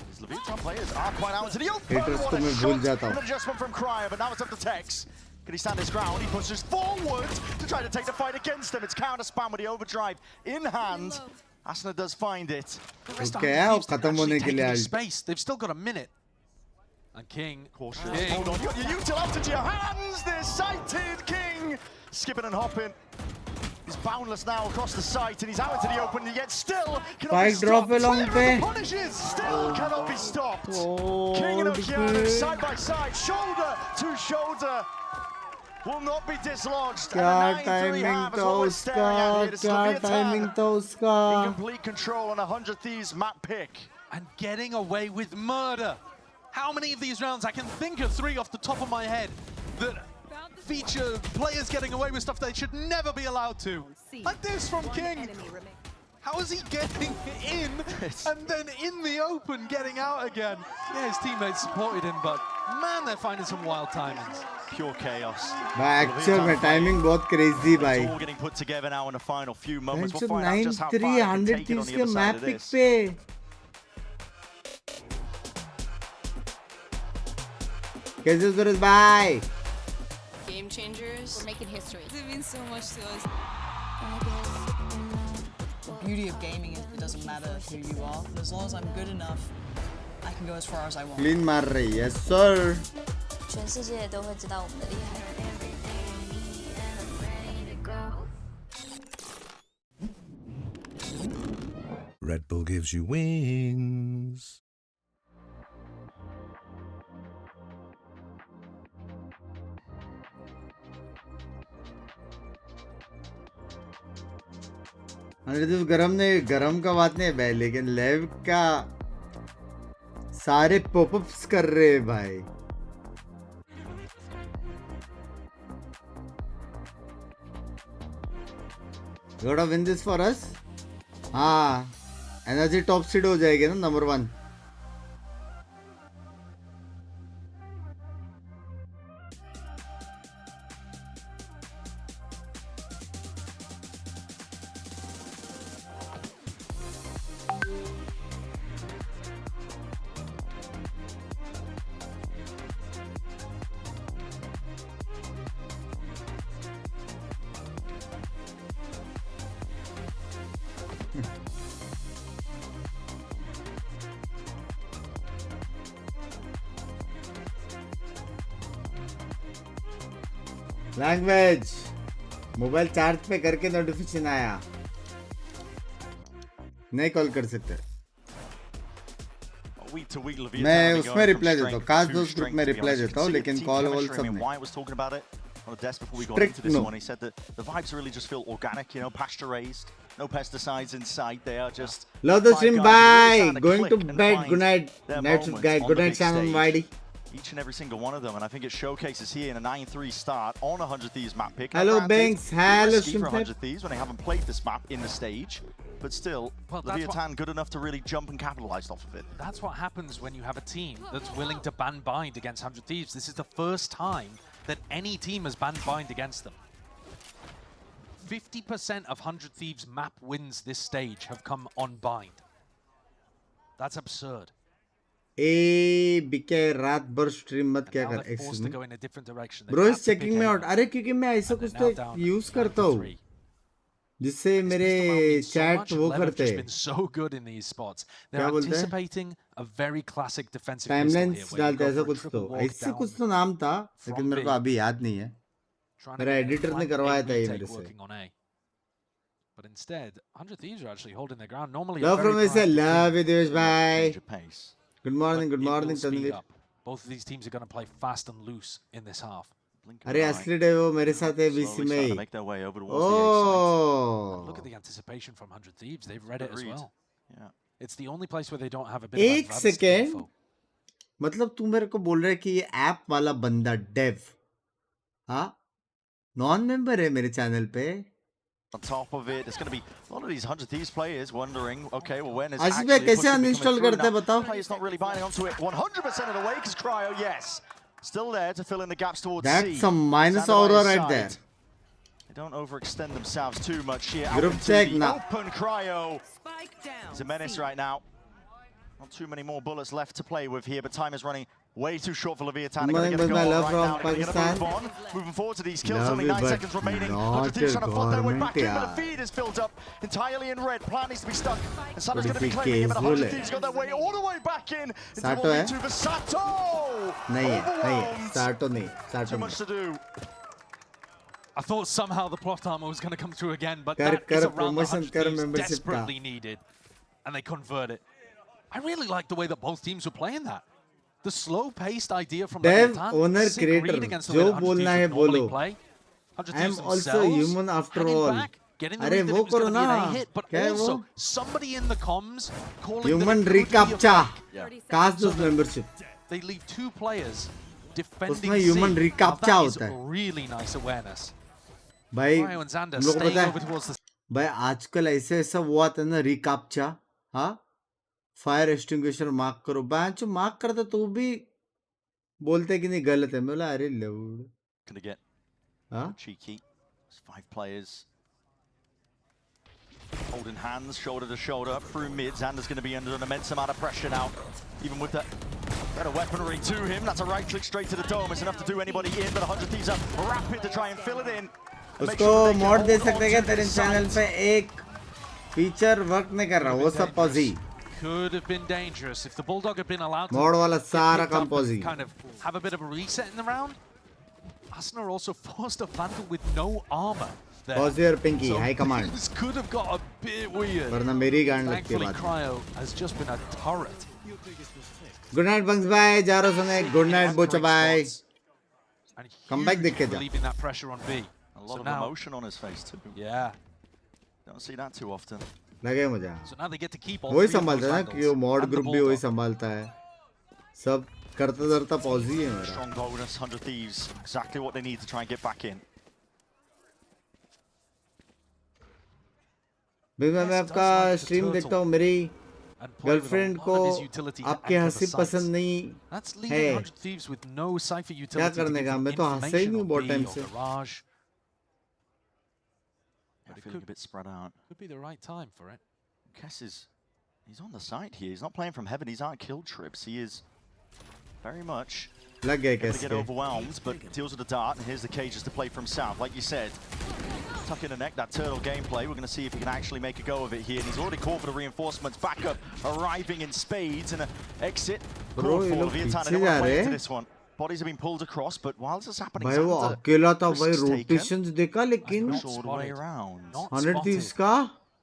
These Leviathan players are quite out into the open. Haters को मैं भूल जाता An हूँ adjustment from Cryer, but now it's up to Tex. Can he stand his ground? He pushes forward to try to take the fight against him. It's counter spam with the overdrive in hand. Asna does find it. क्या वो खत्म होने के लिए Taking आज space. They've still got a minute. And King, cautious. King. Hold on, you got your util out into your hands. This sighted King, skipping and hopping. He's boundless now across the site, and he's out into the open. And yet still cannot be Spike drop stopped. along Clear of पे the punishes, still cannot be stopped. King and Okeanu side by side, shoulder to shoulder. Will not be dislodged. क्या timing था उसका क्या timing था उसका In complete control on a 100 Thieves map pick. And getting away with murder. How many of these rounds? I can think of 3 off the top of my head that feature players getting away with stuff they should never be allowed to. Like this from King. How is he getting in and then in the open getting out again? Yeah, his teammates supported him, but man, they're finding some wild timings. Pure chaos. भाई actual में timing बहुत crazy भाई It's all getting put together now in the final few moments. We'll find 9 out just how far 3 they can 100 take it on Thieves the के other side map of pick this. पे कैसे सूरज भाई Game changers. We're making history. It means so much to us. The beauty of gaming is it doesn't matter who you are, but as long as I'm good enough, I can go as far as I want. Clean मार रही है sir 全世界都会知道我们的厉害。 Red Bull gives you wings. अरे तो गरम का बात नहीं है भाई लेकिन लेव का सारे पॉपअप्स कर रहे हैं भाई गोटा विन दिस फॉर अस हाँ एनर्जी टॉप सीड हो जाएगी ना नंबर 1 लैंग्वेज मोबाइल चार्ज पे करके नोटिफिकेशन आया नहीं कॉल कर सकते मैं उसमें रिप्लाई देता हूँ खास दोस्त ग्रुप में रिप्लाई देता हूँ लेकिन कॉल वॉल सब नहीं On the desk before we got into this one, he said that the vibes really just feel organic, you know, pasture raised, no pesticides in sight. They are just. Love the stream. Bye. Going to bed. Good night. Night, guys. Good night, Shannon Whitey. Each and every single one of them, and I think it showcases here in a 9-3 start on a 100 Thieves map pick. Hello, Binks. Hello, for 100 Thieves when they haven't played this map in the stage, but still, Leviathan good enough to really jump and capitalize off of it. That's what happens when you have a team that's willing to ban bind against 100 Thieves. This is the first time that any team has banned bind against them. 50% of 100 Thieves map wins this stage have come on bind. That's absurd. BK रात भर stream मत क्या कर excuse bro is checking me out अरे क्योंकि मैं ऐसा कुछ तो यूज करता हूँ जिससे मेरे चैट वो करते हैं क्या बोलते हैं टाइमलाइंस डालते हैं ऐसा कुछ तो नाम था लेकिन मेरे को अभी याद नहीं है मेरा एडिटर ने करवाया था ये मेरे से But instead, 100 Thieves are actually holding their ground. Normally, love from me, love you, Dewds. Bye. Good morning, Tanvir. Both of these teams are going to play fast and loose in this half. अरे असली day वो मेरे साथ है BC में ही Look at the anticipation from 100 Thieves. They've read it as well. Yeah. It's the only place where they don't have a bit of एक second मतलब तू मेरे को बोल रहा है कि ये ऐप वाला बंदा डेव हाँ नॉन मेंबर है मेरे चैनल पे on top of it. There's going to be a lot of these 100 Thieves players wondering, okay, well, when is Ashby, actually कैसे push coming uninstall through करते हैं now? बताओ? Players not really binding onto it 100% of the way because Cryo, yes, still there to fill in the gaps towards That's C. some minus Xander by aura his right side. there. They don't overextend themselves too much here. Group Out into check the now. open Cryo. He's a menace right now. Not too many more bullets left to play with here, but time is running way too short for Leviathan. They're going to get a goal right now. They're going to move on. Moving forward to these kills. Love Only it, 9 but seconds remaining. not 100 Thieves a trying to fight their way government, back in, but yeah. the feed is filled up entirely in red. Plan needs to be stuck. And Sato's But going to be if he claiming it, but 100 careful Thieves got their way all the way back in. Into Sato 1v2 for Sato! नहीं है Overwhelmed. Sato नहीं Too Sato much to do. I thought somehow the plot armor was going to come through again, but कर that is कर a round promotion 100 कर Thieves membership का desperately needed, and they convert it. I really like the way that both teams were playing that. The slow-paced idea from Dev Leviathan, owner sick read creator against the way जो that 100 बोलना Thieves है would normally बोलो play. 100 I am Thieves also themselves human after hanging all back, getting the अरे read that वो it was करो going to ना be an A hit, but क्या है also वो somebody in the comms calling human that it could be a recaptcha fake. cast So those that membership they leave 2 players defending उसमें human C. recaptcha Now that is होता है really nice awareness. भाई Cryo and Xander हम लोग को staying पता over है towards the भाई आजकल ऐसे ऐसा हुआ था ना रिकाप्चा हाँ फायर एक्सटिंग्विशर मार्क करो बैंच मार्क करता तो भी बोलते कि नहीं गलत है मैं बोला अरे लौड़ Gonna get हाँ cheeky. It's 5 players holding hands, shoulder to shoulder through mid. Xander's going to be under an immense amount of pressure now, even with that better weaponry to him. That's a right click straight to the dome. It's enough to do anybody in, but 100 Thieves are rapid to try and fill it in. उसको mod दे सकते हैं क्या तेरे channel पे एक feature work नहीं कर रहा वो सब पॉजी could have been dangerous if the Bulldog had been allowed to mod वाला get सारा picked काम up पॉजी and kind of have a bit of a reset in the round. Asner also forced a Vandal with no armor there. पॉजी और Pinky So high command things could have got a bit weird. वरना मेरी गांड लगती है Thankfully, बात Cryo has just been a turret. Good night Bunks bye जारो सुने गुड नाइट बोचा बाय कम बैक देख के जा Relieving that pressure on B. A lot of emotion on his face too. Yeah. Don't see that too often. लगे मुझे So now they get to keep all वही 3 of संभालता those है ना कि वो Vandals mod and the group भी वही Bulldog. संभालता है सब करता करता पॉजी है मेरा Strong bonus, 100 Thieves, exactly what they need to try and get back in. भाई मैं आपका स्ट्रीम देखता हूँ मेरी गर्लफ्रेंड को आपकी हंसी पसंद नहीं That's है leaving 100 Thieves with no cipher क्या utility to करने give का them मैं तो हंसा ही information नहीं on बहुत B टाइम or से Garage. Yeah, feeling a bit spread out. Could be the right time for it. Kess he's on the side here. He's not playing from heaven. He's on kill trips. He is very much लग गए going to कैसे get overwhelmed, but deals with the dart. And here's the cages to play from south. Like you said, tuck in the neck, that turtle gameplay. We're going to see if he can actually make a go of it here. And he's already called for the reinforcements. Backup arriving in spades and an exit. Bro, Called ये for लोग Leviathan. पीछे They don't जा want to play रहे into हैं this one. Bodies have been pulled across, but while this is happening, भाई वो Xander अकेला था भाई risks taken. रोटेशंस देखा लेकिन Push all the way around. 100 Thieves का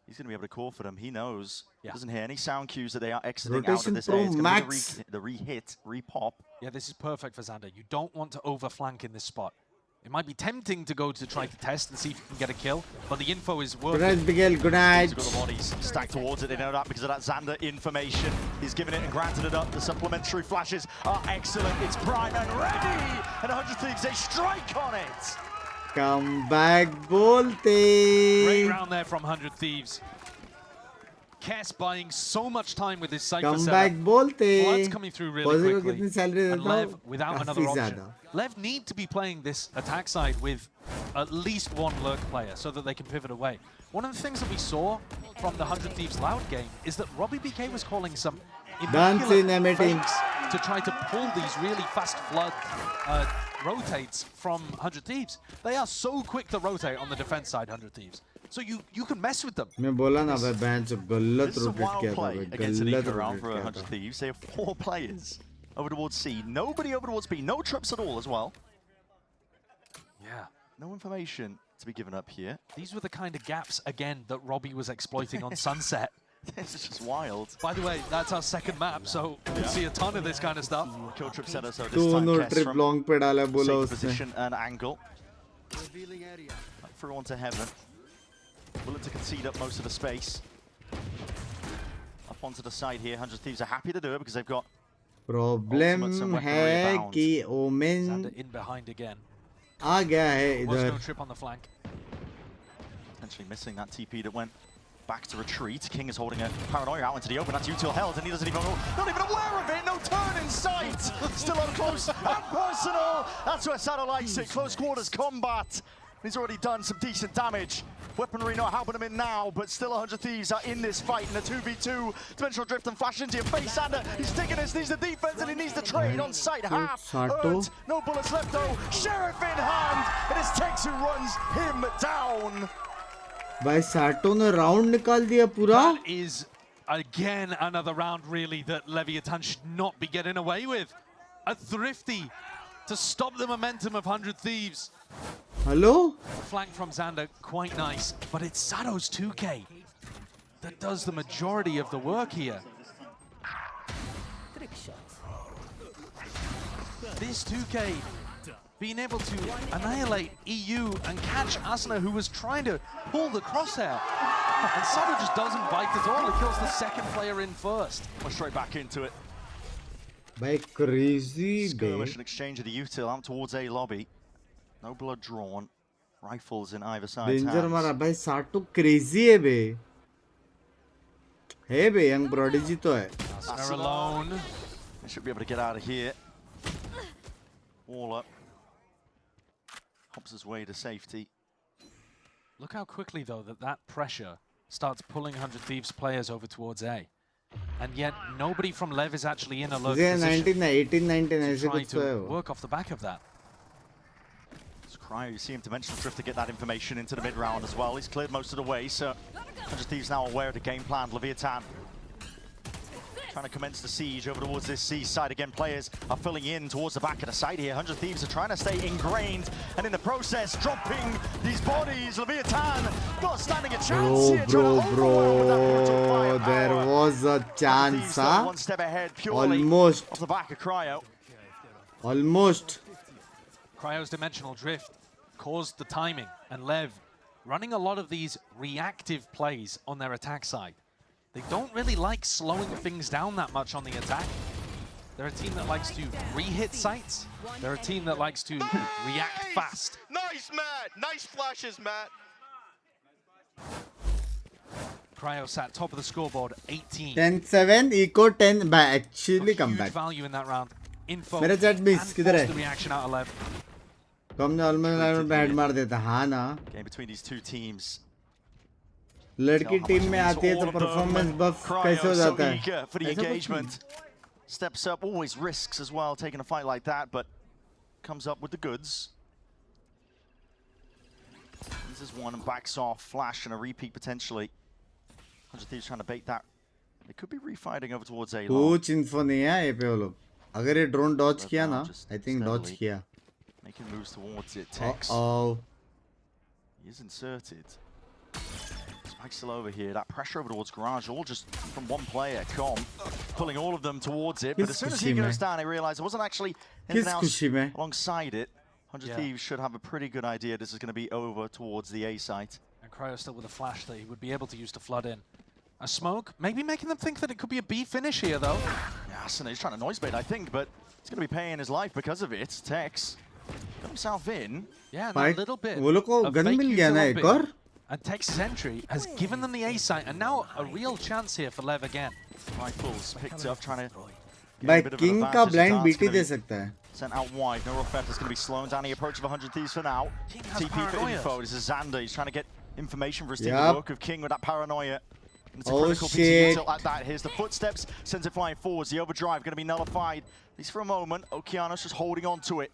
He's going to be able to call for them. He knows. Doesn't hear any sound cues that they are exiting out Rotation of this Pro area. It's going to be Max. the re-hit, re-pop. Yeah, this is perfect for Xander. You don't want to overflank in this spot. It might be tempting to go to try to test and see if you can get a kill, but the info is Good working. night Miguel good night He's got the bodies stacked towards it. They know that because of that Xander information. He's given it and granted it up. The supplementary flashes are excellent. It's prime and ready. And 100 Thieves, they strike on it. come back बोलते Great round there from 100 Thieves. Kess buying so much time with his cypher come setup. back बोलते Floods coming through really पॉजी को quickly. कितनी salary And देता Lev हूँ without another काफी option. ज्यादा Lev need to be playing this attack side with at least one lurk player so that they can pivot away. One of the things that we saw from the 100 Thieves Loud game is that Robbie BK was calling some Dancing immaculate Emitim. fakes to try to pull these really fast flood rotates from 100 Thieves. They are so quick to rotate on the defense side, 100 Thieves. So you can mess with them. मैं बोला ना भाई bench गलत This is a rotate wild किया था play भाई against an गलत eco round rotate for किया 100 था Thieves. They have 4 players over towards C. Nobody over towards B. No trips at all as well. Yeah. No information to be given up here. These were the kind of gaps, again, that Robbie was exploiting on Sunset. This is just wild. By the way, that's our second map, so we can see a ton of this kind of stuff. Kill trip center, so this दोनों time Kess trip from long पे डाला बोला safe उसने position and angle. Up through onto heaven. Willing to concede up most of the space. Up onto the side here. 100 Thieves are happy to do it because they've got problem ultimates and weaponry है abound. कि Omen Xander in behind again. आ गया है Was इधर no trip on the flank. Potentially missing that TP that went back to retreat. King is holding a paranoia out into the open. That's util held, and he doesn't even know, not even aware of it. No turn in sight. Still up close and personal. That's where Sado likes it. Close quarters combat. He's already done some decent damage. Weaponry not helping him in now, but still 100 Thieves are in this fight in a 2v2. Dimensional drift and flash into your face. Sander, he's taking this, needs the defense, and he needs the trade on site. Half hurt. No bullets left though. Sheriff in hand. It is Tex who runs him down. भाई साटो ने round निकाल दिया पूरा. That is again another round really that Leviathan should not be getting away with. A thrifty to stop the momentum of 100 Thieves. Hello? Flank from Xander, quite nice, but it's Sado's 2K that does the majority of the work here. This 2K being able to annihilate EU and catch Asuna, who was trying to pull the crosshair. And Sado just doesn't bite at all. He kills the second player in first. We're straight back into it. By crazy skirmish and exchange of the util out towards A lobby. No blood drawn. Rifles in either side's Danger hands. मारा भाई साटो crazy है बे. है बे young prodigy तो है. Asuna alone. They should be able to get out of here. All up. Hops his way to safety. Look how quickly though that pressure starts pulling 100 Thieves players over towards A. And yet nobody from Lev is actually in a low position. 18, 19 ऐसे Trying कुछ तो है to वो. work off the back of that. Cryo, you see him dimensional drift to get that information into the mid round as well. He's cleared most of the way, so 100 Thieves now aware of the game plan. Leviathan trying to commence the siege over towards this C side again. Players are filling in towards the back of the side here. 100 Thieves are trying to stay ingrained, and in the process, dropping these bodies. Leviathan not standing a chance here. Bro, there was a chance, huh? One step ahead, purely Almost. off the back of Cryo. Almost. Cryo's dimensional drift caused the timing, and Lev running a lot of these reactive plays on their attack side. They don't really like slowing things down that much on the attack. They're a team that likes to re-hit sites. They're a team that likes to react fast. Nice, Matt. Nice flashes, Matt. Cryo sat top of the scoreboard, 18. 10-7, eco 10 by actually comeback. Huge value in that round. Info मेरा chat miss किधर है? the reaction out of Lev. तो हमने almost head मार देता हाँ ना. Game between these two teams. लड़की टीम में आती है तो performance buff कैसे हो जाता है? Eager for the engagement. Steps up, always risks as well, taking a fight like that, but comes up with the goods. This is one and backs off. Flash and a repeat potentially. 100 Thieves trying to bait that. They could be refighting over towards A. कुछ info नहीं है ये पे वो लोग. अगर ये drone dodge किया ना, I think dodge किया. Making moves towards it. Tex. Oh. He is inserted. Spike's still over here. That pressure over towards Garage, all just from one player. Com pulling all of them towards it. But as soon as he goes down, I realize there wasn't actually anything else alongside it. 100 Thieves should have a pretty good idea this is going to be over towards the A site. And Cryo still with a flash that he would be able to use to flood in. A smoke, maybe making them think that it could be a B finish here though. Yeah, Asuna is trying to noise bait, I think, but he's going to be paying his life because of it. Tex got himself in. Yeah, and a little bit. वो लोग को gun मिल गया ना एक और. And Tex's entry has given them the A site, and now a real chance here for Lev again. Rifles picked up, trying to भाई King का blind BT दे सकता है. Sent out wide, no real theft is going to be slowing down the approach of 100 Thieves for now. TP for info, this is Xander, he's trying to get information for his team to work with King with that paranoia. And it's a critical piece of util like that. Here's the footsteps, sends it flying forwards, the overdrive going to be nullified. At least for a moment, Okeanos just holding on to it.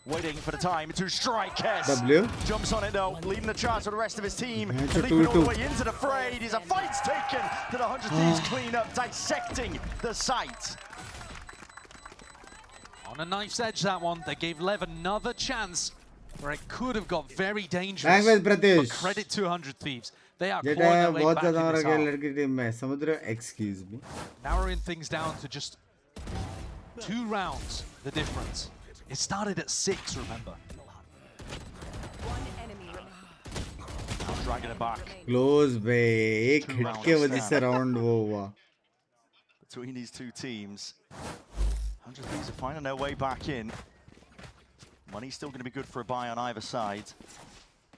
Waiting for the time to strike. W. Jumps on it though, leaving the charge for the rest of his team. Leaping all the way into the fray. There's a fight's taken to the 100 Thieves clean up, dissecting the site. On a knife's edge, that one. They gave Lev another chance where it could have got very dangerous. But credit to 100 Thieves. They are clawing their way back in this half. Excuse me. Narrowing things down to just 2 rounds, the difference. It started at 6, remember. Dragging it back. Close bhai. एक hit के वजह से round वो हुआ. Between these two teams, 100 Thieves are finding their way back in. Money's still going to be good for a buy on either side.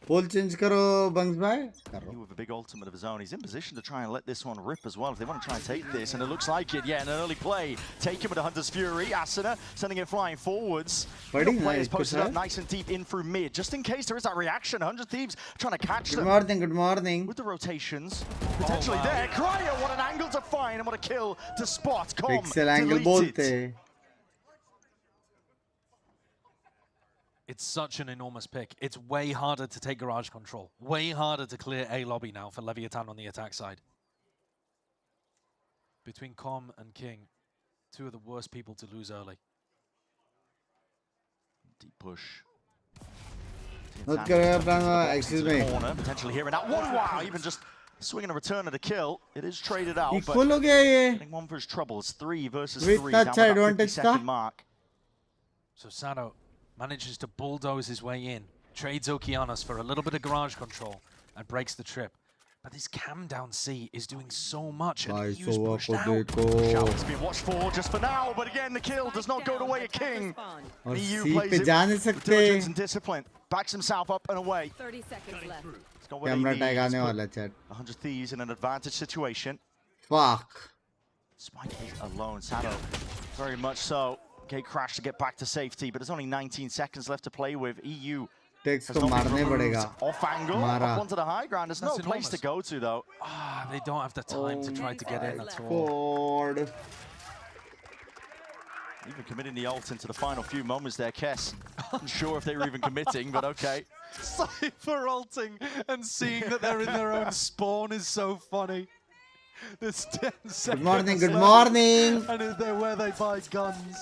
Poll change करो बंग्स भाई He with a big ultimate of his own. He's in position to try and let this one rip as well if they want to try and take this, and it looks like it. Yeah, an early play. Take him with a Hunter's Fury. Asuna sending it flying forwards. Players posted up nice and deep in through mid, just in case there is that reaction. 100 Thieves trying to catch them. Good morning. With the rotations potentially there. Cryo, what an angle to find and what a kill to spot. Pixel angle bolte. It's such an enormous pick. It's way harder to take garage control. Way harder to clear A lobby now for Leviathan on the attack side. Between Com and King, two of the worst people to lose early. Deep push. Excuse me. Potentially here and out. Wow, even just swinging a return of the kill. It is traded out. Equal हो गया ये. Getting one for his trouble. It's 3 versus 3. With that advantage था. Mark. So Sado manages to bulldoze his way in, trades Okeanos for a little bit of garage control, and breaks the trip. But this cam down C is doing so much, and EU's pushed out. Shouts being watched for just for now, but again the kill does not go the way of King. EU plays it with diligence and discipline. Backs himself up and away. 30 seconds left. Camera tag आने वाला chat. 100 Thieves in an advantage situation. Fuck. Spike is alone. Sado, very much so. Gate crash to get back to safety, but there's only 19 seconds left to play with. EU Text को मारने पड़ेगा. Off angle, up onto the high ground. There's no place to go to though. They don't have the time to try to get in at all. Ford. Even committing the ult into the final few moments there, Kess. Not sure if they were even committing, but okay. Cypher ulting and seeing that they're in their own spawn is so funny. There's 10 seconds. Good morning, good morning. And they're where they buy guns.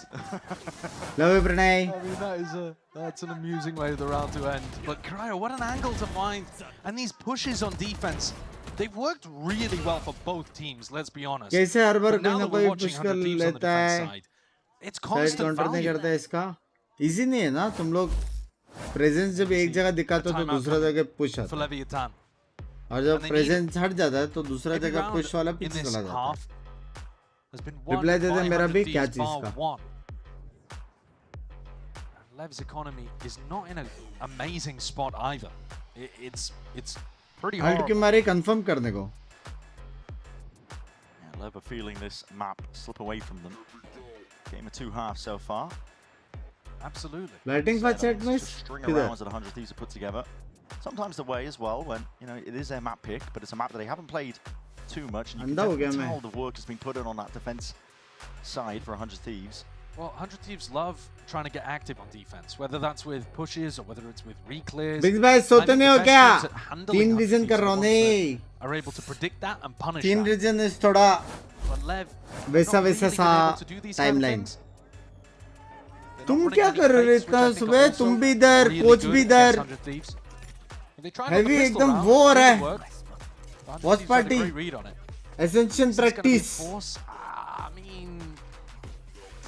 Love you, Pranay. I mean, that's an amusing way of the round to end. But Cryo, what an angle to find. And these pushes on defense, they've worked really well for both teams, let's be honest. कैसे हर बार But now कोई ना that we're कोई watching push 100 कर Thieves on the लेता defense है. side, it's Side constant counter नहीं value. करता है इसका. Easy नहीं है ना तुम लोग. Presence जब एक जगह दिखाते हो तो दूसरा जगह push आता For है. Leviathan. और जब presence हट जाता है तो दूसरा जगह push वाला पीछे चला जाता है. Reply दे दे मेरा भी क्या चीज का. Lev's economy is not in an amazing spot either. It's pretty Halt horrible. क्यों मारे confirm करने को. Yeah, Lev are feeling this map slip away from them. Game of 2 halves so far. Absolutely. Lighting for chat में String of rounds that 100 Thieves are put together. Sometimes the way as well when it is their map pick, but it's a map that they haven't played too much. And you can definitely tell the work has been put in on that defense side for 100 Thieves. Well, 100 Thieves love trying to get active on defense, whether that's with pushes or whether it's with reclears. Binks भाई सोते नहीं हो क्या? 3 reason कर रहा हूँ नहीं. Are able to predict that and punish 3 that. reason is थोड़ा But Lev वैसा सा timeline. तुम क्या कर रहे हो इतना सुबह? तुम भी इधर, कोच भी इधर. Heavy एकदम वो हो रहा है. Watchparty. Ascension practice.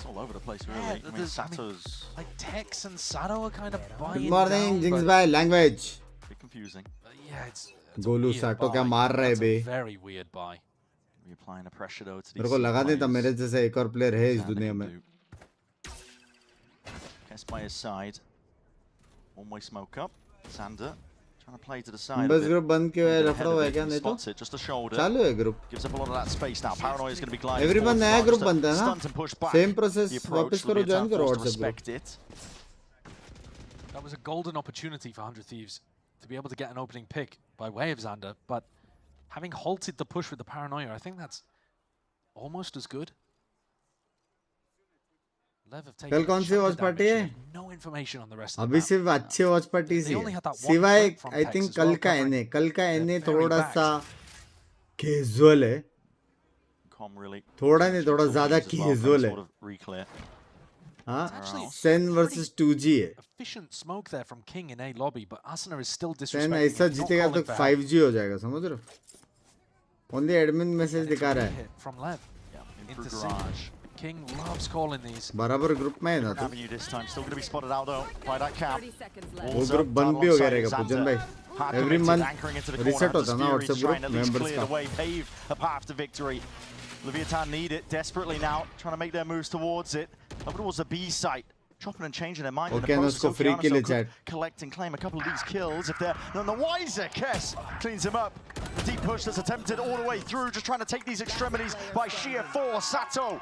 All over the place, really. I mean, Sato's like Tex and Sato are kind of buying. Good morning, down, Jinx bhai. Language. Bit confusing. Yeah, it's Golu साटो क्या मार रहा है बे? Very weird buy. Reapplying the pressure though to these. मेरे को लगा नहीं था मेरे जैसा एक और प्लेयर है इस दुनिया में. Kess by his side. One-way smoke up. Sander trying to play to the side. बस ग्रुप बंद क्यों है? लफड़ा हुआ है क्या नहीं तो? Just a shoulder. चालू है group. Gives up a lot of that space now. Paranoia is going to be gliding. Everyone नया ग्रुप बनता है ना? Same process. वापस करो join करो WhatsApp group. That was a golden opportunity for 100 Thieves to be able to get an opening pick by way of Xander, but having halted the push with the Paranoia, I think that's almost as good. कल कौन सी watch party है? No information on the rest of अभी सिर्फ अच्छे watch party सी है. सिवाय I think कल का एनए थोड़ा सा कैजुअल है. थोड़ा नहीं थोड़ा ज़्यादा कैजुअल है. हाँ, Sen versus 2G है. Efficient smoke there from King in A lobby, but Asuna is still Sen disrespectful. ऐसा जीतेगा तो 5G हो जाएगा, समझ रहे हो? Only admin message दिखा रहा है. From Lev into garage. King loves calling these. बराबर ग्रुप में है ना तो. This time still going to be spotted out though by that cap. वो ग्रुप बंद भी हो गया रहेगा पूजन भाई. Every month reset होता है ना WhatsApp ग्रुप members का. Pave a path to victory. Leviathan need it desperately now, trying to make their moves towards it. Over towards the B site. chopping and changing their mind. Okay, in the no, process. usko free kill Okeanos chat. could collect and claim a couple of these kills if they're none the wiser. Kess cleans him up. The deep push that's attempted all the way through, just trying to take these extremities by sheer force. Sato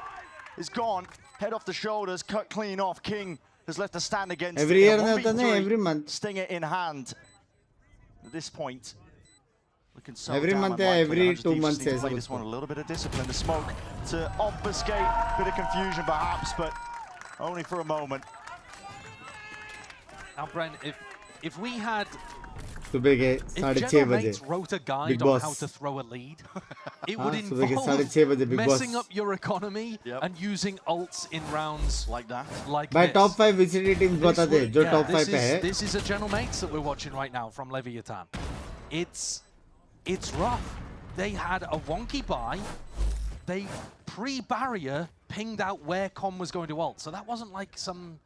is gone. Head off the shoulders, cut clean off. King has left a stand against Every it. year, 1v3, every month. Stinger in hand. At this point, looking so Every damn month, unlikely. every 100 2 Thieves months just need to ऐसा play this कुछ one a little bit of discipline. The smoke to obfuscate, bit of confusion perhaps, but only for a moment. Now, Brent, if we had सुबह के if 6:30 General बजे Mates wrote a guide Big on Boss. how to throw a lead, it हाँ, would सुबह के involve 6:30 बजे Big messing Boss. up your economy and using ults in rounds like that. Like भाई this. top 5 VCT teams बता दे जो top 5 पे है. This is a General Mates that we're watching right now from Leviathan. It's rough. They had a wonky buy. They pre-barrier pinged out where Com was going to ult, so that wasn't like some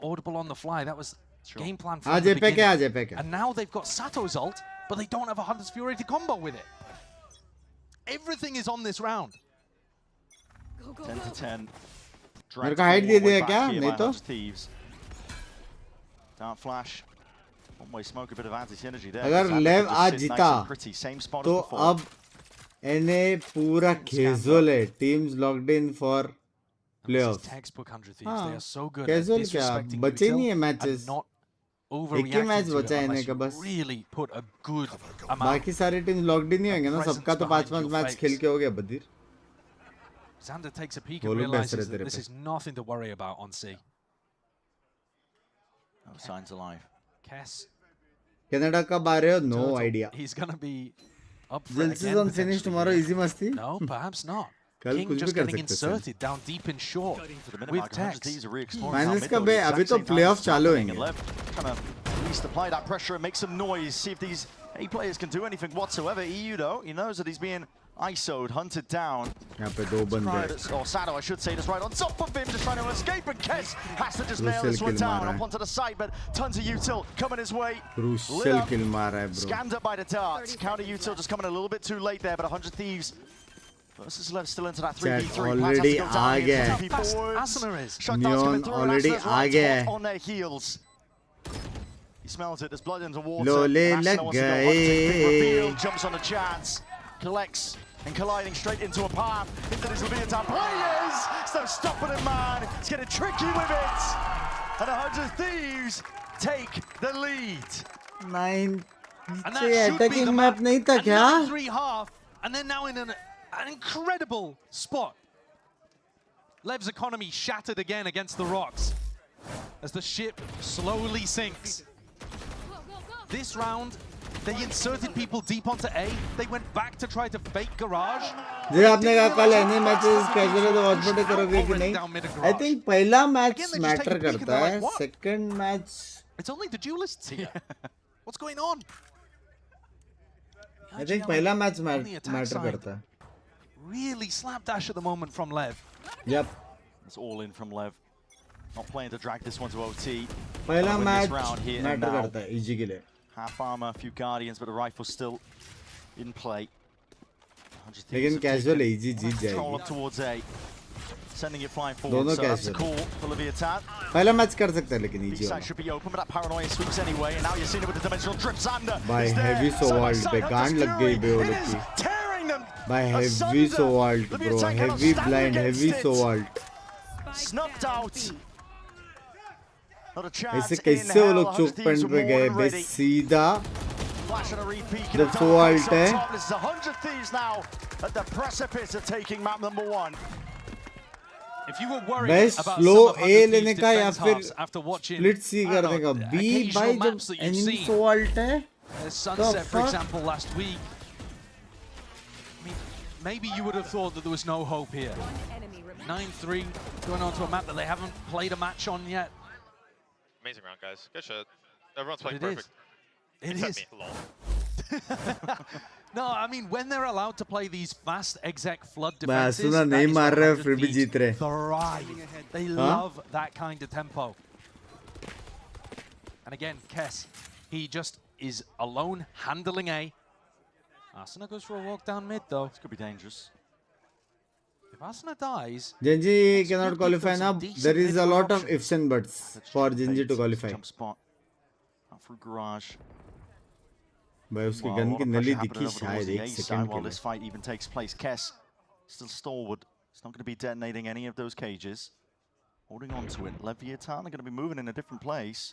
audible on the fly. That was game plan from the beginning. And now they've got Sato's ult, but they don't have a Hunter's Fury to combo with it. Everything is on this round. 10 to 10. मेरे को height दे दिया क्या? नहीं तो? Thieves. Down flash. One way smoke, a bit of anti-synergy there. अगर लेव आज जीता तो अब NA पूरा casual है. Teams locked in for playoffs. Textbook 100 Thieves. They are so good. Casual क्या? बचे नहीं है matches. एक ही मैच बचा है NA का बस. Really put a good amount. बाकी सारे teams locked in नहीं होंगे ना. सबका तो 5-5 मैच खेल के हो गया बदीर. Xander takes a peek and realizes that this is nothing to worry about on C. No signs alive. Kess. Canada कब आ रहे हो? No idea. He's gonna be up for it Jilsis again. on finish tomorrow. Easy मस्ती. No, perhaps not. कल King कुछ just भी कर getting सकते हैं. inserted down deep in short with Tex. Finals का बे अभी तो playoff चालू होंगे. Trying to at least apply that pressure and make some noise. See if these A players can do anything whatsoever. EU though, he knows that he's being ISO'd, hunted down. यहाँ पे दो बंदे. Or Sato, I should say, just right on top of him, just trying to escape. And Kess has to just nail this one down up onto the side, but tons of util coming his way. Crucial kill मारा है bro. Scanned up by the darts. Counter util just coming a little bit too late there, but 100 Thieves versus Lev still into that 3v3. Already आ गया है. Neon already आ गया है. On their heels. He smells it. There's blood in the water. लोले लग गए. Jumps on a chance. Collects. And colliding straight into a path into these Leviathan players. So stopping him, man. It's getting tricky with it. And 100 Thieves take the lead. 9. And that should be attacking the map नहीं था क्या? 3-half, and they're now in an incredible spot. Lev's economy shattered again against the rocks as the ship slowly sinks. This round, they inserted people deep onto A. They went back to try to fake garage. जैसे आपने कहा कल NA matches casual है तो वॉचपार्टी करोगे कि नहीं? I think पहला मैच मैटर करता है. Second match. It's only the duelists here. What's going on? I think पहला मैच मैटर करता है. Really slapdash at the moment from Lev. Yep. It's all in from Lev. Not playing to drag this one to OT. पहला match matter करता है EG के लिए. Half armor, a few guardians, but the rifle's still in play. लेकिन casual है EG जीत Control up जाएगी. towards A. Sending it flying forward. दोनों So that's a casual. call for Leviathan. पहला match कर सकता है लेकिन EG B-side should be open, but that paranoia sweeps anyway. And now you're seeing it with the dimensional drip. Xander भाई is there. heavy so wild पे गांड लग गई बे वो लोग की. Tearing them. भाई heavy so wild bro. Heavy blind, heavy so wild. Snuffed out. Not a chance. ऐसे कैसे वो लोग चोक पॉइंट पे गए बे सीधा. जब so wild है. This is 100 Thieves now at the precipice of taking map number 1. If you were worried Best about slow some of A 100 लेने Thieves' का या defense फिर halves after watching split C करने का. B occasional भाई maps जब that you've enemy seen. so wild है. There's Sunset, for example, last week. I mean, maybe you would have thought that there was no hope here. 9-3 going on to a map that they haven't played a match on yet. Amazing round, guys. Good shit. Everyone's playing But perfect. It Except is. me. Lol. No, I mean, when they're allowed to play these fast exec flood मैं defenses, सुना that नहीं is मार where रहे 100 फिर भी Thieves जीत रहे. thrive. They love that kind of tempo. And again, Kess, he just is alone handling A. Asuna goes for a walk down mid, though. This could be dangerous. If Asuna dies, Genji cannot qualify now. There is a lot of ifs and buts for Genji to qualify. Jump spot. Out through garage. भाई उसकी Well, a gun lot की of नली pressure दिखी happening over शायद towards the 1 A side second while के this लिए. fight even takes place. Kess still stalwart. It's not going to be detonating any of those cages. Holding on to it. Leviathan are going to be moving in a different place.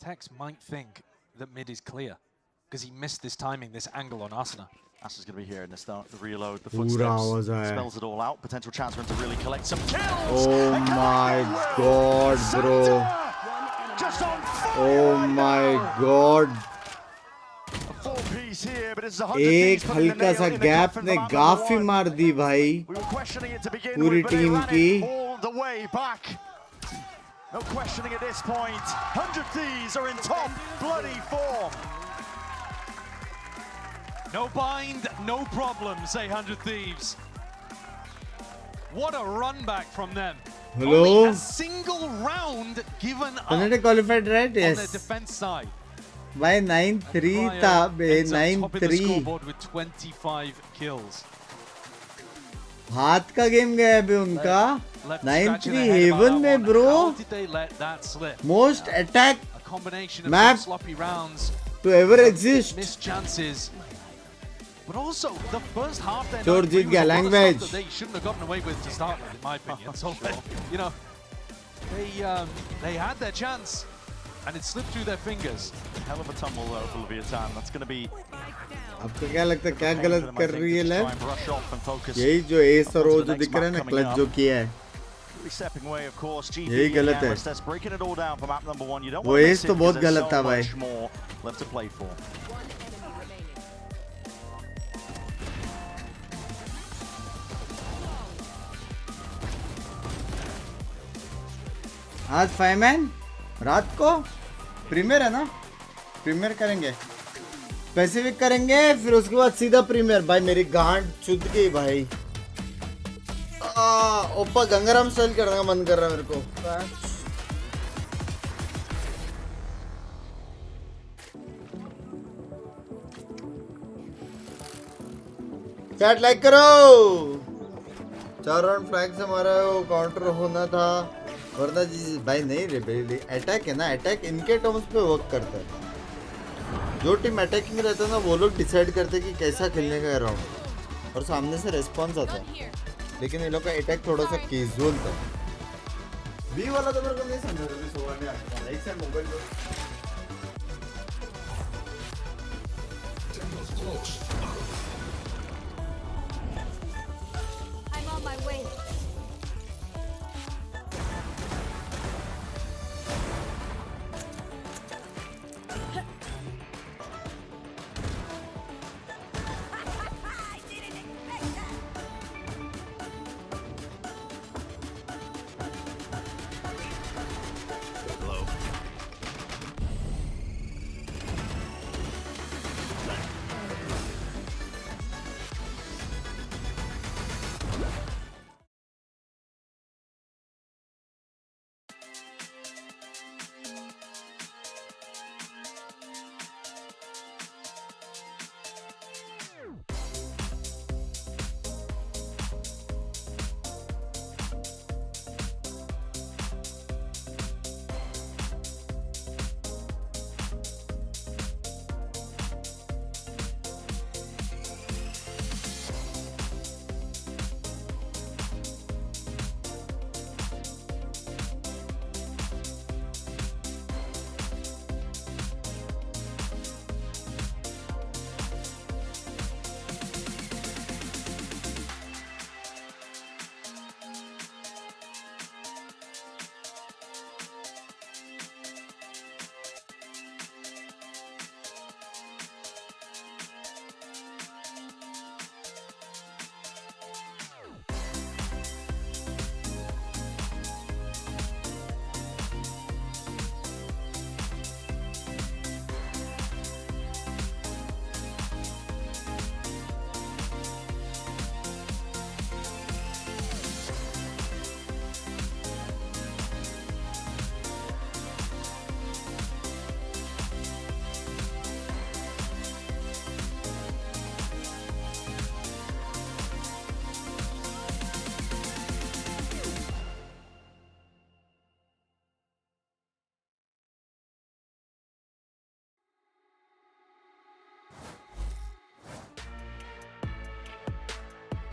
Tex might think that mid is clear because he missed this timing, this angle on Asuna. Asa's going to be here in the start, the reload, the पूरा आवाज footsteps. आया. Spells it all out. Potential chance for him to really collect some kills. Oh my god, bro. Just on Oh my god. a four-piece here, but it's 100 एक thieves putting the हल्का सा nail in the gap coffin ने for map गाफी number 1. मार दी भाई We were questioning it to begin पूरी with, but they team ran की. it all the way back. No questioning at this point. 100 Thieves are in top bloody form. No bind, no problem, say 100 Thieves. What a run back from them. Hello? Only a single round given up Canada qualified, right? on their Yes. defense side. By 9-3 था बे Ends up top in the 9-3. scoreboard with 25 kills. हाथ का game गया है बे उनका. Left 9-3 scratching their head about Haven that में one. bro. How did they let that slip? Most attack A combination of map some sloppy rounds, to ever exist. missed chances, but also the first half there. Chor jeet gaya, language. That they shouldn't have gotten away with to start with, in my opinion. So, you know, they had their chance, and it slipped through their fingers. Hell of a tumble though for Leviathan. That's going to be. आपको क्या लगता है क्या गलत कर रही है lab? Brush off and focus. यही जो एस और ओ जो दिख रहा है ना क्लच जो किया है. Stepping away, of course. यही गलत है. That's breaking it all down for map number 1. You don't वो want to एस तो बहुत गलत था भाई. much more left to play for. आज 5 मैन रात को प्रीमियर है ना? प्रीमियर करेंगे. स्पेसिफिक करेंगे फिर उसके बाद सीधा प्रीमियर. भाई मेरी गांड चुद गई भाई. ओप्पा गंगाराम स्टाइल करने का मन कर रहा है मेरे को. चैट लाइक करो. 4 राउंड फ्लैग से मारा है वो काउंटर होना था वरना जी भाई नहीं रे भाई. अटैक है ना, अटैक इनके टर्म्स पे वर्क करता है. जो टीम अटैकिंग रहता है ना वो लोग डिसाइड करते हैं कि कैसा खेलने का राउंड और सामने से रिस्पॉन्स आता है. लेकिन ये लोग का अटैक थोड़ा सा कैजुअल था. बी वाला तो मेरे को नहीं समझ रहा. सोवा ने आता है एक साइड मोबाइल पे. I'm on my way.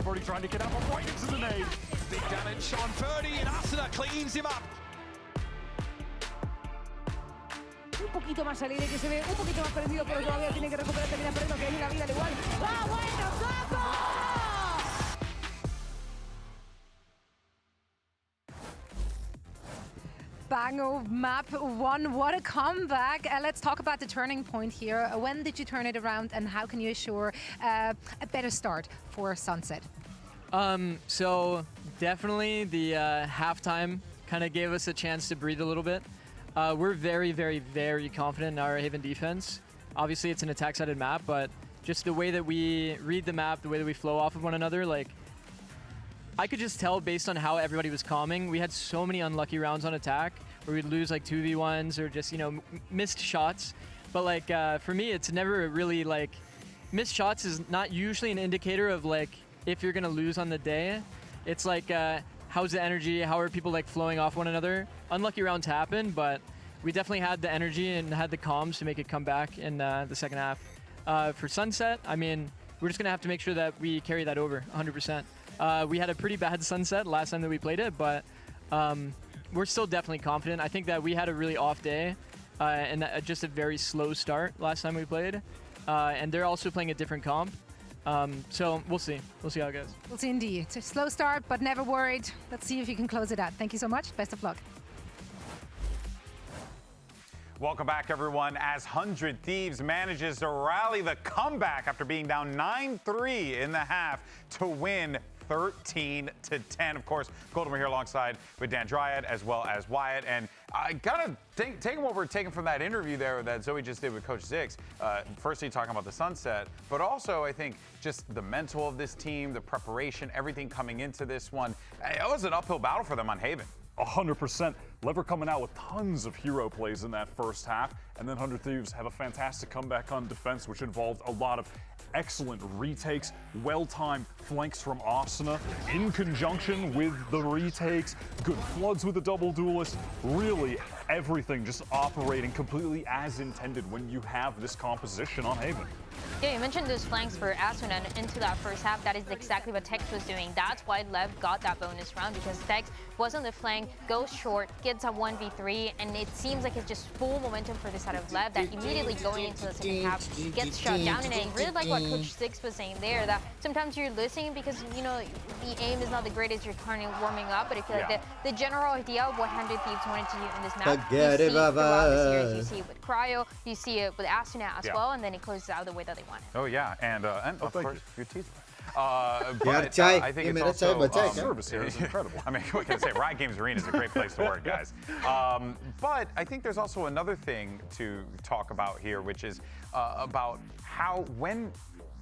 Birdie trying to get out, but right into the nade. Big damage on Birdie, and Asuna cleans him up. Un poquito más alegre, que se ve un poquito más perdido, pero todavía tiene que recuperar, termina perdiendo, que es la vida al igual. ¡Ah, bueno, Coco! Bango map 1, what a comeback. Let's talk about the turning point here. When did you turn it around and how can you assure a better start for Sunset? So definitely the halftime kind of gave us a chance to breathe a little bit. We're very, very, very confident in our Haven defense. Obviously it's an attack-sided map, but just the way that we read the map, the way that we flow off of one another, like I could just tell based on how everybody was calming. We had so many unlucky rounds on attack where we'd lose like 2v1s or just, you know, missed shots. But like for me, it's never really like, missed shots is not usually an indicator of like if you're gonna lose on the day. It's like how's the energy, how are people like flowing off one another. Unlucky rounds happen, but we definitely had the energy and had the comms to make it come back in the second half. For Sunset, I mean, we're just gonna have to make sure that we carry that over 100%. We had a pretty bad Sunset last time that we played it, but we're still definitely confident. I think that we had a really off day and just a very slow start last time we played. And they're also playing a different comp. So we'll see. We'll see how it goes. We'll see indeed. It's a slow start, but never worried. Let's see if you can close it out. Thank you so much. Best of luck. Welcome back, everyone, as 100 Thieves manages to rally the comeback after being down 9-3 in the half to win 13-10. Of course, Golden, we're here alongside with Dan Dryad as well as Wyatt. And I gotta taking what we're taking from that interview there that Zoe just did with Coach Zix. Firstly, talking about the Sunset, but also I think just the mental of this team, the preparation, everything coming into this one. It was an uphill battle for them on Haven. 100%. Lever coming out with tons of hero plays in that first half, and then 100 Thieves have a fantastic comeback on defense, which involved a lot of excellent retakes, well-timed flanks from Asuna in conjunction with the retakes, good floods with the double duelist, really everything just operating completely as intended when you have this composition on Haven. Yeah, you mentioned those flanks for Asuna into that first half. That is exactly what Tex was doing. That's why Lev got that bonus round, because Tex was on the flank, goes short, gets a 1v3, and it seems like it's just full momentum for the side of Lev that immediately going into the second half gets shut down. And I really like what Coach Six was saying there, that sometimes you're listening because, you know, the aim is not the greatest, you're kind of warming up, but I feel like the general idea of what 100 Thieves wanted to do in this map, you see throughout the series. You see it with Cryo, you see it with Asuna as well, and then it closes out the way that they want it. Oh yeah, and of course your teeth. But chai. I think Ye it's mera also chai bacha hai kya? Service here is incredible. I mean, what can I say? Riot Games Arena is a great place to work, guys. But I think there's also another thing to talk about here, which is about how when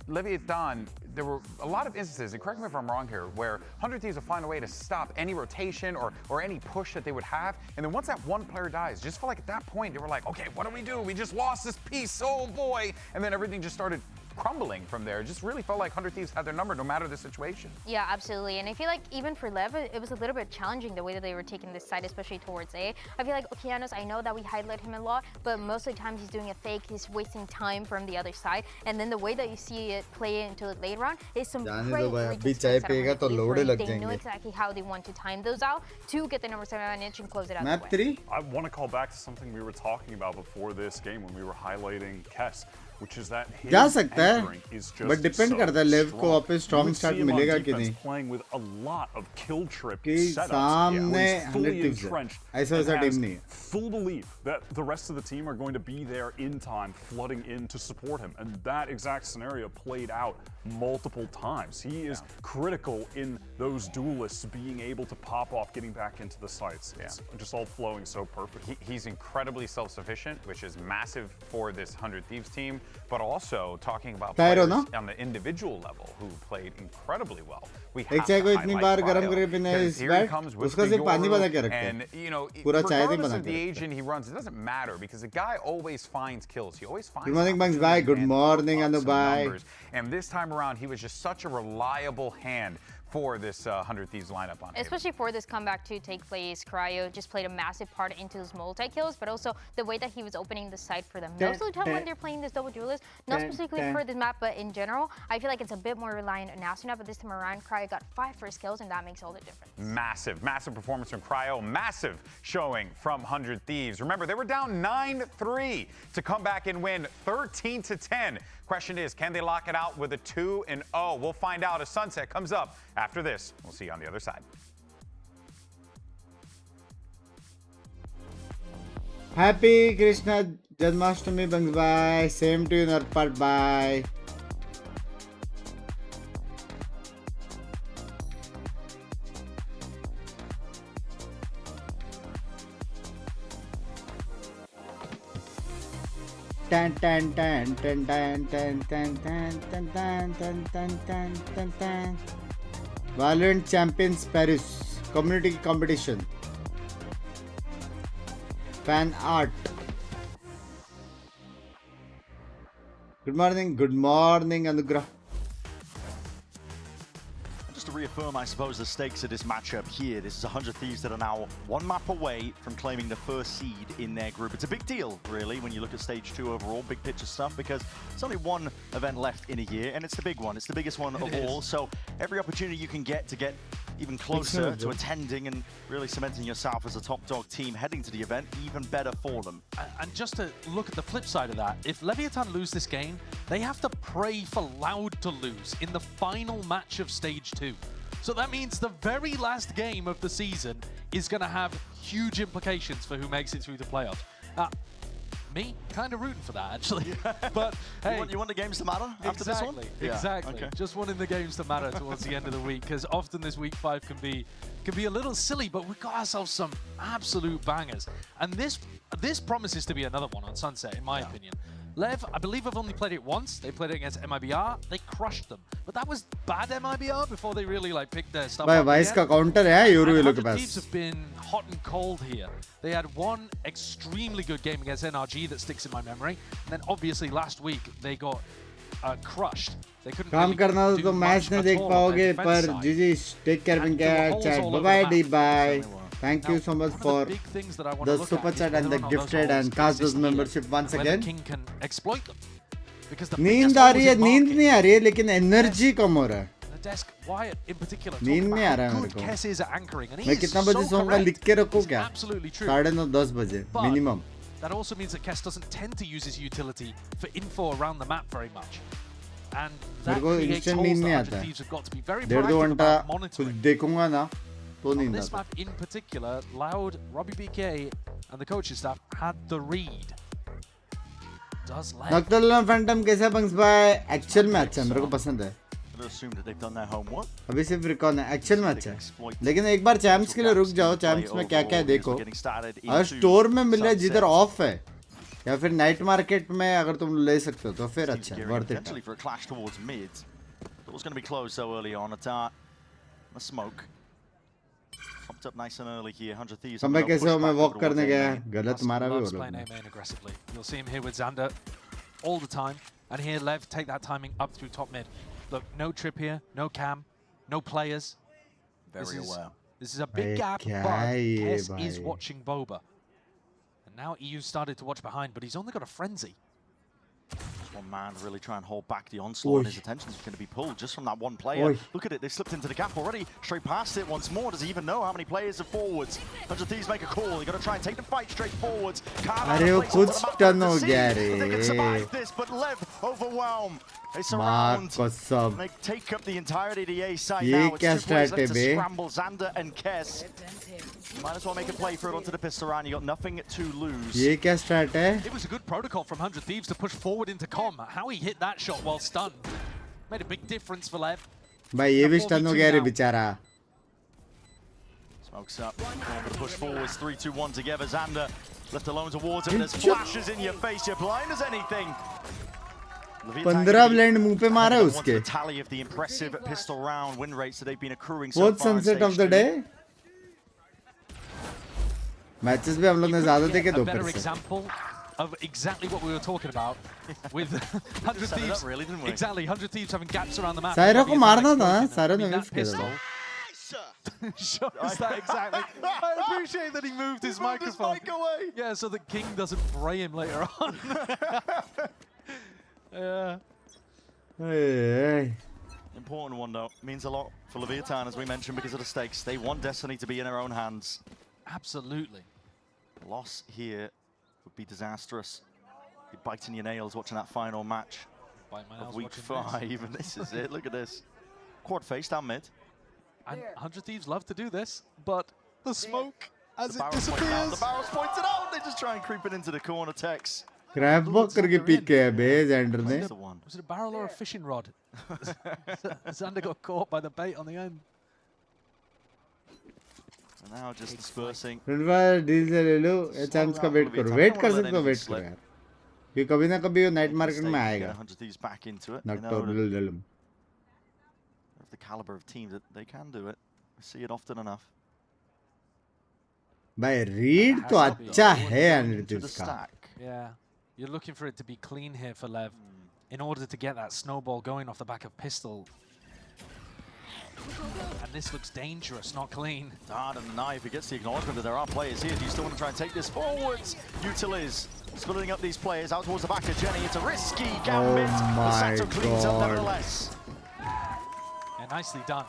Leviathan, there were a lot of instances, and correct me if I'm wrong here, where 100 Thieves would find a way to stop any rotation or any push that they would have. And then once that one player dies, just felt like at that point, they were like, okay, what do we do? We just lost this piece, oh boy. And then everything just started crumbling from there. It just really felt like 100 Thieves had their number no matter the situation. Yeah, absolutely. And I feel like even for Lev, it was a little bit challenging the way that they were taking this side, especially towards A. I feel like Okeanos, I know that we highlight him a lot, but most of the times he's doing a fake, he's wasting time from the other side. And then the way that you see it play into the late round is some great they know exactly how they want to time those out to get the number 7 advantage and close it out. Map 3? I want to call back to something we were talking about before this game when we were highlighting Kess, which is that his anchoring is just but depend करता है लेव को वापस strong start मिलेगा कि नहीं playing with a lot of kill trip कि setups, सामने fully 100 Thieves entrenched है ऐसा वैसा टीम नहीं है full belief that the rest of the team are going to be there in time, flooding in to support him, and that exact scenario played out multiple times. He is critical in those duelists being able to pop off, getting back into the sites. It's just all flowing so perfect. He's incredibly self-sufficient, which is massive for this 100 Thieves team, but also talking about players on the individual level who played incredibly well. We have to highlight Cryo, because here he comes with the Yoru, and you know, regardless of the agent he runs, it doesn't matter because the guy always finds kills. He always finds. Good morning, Binks. Bye. Good morning, Anu. Bye. And this time around, he was just such a reliable hand for this 100 Thieves lineup on Especially for this comeback to take place, Cryo just played a massive part into his multi-kills, but also the way that he was opening the site for them. Most of the time when they're playing this double duelist, not specifically for this map, but in general, I feel like it's a bit more reliant on Astronaut, but this time around, Cryo got 5 first kills, and that makes all the difference. Massive performance from Cryo. Massive showing from 100 Thieves. Remember, they were down 9-3 to come back and win 13-10. Question is, can they lock it out with a 2-0? We'll find out as Sunset comes up after this. We'll see you on the other side. Happy Krishna Janmashtami, Binks. Bye. Same to you, Narpat. Bye. Tan tan tan tan tan tan tan tan tan tan tan tan tan tan tan. Valorant Champions Paris Community Competition. Fan art. Good morning, Anugrah. Just to reaffirm, I suppose, the stakes of this matchup here. This is 100 Thieves that are now one map away from claiming the first seed in their group. It's a big deal, really, when you look at stage 2 overall, big picture stuff, because it's only one event left in a year, and it's the big one. It's the biggest one of all, so every opportunity you can get to get even closer to attending and really cementing yourself as a top dog team heading to the event, even better for them. And just to look at the flip side of that, if Leviathan lose this game, they have to pray for Loud to lose in the final match of stage 2. So that means the very last game of the season is going to have huge implications for who makes it through the playoffs. Me, kind of rooting for that, actually. But hey, you want the games to matter after this one? Exactly. Okay. Just wanting the games to matter towards the end of the week, because often this week 5 can be a little silly, but we've got ourselves some absolute bangers. And this promises to be another one on Sunset, in my opinion. Lev, I believe have only played it once. They played it against MIBR. They crushed them. But that was bad MIBR before they really picked their stuff up Vice again. का counter है Yoru ये लोग के Thieves have been hot and cold here. They had one extremely good game against NRG that sticks in my memory. And then obviously last week they got crushed. They couldn't काम really करना do तो match much नहीं at देख all on पाओगे their defense पर side. GG take care And Binks there were holes chat. all Bye over bye the D map. bye. Thank you so much for Big things that I want the to look super at chat is and the whether or not those gifted holes and cast those exist here, membership once whether again. King can exploit them. Because the नींद biggest आ hole रही was है in नींद market. नहीं आ रही है लेकिन energy कम हो रहा है The desk, Wyatt in particular, नींद talking नहीं आ about रहा है how मेरे good को Kess is at anchoring, and he मैं is कितना so बजे सोऊंगा correct. लिख के रखूं It's क्या absolutely true. 9:30 10 बजे But minimum that also means that Kess doesn't tend to use his utility for info around the map very much. And that मेरे को creates इंस्टेंट holes नींद that नहीं 100 आता Thieves have got to be very 1.5 proactive घंटा about कुछ monitoring. देखूंगा ना तो On नींद this आता map in particular, Loud, Robbie BK, and the coaching staff had the read. Does Lev. नक्तल फैंटम कैसा बंक्स भाई एक्चुअल में अच्छा है मेरे को पसंद है I'm going to assume that they've done their homework. अभी सिर्फ रिकॉन है एक्चुअल में अच्छा है लेकिन एक बार चैंप्स के लिए रुक जाओ चैंप्स में क्या क्या है देखो अगर स्टोर में मिल रहा है जिधर ऑफ है या फिर नाइट मार्केट में अगर तुम ले सकते हो तो फिर अच्छा है worth it Potentially for a clash towards mid. But it was going to be close so early on. A dart, a smoke. Popped up nice and early here. 100 Thieves. समय कैसे हो मैं वॉक करने गया towards गलत मारा भी Loves हो playing लोग A main aggressively. You'll see him here with Xander all the time. And here Lev take that timing up through top mid. Look, no trip here, no cam, no players. Very aware. This is a big gap, क्या but है ये Hess is भाई? watching Boba. And now EU started to watch behind, but he's only got a frenzy. Just one man to really try and hold back the onslaught, and his attention is going to be pulled just from that one player. Oy. Look at it, they've slipped into the gap already, straight past it once more. Does he even know how many players are forwards? 100 Thieves make a call, they're going to try and take the fight straight forwards. अरे वो खुद stun हो गया रे They can survive this, but Lev overwhelmed. They surround, कसम they take up the entirety of the A side ये now. It's क्या 2 players strat है left to bay? scramble, Xander and Kess. Might as well make a play for it onto the pistol round. You got nothing to lose. ये क्या start है It was a good protocol from 100 Thieves to push forward into Com. How he hit that shot while stunned made a big difference for Lev. भाई ये भी stun हो गया रे बेचारा Smokes up. Going to push forwards. 3, 2, 1 together. Xander left alone towards it. There's flashes in your face. You're blind as anything. 15 blend मुंह पे मारा है Wants उसके the tally of the impressive pistol round win rates that they've been accruing so Fourth far in sunset of stage the 2. day matches भी हम लोग ने ज्यादा देखे A better दोपहर से example of exactly what we were talking about with 100 set it Thieves. up really, didn't we? Exactly, 100 Thieves having gaps around the map. Syro को मारना था, I Syro mean, ने that miss किया pistol था. shows that exactly. I appreciate that he moved his microphone. His mic away. Yeah, so that King doesn't bray him later on. Yeah. Hey. Important one though. Means a lot for Leviathan, as we mentioned, because of the stakes. They want Destiny to be in their own hands. Absolutely. Loss here would be disastrous. You're biting your nails watching that final match of week 5. And this is it. Look at this. Quad face down mid. And 100 Thieves love to do this, but the smoke as The it barrel's pointed out, disappears. the barrel's pointed out. They just try and creep it into the corner. Tex. Crab walk करके peek किया है बे Xander ने. Was it a barrel or a fishing rod? Xander got caught by the bait on the end. And now just dispersing. Front deal से ले लो. ये chance का wait करो. वेट कर सकते हो वेट करो यार. ये कभी ना कभी वो नाइट मार्केट में आएगा. 100 Thieves back into it. Not They know total realm. of the caliber of teams that they can do it. We see it often enough. भाई रीड तो अच्छा है अनरिटिव्स का. Yeah, you're looking for it to be clean here for Lev in order to get that snowball going off the back of pistol. And this looks dangerous, not clean. Hard and the knife, he gets the acknowledgement that there are players here. Do you still want to try and take this forwards? Util is splitting up these players out towards the back of Jenny. It's a risky gambit. Oh my Sato cleans up God. nevertheless. Yeah, nicely done.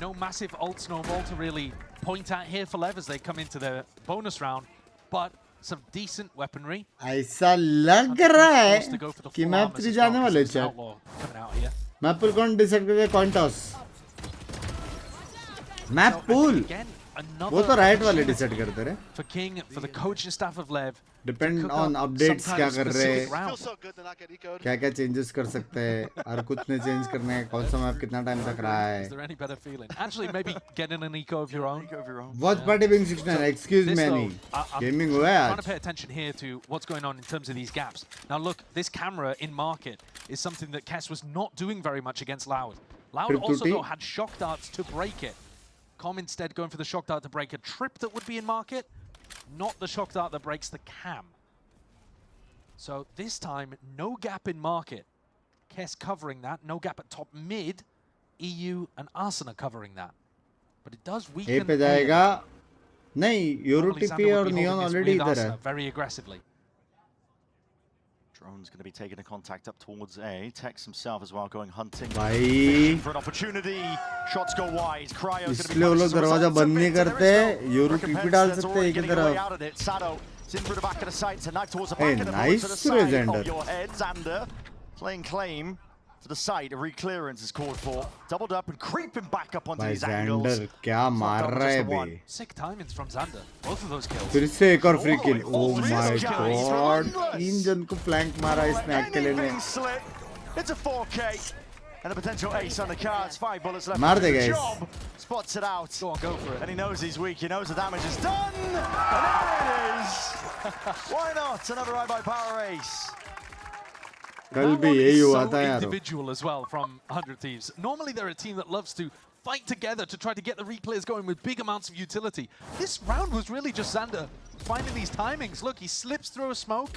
No massive ult snowball to really point at here for Lev as they come into the bonus round, but some decent weaponry. ऐसा लग रहा है कि map 3 जाने वाले chat. Coming out here. Map pool कौन decide करेगा? Coin toss. Map pool वो तो राइट वाले डिसाइड करते रहे. For King, for the coaching staff of Lev. Depend on updates क्या कर रहे हैं, क्या क्या चेंजेस कर सकते हैं और कुछ नहीं चेंज करने हैं. कौन सा मैप कितना टाइम तक रहा है. Is there any better feeling? Actually, maybe getting an eco of your own. Watchparty Binks 69. Excuse me, gaming हुआ है I'm trying आज. to pay attention here to what's going on in terms of these gaps. Now look, this camera in market is something that Kess was not doing very much against Loud. Loud also though had shock darts to break it. Com instead going for the shock dart to break a trip that would be in market, not the shock dart that breaks the cam. So this time, no gap in market. Kess covering that, no gap at top mid. EU and Asana covering that. But it does weaken. A पे जाएगा. नहीं, Europe और Neon already इधर है. Very aggressively. Drone's going to be taking a contact up towards A. Tex himself as well going hunting. भाई. For an opportunity. Shots go wide. Cryo's going to be इसलिए वो लोग दरवाजा बंद नहीं करते. Europe भी डाल सकते हैं एक तरफ. Sado, it's in through the back of the sights, a knife towards the back Hey, of the nice to the side Xander. of your head. Xander playing claim to the side. A re-clearance is called for. Doubled up and creeping back up onto भाई these angles. Xander क्या मार रहा है बे. Sick timings from Xander. Both of those kills. फिर से एक और free kill. Oh my God. 3 जन को फ्लैंक मारा इसने अकेले ने. It's a 4K. And a potential ace on the cards. 5 bullets left. मार देगा इस. Job spots it out. Go on, go for it. And he knows he's weak. He knows the damage is done. And there it is. Why not? Another eye by power ace. कल भी यही हुआ था So यार. individual as well from 100 Thieves. Normally they're a team that loves to fight together to try to get the replays going with big amounts of utility. This round was really just Xander finding these timings. Look, he slips through a smoke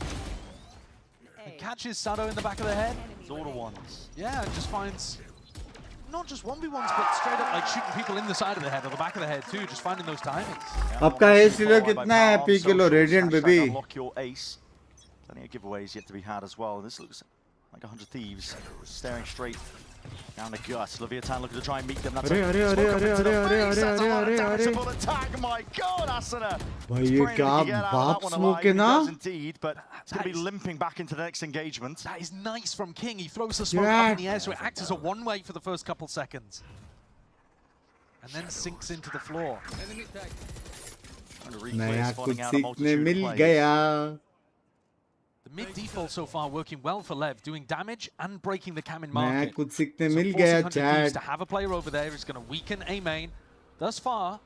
and catches Sado in the back of the head. It's all the ones. Yeah, and just finds not just 1v1s, but straight up like shooting people in the side of the head or the back of the head too, just finding those timings. आपका S leader कितना है? P kilo radiant baby. Unlock your ace. Plenty of giveaways yet to be had as well. This looks like 100 Thieves staring straight down the gut. Leviathan looking to try and meet them. That's a attack. My God, Asana. भाई ये क्या बाप smoke है ना? Indeed, but it's going to be limping back into the next engagement. That is nice from King. He throws the smoke up in the air, so it acts as a one-way for the first couple seconds. And then sinks into the floor. नया कुछ सीखने मिल गया. The mid default so far working well for Lev, doing damage and breaking the cam in नया market. कुछ सीखने So मिल forcing गया 100 Thieves chat. to have a player over there is going to weaken A main. Thus far,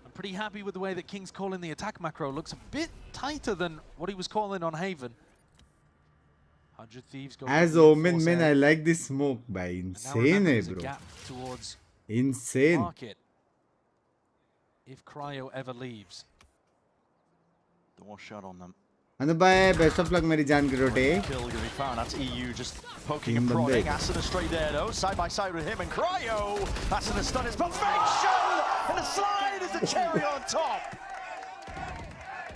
I'm pretty happy with the way that King's calling the attack macro. Looks a bit tighter than what he was calling on Haven. 100 Thieves go. As Omen man, I like this smoke. By insane है bro. Gap towards Insane. market. If Cryo ever leaves. The one shot on them. Anu bhai, best of luck मेरी जान की रोटी. Kill gonna be found. That's EU just poking and prodding. Asuna straight there though, side by side with him and Cryo. Asuna stun his perfection, and the slide is the cherry on top.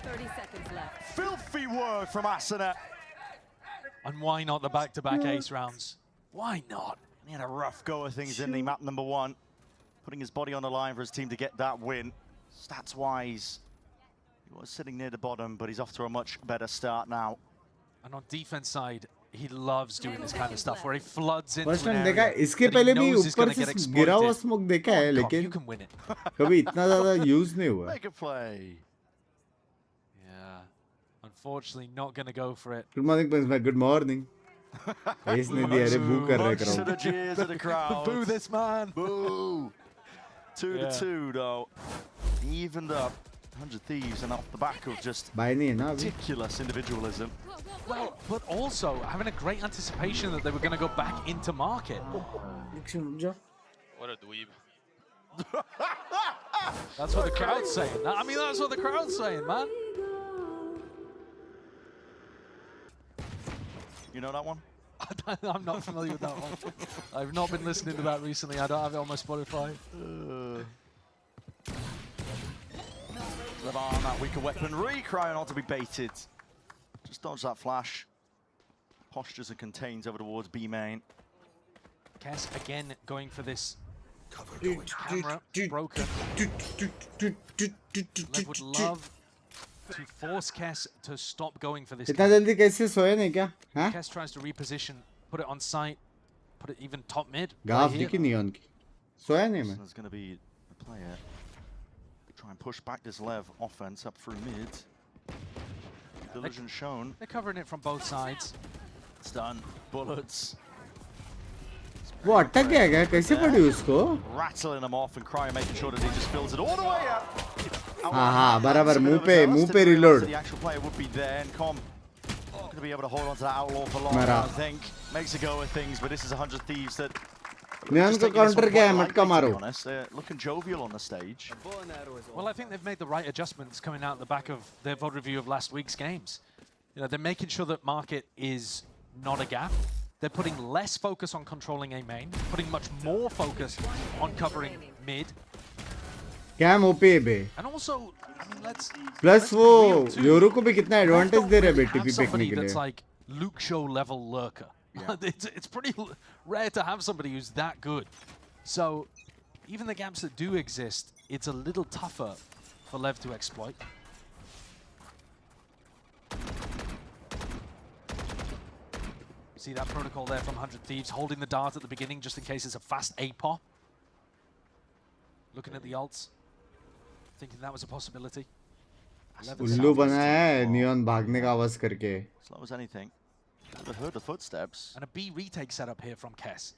30 seconds left. Filthy work from Asuna. And why not the back-to-back ace rounds? Why not? He had a rough go of things in the map number 1, putting his body on the line for his team to get that win. Stats-wise, he was sitting near the bottom, but he's off to a much better start now. And on defense side, he loves doing this kind of stuff where he floods into First an time area देखा इसके that he पहले भी knows is ऊपर gonna से get गिरा हुआ exploited. Smoke देखा है, You लेकिन can win it. कभी इतना ज़्यादा यूज नहीं हुआ. Make a play. Yeah. Unfortunately, not going to go for it. Good morning, Binks. Good morning. इसने दिया रे boo कर रहे To the crowd. cheers of the crowd. Boo this man. Boo. 2-2 though. Evened up. 100 Thieves and off the back of just Bye नहीं है ना अभी. ridiculous individualism. Well, but also having a great anticipation that they were going to go back into market. What a dweeb. That's what the crowd's saying. I mean, that's what the crowd's saying, man. You know that one? I'm not familiar with that one. I've not been listening to that recently. I don't have it on my Spotify. Levan, that weaker weaponry, crying not to be baited. Just dodge that flash. Postures and contains over towards B main. Kess again going for this camera broken. Lev would love to force Kess to stop going for this. इतना जल्दी कैसे सोए नहीं क्या? हाँ? Kess tries to reposition, put it on site, put it even top mid. गाफ दिखी neon की. सोया नहीं मैं. There's going to be a player. Try and push back this Lev offense up through mid. Diligence shown. They're covering it from both sides. Stun, bullets. वो अटक गया क्या? कैसे पड़ी उसको? Rattling them off and Cryo making sure that he just fills it all the way up. हाँ बराबर मुंह पे reload. The actual player would be there and Com going to be able to hold on to that outlaw for long. I think makes a go of things, but this is 100 Thieves that. Neon का counter क्या है? मटका मारो. They're looking jovial on the stage. Well, I think they've made the right adjustments coming out the back of their VOD review of last week's games. You know, they're making sure that market is not a gap. They're putting less focus on controlling A main, putting much more focus on covering mid. Cam OP है बे. And also, I mean, let's. Plus वो Yoru को भी कितना advantage दे रहे बे TP फेंकने के लिए. That's like Luke Show level lurker. Yeah. it's pretty rare to have somebody who's that good. So even the gaps that do exist, it's a little tougher for Lev to exploit. See that protocol there from 100 Thieves, holding the dart at the beginning just in case it's a fast A-pop. Looking at the ults, thinking that was a possibility. उल्लू बनाया है neon भागने का आवाज करके. Slow as anything. I've heard the footsteps. And a B retake setup here from Kess.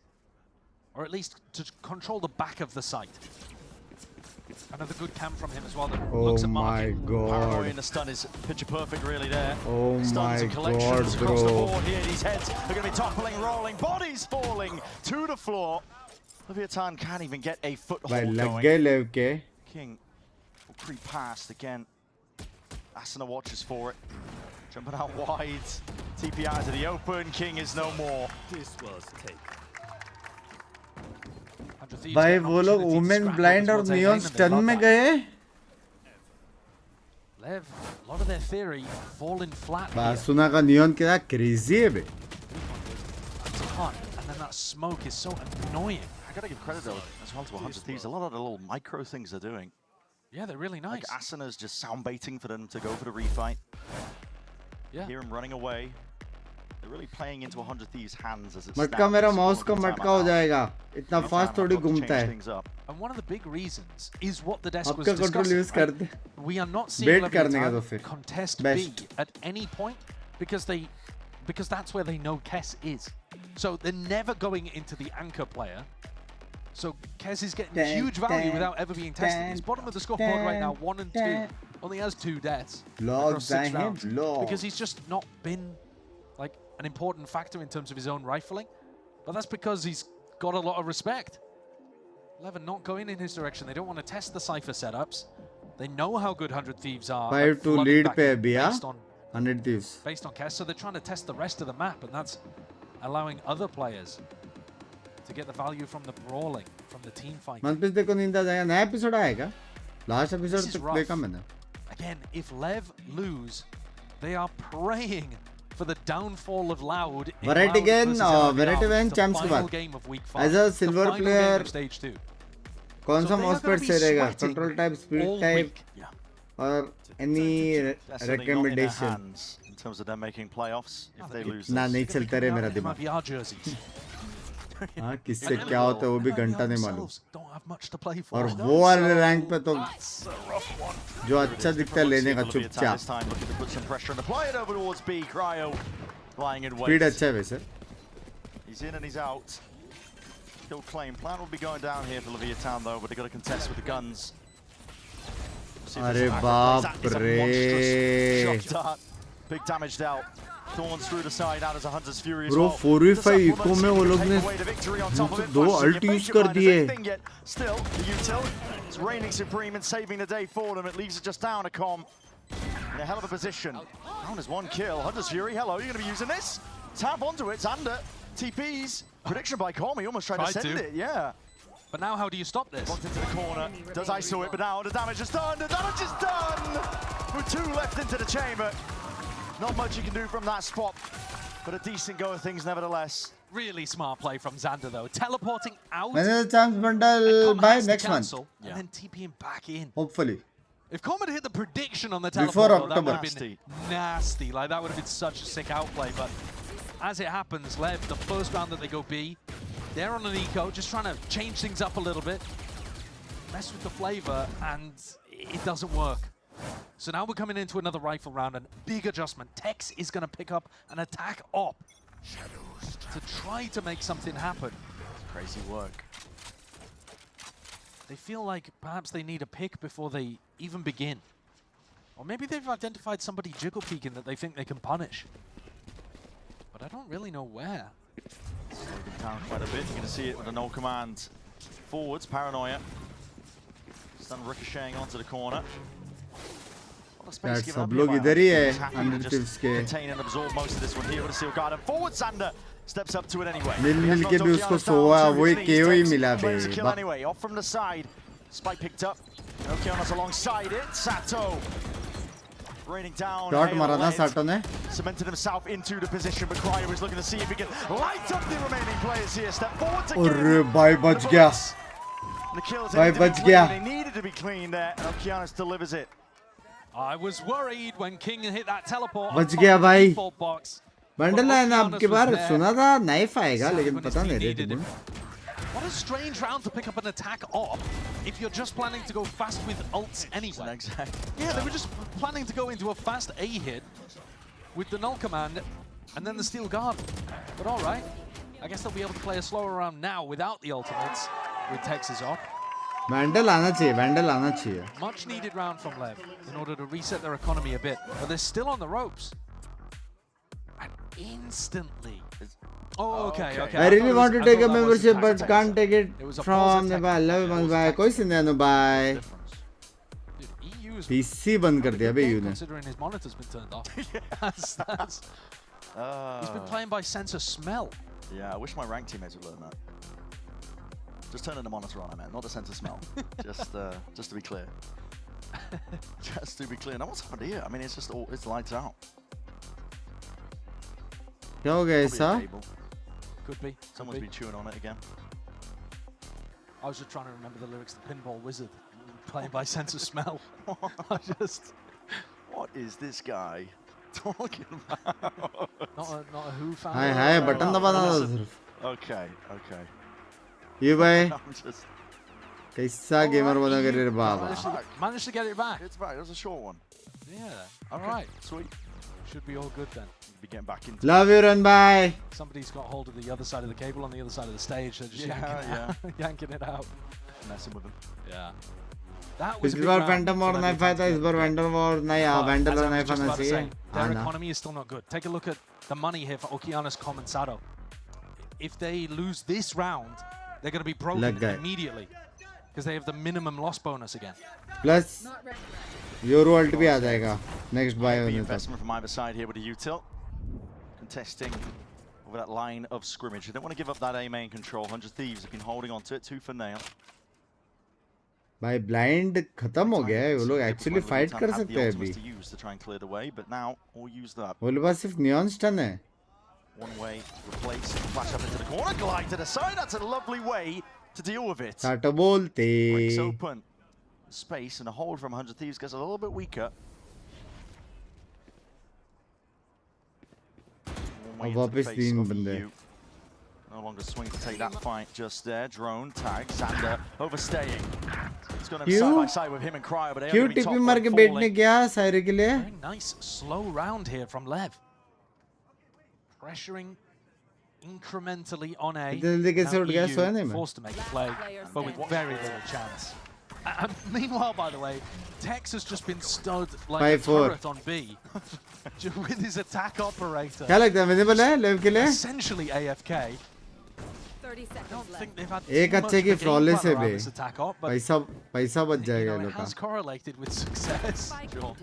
Or at least to control the back of the site. Another good cam from him as well. That looks at market. Paranoid and the stun is picture perfect really there. Oh Stuns and collections God, across the bro. board here. These heads are going to be toppling, rolling, bodies falling to the floor. Leviathan can't even get a foothold भाई लग going. गए लेव के. King will creep past again. Asuna watches for it. Jumping out wide. TP out to the open. King is no more. This was take. भाई वो लोग women blind और neon stun में गए. Lev, a lot of their theory falling flat. बासुना का neon क्या crazy है बे. It's a ton, and then that smoke is so annoying. I gotta give credit though as well to 100 Thieves. A lot of the little micro things they're doing. Yeah, they're really nice. Like Asuna's just sound baiting for them to go for the refight. Yeah. Hear him running away. They're really playing into 100 Thieves' hands as it's मटका मेरा mouse का मटका हो जाएगा. इतना fast थोड़ी घूमता है. And one of the big reasons is what the desk was आपका कंट्रोल discussing. यूज करते. We are not seeing Bait करने का तो फिर. contest Best. B at any point because that's where they know Kess is. So they're never going into the anchor player. So Kess is getting huge value without ever being tested. He's bottom of the scoreboard right now, 1 and 2. Only has 2 deaths across 6 rounds because he's just not been like an important factor in terms of his own rifling. But that's because he's got a lot of respect. Levin not going in his direction. They don't want to test the Cypher setups. They know how good 100 Thieves are. 5-2 lead पे है भैया. Based on 100 Thieves. based on Kess. So they're trying to test the rest of the map, and that's allowing other players to get the value from the brawling, from the team fighting. Manpreet देखो नींद आ जाएगा. नया episode आएगा? Last episode This is तक rough. देखा मैंने. Again, if Lev lose, they are praying for the downfall of Loud. in Variety Loud again, versus LVR, Variety again, the champs के final बाद. game of week As 5, a the silver final game player, of stage 2. कौन सा So they are mouse gonna pad be से रहेगा? sweating Control type, speed all type, week. और any recommendation? In terms of them making playoffs, if they lose. ना नहीं चलता रहे मेरा They might दिमाग. be our jerseys. हाँ किससे क्या होता है वो भी घंटा नहीं मालूम. Don't have much to play for. और वो वाले रैंक पे तो जो अच्छा दिखता है लेने का चुपचाप. This time looking to put some pressure on the play it over towards B. Cryo lying in wait. Speed अच्छा है वैसे. He's in and he's out. Kill claim. Plan will be going down here for Leviathan though, but they got to contest with the guns. अरे बाप रे. Big damage dealt. Thorns through the side out as a Hunter's Fury as Bro, well. 4v5 eco में वो लोग ने दो alt use कर दिए. Still, the util is reigning supreme and saving the day for them. It leaves it just down a com. In a hell of a position. Down is one kill. Hunter's Fury, hello, you're going to be using this? Tap onto it, Xander. TPs. Prediction by Com, he almost tried to send it, yeah. But now how do you stop this? Walked into the corner, does ISO it, but now the damage is done, the damage is done! With 2 left into the chamber. Not much you can do from that spot, but a decent go of things nevertheless. Really smart play from Xander though, teleporting out. मैंने chance bundle by next month. And then TPing back in. Hopefully. If Com had hit the prediction on the Before teleport, that would October. have been nasty. Like that would have been such a sick outplay. But as it happens, Lev, the first round that they go B, they're on an eco, just trying to change things up a little bit, mess with the flavor, and it doesn't work. So now we're coming into another rifle round, and big adjustment. Tex is going to pick up an attack op to try to make something happen. Crazy work. They feel like perhaps they need a pick before they even begin. Or maybe they've identified somebody jiggle peeking that they think they can punish. But I don't really know where. Slowed him down quite a bit. You're going to see it with a no command forwards. Paranoia. Stun ricocheting onto the corner. That's सब लोग इधर ही है under tips के. Contain and absorb most of this one here with a seal guard. And forward Xander steps up to it anyway. मिल के भी उसको सोआ वही KO ही मिला Claims a bay. kill anyway. Off from the side. Spike picked up. Okeanos alongside it. Sato raining down. Shot मारा था साटो ने. Cemented himself into the position, but Cryo is looking to see if he can light up the remaining players here. Step forward to अरे भाई बच गया. the kills भाई needed to be बच clean. गया. They needed to be clean there, and Okeanos delivers it. I was worried when King hit that teleport. बच गया भाई. Default box. बंडल है ना आपके बार सुना था नाइफ आएगा लेकिन पता नहीं रे. What a strange round to pick up an attack op if you're just planning to go fast with ults anyway. Exactly. Yeah, they were just planning to go into a fast A hit with the null command and then the steel guard. But all right, I guess they'll be able to play a slower round now without the ultimates with Texas op. Bundle आना चाहिए, bundle आना चाहिए. Much needed round from Lev in order to reset their economy a bit, but they're still on the ropes. And instantly. Oh, okay. I really want to take a membership but can't take it from Nepal. Love you, bye. कोई Shinde no bye. PC बंद कर दिया बे you ने. Considering his monitor's been turned off. that's he's been playing by sense of smell. Yeah, I wish my rank teammates would learn that. Just turning the monitor on, I meant, not the sense of smell. just to be clear. Just to be clear. No, what's happened here? I mean, it's just all, it's lights out. क्या हो गया ऐसा? Could be. Someone's been chewing on it again. I was just trying to remember the lyrics to Pinball Wizard, playing by sense of smell. What is this guy talking about? Not a Who fan. Hi button दबाना था सिर्फ. Okay. ये भाई. I'm just. कैसा gamer बना कर रे बाबा. Managed to get it back. It's back. It was a short one. Yeah. Okay. All right. Sweet. Should be all good then. Be getting back into. Love you, run by. Somebody's got hold of the other side of the cable on the other side of the stage. They're just yanking it out. Messing with them. Yeah. That was. इस बार Phantom और knife आया था, इस बार Vandal और नहीं आ, Vandal और knife आना चाहिए. Their economy is still not good. Take a look at the money here for Okeanos, Com and Sato. If they lose this round, they're going to be broken immediately because they have the minimum loss bonus again. Plus Yoru ult भी आ जाएगा next bye The होने तक. investment from either side here with a util. Contesting over that line of scrimmage. They don't want to give up that A main control. 100 Thieves have been holding on to it. 2 for nail. भाई blind खत्म हो गया है. वो लोग actually fight कर सकते हैं अभी. To use to try and clear the way, but now all used up. वो लोग पास सिर्फ नियॉन स्टन है. One way, replace, flash up into the corner, glide to the side. That's a lovely way to deal with it. साटा बोलते. Breaks open space and a hold from 100 Thieves gets a little bit weaker. अब वापस 3 बंदे. No longer swing to take that fight just there. Drone tag, Sander overstaying. It's going to be side by side with him and Cryo, but they're क्यों going to be top टिपी मार के one बैठने falling. गया सायरे के लिए? Very nice slow round here from Lev. Pressuring incrementally on A. जल्दी कैसे उठ गया? Now सोया EU नहीं मैं. forced to make a play, but with very little chance. Meanwhile, by the way, Tex has just been stood like a 5-4. turret on B with his attack operator. क्या लगता है visible है लेव के लिए? Essentially AFK. I don't think they've had एक too much अच्छे of की a game फ्लॉलेस plan है around बे. this attack op, but पैसा बच जाएगा you ये know, लोग it has का. correlated with success. Sure.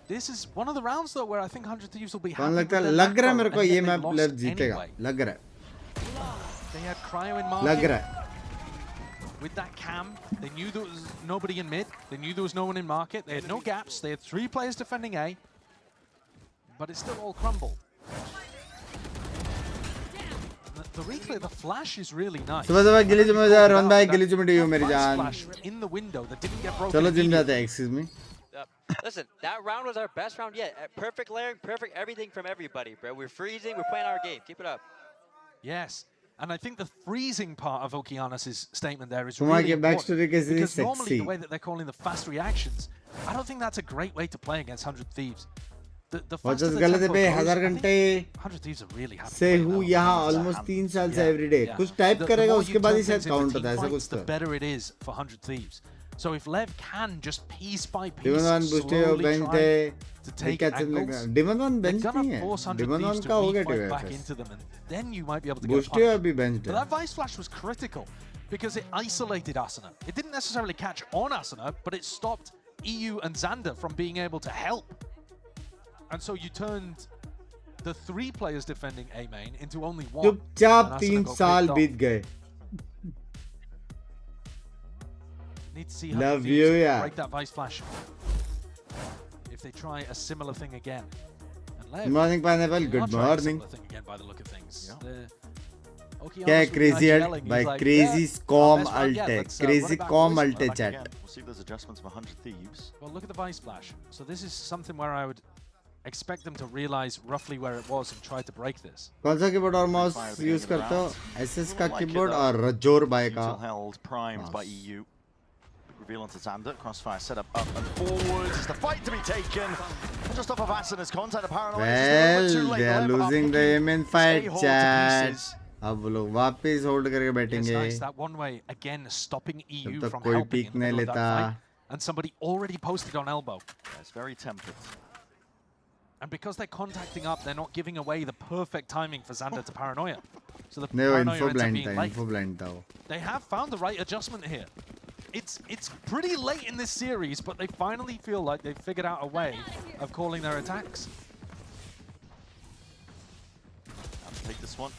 This is one of the rounds though where I think 100 Thieves will be happy. कौन लगता with है? their लग रहा है macro मेरे को and ये then मैप they've lost लेव जीतेगा. anyway. लग रहा है. They had Cryo in market. लग रहा है. With that cam, they knew there was nobody in mid. They knew there was no one in market. They had no gaps. They had 3 players defending A. But it still all crumbled. The reclear, the flash is really nice. सुबह गिली चुम्मी जा run भाई गिली चुम्मी to you मेरी जान. In the window that didn't get broken. चलो gym जाते हैं. Excuse me. Listen, that round was our best round yet. Perfect layering, perfect everything from everybody, bro. We're freezing, we're playing our game. Keep it up. Yes. And I think the freezing part of Okeanos' statement there is Kumar really के backstory important. कैसी Because normally sexy. the way that they're calling the fast reactions, I don't think that's a great way to play against 100 Thieves. The faster the गलत है tempo bay. goes, 1000 I घंटे think 100 Thieves are really happy से playing हूँ that. यहाँ almost 3 साल से everyday. कुछ type The करेगा more उसके you बाद turn ही शायद things into काउंट होता है. team ऐसा कुछ fights, the तो. better it is for 100 Thieves. So if Lev can just piece by piece Demon One boosted slowly bench try थे. to take angles, Demon One they're bench gonna नहीं है. force 100 Demon One Thieves का to हो गया re-fight back TFS. into them, and then you might be able to get a Boosted punish. अभी bench But है. that Vice Flash was critical because it isolated Asuna. It didn't necessarily catch on Asuna, but it stopped EU and Xander from being able to help. And so you turned the 3 players defending A main into only 1. चुपचाप and 3 Asuna got साल picked off. बीत गए. Need to see how Love the you, Thieves yeah. break that Vice Flash if they try a similar thing again. And Lev, Good morning, Pineapple. they are Good trying a morning. similar thing again by the look of things. क्या है crazy ult by crazy scom ult है. Crazy com ult है chat. We'll see if there's adjustments for 100 Thieves. Well, look at the Vice Flash. So this is something where I would expect them to realize roughly where it was and try to break this. कौन सा keyboard और mouse use करते हो? SS का keyboard और रजोर bye का. Util held, primed by EU. Reveal onto Xander. Crossfire set up and forwards. It's the fight to be taken. Just off of Asuna's contact. Paranoia. Well, they are losing the aim in fight chat. अब वो लोग वापस hold करके बैठेंगे. It's nice that one way again stopping EU तब from तक कोई helping peak in the नहीं middle of that लेता. fight. And somebody already posted on elbow. Yeah, it's very tempted. And because they're contacting up, they're not giving away the perfect timing for Xander to Paranoia. So the नहीं वो Paranoia info ends up blind being था. late. Info blind था वो. They have found the right adjustment here. It's pretty late in this series, but they finally feel like they've figured out a way of calling their attacks. Take this one.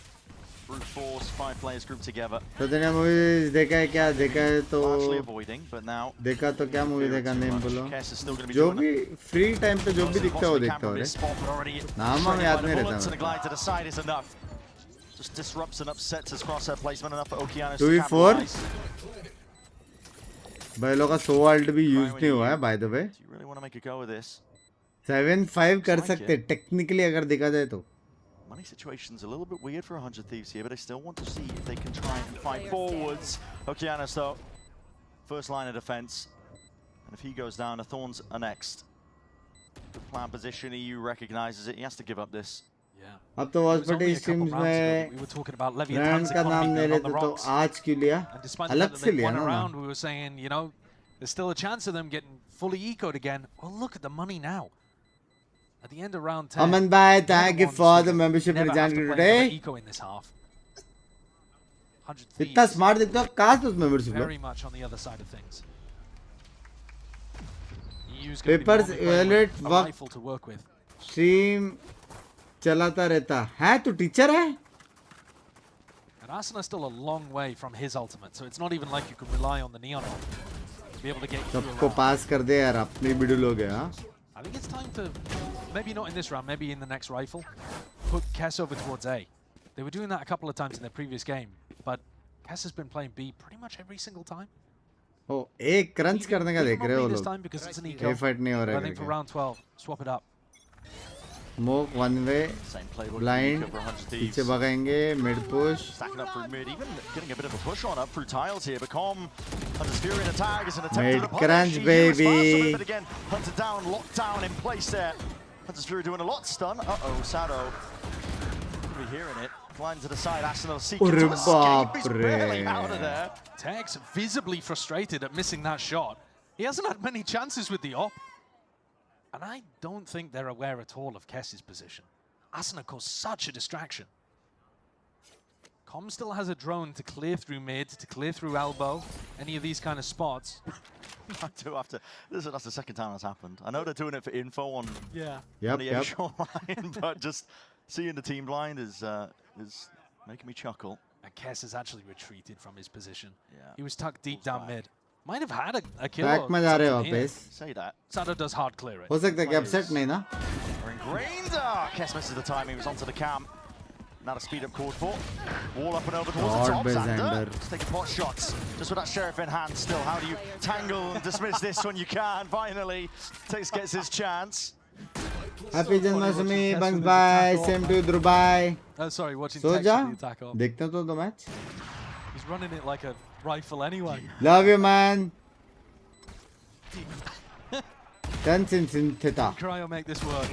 Brute force, 5 players grouped together. तो तूने movie देखा है क्या? देखा है तो Largely avoiding, but now देखा तो क्या मूवी देखा नेम बोलो. Kess is still going to be जो doing भी it. फ्री टाइम पे जो भी दिखता है वो Possibly देखता हो camera रे. missed spot, but already नाम shredded हमें याद by नहीं the रहता bullets, and a मेरे. glide to the side is enough. Just disrupts and upsets his crosshair placement enough for Okeanos to 2v4 capitalize. भाई लोग का 100 अल्ट भी यूज नहीं हुआ है by the way. Do you really want to make a go of this? 7-5 कर like सकते technically अगर देखा जाए तो. Money situation's a little bit weird for 100 Thieves here, but they still want to see if they can try and fight forwards. Okeanos though, first line of defense. And if he goes down, the Thorns are next. Good plan position, EU recognizes it, he has to give up this. अब तो वॉचपार्टी streams में brand का नाम ले लेते तो आज क्यों लिया? अलग से लिया ना नाम. We were saying, you know, there's still a chance of them getting fully ecoed again. Well, look at the money now. At the end of round 10, Aman bhai, thank you for the membership return today. eco in this half. 100 इतना smart दिखता है काश उस membership low. Very much on the other side of things. use going to be papers normally playing evaluate with a वक्त rifle to work with. Stream चलाता रहता है. तू टीचर है? And Asana's still a long way from his ultimate, so it's not even like you can rely on the Neon ult to be able to get you through a सबको round. पास कर दे यार, अपने बिडुल हो गया. I think it's time to, maybe not in this round, maybe in the next rifle, put Kess over towards A. They were doing that a couple of times in their previous game, but Kess has been playing B pretty much every single time. ओ एक crunch करने का देख रहे हो this लोग. time because it's an eco. A fight नहीं हो But रहा I think for है. round 12, swap it up. Smoke one way blind पीछे भगाएंगे mid push Stacking up through mid, even getting a bit of a push on up through tiles here. But Com, Hunter's Fury in attack is an attempt Mid to punish. crunch, He responds to it, baby. but again, Hunter down, locked down in place there. Hunter's Fury doing a lot stun. Uh-oh, Sado. We're hearing it. Flying to the side, Arsenal seeking to escape. He's barely out of there. Tex visibly frustrated at missing that shot. He hasn't had many chances with the op. And I don't think they're aware at all of Kess's position. Asuna caused such a distraction. Com still has a drone to clear through mid, to clear through elbow, any of these kind of spots. I do have to. That's the second time that's happened. I know they're doing it for info on, Yeah. on the actual line, but just seeing the team blind is making me chuckle. And Kess has actually retreated from his position. Yeah. He was tucked deep down mid. Might have had a kill. Back में जा रहे हो something here. वापस. Say that. Sado does hard clear it. हो सकता है कि upset नहीं ना. We're ingrained. Kess misses the timing. He was onto the cam. Now the speed up called for. Wall up and over towards the top. God, Xander. Xander. Just taking pot shots. Just with that sheriff in hand still. How do you tangle and dismiss this when you can? Finally, Tex gets his chance. Happy Janmashtami बंक्स bye same to Dubai. Sorry, watching so Tex जा. with the attack on. देखते तो match. He's running it like a rifle anyway. Love you man. Dancing in theta. Cryo make this work.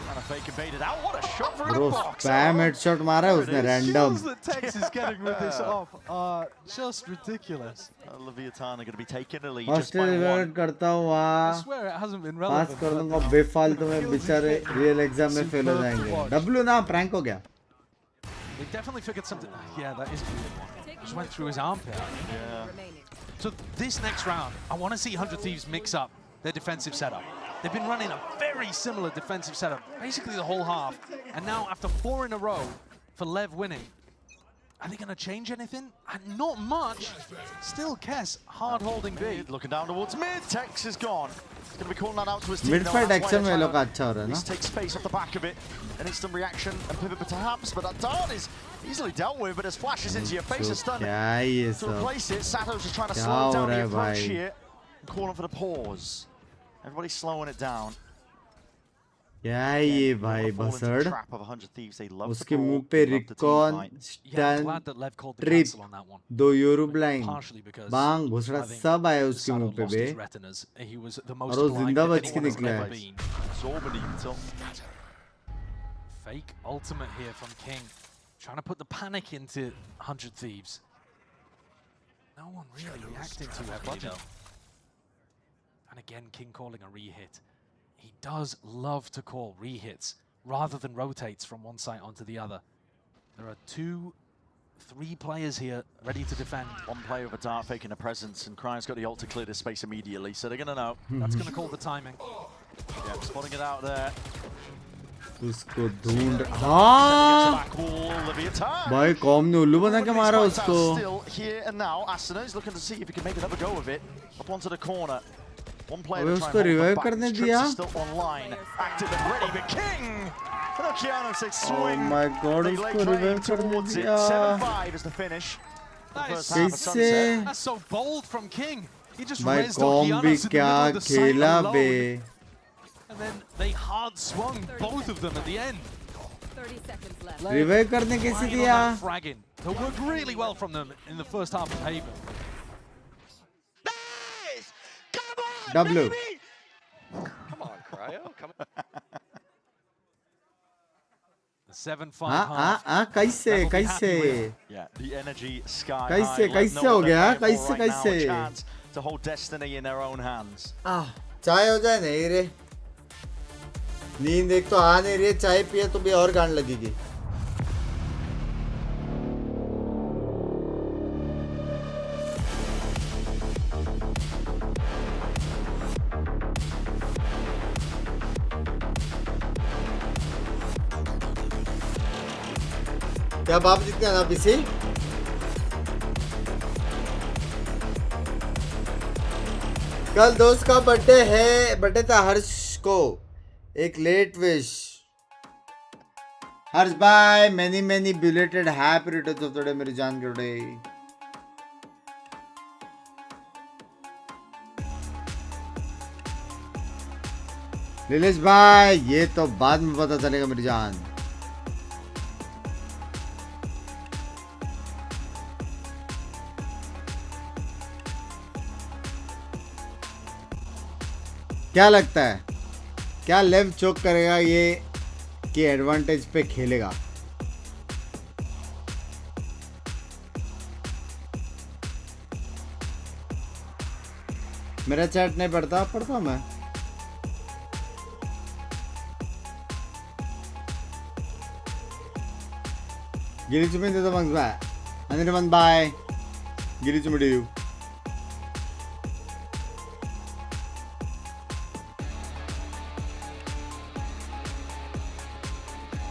And a fake invaded out. What a shot through Bro, the box. spam headshot मारा है उसने random. The kills that Tex is getting with this off are just ridiculous. Leviathan are going to be taking the lead. Hostel revert करता हुआ. I swear it hasn't been pass relevant. कर दूंगा बेफालतू में बेचारे रियल एग्जाम में fail हो जाएंगे. W ना प्रैंक हो गया. They definitely figured something. Yeah, that is a weird one. Just went through his armpit. Yeah. So this next round, I want to see 100 Thieves mix up their defensive setup. They've been running a very similar defensive setup, basically the whole half. And now after 4 in a row for Lev winning, are they going to change anything? And not much. Still Kess, hard holding B. Looking down towards mid. Tex is gone. He's going to be calling that out to his team. Mid though, fight that's why action they're में trying लोग to अच्छा हो रहा है at ना. least take space off the back of it. An instant reaction and pivot perhaps, but that dart is easily dealt with, but as flashes into your face, a stun क्या है ये to सब? replace it. Sato's just trying to क्या slow हो down रहा the है approach भाई? here and calling for the pause. Everybody's slowing it down. क्या है ये भाई Fall into the बसड़? trap of 100 Thieves. They love उसके the मुंह ball, पे they love the team recon fight. Yeah, I'm stun glad that Lev called the trip cancel on that one. 2 euro blind Partially because बांग घुसड़ा I think सब आया उसके Sado मुंह पे lost bay his retinas. He was the most और वो blind जिंदा that बच के anyone has निकला ever है. been. Absorbing until Fake ultimate here from King. Trying to put the panic into 100 Thieves. No one really reacting too heavily though. And again, King calling a re-hit. He does love to call re-hits rather than rotates from one side onto the other. There are 2, 3 players here ready to defend. one player with a dart faking a presence, and Cryo's got the ult to clear this space immediately, so they're going to know. That's going to call the timing. Yeah, spotting it out there. उसको ढूंढ हाँ Back wall, Leviathan. भाई com ने उल्लू बना के मारा Spikes out उसको. Still here and now, Asuna is looking to see if he can make another go of it. Up onto the corner. One player अबे to try उसको and hold revive them back. करने His trips दिया. are still online, active and ready, but King! Okeano says Oh swing. my god They lay उसको claim revive करने towards it. दिया. 7-5 is the finish. The That is first half of कैसे? Sunset. That's so bold from King. He just भाई raised com भी Okeanos in the क्या middle of the site खेला alone. बे. And then they hard swung both of them at the end. 30 seconds left. Revive करने कैसे Relying on दिया? that fragging. That worked really well from them in the first half of Haven. W. Come on, Cryo. Come on. The 7-5 हाँ half. कैसे Level be happy कैसे? with. Yeah, the energy sky कैसे high. कैसे Let हो know गया? what they're कैसे playing for right now, a कैसे? chance to hold destiny in their own hands. चाय हो जाए नहीं रे. नींद एक तो आ नहीं रही, चाय पिए तो भी और गांड लगेगी. क्या बाप जितने आना पीछे कल दोस्त का बर्थडे है बर्थडे था हर्ष को एक late wish Harsh by many belated happy returns of the day मेरी जान के डे नीलेश भाई ये तो बाद में पता चलेगा मेरी जान क्या लगता है क्या लेव चोक करेगा ये कि एडवांटेज पे खेलेगा मेरा चैट नहीं पढ़ता मैं गिली चुम्मी दे दो मंग्स भाई अनिर्बन बाय गिली चुम्मी do you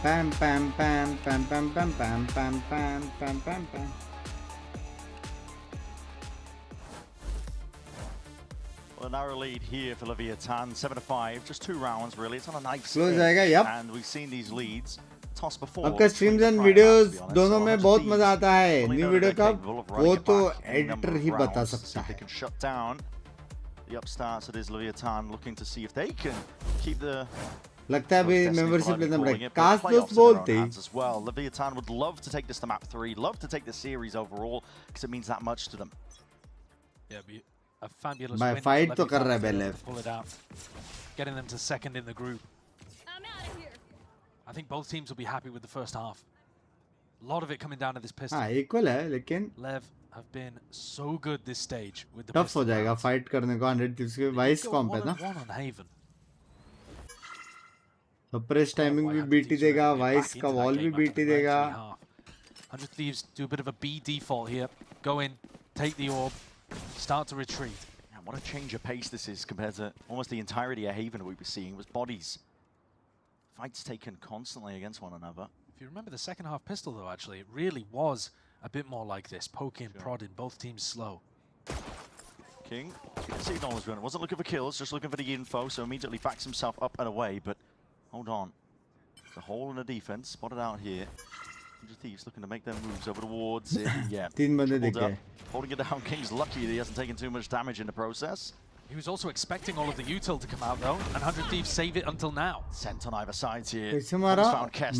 Pam pam pam pam pam pam pam pam pam pam pam pam. Well, a narrow lead here for Leviathan, 7-5, just 2 rounds really. It's on a nice Close pace, जाएगा, yep. and we've seen these leads toss before. आपका streams and videos दोनों में बहुत मजा आता है new video का वो तो एडिटर ही बता सकता है Shut down the upstarts. It is Leviathan looking to see if they can keep the लगता है अभी मेंबरशिप लेना पड़ेगा काश दोस्त बोलते as well. Leviathan would love to take this to map 3, love to take the series overall because it means that much to them. Yeah, be a fabulous भाई win fight for तो कर रहा है Leviathan बेलेव to pull it out, getting them to second in the group. I think both teams will be happy with the first half. A lot of it coming down to this pistol. हाँ equal है लेकिन Lev have been so good this stage with the tough pistol हो जाएगा rounds. Fight करने को 100 tips के 22 कॉम्प है ना 1-on-1 on Haven. Press timing भी बीटी देगा वाइस का वॉल भी बीटी देगा 100 Thieves do a bit of a B default here. Go in, take the orb, start to retreat. And what a change of pace this is compared to almost the entirety of Haven we were seeing. It was bodies. Fights taken constantly against one another. If you remember the second half pistol though, actually, it really was a bit more like this. Poking, prodding, both teams slow. King, signal was running. Wasn't looking for kills, just looking for the info, so immediately backs himself up and away, but hold on. There's a hole in the defense, spotted out here. 100 Thieves looking to make their moves over towards it. Yeah. Tripled up. Holding it down. King's lucky that he hasn't taken too much damage in the process. He was also expecting all of the util to come out though, and 100 Thieves save it until now. Sent on either side here. कैसे मारा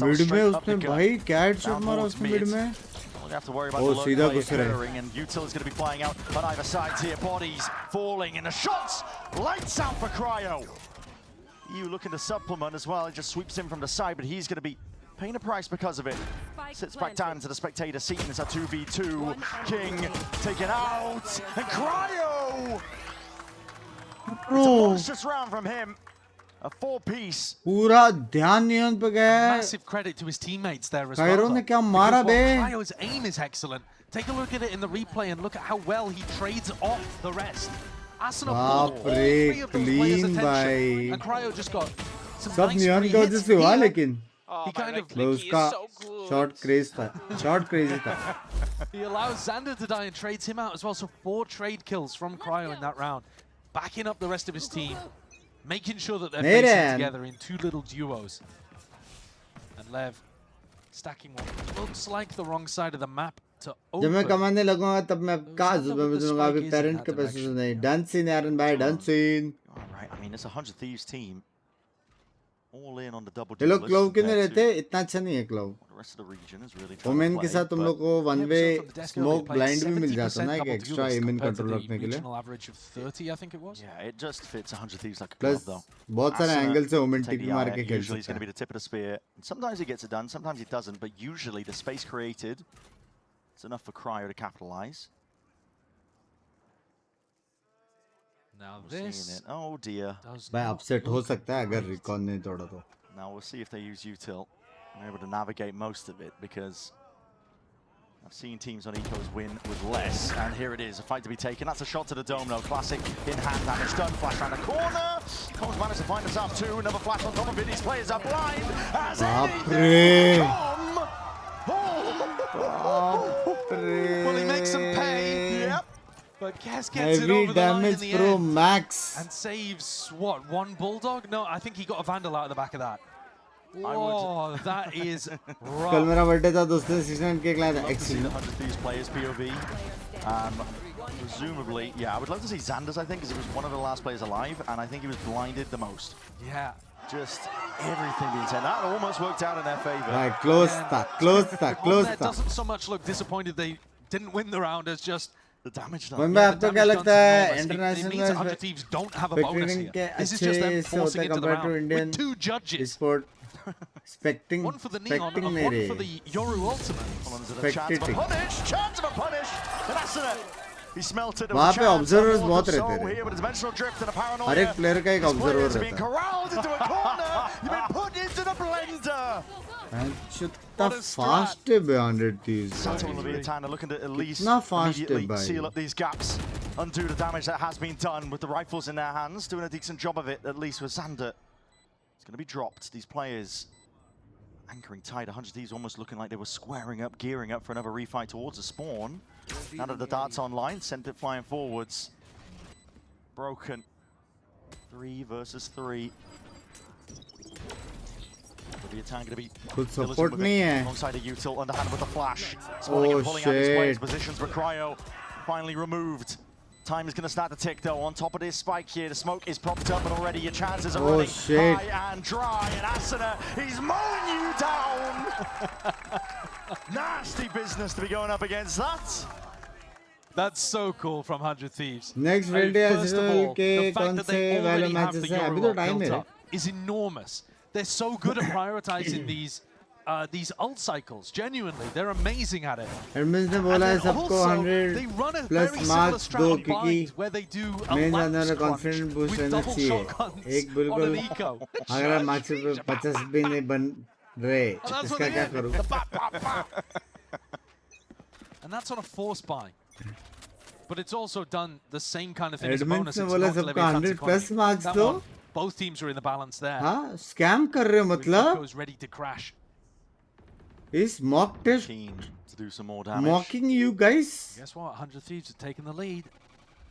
mid में उसने भाई cat shot मारा उसने mid में Don't have to worry about the low play occurring, and util is going to be flying out on either side here. Bodies falling, and the shots lights out for Cryo. You looking to supplement as well. It just sweeps in from the side, but he's going to be paying a price because of it. Sits back down into the spectator seat, and it's a 2v2. King taken out, and Cryo! It's a monstrous round from him. A 4-piece. पूरा ध्यान नियन पे गया है Massive credit to his teammates there as Cairo well. ने क्या मारा बे Cryo's aim is excellent. Take a look at it in the replay and look at how well he trades off the rest. Asana बाप रे clean भाई and Cryo just got some सब nice नियन free की वजह hits से हुआ here. लेकिन He kind of उसका शॉट क्रेज था शॉट क्रेजी था He allows Xander to die and trades him out as well. So 4 trade kills from Cryo in that round. Backing up the rest of his team. Making sure that they're facing together in 2 little duos. And Lev stacking what looks like the wrong side of the map to open. जब मैं कमाने लगूंगा तब मैं काश में दूंगा अभी parent के पैसे से नहीं डन सीन एरन भाई done scene All right, I mean it's a 100 Thieves team. All in on the double. ये लोग क्लोव क्यों नहीं रहते इतना अच्छा नहीं है Clove The rest of the region is really Omen के साथ तुम लोग को वन वे स्मोक ब्लाइंड भी मिल जाता ना एक एक्स्ट्रा एमिन कंट्रोल रखने के लिए average of 30 I think it was. Yeah, it just fits 100 Thieves like a plus glove though. बहुत सारे एंगल से ओमेन टिक मार के खेल Usually it's सकता going to be the tip of the spear. And sometimes he gets it done, sometimes he doesn't, but usually the space created it's enough for Cryo to capitalize. Now We're this seeing it. Oh dear. भाई upset हो सकता है अगर recon नहीं तोड़ा तो Now we'll see if they use util. They're able to navigate most of it because I've seen teams on Ecos win with less. And here it is, a fight to be taken. That's a shot to the dome though. Classic in hand damage done. Flash around the corner. Cole's managed to find himself too. Another flash on top of it. These players are blind. As बाप रे oh, But Kes gets it Heavy over the line in damage the pro end. max. And saves, what, one Bulldog? No, I think he got a Vandal out of the back of that. Whoa, that is rough. कल मेरा birthday था दोस्तों 69 cake लाया था Love to see the excellent 100 Thieves players POV. Presumably, yeah, I would love to see Xander's, I think, because he was one of the last players alive, and I think he was blinded the most. Yeah. Just everything being said. That almost worked out in their favor. Right, close One there था doesn't so much look disappointed they didn't win the round as just the damage done. Mumbai आपको क्या लगता है It means 100 Thieves don't have a bonus here. This is just them अच्छे से forcing होता है into the compared to round Indian with two judges. sport expecting One for the Neon and नहीं one रहे for the Yoru Ultimate. Chance of a punish! Chance of a punish! And that's it. He smelt it. वहाँ पे observers बहुत रहते थे here, but it's dimensional drift and a paranoia. हर एक player का एक This observer player's रहता been है corralled into a corner. You've been put into the blender. कितना fast है 100 Thieves Sato and Leviathan are looking to at least कितना fast है immediately भाई seal up these gaps, undo the damage that has been done with the rifles in their hands, doing a decent job of it, at least with Xander. It's going to be dropped. These players anchoring tight. 100 Thieves almost looking like they were squaring up, gearing up for another refight towards the spawn. Now that the dart's online, sent it flying forwards. Broken. 3 versus 3. Leviathan going to be कुछ support नहीं है alongside a util, underhand with the flash. Spawning and pulling out his players' positions, but Cryo finally removed. Time is going to start to tick though. On top of this spike here, the smoke is propped up, and already your chances are running high and dry. And Asuna, he's mowing you down. Nasty business to be going up against that. That's so cool from 100 Thieves. Next I mean, Friday first of all, के the fact कौन that से they वाले already have the matches हैं अभी तो Euro time built है up is enormous. They're so good at prioritizing these ult cycles. Genuinely, they're amazing at it. Admins ने बोला है सबको 100 प्लस मार्क्स दो क्योंकि मेन जानने वाला कॉन्फिडेंस बूस्ट रहना चाहिए एक बिल्कुल अगर मार्क्स पे 50 भी नहीं बन रहे इसका क्या करूं And that's on a force buy. But it's also done the same kind of thing as a admins bonus. ने It's बोला not सबको Leviathan's 100 plus economy. Marks That दो one, both teams are in the balance there. हाँ scam कर रहे हो मतलब Goes ready to crash. Is mock test Keen to do some more damage. mocking you guys? Guess what? 100 Thieves have taken the lead.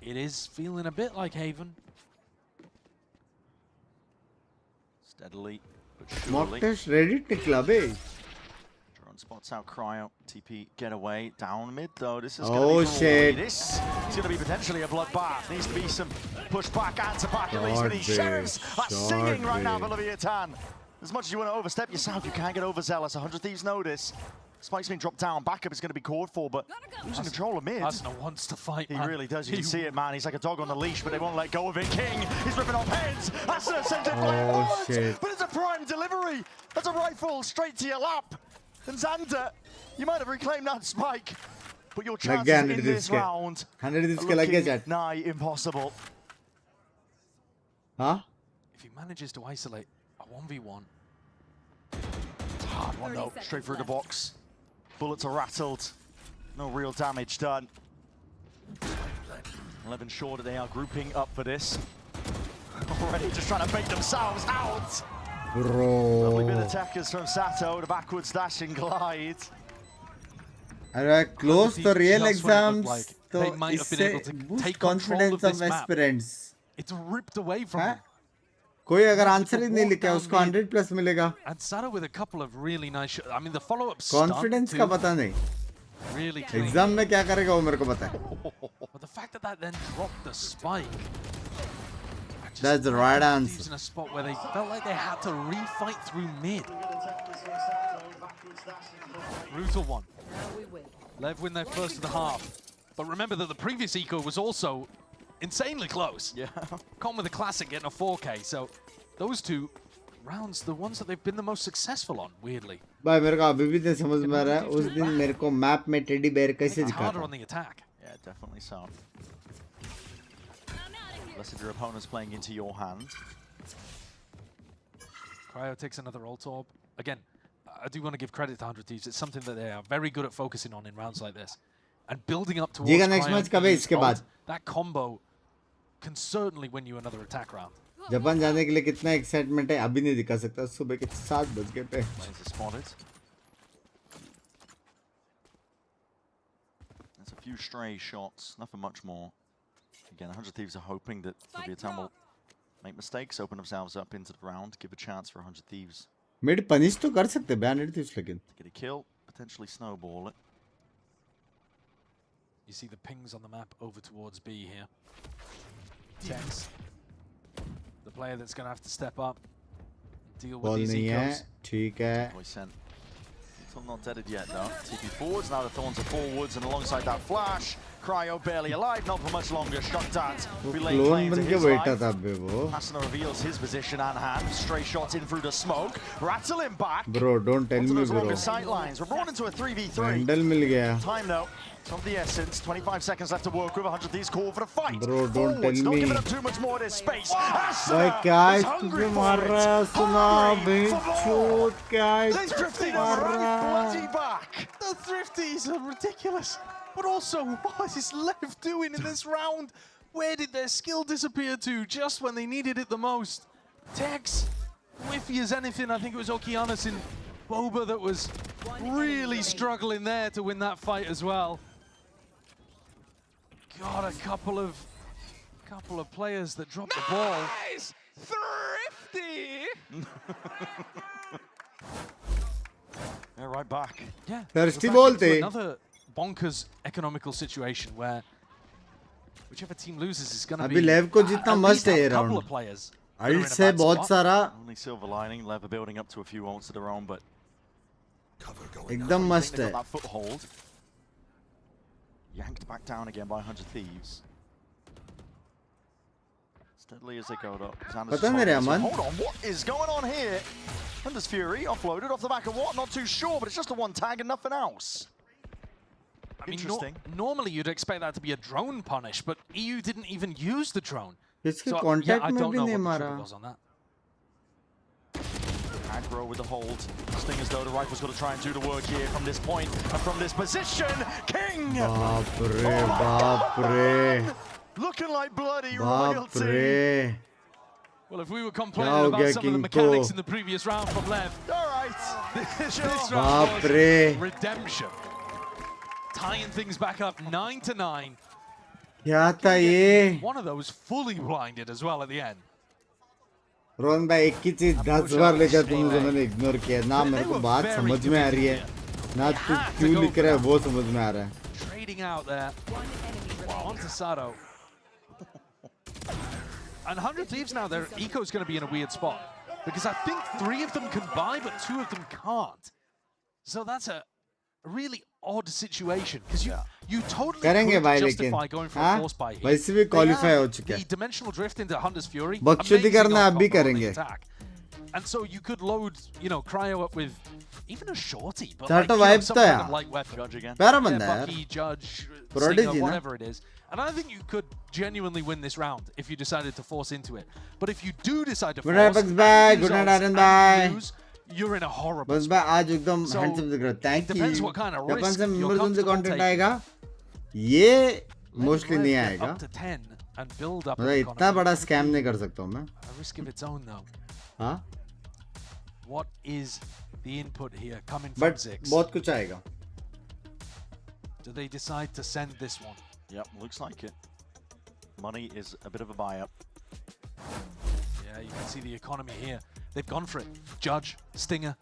It is feeling a bit like Haven. Steadily, but Mock surely. test Reddit निकला बे Drone spots out Cryo. TP get away. Down mid though. This is Oh, going to be shit. This is going to be potentially a bloodbath. Needs to be some pushback, answer back at least. But these sheriffs are singing right now for Leviathan. As much as you want to overstep yourself, you can't get overzealous. 100 Thieves know this. Spike's been dropped down. Backup is going to be called for, but losing control of mid. Asuna wants to fight, man. He really does. You can see it, man. He's like a dog on the leash, but they won't let go of it. King, he's ripping off heads. Asuna sends it flying forwards. Shit. But it's a prime delivery. That's a rifle straight to your lap. And Xander, you might have reclaimed that spike, but your chances in this round are looking nigh impossible. Huh? If he manages to isolate a 1v1. It's a hard one though. Straight through the box. Bullets are rattled. No real damage done. 11 short, they are grouping up for this. Already just trying to make themselves out. Lovely bit of attackers from Sato, the backwards dash and glide. अरे close the real Just what it looked exams like. तो They might have been able to इससे boost take control of confidence this of map. aspirants. It's ripped away from him. कोई अगर answer ही नहीं लिखा उसको 100 plus मिलेगा And Sato with a couple of really nice I mean the follow-up confidence का पता नहीं really clean. एग्जाम में क्या करेगा वो मेरे को पता है But the fact that that then dropped the spike. That's the right answer. In a spot where they felt like they had to refight through mid. Brutal one. Lev win their first of the half. But remember that the previous eco was also insanely close. Yeah. Con with a classic getting a 4K. So those two rounds, the ones that they've been the most successful on, weirdly. भाई मेरे को अभी भी नहीं समझ में आ रहा है उस दिन मेरे को मैप में टेडी बेयर कैसे It's दिखा harder था on the attack. Yeah, definitely so. Less of your opponent's playing into your hand. Cryo takes another ult orb. Again, I do want to give credit to 100 Thieves. It's something that they are very good at focusing on in rounds like this. And building up towards जीगा next Cryo match कब है and इसके ult, बाद that combo can certainly win you another attack round. Japan जाने के लिए कितना excitement है अभी नहीं दिखा सकता सुबह के 7 बज गए पे Spotted. There's a few stray shots, nothing much more. Again, 100 Thieves are hoping that Leviathan will make mistakes, open themselves up into the round, give a chance for 100 Thieves. Mid punish to कर सकते हैं 100 Thieves लेकिन. Get a kill, potentially snowball it. You see the pings on the map over towards B here. Tex, the player that's going to have to step up and deal with these ecos. ठीक है. Mithul not deaded yet though. TP forwards, now the Thorns are forwards, and alongside that flash, Cryo barely alive, not for much longer. Shot we lay claim to his life. Asuna reveals his position and hand. Stray shots in through the smoke. Rattle him back. Bro, don't tell me, bro. Sight lines. We're brought into a 3v3. Handle मिल गया. Time though. Of the essence, 25 seconds left to work with. 100 Thieves call for the fight. Bro, don't Forwards, tell me. Not giving up too much more of this space. भाई क्या तुझे मार रहा है सुना बेचोद क्या मार रहा है. Back. The Thrifties are ridiculous. But also, what is Lev doing in this round? Where did their skill disappear to just when they needed it the most? Tex, whiffy as anything. I think it was Okeanos in Boba that was really struggling there to win that fight as well. God, a couple of players that dropped the ball. Nice! Thrifty! They're right back. Yeah. Thirsty बोलते. Another bonkers economical situation where whichever team loses is going to अभी be Lev को जितना must है ये round. Ults है बहुत सारा. Only silver lining. Lev are building up to a few ults of their own, but एकदम must है. that foothold. Yanked back down again by 100 Thieves. Steadily as they go up. पता नहीं रे अमन. Hold on, what is going on here? Thunder's Fury offloaded off the back of what? Not too sure, but it's just a one tag and nothing else. I mean, Interesting. Normally you'd expect that to be a drone punish, but EU didn't even use the drone. इसके So, contact I में don't भी know नहीं what the मारा. trigger was on that. Aggro with the hold. Sting as though the rifle's got to try and do the work here from this point and from this position. King! बाप रे बाप रे. Looking like bloody बाप royalty. रे. Well, if we were complaining about some of the mechanics in the previous round from Lev, all right, this round was रे. redemption. Tying things back up 9-9. क्या था ये? One of those fully blinded as well at the end. Rohan भाई एक ही चीज 10 बार लेकर तुम लोगों ने इग्नोर किया. ना मेरे को बात समझ में आ रही है. ना तू क्यों लिख रहा है वो समझ में आ रहा है. Trading out there. Onto Sato. And 100 Thieves now, their eco's going to be in a weird spot. Because I think 3 of them can buy, but 2 of them can't. So that's a really odd situation. Because you totally करेंगे justify going for a force buy here. वैसे भी qualify हो चुका है. The dimensional drift into Hunter's Fury. बख्शुदी करना अब भी करेंगे. And so you could load, you know, Cryo up with even a shorty. But Charter like, vibes तो यार. light weapon. Judge again. प्यारा बंदा है यार. Bucky, Judge, Prodigy Stinger, ना. whatever it is. And I think you could genuinely win this round if you decided to force into it. But if you do decide to Good night, force, Bugs. Bye. Good night, Aaron. Bye. you're in a horrible बस भाई आज एकदम handsome दिख रहा है. Thank you. depends what kind of या कौन risk सा you're members उनसे comfortable content taking. आएगा? ये mostly नहीं आएगा. Up to 10 and build up. मतलब इतना बड़ा scam नहीं कर सकता हूँ मैं. A risk of its own though. हाँ? What is the input here coming from But Zix? बहुत कुछ आएगा. Do they decide to send this one? Yep, looks like it. Money is a bit of a buy-up. Yeah, you can see the economy here. They've gone for it. Judge, Stinger,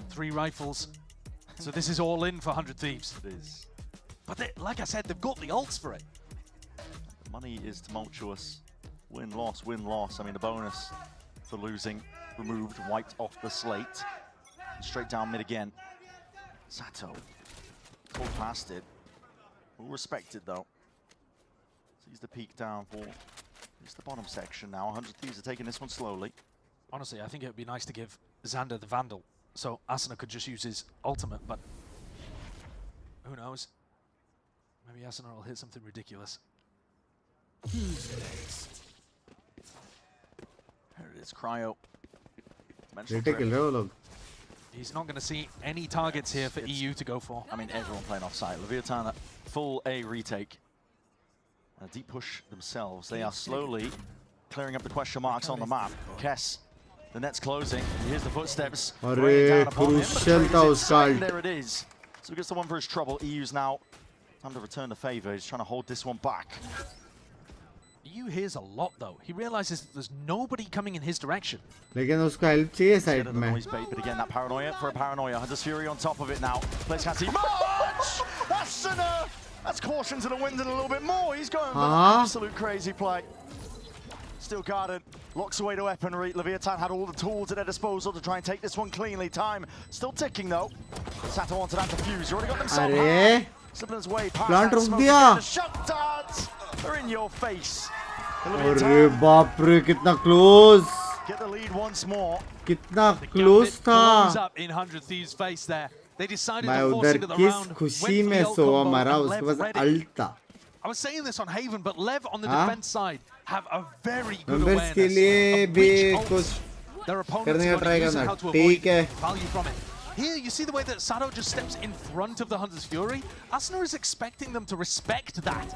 3 rifles. So this is all in for 100 Thieves. It is. But like I said, they've got the ults for it. The money is tumultuous. Win-loss, win-loss. I mean, the bonus for losing removed, wiped off the slate. Straight down mid again. Sato. Pulled past it. All respected, though. Sees the peak down for the bottom section now. 100 Thieves are taking this one slowly. Honestly, I think it would be nice to give Xander the Vandal, so Asuna could just use his ultimate, but who knows? Maybe Asuna will hit something ridiculous. There it is, Cryo. He's not going to see any targets here for EU to go for. I mean, everyone playing off-site. Leviathan, full A retake. A deep push themselves. They are slowly clearing up the question marks on the map. Kess, the net's closing. Here's the footsteps. अरे crucial था उसका ult. There it is. So he gets the one for his trouble. EU's now Time to return the favor. He's trying to hold this one back. EU hears a lot though. He realizes that there's nobody coming in his direction. लेकिन उसको help चाहिए side में. But again, that paranoia for a paranoia. Hunter's Fury on top of it now. Players can't see much. That's caution to the wind and a little bit more. He's going for an absolute crazy play. Still guarded. Locks away the weaponry. Leviathan had all the tools at their disposal to try and take this one cleanly. Time still ticking though. Sato onto that defuse. You already got them somehow. Slipping way past Plant that रुक smoke. दिया. The shot darts are in your face. अरे बाप रे कितना close. Get the lead once more. कितना close था. Blows up in 100 Thieves' face there. They decided मैं to force उधर into the किस round. खुशी में सोआ मारा उसके पास ult था. I was saying this on Haven, but Lev on the defense side have a very good Members awareness के लिए of भी which कुछ ults their opponents करने का are try going to use and करना. how to ठीक avoid है. value from it. Here, you see the way that Sato just steps in front of the Hunter's Fury? Asuna is expecting them to respect that.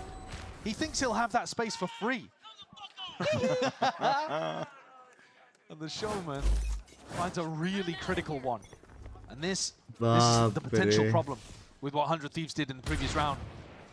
He thinks he'll have that space for free. And the showman finds a really critical one. And this is the potential problem with what 100 Thieves did in the previous round.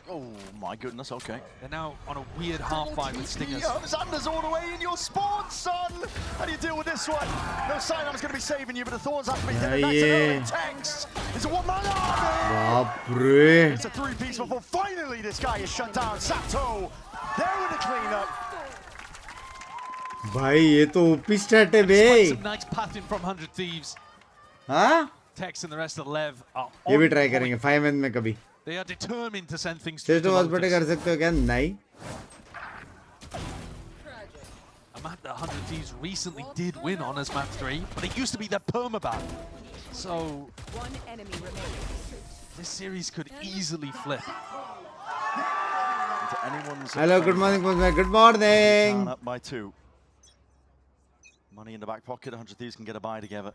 Oh my goodness, okay. They're now on a weird half fight with Stingers. Xander's all the way in your spawn, son! How do you deal with this one? No sign I'm going to be saving you, but the Thorns have to be hit. Nice and early tanks. It's a one-man army! बाप रे. It's a three-piece before finally this guy is shut down. Sato, there with the cleanup. भाई ये तो OP stat है बे. Some nice pathing from 100 Thieves. हाँ? Tex and the rest of Lev are ये भी on try point. करेंगे 5 men में कभी. They are determined to send things Stage to to Lotus. कर सकते हो क्या? नहीं. A map that 100 Thieves recently did win on as map 3, but it used to be their permaban. So One enemy remaining. this series could easily flip. Hello, good morning, good morning. Down up by 2. Money in the back pocket, 100 Thieves can get a buy together.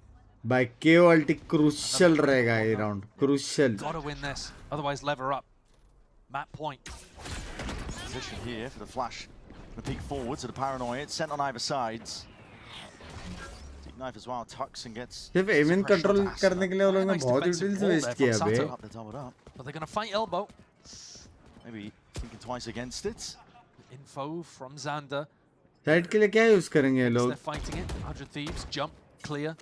भाई KO ulti crucial रहेगा ये round. Crucial. Gotta win this, otherwise lever up. Map point. Position here for the flash. The peek forward to the paranoia. It's sent on either sides. Deep knife as well. Tucks and gets. सिर्फ aim in control करने के लिए वो लोगों ने बहुत utils waste किया बे. But they're gonna fight elbow. Maybe thinking twice against it. Info from Xander. Side के लिए क्या use करेंगे ये They're लोग? fighting it. 100 Thieves jump clear.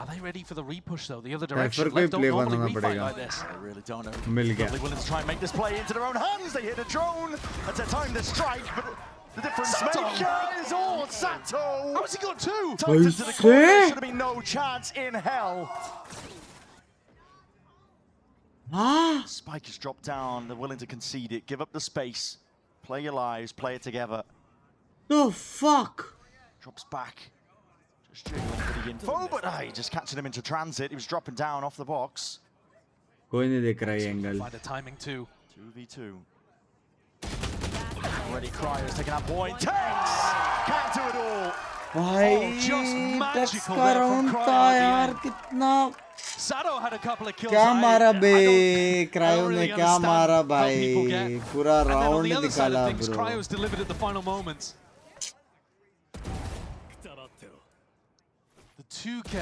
Are they ready for the repush though? The other direction. Cypher को ही Lev don't play normally banana refight पड़ेगा. like this. I really don't know. मिल गया. They're willing to try and make this play into their own hands. They hit a drone. That's a time to strike, but the difference maker is all Sato. How has he got 2? Tucked into the corner. There should have been no chance in hell. Spike is dropped down. They're willing to concede it. Give up the space. Play your lives. Play it together. No fuck. Drops back. Just jiggling for the info, but he just catching him into transit. He was dropping down off the box. कोई नहीं देख रहा ये angle. Find a timing too. 2v2. Already Cryer's taking that point. Tanks! Can't do it all. भाई just Tex magical का there from round Cryo था at the यार end. कितना Sato had a couple of kills. क्या मारा बे I cryo don't ने really क्या understand मारा how people भाई get. पूरा And then on round the other side निकाला of things, bro. Cryo was delivered at the final moments. The 2K.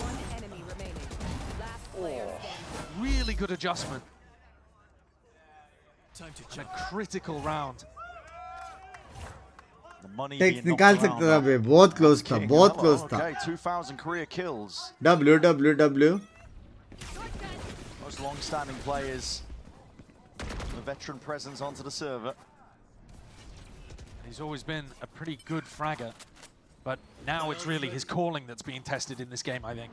One enemy remaining. Last player standing. Really good adjustment. And a critical round. The money Tex being निकाल knocked सकता था around बे बहुत close था King, बहुत hello, close था. Okay, 2,000 career kills. W. Most long-standing players. The veteran presence onto the server. He's always been a pretty good fragger, but now it's really his calling that's being tested in this game, I think.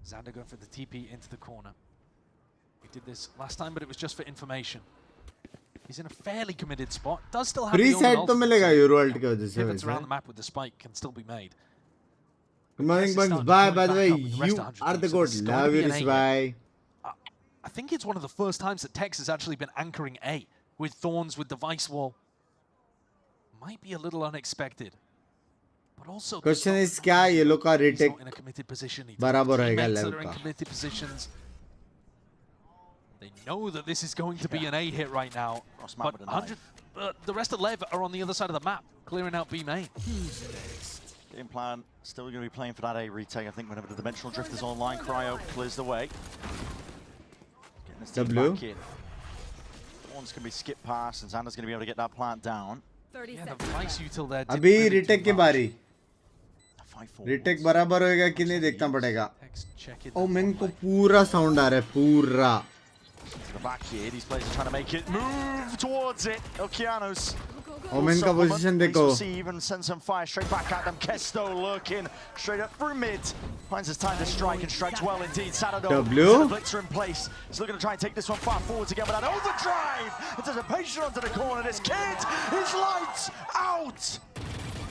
Xander going for the TP into the corner. He did this last time, but it was just for information. He's in a fairly committed spot. Does still have Free the side Omen तो ultimate, मिलेगा so Euro ult की वजह से pivots वैसे. around the map with the spike can still be made. Good morning, Yes, it's Binks. starting Bye. to By the build way, back up with the rest you of 100 are the teams, so goat. this is going to Love be you, an Rish. A Bye. I think it's one of the first times that Tex has actually been anchoring A with Thorns with Device Wall. Might be a little unexpected. But also Question is क्या ये लोग का he's retake not in a committed position. He बराबर रहेगा teammates that level are in का. committed positions. They know that this is going to be an A hit right now. But 100, the rest of Lev are on the other side of the map, clearing out B main. Game plan, still going to be playing for that A retake. I think whenever the Dimensional Drift is online, Cryo clears the way. This team W. back in. One's going to be skipped past, and Xander's going to be able to get that plant down. Yeah, the nice util there. अभी retake की बारी. Retake बराबर होएगा कि नहीं देखना पड़ेगा. Women को पूरा sound आ रहा है पूरा. To the back here, these players are trying to make it move towards it. Okeanos. Omen का position देखो. Receive and send some fire straight back at them. Kesto lurking straight up through mid. Finds his time to strike and strikes well indeed. Sadado. W. Blitzer in place. He's looking to try and take this one far forward again, but an overdrive. Anticipation onto the corner. This kid is lights out.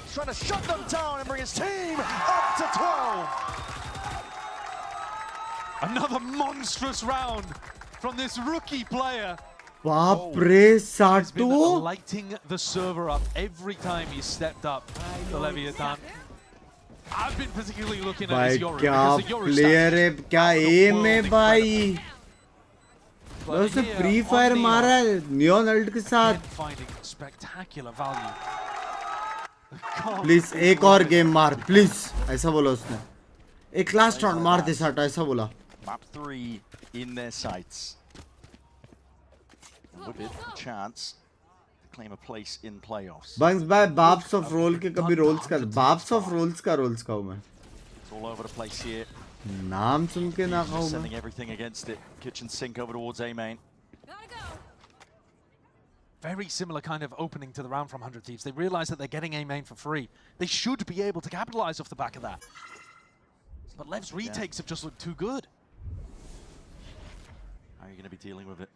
He's trying to shut them down and bring his team up to 12. Another monstrous round from this rookie player. बाप रे He's been साटो. lighting the server up every time he stepped up the Leviathan. I've been particularly looking at भाई his Yoru क्या because the Yoru player है, stats क्या out of the aim world है भाई. But उसने here free on fire Neon, मारा है neon alt के साथ. again finding spectacular value. Please एक और गेम मार प्लीज, ऐसा बोला उसने. एक लास्ट राउंड मार दे साटा, ऐसा बोला. Map 3 in their sights. With it, a chance to claim a place in playoffs. Bunks भाई बाप्स ऑफ रोल के कभी रोल्स का, बाप्स ऑफ रोल्स का हूँ मैं. It's all over the place here. नाम सुन के ना खाऊं Sending मैं. everything against it. Kitchen sink over towards A main. Very similar kind of opening to the round from 100 Thieves. They realize that they're getting A main for free. They should be able to capitalize off the back of that. But Lev's retakes have just looked too good. How are you going to be dealing with it?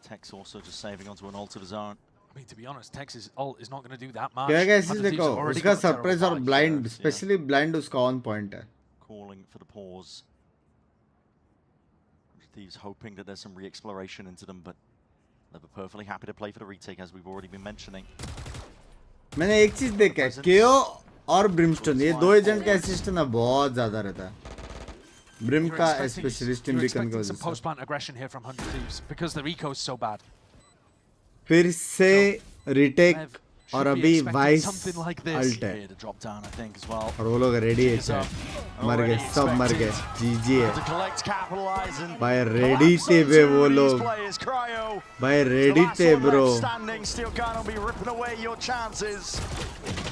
Tex also just saving onto an ult of his own. I mean, to be honest, Tex's ult is not going to do that much. क्या कैसे 100 Thieves देखो, have already उसका got a terrible surprise और fight. Blind, specially blind उसका on point है. Calling for the pause. Thieves hoping that there's some re-exploration into them, but they're perfectly happy to play for the retake, as we've already been mentioning. मैंने एक चीज देखा है, केओ और Brimstone, ये दो एजेंट का असिस्ट ना बहुत ज्यादा रहता है. ब्रिम You're का expecting- स्पेशलिस्ट you're बीकन की expecting वजह some से. post-plant aggression here from 100 Thieves because their eco is so bad. फिर से रिटेक और should be अभी expecting Vyse something like this. Ult है. Here to drop down, I think, as well. और वो लोग रेडी है शायद. मर गए, सब मर गए. जीजी है To collect, capitalize, and भाई, रेडी थे वे वो लोग. players. Cryo. भाई रेडी थे bro. Standing, still can't be ripping away your chances.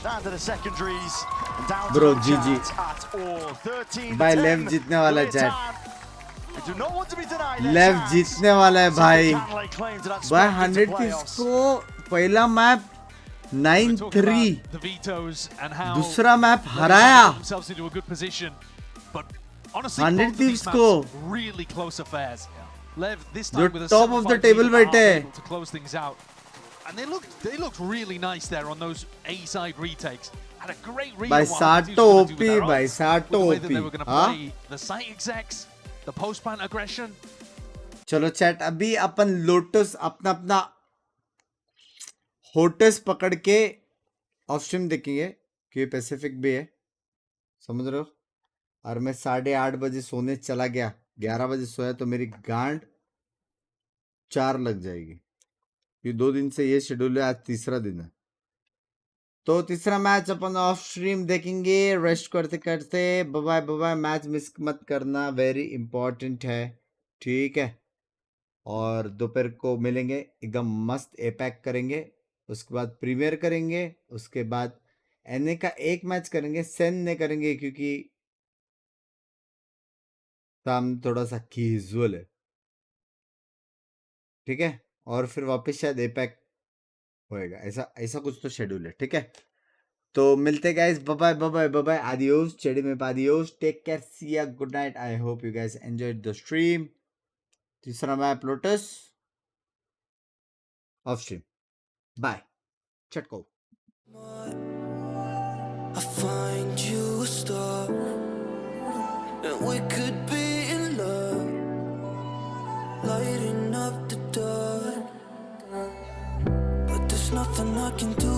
Down to the secondaries. And down Bro, to the GG. chance at all. 13 भाई to 10. लेफ्ट जीतने वाला है chat. We do not want to be denied their left chance. जीतने वाला है भाई. Can't lay claim to that भाई spot into 100 playoffs. को पहला map 9-3, The vetoes and how दूसरा मैप Leviathan हराया. got themselves into a good position. But honestly, 100 both of these Thieves maps को really close affairs. Lev this जो time with a top of the 7-5 table lead, बैठे are हैं. able to close things out. And they looked really nice there on those A side retakes. Had a great read भाई on what 100 Thieves साटो were gonna do with OP their भाई, ults, साटो with the way that OP. they were going to हाँ play the site execs, the post-plant aggression. चलो chat, अभी अपन lotus अपना अपना होटस पकड़ के ऑफ स्ट्रीम देखेंगे क्योंकि पैसिफिक भी है, समझ रहे हो. और मैं 8:30 बजे सोने चला गया, 11 बजे सोया तो मेरी गांड 4 लग जाएगी. ये 2 दिन से ये शेड्यूल है, आज तीसरा दिन है. तो तीसरा मैच अपन ऑफ स्ट्रीम देखेंगे रेस्ट करते करते. बाय बाय, मैच मिस मत करना, वेरी इंपॉर्टेंट है, ठीक है. और दोपहर को मिलेंगे, एकदम मस्त एपैक करेंगे, उसके बाद प्रीमियर करेंगे, उसके बाद एनए का एक मैच करेंगे, सेन ने करेंगे क्योंकि काम थोड़ा सा कैजुअल है, ठीक है. और फिर वापस शायद एपैक होएगा, ऐसा ऐसा कुछ तो शेड्यूल है, ठीक है. तो मिलते guys, bye bye bye bye, adios, चेडी में adios, take care, see ya, good night. I hope you guys enjoyed the stream. तीसरा map Lotus off stream. Bye, चटको. I find you a star, and we could be in love, lighting up the dark, but there's nothing I can do.